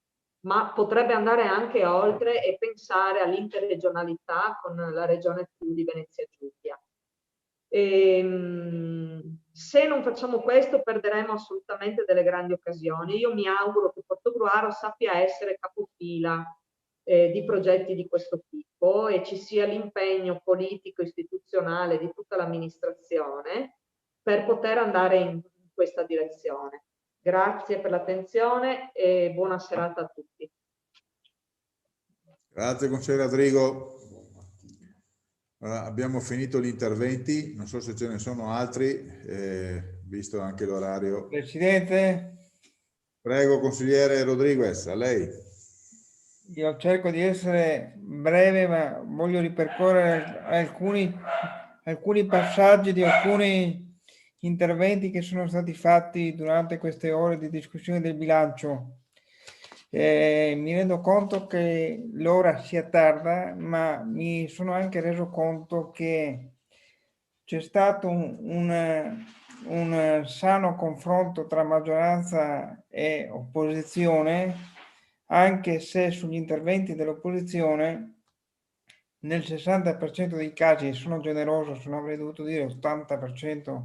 ma potrebbe andare anche oltre e pensare all'interregionalità con la regione Friuli Venezia Giulia. Se non facciamo questo perderemo assolutamente delle grandi occasioni. Io mi auguro che Portogruaro sappia essere capofila di progetti di questo tipo e ci sia l'impegno politico istituzionale di tutta l'amministrazione per poter andare in questa direzione. Grazie per l'attenzione e buona serata a tutti. Grazie consigliere Adrigo. Allora, abbiamo finito gli interventi, non so se ce ne sono altri, visto anche l'orario. Presidente. Prego consigliere Rodriguez, a lei. Io cerco di essere breve, ma voglio ripercorrere alcuni passaggi di alcuni interventi che sono stati fatti durante queste ore di discussione del bilancio. Mi rendo conto che l'ora sia tarda, ma mi sono anche reso conto che c'è stato un sano confronto tra maggioranza e opposizione, anche se sugli interventi dell'opposizione nel 60% dei casi, sono generoso se non avrei dovuto dire 80%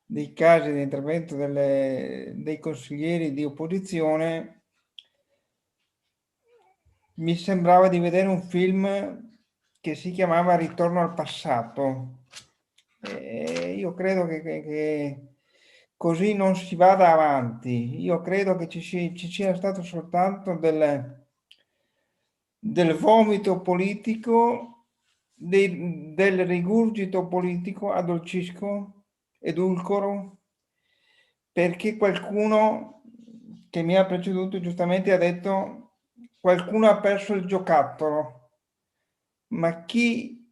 dei casi di intervento dei consiglieri di opposizione, mi sembrava di vedere un film che si chiamava Ritorno al passato. Io credo che così non si vada avanti. Io credo che ci sia stato soltanto del vomito politico, del rigurgito politico edulcoro, perché qualcuno che mi ha preceduto giustamente ha detto qualcuno ha perso il giocattolo, ma chi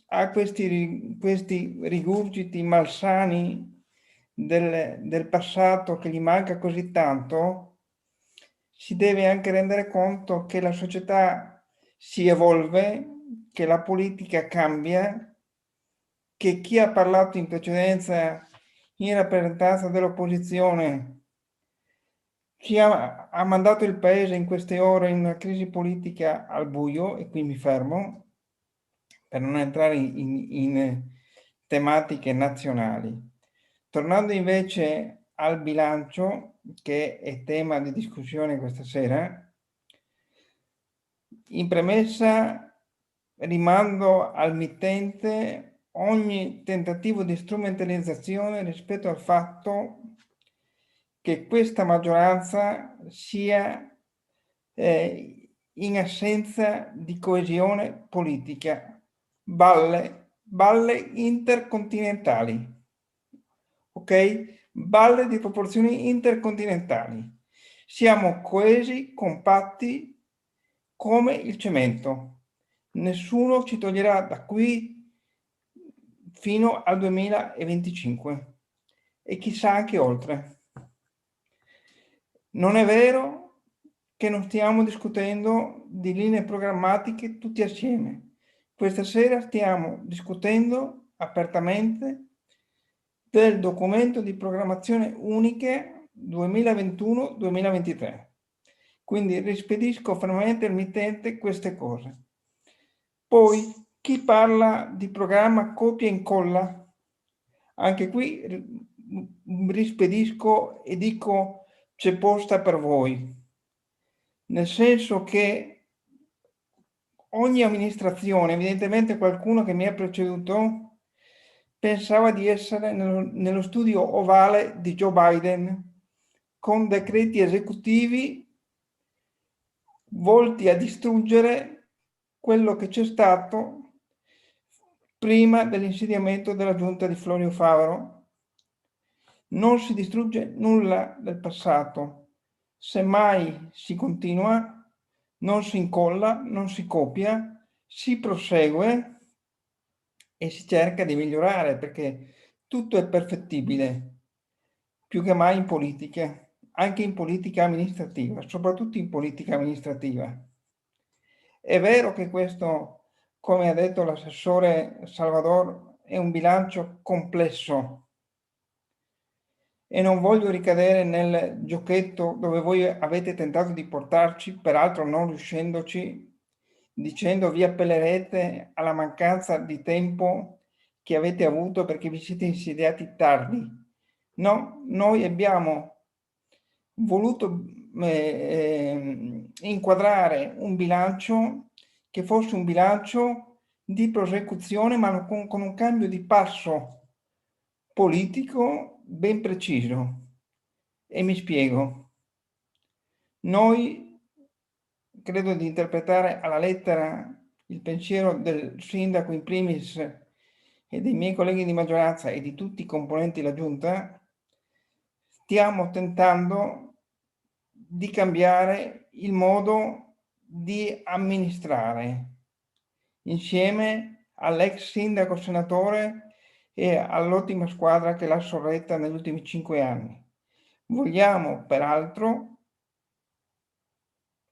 ha questi rigurgiti malsani del passato che gli manca così tanto, si deve anche rendere conto che la società si evolve, che la politica cambia, che chi ha parlato in precedenza in rappresentanza dell'opposizione ha mandato il paese in queste ore in una crisi politica al buio, e qui mi fermo, per non entrare in tematiche nazionali. Tornando invece al bilancio, che è tema di discussione questa sera, in premessa rimando al mittente ogni tentativo di strumentalizzazione rispetto al fatto che questa maggioranza sia in assenza di coesione politica, balle intercontinentali, ok? Balle di proporzioni intercontinentali. Siamo coesi, compatti come il cemento. Nessuno ci toglierà da qui fino al 2025 e chissà anche oltre. Non è vero che non stiamo discutendo di linee programmatiche tutti assieme. Questa sera stiamo discutendo apertamente del documento di programmazione uniche 2021-2023. Quindi rispedisco fermamente al mittente queste cose. Poi chi parla di programma copia e incolla, anche qui rispedisco e dico c'è posta per voi. Nel senso che ogni amministrazione, evidentemente qualcuno che mi ha preceduto, pensava di essere nello studio ovale di Joe Biden, con decreti esecutivi volti a distruggere quello che c'è stato prima dell'insediamento della giunta di Florio Favaro. Non si distrugge nulla del passato, semmai si continua, non si incolla, non si copia, si prosegue e si cerca di migliorare, perché tutto è perfettibile, più che mai in politica, anche in politica amministrativa, soprattutto in politica amministrativa. È vero che questo, come ha detto l'assessore Salvador, è un bilancio complesso e non voglio ricadere nel giochetto dove voi avete tentato di portarci, peraltro non riuscendoci, dicendo vi appellerete alla mancanza di tempo che avete avuto perché vi siete insediati tardi. No, noi abbiamo voluto inquadrare un bilancio che fosse un bilancio di prosecuzione, ma con un cambio di passo politico ben preciso. E mi spiego. Noi, credo di interpretare alla lettera il pensiero del sindaco in primis e dei miei colleghi di maggioranza e di tutti i componenti della giunta, stiamo tentando di cambiare il modo di amministrare insieme all'ex sindaco senatore e all'ottima squadra che l'ha sorretta negli ultimi 5 anni. Vogliamo peraltro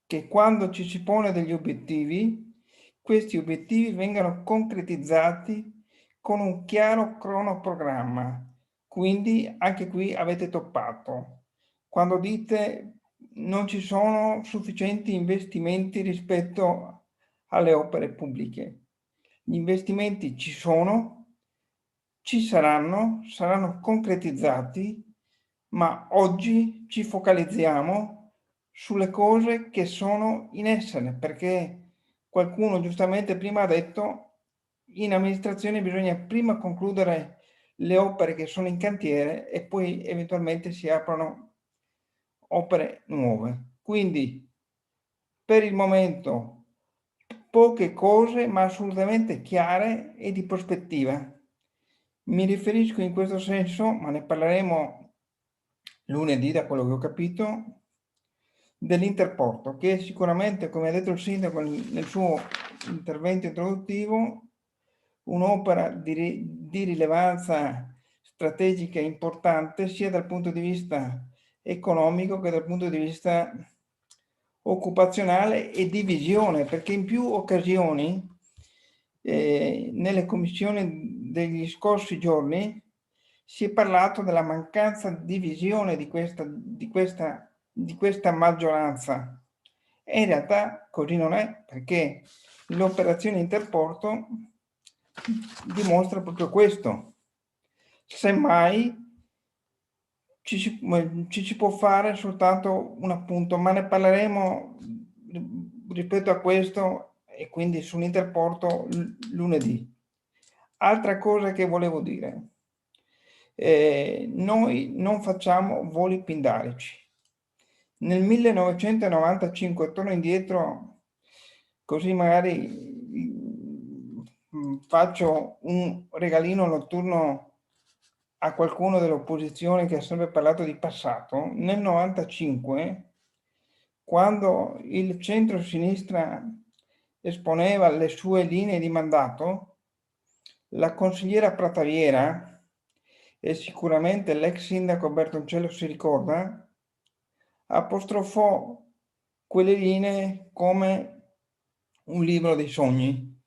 che quando ci si pone degli obiettivi, questi obiettivi vengano concretizzati con un chiaro cronoprogramma. Quindi anche qui avete toppato. Quando dite non ci sono sufficienti investimenti rispetto alle opere pubbliche. Gli investimenti ci sono, ci saranno concretizzati, ma oggi ci focalizziamo sulle cose che sono in essere, perché qualcuno giustamente prima ha detto in amministrazione bisogna prima concludere le opere che sono in cantiere e poi eventualmente si aprono opere nuove. Quindi per il momento poche cose, ma assolutamente chiare e di prospettiva. Mi riferisco in questo senso, ma ne parleremo lunedì, da quello che ho capito, dell'Interporto, che è sicuramente, come ha detto il sindaco nel suo intervento introduttivo, un'opera di rilevanza strategica importante sia dal punto di vista economico che dal punto di vista occupazionale e di visione, perché in più occasioni nelle commissioni degli scorsi giorni si è parlato della mancanza di visione di questa maggioranza e in realtà così non è, perché l'operazione Interporto dimostra proprio questo. Semmai ci si può fare soltanto un appunto, ma ne parleremo rispetto a questo e quindi sull'interporto lunedì. Altra cosa che volevo dire, noi non facciamo voli pindarici. Nel 1995, torno indietro, così magari faccio un regalino notturno a qualcuno dell'opposizione che ha sempre parlato di passato. Nel 95, quando il centro-sinistra esponeva le sue linee di mandato, la consigliera Prataviera, e sicuramente l'ex sindaco Bertoncello si ricorda, apostrofò quelle linee come un libro dei sogni.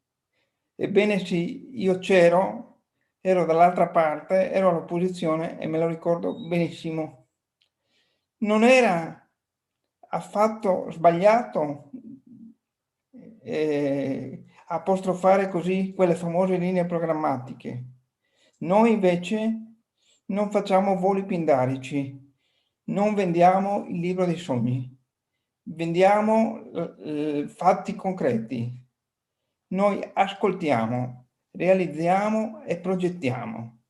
Ebbene sì, io ero dall'altra parte, ero all'opposizione e me lo ricordo benissimo. Non era affatto sbagliato apostrofare così quelle famose linee programmatiche. Noi invece non facciamo voli pindarici, non vendiamo il libro dei sogni, vendiamo fatti concreti. Noi ascoltiamo, realizziamo e progettiamo.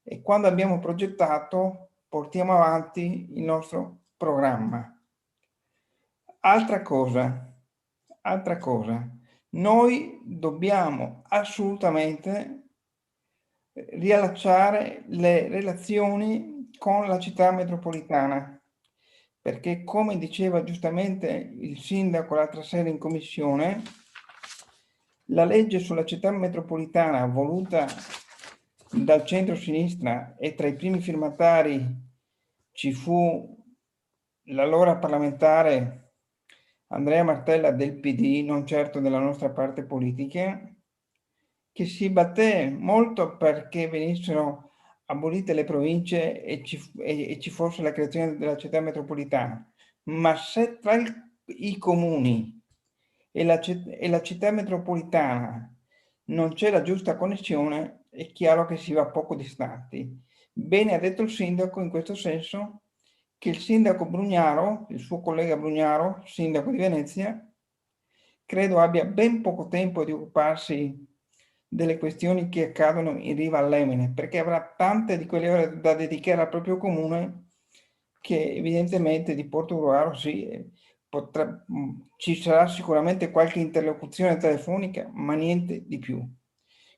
E quando abbiamo progettato, portiamo avanti il nostro programma. Altra cosa, noi dobbiamo assolutamente riallacciare le relazioni con la città metropolitana, perché come diceva giustamente il sindaco l'altra sera in commissione, la legge sulla città metropolitana voluta dal centro-sinistra e tra i primi firmatari ci fu l'allora parlamentare Andrea Martella del PD, non certo della nostra parte politica, che si batté molto perché venissero abolite le province e ci fosse la creazione della città metropolitana. Ma se tra i comuni e la città metropolitana non c'è la giusta connessione, è chiaro che si va poco distanti. Bene ha detto il sindaco in questo senso, che il sindaco Brugnaro, il suo collega Brugnaro, sindaco di Venezia, credo abbia ben poco tempo di occuparsi delle questioni che accadono in riva all'Emene, perché avrà tante di quelle ore da dedicare al proprio comune che evidentemente di Portogruaro sì, ci sarà sicuramente qualche interlocuzione telefonica, ma niente di più.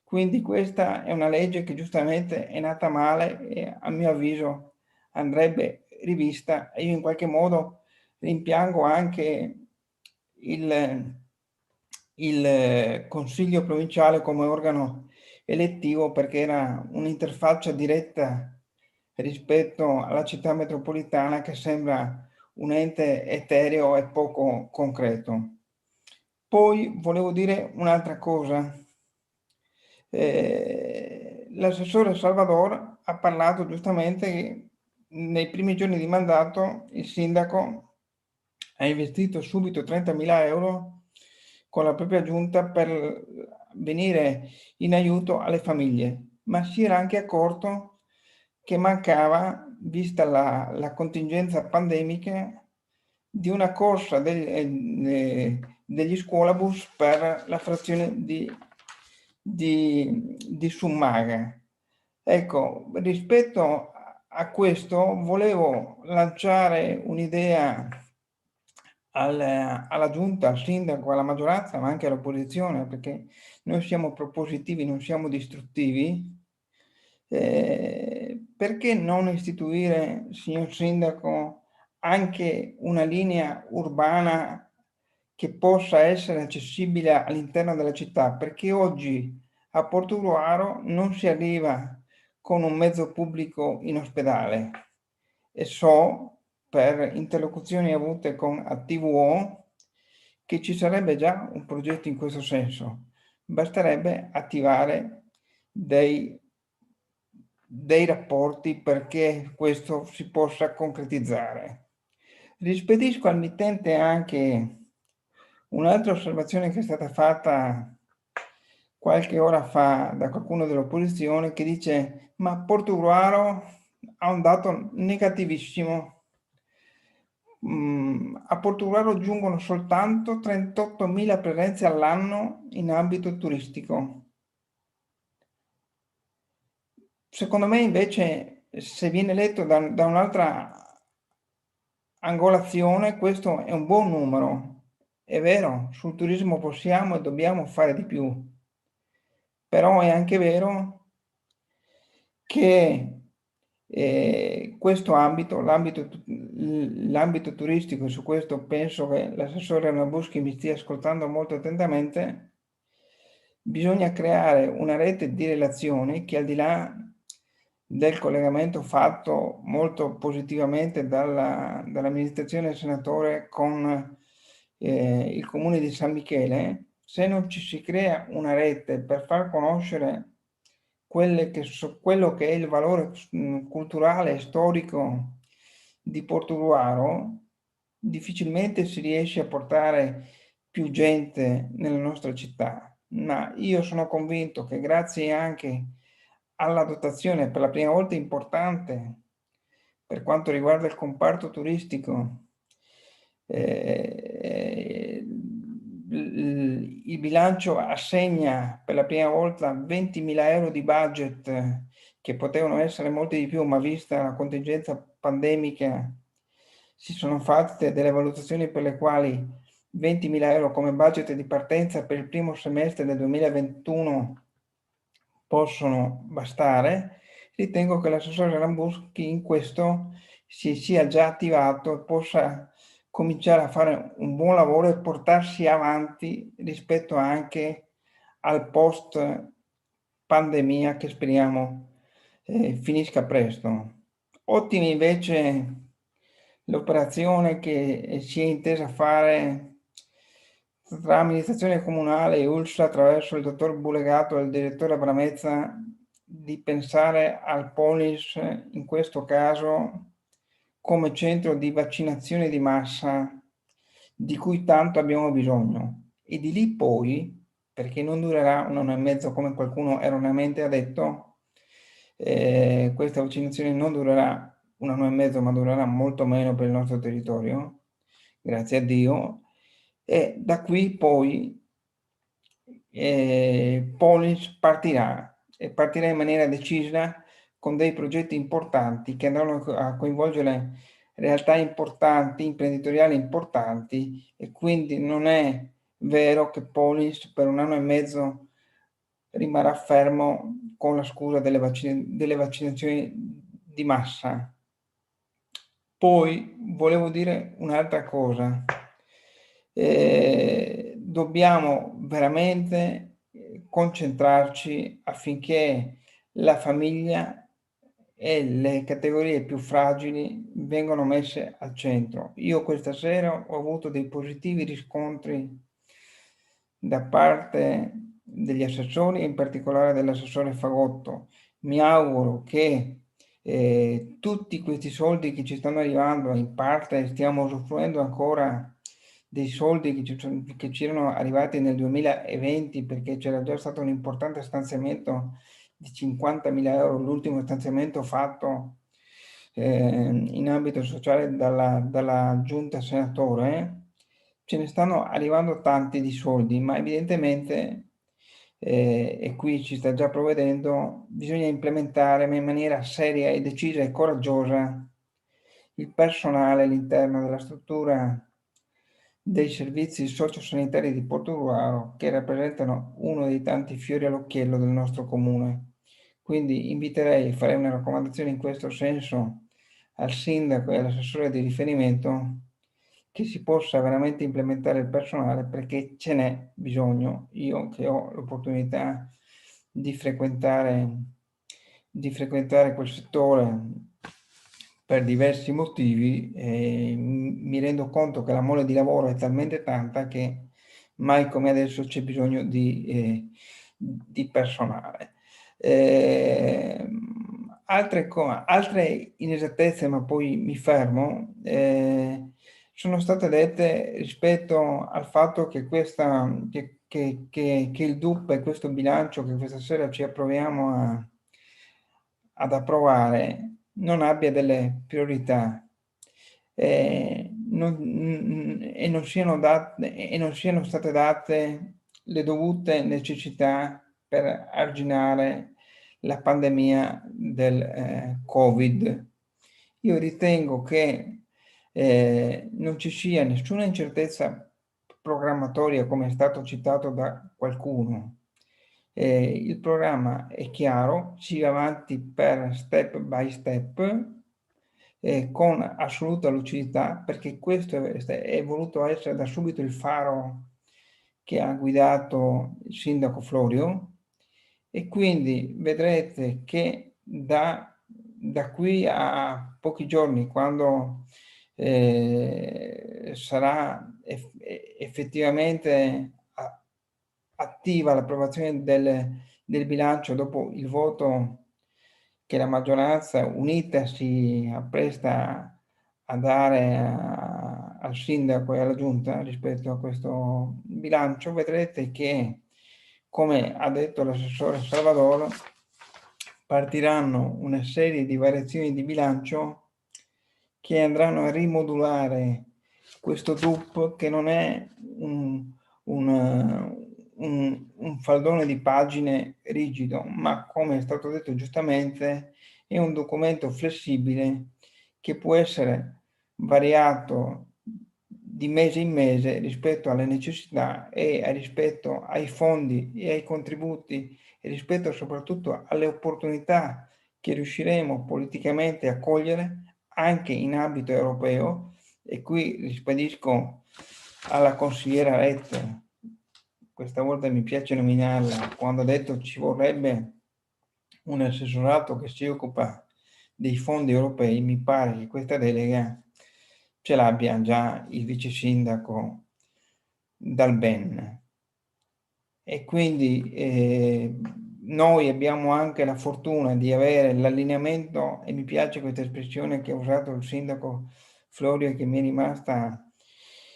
Quindi questa è una legge che giustamente è nata male e a mio avviso andrebbe rivista, e io in qualche modo rimpiango anche il Consiglio provinciale come organo elettivo, perché era un'interfaccia diretta rispetto alla città metropolitana che sembra un ente etereo e poco concreto. Poi volevo dire un'altra cosa. L'assessore Salvador ha parlato giustamente che nei primi giorni di mandato il sindaco ha investito subito 30.000 euro con la propria giunta per venire in aiuto alle famiglie, ma si era anche accorto che mancava, vista la contingenza pandemica, di una corsa degli scuolabus per la frazione di Summaga. Ecco, rispetto a questo volevo lanciare un'idea alla giunta, al sindaco, alla maggioranza, ma anche all'opposizione, perché noi siamo propositivi, non siamo distruttivi. Perché non istituire, signor sindaco, anche una linea urbana che possa essere accessibile all'interno della città? Perché oggi a Portogruaro non si arriva con un mezzo pubblico in ospedale, e so per interlocuzioni avute con ATVO che ci sarebbe già un progetto in questo senso. Basterebbe attivare dei rapporti perché questo si possa concretizzare. Rispedisco al mittente anche un'altra osservazione che è stata fatta qualche ora fa da qualcuno dell'opposizione che dice ma Portogruaro ha un dato negativissimo. A Portogruaro giungono soltanto 38.000 presenze all'anno in ambito turistico. Secondo me invece, se viene letto da un'altra angolazione, questo è un buon numero. È vero, sul turismo possiamo e dobbiamo fare di più, però è anche vero che questo ambito, l'ambito turistico, e su questo penso che l'assessore Nabuschi mi stia ascoltando molto attentamente, bisogna creare una rete di relazioni che, al di là del collegamento fatto molto positivamente dall'amministrazione del senatore con il comune di San Michele, se non ci si crea una rete per far conoscere quello che è il valore culturale e storico di Portogruaro, difficilmente si riesce a portare più gente nella nostra città. Ma io sono convinto che grazie anche alla dotazione per la prima volta importante per quanto riguarda il comparto turistico, il bilancio assegna per la prima volta 20.000 euro di budget, che potevano essere molti di più, ma vista la contingenza pandemica si sono fatte delle valutazioni per le quali 20.000 euro come budget di partenza per il primo semestre del 2021 possono bastare. Ritengo che l'assessore Lambuschi in questo si sia già attivato e possa cominciare a fare un buon lavoro e portarsi avanti rispetto anche al post pandemia che speriamo finisca presto. Ottima invece l'operazione che si è intesa fare tra amministrazione comunale e ULSS attraverso il dottor Bulegato e il direttore Abramezza, di pensare al Polis in questo caso come centro di vaccinazione di massa di cui tanto abbiamo bisogno, e di lì poi, perché non durerà un anno e mezzo come qualcuno erroneamente ha detto, questa vaccinazione non durerà un anno e mezzo, ma durerà molto meno per il nostro territorio, grazie a Dio. E da qui poi Polis partirà in maniera decisa con dei progetti importanti che andranno a coinvolgere realtà importanti, imprenditoriali importanti, e quindi non è vero che Polis per un anno e mezzo rimarrà fermo con la scusa delle vaccinazioni di massa. Poi volevo dire un'altra cosa. Dobbiamo veramente concentrarci affinché la famiglia e le categorie più fragili vengano messe al centro. Io questa sera ho avuto dei positivi riscontri da parte degli assessori, in particolare dell'assessore Fagotto. Mi auguro che tutti questi soldi che ci stanno arrivando, in parte stiamo usufruendo ancora dei soldi che ci erano arrivati nel 2020, perché c'era già stato un importante stanziamento di 50.000 euro, l'ultimo stanziamento fatto in ambito sociale dalla giunta senatore. Ce ne stanno arrivando tanti di soldi, ma evidentemente, e qui ci sta già provvedendo, bisogna implementare in maniera seria e decisa e coraggiosa il personale all'interno della struttura dei servizi sociosanitari di Portogruaro, che rappresentano uno dei tanti fiori all'occhiello del nostro comune. Quindi inviterei, farei una raccomandazione in questo senso al sindaco e all'assessore di riferimento, che si possa veramente implementare il personale, perché ce n'è bisogno. Io che ho l'opportunità di frequentare quel settore per diversi motivi, mi rendo conto che la mole di lavoro è talmente tanta che mai come adesso c'è bisogno di personale. Altre inesattezze, ma poi mi fermo, sono state dette rispetto al fatto che che il DUP e questo bilancio che questa sera ci approviamo ad approvare non abbia delle priorità e non siano state date le dovute necessità per arginare la pandemia del Covid. Io ritengo che non ci sia nessuna incertezza programmatoria, come è stato citato da qualcuno. Il programma è chiaro, si va avanti per step by step, con assoluta lucidità, perché questo è voluto essere da subito il faro che ha guidato il sindaco Florio, e quindi vedrete che da qui a pochi giorni, quando sarà effettivamente attiva l'approvazione del bilancio dopo il voto che la maggioranza unita si appresta a dare al sindaco e alla giunta rispetto a questo bilancio, vedrete che, come ha detto l'assessore Salvador, partiranno una serie di variazioni di bilancio che andranno a rimodulare questo DUP, che non è un faldone di pagine rigido, ma, come è stato detto giustamente, è un documento flessibile che può essere variato di mese in mese rispetto alle necessità e rispetto ai fondi e ai contributi, e rispetto soprattutto alle opportunità che riusciremo politicamente a cogliere anche in ambito europeo. E qui rispedisco alla consigliera Retta, questa volta mi piace nominarla, quando ha detto ci vorrebbe un assessorato che si occupa dei fondi europei. Mi pare che questa delega ce l'abbia già il vice sindaco Dal Ben, e quindi noi abbiamo anche la fortuna di avere l'allineamento, e mi piace questa espressione che ha usato il sindaco Florio, che mi è rimasta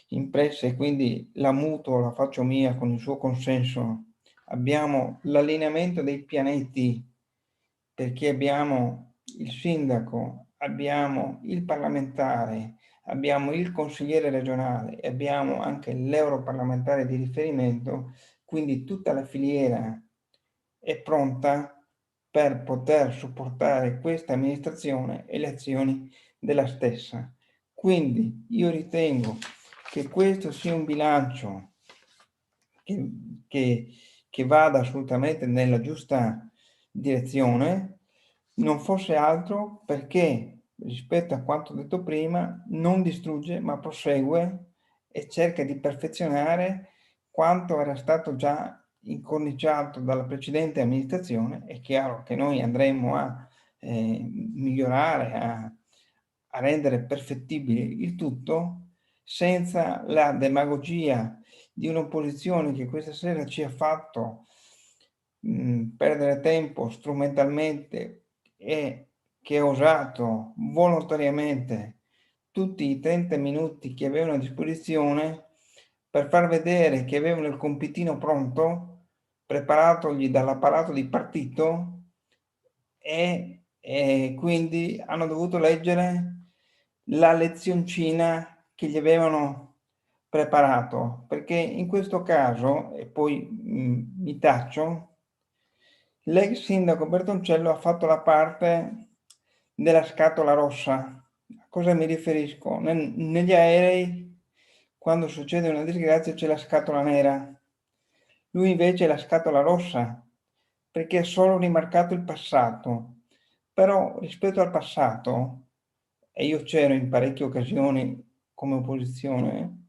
impressa, e quindi la mutuo, la faccio mia con il suo consenso. Abbiamo l'allineamento dei pianeti, perché abbiamo il sindaco, abbiamo il parlamentare, abbiamo il consigliere regionale e abbiamo anche l'europarlamentare di riferimento, quindi tutta la filiera è pronta per poter supportare questa amministrazione e le azioni della stessa. Quindi io ritengo che questo sia un bilancio che vada assolutamente nella giusta direzione, non fosse altro perché, rispetto a quanto detto prima, non distrugge ma prosegue e cerca di perfezionare quanto era stato già incorniciato dalla precedente amministrazione. È chiaro che noi andremo a migliorare, a rendere perfettibile il tutto, senza la demagogia di un'opposizione che questa sera ci ha fatto perdere tempo strumentalmente, e che ha usato volontariamente tutti i 30 minuti che avevano a disposizione per far vedere che avevano il compitino pronto, preparatogli dall'apparato di partito, e quindi hanno dovuto leggere la lezioncina che gli avevano preparato, perché in questo caso, e poi mi taccio, l'ex sindaco Bertoncello ha fatto la parte della scatola rossa. A cosa mi riferisco? Negli aerei, quando succede una disgrazia, c'è la scatola nera. Lui invece è la scatola rossa, perché ha solo rimarcato il passato. Però rispetto al passato, e io c'ero in parecchie occasioni come opposizione,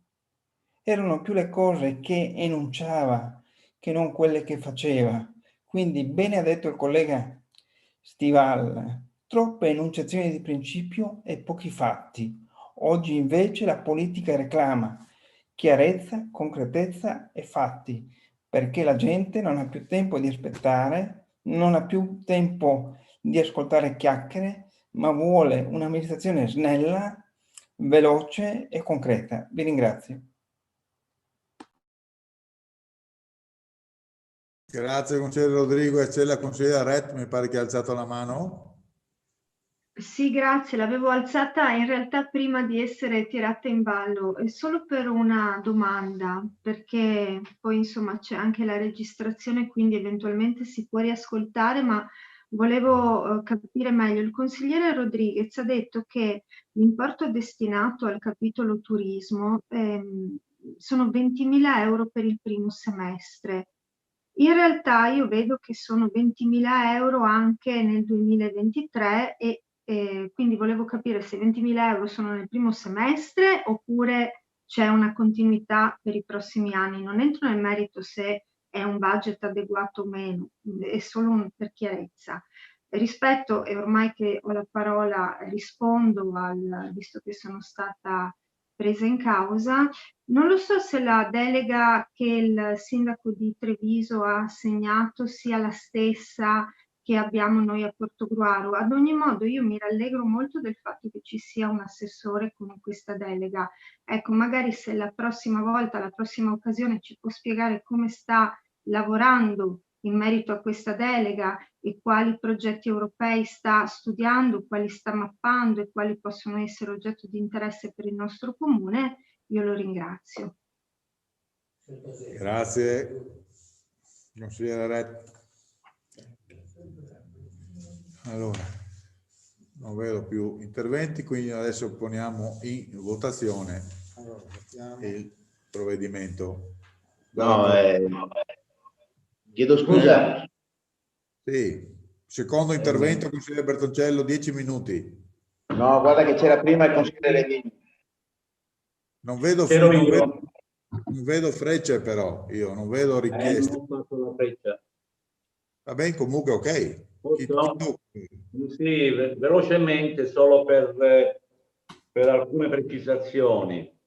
erano più le cose che enunciava che non quelle che faceva. Quindi bene ha detto il collega Stival, troppe enunciazioni di principio e pochi fatti. Oggi invece la politica reclama chiarezza, concretezza e fatti, perché la gente non ha più tempo di aspettare, non ha più tempo di ascoltare chiacchiere, ma vuole un'amministrazione snella, veloce e concreta. Vi ringrazio. Grazie consigliere Rodrigo. C'è la consigliera Ret, mi pare che ha alzato la mano. Sì, grazie, l'avevo alzata in realtà prima di essere tirata in ballo, è solo per una domanda, perché poi insomma c'è anche la registrazione, quindi eventualmente si può riascoltare, ma volevo capire meglio. Il consigliere Rodriguez ha detto che l'importo destinato al capitolo turismo sono 20.000 euro per il primo semestre. In realtà io vedo che sono 20.000 euro anche nel 2023 e quindi volevo capire se 20.000 euro sono nel primo semestre oppure c'è una continuità per i prossimi anni. Non entro nel merito se è un budget adeguato o meno, è solo per chiarezza. Rispetto, e ormai che ho la parola rispondo visto che sono stata presa in causa, non lo so se la delega che il sindaco di Treviso ha assegnato sia la stessa che abbiamo noi a Portogruaro. Ad ogni modo io mi rallegro molto del fatto che ci sia un assessore con questa delega. Ecco, magari se la prossima volta, la prossima occasione ci può spiegare come sta lavorando in merito a questa delega e quali progetti europei sta studiando, quali sta mappando e quali possono essere oggetto di interesse per il nostro comune, io lo ringrazio. Grazie. Consigliere Ret. Allora, non vedo più interventi, quindi adesso poniamo in votazione il provvedimento. No, chiedo scusa. Sì, secondo intervento, consigliere Bertoncello, 10 minuti. No, guarda che c'era prima il consigliere Ghini. Non vedo frecce però, io non vedo richieste. Non fatto la freccia. Va bene, comunque ok. Sì, velocemente solo per alcune precisazioni.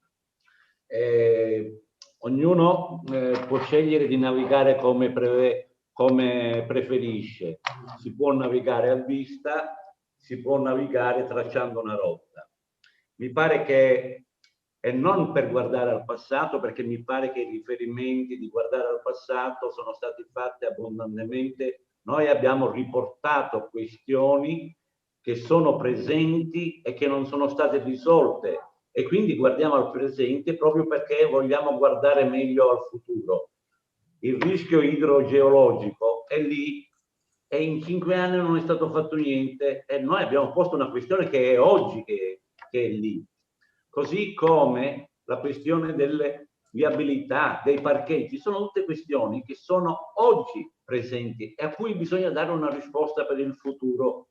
Ognuno può scegliere di navigare come preferisce. Si può navigare a vista, si può navigare tracciando una rotta. Mi pare che, e non per guardare al passato, perché mi pare che i riferimenti di guardare al passato sono stati fatti abbondantemente. Noi abbiamo riportato questioni che sono presenti e che non sono state risolte e quindi guardiamo al presente proprio perché vogliamo guardare meglio al futuro. Il rischio idrogeologico è lì e in 5 anni non è stato fatto niente e noi abbiamo posto una questione che è oggi che è lì. Così come la questione delle viabilità, dei parcheggi, sono tutte questioni che sono oggi presenti e a cui bisogna dare una risposta per il futuro.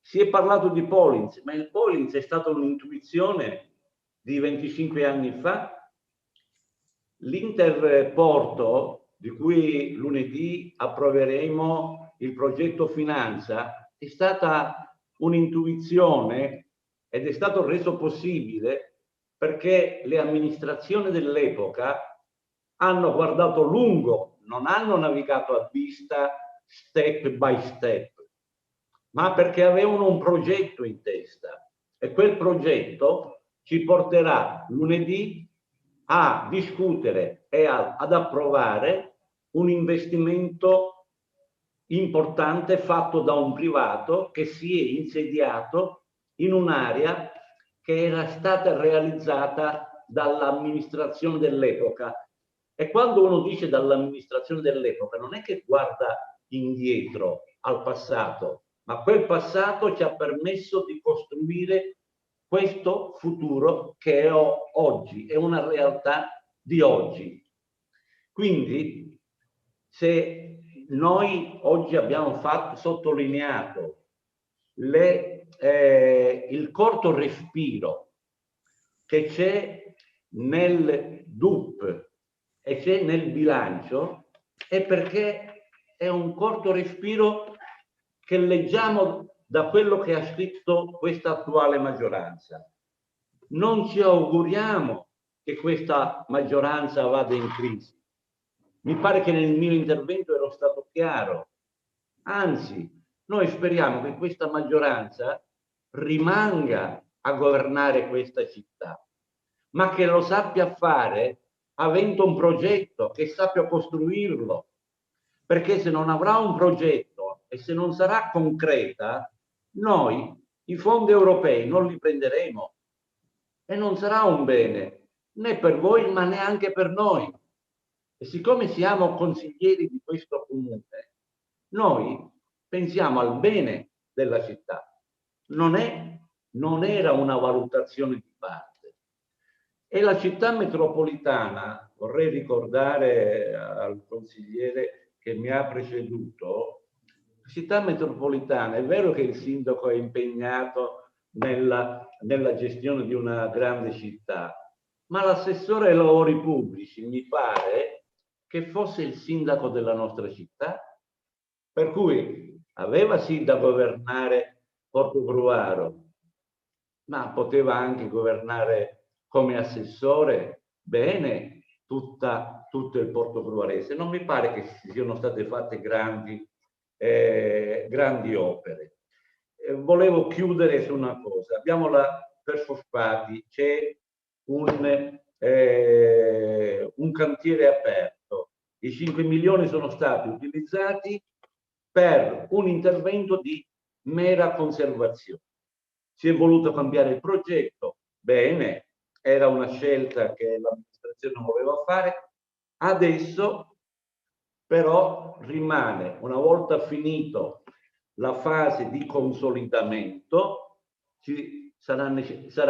Si è parlato di Pollins, ma il Pollins è stata un'intuizione di 25 anni fa. L'Interporto, di cui lunedì approveremo il progetto finanza, è stata un'intuizione ed è stato reso possibile perché le amministrazioni dell'epoca hanno guardato lungo, non hanno navigato a vista step by step, ma perché avevano un progetto in testa e quel progetto ci porterà lunedì a discutere e ad approvare un investimento importante fatto da un privato che si è insediato in un'area che era stata realizzata dall'amministrazione dell'epoca. E quando uno dice dall'amministrazione dell'epoca non è che guarda indietro al passato, ma quel passato ci ha permesso di costruire questo futuro che è oggi, è una realtà di oggi. Quindi se noi oggi abbiamo sottolineato il corto respiro che c'è nel DUP e c'è nel bilancio, è perché è un corto respiro che leggiamo da quello che ha scritto questa attuale maggioranza. Non ci auguriamo che questa maggioranza vada in crisi. Mi pare che nel mio intervento ero stato chiaro. Anzi, noi speriamo che questa maggioranza rimanga a governare questa città, ma che lo sappia fare avendo un progetto, che sappia costruirlo, perché se non avrà un progetto e se non sarà concreta, noi i fondi europei non li prenderemo e non sarà un bene né per voi ma neanche per noi. E siccome siamo consiglieri di questo comune, noi pensiamo al bene della città. Non era una valutazione di parte. E la città metropolitana, vorrei ricordare al consigliere che mi ha preceduto, la città metropolitana, è vero che il sindaco è impegnato nella gestione di una grande città, ma l'assessore ai lavori pubblici mi pare che fosse il sindaco della nostra città, per cui aveva sì da governare Portogruaro, ma poteva anche governare come assessore bene tutto il Portogruarese. Non mi pare che siano state fatte grandi opere. Volevo chiudere su una cosa. Abbiamo per Fosfati c'è un cantiere aperto. I 5 milioni sono stati utilizzati per un intervento di mera conservazione. Si è voluto cambiare il progetto, bene, era una scelta che l'amministrazione voleva fare. Adesso però rimane, una volta finito la fase di consolidamento, sarà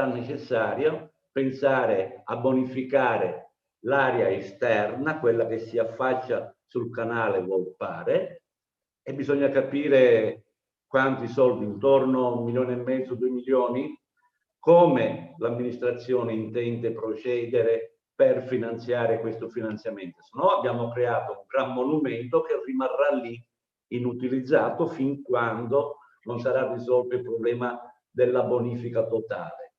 necessario pensare a bonificare l'area esterna, quella che si affaccia sul canale Volpare, e bisogna capire quanti soldi, intorno a 1,5 milioni, 2 milioni, come l'amministrazione intende procedere per finanziare questo finanziamento. Se no abbiamo creato un gran monumento che rimarrà lì inutilizzato fin quando non sarà risolto il problema della bonifica totale.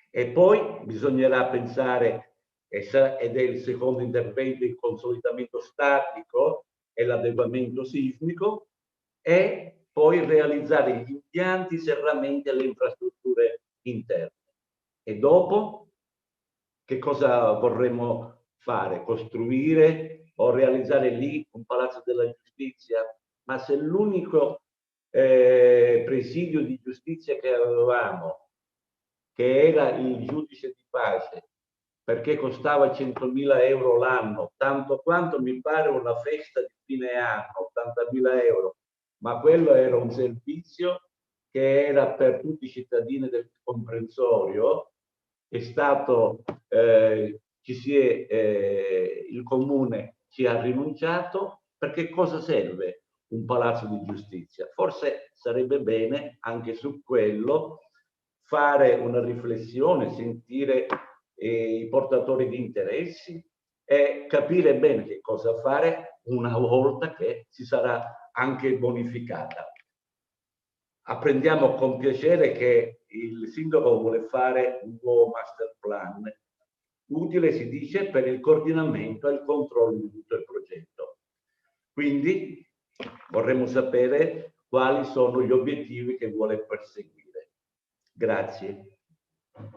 E poi bisognerà pensare, ed è il secondo intervento, il consolidamento statico e l'adeguamento sismico, e poi realizzare gli impianti, serramenti e le infrastrutture interne. E dopo che cosa vorremmo fare? Costruire o realizzare lì un palazzo della giustizia? Ma se l'unico presidio di giustizia che avevamo, che era il giudice di pace, perché costava 100.000 euro l'anno, tanto quanto mi pare una festa di fine anno, 80.000 euro, ma quello era un servizio che era per tutti i cittadini del comprensorio. È stato, il comune ci ha rinunciato, perché cosa serve un palazzo di giustizia? Forse sarebbe bene anche su quello fare una riflessione, sentire i portatori di interessi e capire bene che cosa fare una volta che si sarà anche bonificata. Apprendiamo con piacere che il sindaco vuole fare un nuovo master plan, utile, si dice, per il coordinamento e il controllo di tutto il progetto. Quindi vorremmo sapere quali sono gli obiettivi che vuole perseguire. Grazie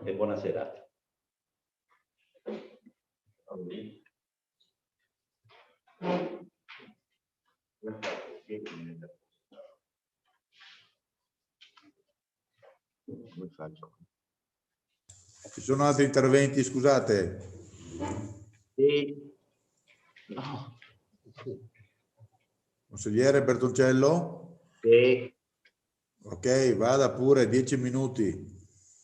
e buona serata. Ci sono altri interventi, scusate? Sì. No. Consigliere Bertoncello? Sì. Ok, vada pure, 10 minuti.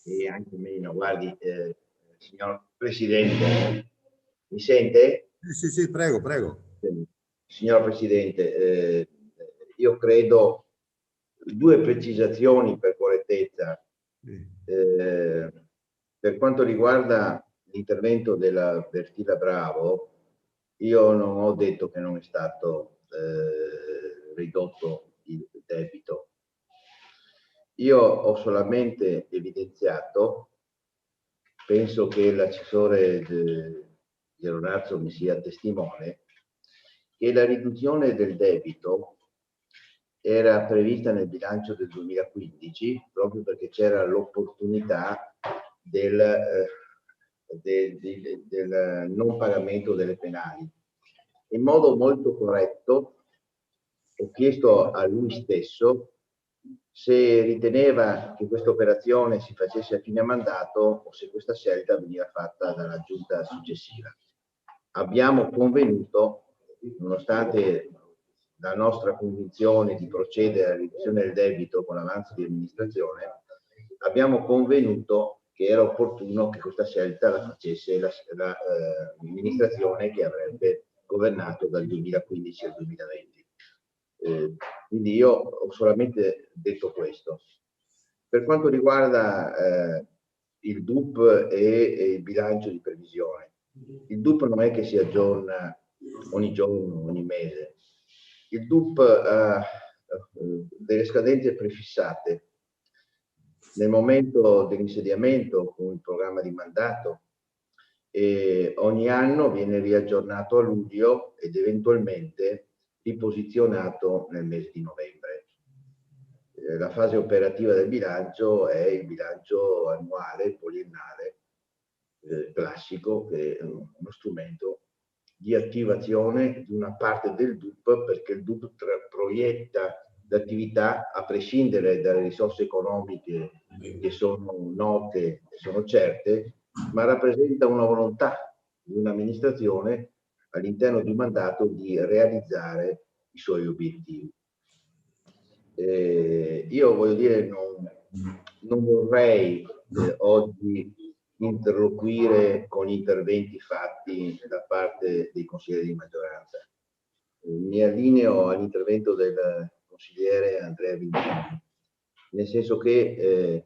E anche meno. Guardi, signor Presidente, mi sente? Sì, prego, prego. Signor Presidente, io credo due precisazioni per correttezza. Per quanto riguarda l'intervento della Bertilla Bravo, io non ho detto che non è stato ridotto il debito. Io ho solamente evidenziato, penso che l'assessore Geronazzo mi sia testimone, che la riduzione del debito era prevista nel bilancio del 2015 proprio perché c'era l'opportunità del del non pagamento delle penali. In modo molto corretto ho chiesto a lui stesso se riteneva che questa operazione si facesse a fine mandato o se questa scelta veniva fatta dalla giunta successiva. Abbiamo convenuto, nonostante la nostra convinzione di procedere alla riduzione del debito con l'avanzo di amministrazione, abbiamo convenuto che era opportuno che questa scelta la facesse l'amministrazione che avrebbe governato dal 2015 al 2020. Quindi io ho solamente detto questo. Per quanto riguarda il DUP e il bilancio di previsione, il DUP non è che si aggiorna ogni giorno, ogni mese. Il DUP ha delle scadenze prefissate nel momento dell'insediamento con il programma di mandato e ogni anno viene riaggiornato a luglio ed eventualmente riposizionato nel mese di novembre. La fase operativa del bilancio è il bilancio annuale, poliennale, classico, che è uno strumento di attivazione di una parte del DUP, perché il DUP proietta l'attività a prescindere dalle risorse economiche che sono note, sono certe, ma rappresenta una volontà di un'amministrazione all'interno di un mandato di realizzare i suoi obiettivi. Io voglio dire, non vorrei oggi interloquire con gli interventi fatti da parte dei consiglieri di maggioranza. Mi allineo all'intervento del consigliere Andrea Vincini, nel senso che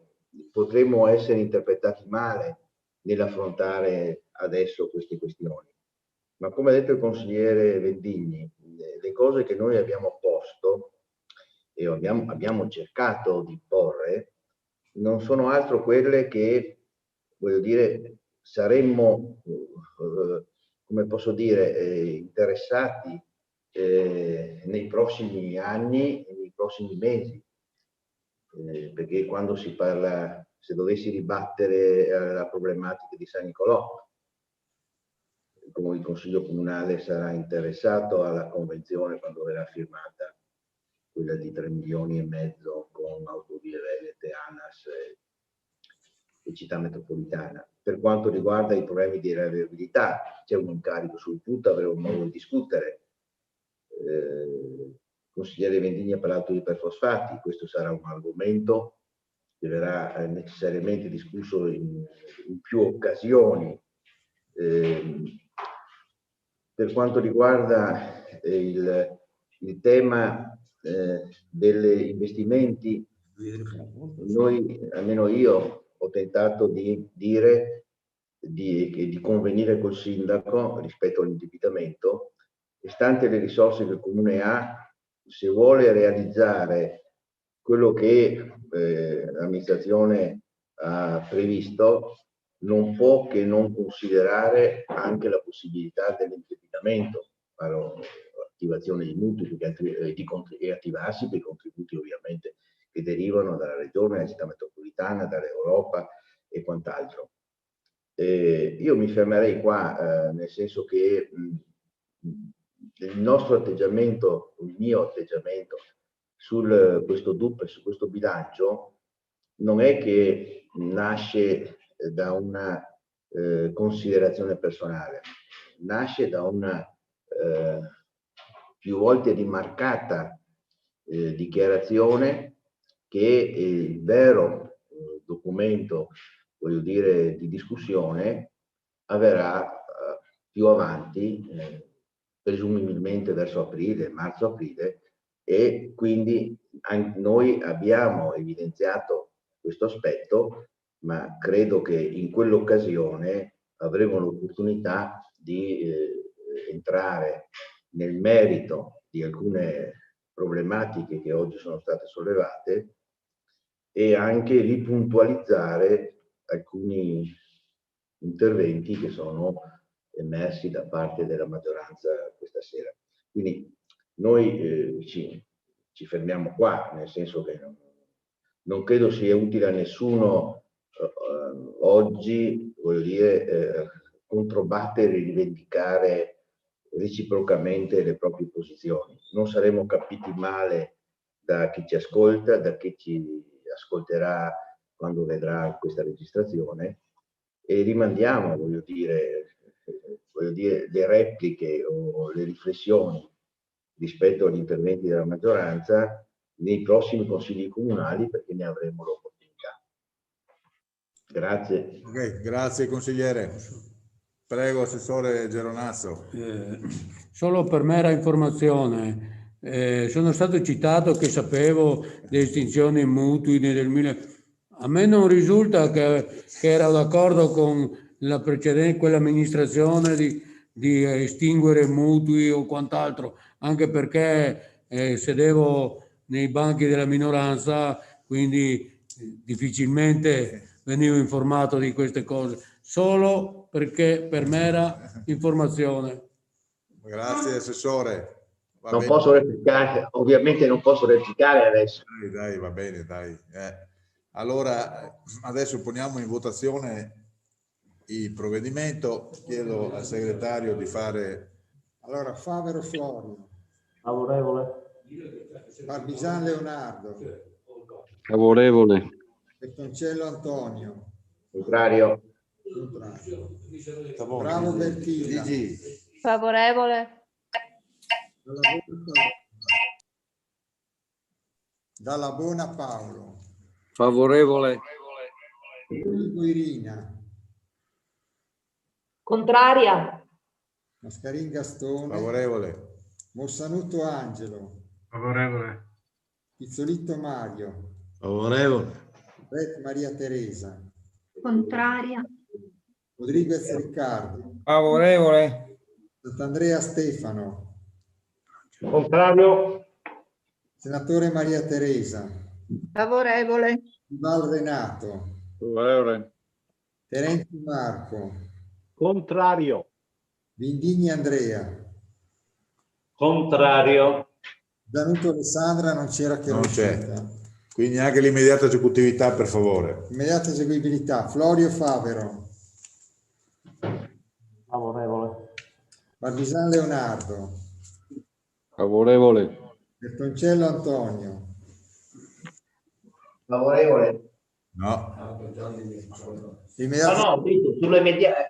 potremmo essere interpretati male nell'affrontare adesso queste questioni. Ma come ha detto il consigliere Vendigni, le cose che noi abbiamo posto e abbiamo cercato di porre non sono altro quelle che, voglio dire, saremmo, come posso dire, interessati nei prossimi anni e nei prossimi mesi. Perché quando si parla, se dovessi ribattere la problematica di San Nicolò, come il Consiglio Comunale sarà interessato alla convenzione quando verrà firmata, quella di 3,5 milioni con Autovie Venete, ANAS e Città Metropolitana. Per quanto riguarda i problemi di reliabilità, c'è un incarico sul tutto, avremo modo di discutere. Il consigliere Vendigni ha parlato di perfosfati, questo sarà un argomento che verrà necessariamente discusso in più occasioni. Per quanto riguarda il tema degli investimenti, noi, almeno io, ho tentato di dire di convenire col sindaco rispetto all'indebitamento, e stante le risorse che il Comune ha, se vuole realizzare quello che l'amministrazione ha previsto, non può che non considerare anche la possibilità dell'indebitamento, attivazione di mutui e attivarsi per i contributi ovviamente che derivano dalla Regione, dalla Città Metropolitana, dall'Europa e quant'altro. Io mi fermerei qua, nel senso che il nostro atteggiamento, il mio atteggiamento su questo DUP e su questo bilancio non è che nasce da una considerazione personale, nasce da una più volte rimarcata dichiarazione che il vero documento, voglio dire, di discussione avverrà più avanti, presumibilmente verso aprile, marzo-aprile, e quindi noi abbiamo evidenziato questo aspetto, ma credo che in quell'occasione avremo l'opportunità di entrare nel merito di alcune problematiche che oggi sono state sollevate e anche ripuntualizzare alcuni interventi che sono emersi da parte della maggioranza questa sera. Quindi noi ci fermiamo qua, nel senso che non credo sia utile a nessuno oggi, voglio dire, controbattere e rivendicare reciprocamente le proprie posizioni. Non saremo capiti male da chi ci ascolta, da chi ci ascolterà quando vedrà questa registrazione, e rimandiamo, voglio dire, le repliche o le riflessioni rispetto agli interventi della maggioranza nei prossimi consigli comunali, perché ne avremo l'opportunità. Grazie. Okay, grazie consigliere. Prego, assessore Geronazzo. Solo per mera informazione, sono stato citato che sapevo di estinzioni mutui nel 2000. A me non risulta che era d'accordo con la precedente, quella amministrazione di estinguere mutui o quant'altro, anche perché sedevo nei banchi della minoranza, quindi difficilmente venivo informato di queste cose, solo perché per mera informazione. Grazie assessore. Non posso replicare, ovviamente non posso replicare adesso. Dai, va bene, dai. Allora, adesso poniamo in votazione il provvedimento. Chiedo al segretario di fare... Allora, Favero Florio. Favorevole. Barbisan Leonardo. Favorevole. Bertoncello Antonio. Contrario. Bravo Bertilla. Favorevole. Dalla Buona Paolo. Favorevole. Irina. Contraria. Mascarin Gastone. Favorevole. Mossanuto Angelo. Favorevole. Pizzolitto Mario. Favorevole. Ret Maria Teresa. Contraria. Rodriguez Riccardo. Favorevole. Sant'Andrea Stefano. Contrario. Senatore Maria Teresa. Favorevole. Val Renato. Favorevole. Terenzi Marco. Contrario. Vindigni Andrea. Contrario. Danuto Alessandra non c'era che Non c'è. riuscita. Quindi anche l'immediata esecutività, per favore. Immediata eseguibilità. Florio Favero. Favorevole. Barbisan Leonardo. Favorevole. Bertoncello Antonio. Favorevole. No. No,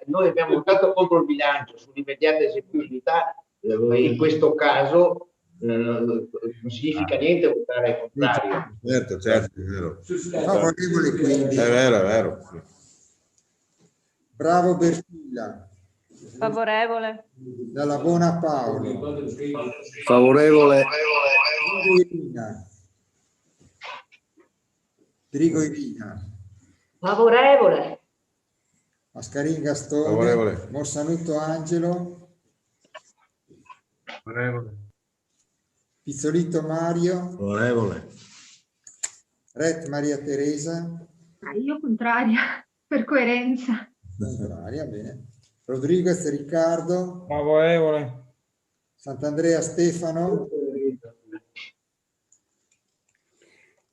noi abbiamo votato contro il bilancio sull'immediata esecutività, in questo caso non significa niente votare al contrario. Certo, è vero. Favorevole quindi. È vero. Bravo Bertilla. Favorevole. Dalla Buona Paolo. Favorevole. Trigo Irina. Favorevole. Mascarin Gastone. Favorevole. Mossanuto Angelo. Favorevole. Pizzolitto Mario. Favorevole. Ret Maria Teresa. Io contraria, per coerenza. Contraria, bene. Rodriguez Riccardo. Favorevole. Sant'Andrea Stefano.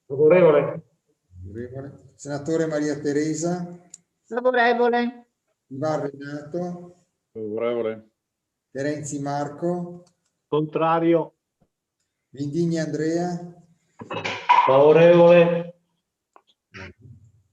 Favorevole. Senatore Maria Teresa. Favorevole. Val Renato. Favorevole. Terenzi Marco. Contrario. Vindigni Andrea. Favorevole.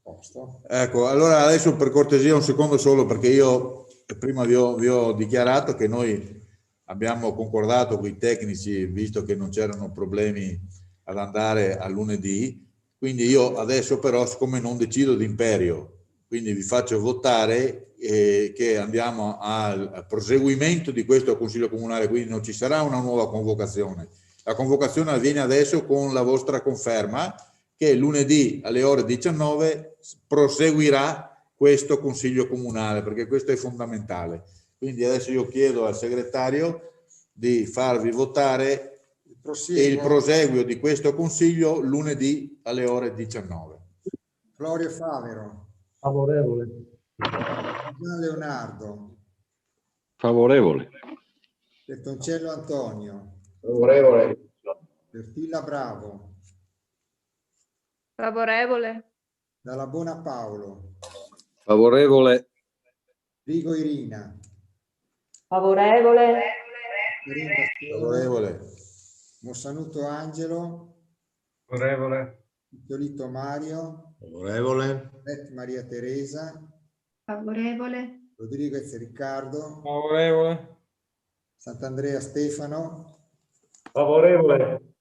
Posto. Ecco, allora adesso per cortesia un secondo solo, perché io prima vi ho dichiarato che noi abbiamo concordato con i tecnici, visto che non c'erano problemi ad andare a lunedì, quindi io adesso però, siccome non decido d'imperio, quindi vi faccio votare che andiamo al proseguimento di questo Consiglio Comunale, quindi non ci sarà una nuova convocazione. La convocazione avviene adesso con la vostra conferma che lunedì alle ore 19 proseguirà questo Consiglio Comunale, perché questo è fondamentale. Quindi adesso io chiedo al segretario di farvi votare il proseguio di questo Consiglio lunedì alle ore 19. Florio Favero. Favorevole. Leonardo. Favorevole. Bertoncello Antonio. Favorevole. Bertilla Bravo. Favorevole. Dalla Buona Paolo. Favorevole. Rigo Irina. Favorevole. Favorevole. Mossanuto Angelo. Favorevole. Piolito Mario. Favorevole. Bet Maria Teresa. Favorevole. Rodriguez Riccardo. Favorevole. Sant'Andrea Stefano. Favorevole.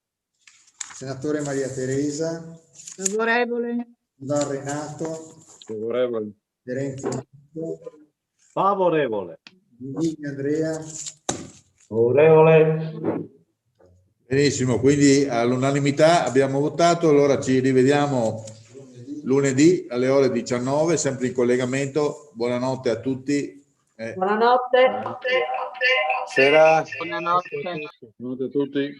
Senatore Maria Teresa. Favorevole. Ivan Renato. Favorevole. Terenzi Marco. Favorevole. Vigni Andrea. Favorevole. Benissimo, quindi all'unanimità abbiamo votato, allora ci rivediamo lunedì alle ore 19, sempre in collegamento. Buonanotte a tutti. Buonanotte. Sera. Buonanotte. Buonanotte a tutti.